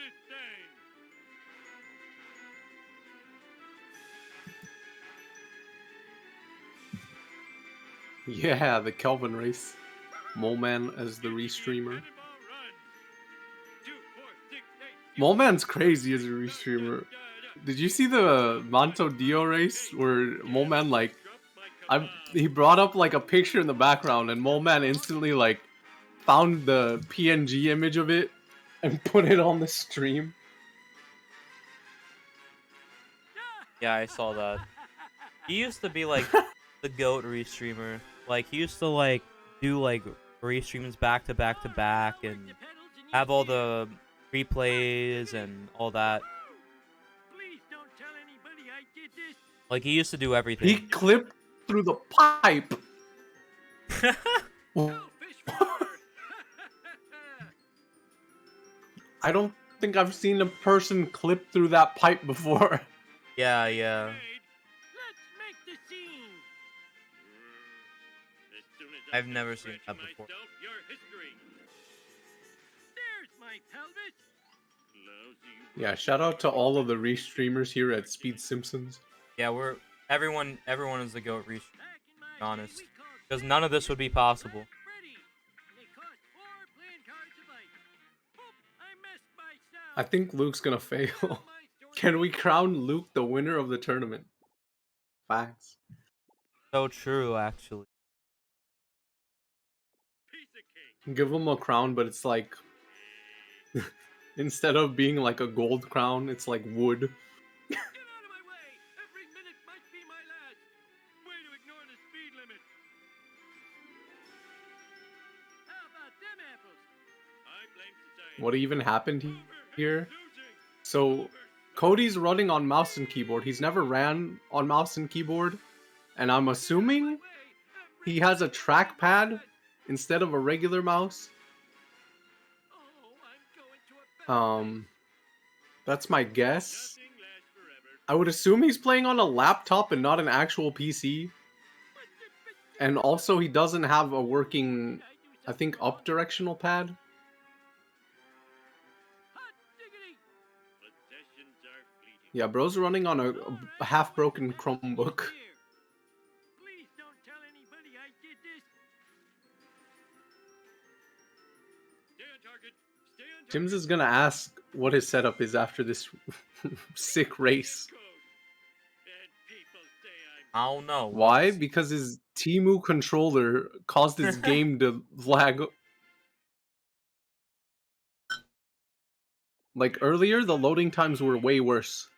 thing. Yeah, the Kelvin race. Moleman as the restreamer. Moleman's crazy as a restreamer. Did you see the Monto Dio race where Moleman like he brought up like a picture in the background and Moleman instantly like found the PNG image of it and put it on the stream? Yeah, I saw that. He used to be like the GOAT restreamer. Like he used to like do like restreams back to back to back and have all the replays and all that. Please don't tell anybody I did this. Like he used to do everything. He clipped through the pipe. I don't think I've seen a person clip through that pipe before. Yeah, yeah. Let's make the scene. As soon as I've never seen that scratch before. myself, your history. There's my pelvis. Lousy. Yeah, shout out to all of the restreamers here at Speed Simpsons. Yeah, Everyone is the GOAT reach. To be honest, because none of this would be possible. I think Luke's gonna fail. Can we crown Luke the winner of the tournament? Facts. So true, actually. Give him a crown, but it's like instead of being like a gold crown, it's like wood. What even happened here? So Cody's running on mouse and keyboard. He's never ran on mouse and keyboard, and I'm assuming he has a trackpad instead of a regular mouse. That's my guess. I would assume he's playing on a laptop and not an actual PC. And also he doesn't have a working, I think, up directional pad. Yeah, bro's running on a half-broken Chromebook. Tim's is gonna ask what his setup is after this sick race. I don't know. Why? Because his Temu controller caused his game to lag. Like earlier, the loading times were way worse.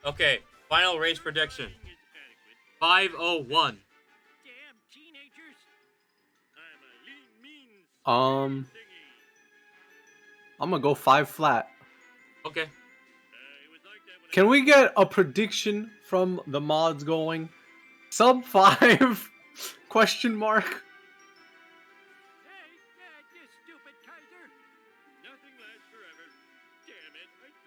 Okay, final race prediction. 5:01. I'm gonna go 5 flat. Okay. Can we get a prediction from the mods going? Sub 5? Question mark.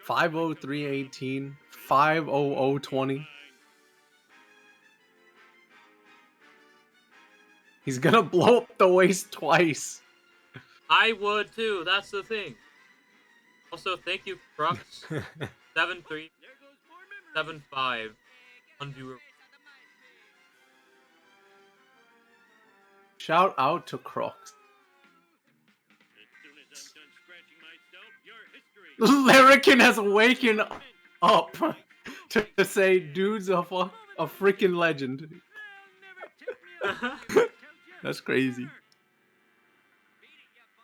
5:03:18. 5:00:20. He's gonna blow up the waist twice. I would too. That's the thing. Also, thank you, Crux. 7375 on viewer. Shout out to Crux. Larrakin has waken up to say, "Dude's a freaking legend." That's crazy.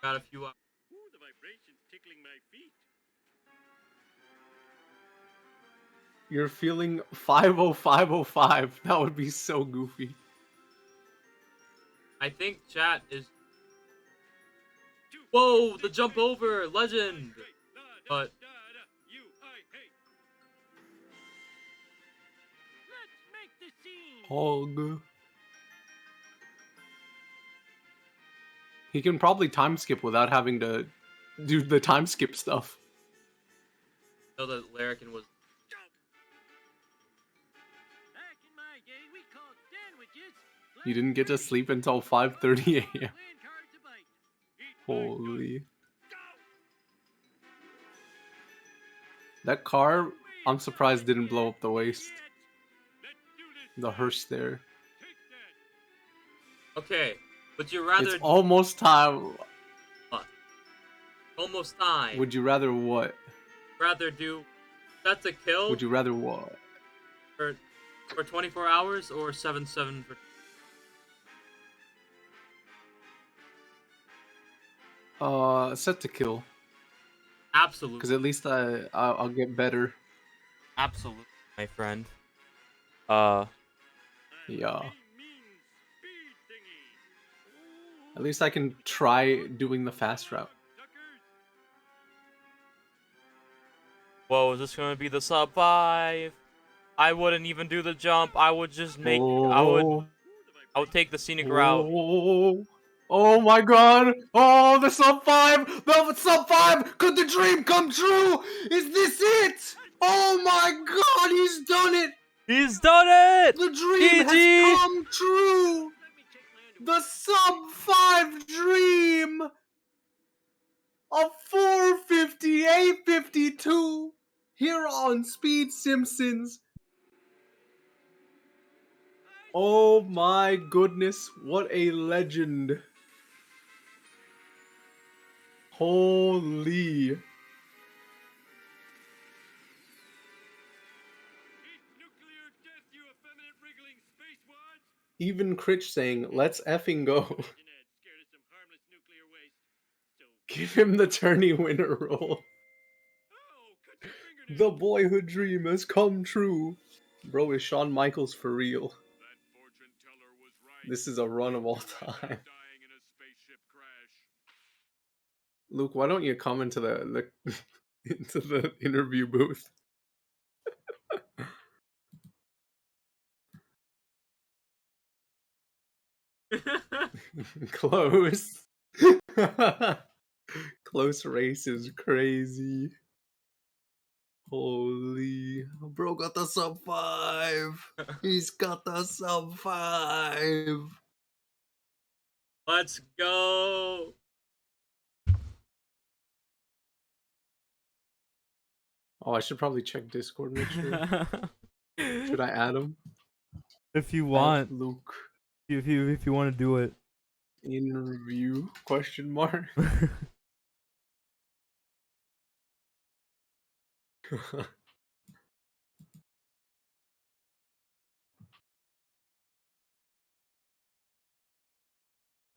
Got a few up. The vibrations tickling my feet. You're feeling 5:05:05. That would be so goofy. I think chat is. Whoa, the jump over legend. But Hog. He can probably time skip without having to do the time skip stuff. I know that Larrakin was. You didn't get to sleep until 5:30 a.m. Holy. That car, I'm surprised didn't blow up the waist. The hearse there. Okay, would you rather? It's almost time. Almost time. Would you rather what? Rather do that's a kill? Would you rather what? For 24 hours or 7-7 for? Set to kill. Absolutely. Because at least I'll get better. Absolutely, my friend. Yeah. At least I can try doing the fast route. Whoa, is this gonna be the sub 5? I wouldn't even do the jump. I would just make. I would take the scenic route. Oh my god! Oh, the sub 5! The sub 5! Could the dream come true? Is this it? Oh my god, he's done it! He's done it! The dream has come true! The sub 5 dream! A 4:58:52 here on Speed Simpsons. Oh my goodness, what a legend. Holy. Even Critch saying, let's effing go. Give him the tourney winner role. The boyhood dream has come true. Bro, is Shawn Michaels for real? This is a run of all time. Luke, why don't you come into the into the interview booth? Close. Close race is crazy. Holy. Bro got the sub 5. He's got the sub 5. Let's go. Oh, I should probably check Discord, make sure. Should I add him? If you Add want. Luke. If you want to do it. Interview? Question mark.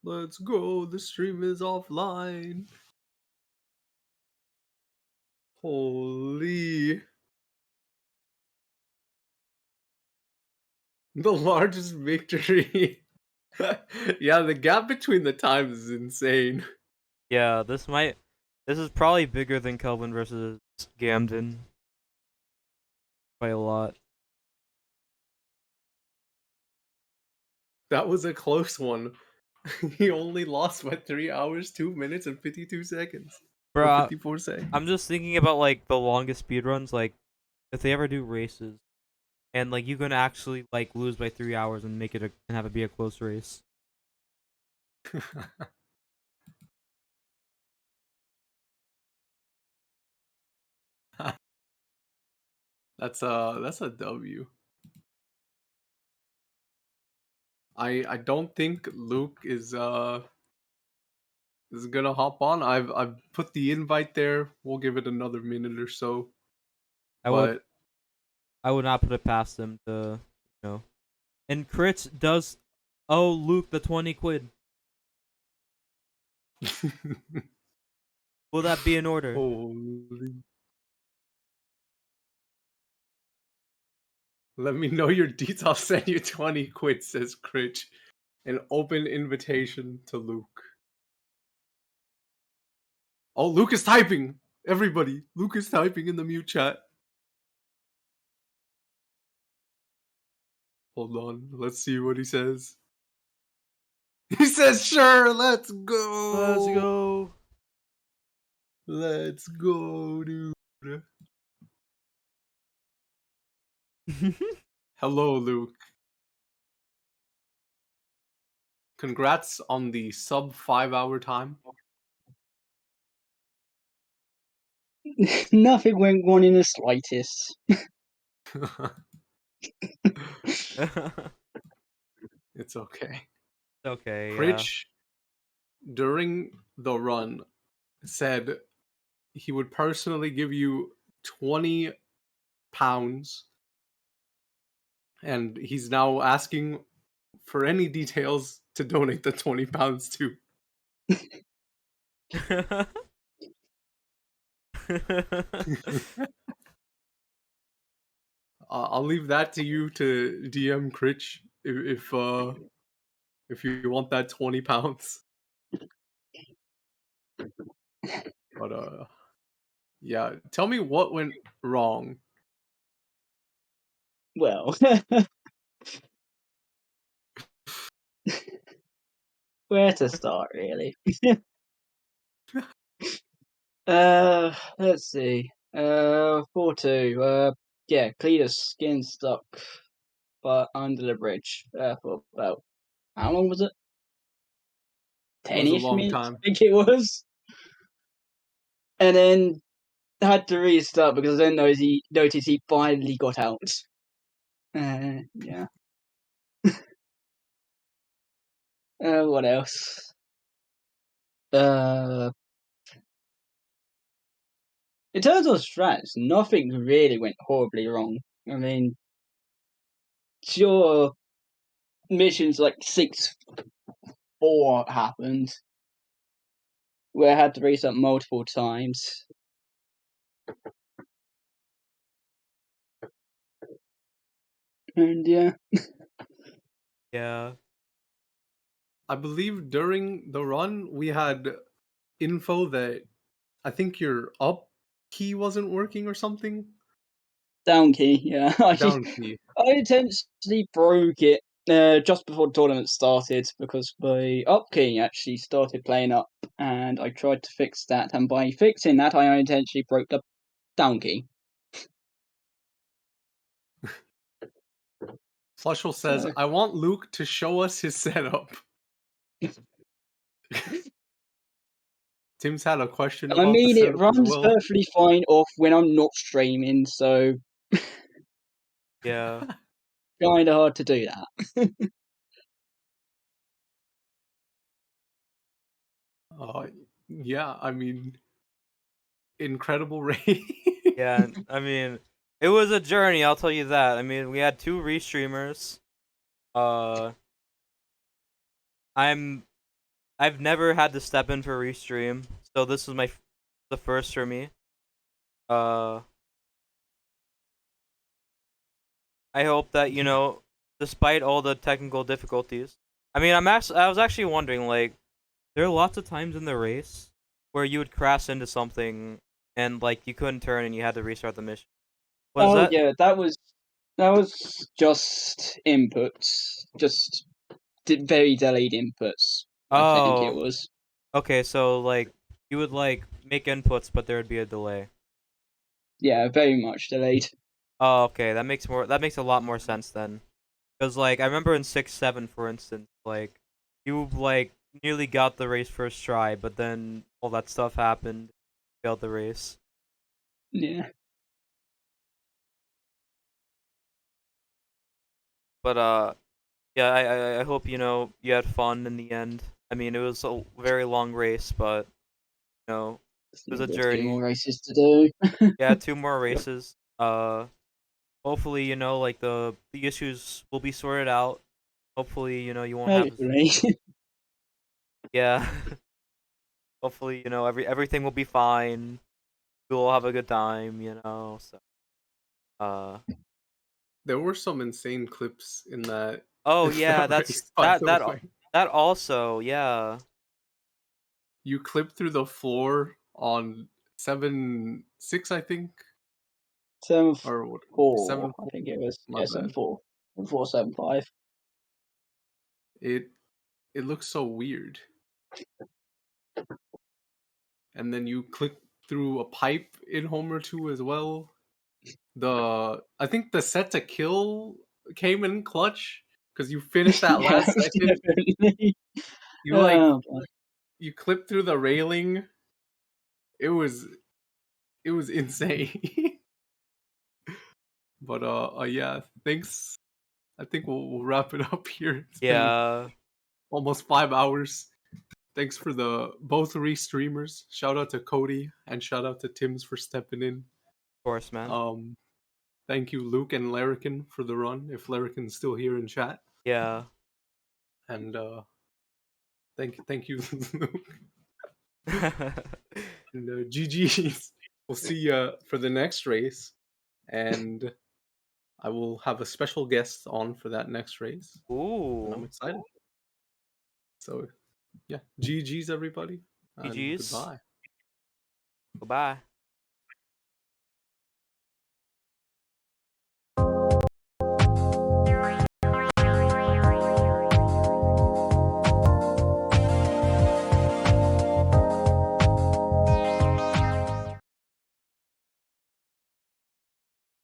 Let's go. The stream is offline. Holy. The largest victory. Yeah, the gap between the times is insane. Yeah, this is probably bigger than Kelvin versus Gamden. By a lot. That was a close one. He only lost by 3 hours, 2 minutes, and 52 seconds. Or Bro, 54 seconds. I'm just thinking about like the longest speedruns, like if they ever do races, and like you can actually like lose by 3 hours and make it and have it be a close race. That's a W. I don't think Luke is gonna hop on. I've put the invite there. We'll give it another minute or so. I would not put it past them to, you know. And Crits does owe Luke the 20 quid. Will that be in order? Holy. Let me know your deets. I'll send you 20 quid, says Critch. An open invitation to Luke. Oh, Luke is typing! Everybody, Luke is typing in the mute chat. Hold on, let's see what he says. He says, sure, let's go! Let's go! Let's go, dude. Hello, Luke. Congrats on the sub 5 hour time. Nothing went wrong in the slightest. It's okay. Okay, Critch, during the run, said he would personally give you 20 pounds, and he's now asking for any details to donate the 20 pounds to. I'll leave that to you to DM Critch if you want that 20 pounds. But yeah, tell me what went wrong. Well, where to start, really? Let's see. 4-2. Yeah, Cletus skin stuck, but under the bridge for about how long was it? It was a 10-ish long minutes, time. I think it was. and then had to restart because I didn't notice he finally got out. Yeah. What else? In terms of strats, nothing really went horribly wrong. I mean, sure, missions like 6-4 happened, where I had to restart multiple times. And yeah. Yeah. I believe during the run we had info that I think your up key wasn't working or something. Down key, yeah. Down key. I intentionally broke it just before the tournament started because my up key actually started playing up, and I tried to fix that, and by fixing that, I intentionally broke the down key. Flushel says, So- I want Luke to show us his setup. Tim's had a question I about the mean, it setup as runs well. perfectly fine off when I'm not streaming, so Yeah. kind of hard to do that. Yeah, I mean, incredible raid. Yeah, I mean, it was a journey, I'll tell you that. I mean, we had 2 restreamers. I've never had to step in for restream, so this was the first for me. I hope that, despite all the technical difficulties. I mean, I was actually wondering, like, there are lots of times in the race where you would crash into something and like you couldn't turn and you had to restart the mission. Was that Yeah, that was just inputs, just very delayed inputs. I think it Oh. was. Okay, so like you would like make inputs but there would be a delay. Yeah, very much delayed. Oh, okay, that makes a lot more sense then. Cuz like I remember in 6-7 for instance, like you like nearly got the race first try, but then all that stuff happened, failed the race. Yeah. But yeah, I hope you had fun in the end. I mean, it was a very long race, but it was a There's 2 more journey. races to do. Yeah, 2 more races. Hopefully, like the issues will be sorted out. Hopefully, you won't have Hopefully. yeah. Hopefully, everything will be fine. We'll have a good time. So There were some insane clips in that, oh yeah, that that's race, by the way. that also, yeah. You clipped through the floor on 7-6, I think. 7-4, Or what? I think it was. My Yeah, bad. 7-4. 7-4, 7-5. It looks so weird. And then you click through a pipe in Homer 2 as well. I think the set to kill came in clutch because you finished that Yeah, last second. definitely. You like Oh, boy. you clipped through the railing. It was insane. But yeah, thanks. I think we'll wrap it up here. It's been Yeah. almost 5 hours. Thanks for both restreamers. Shout out to Cody and shout out to Tim's for stepping in. Of course, man. Thank you, Luke and Larrakin, for the run. If Larrakin's still here in chat. Yeah. And thank you, Luke. And GG's. We'll see you for the next race, and I will have a special guest on for that next race. Ooh. And I'm excited. So, yeah, GG's everybody. And GG's. goodbye. Goodbye.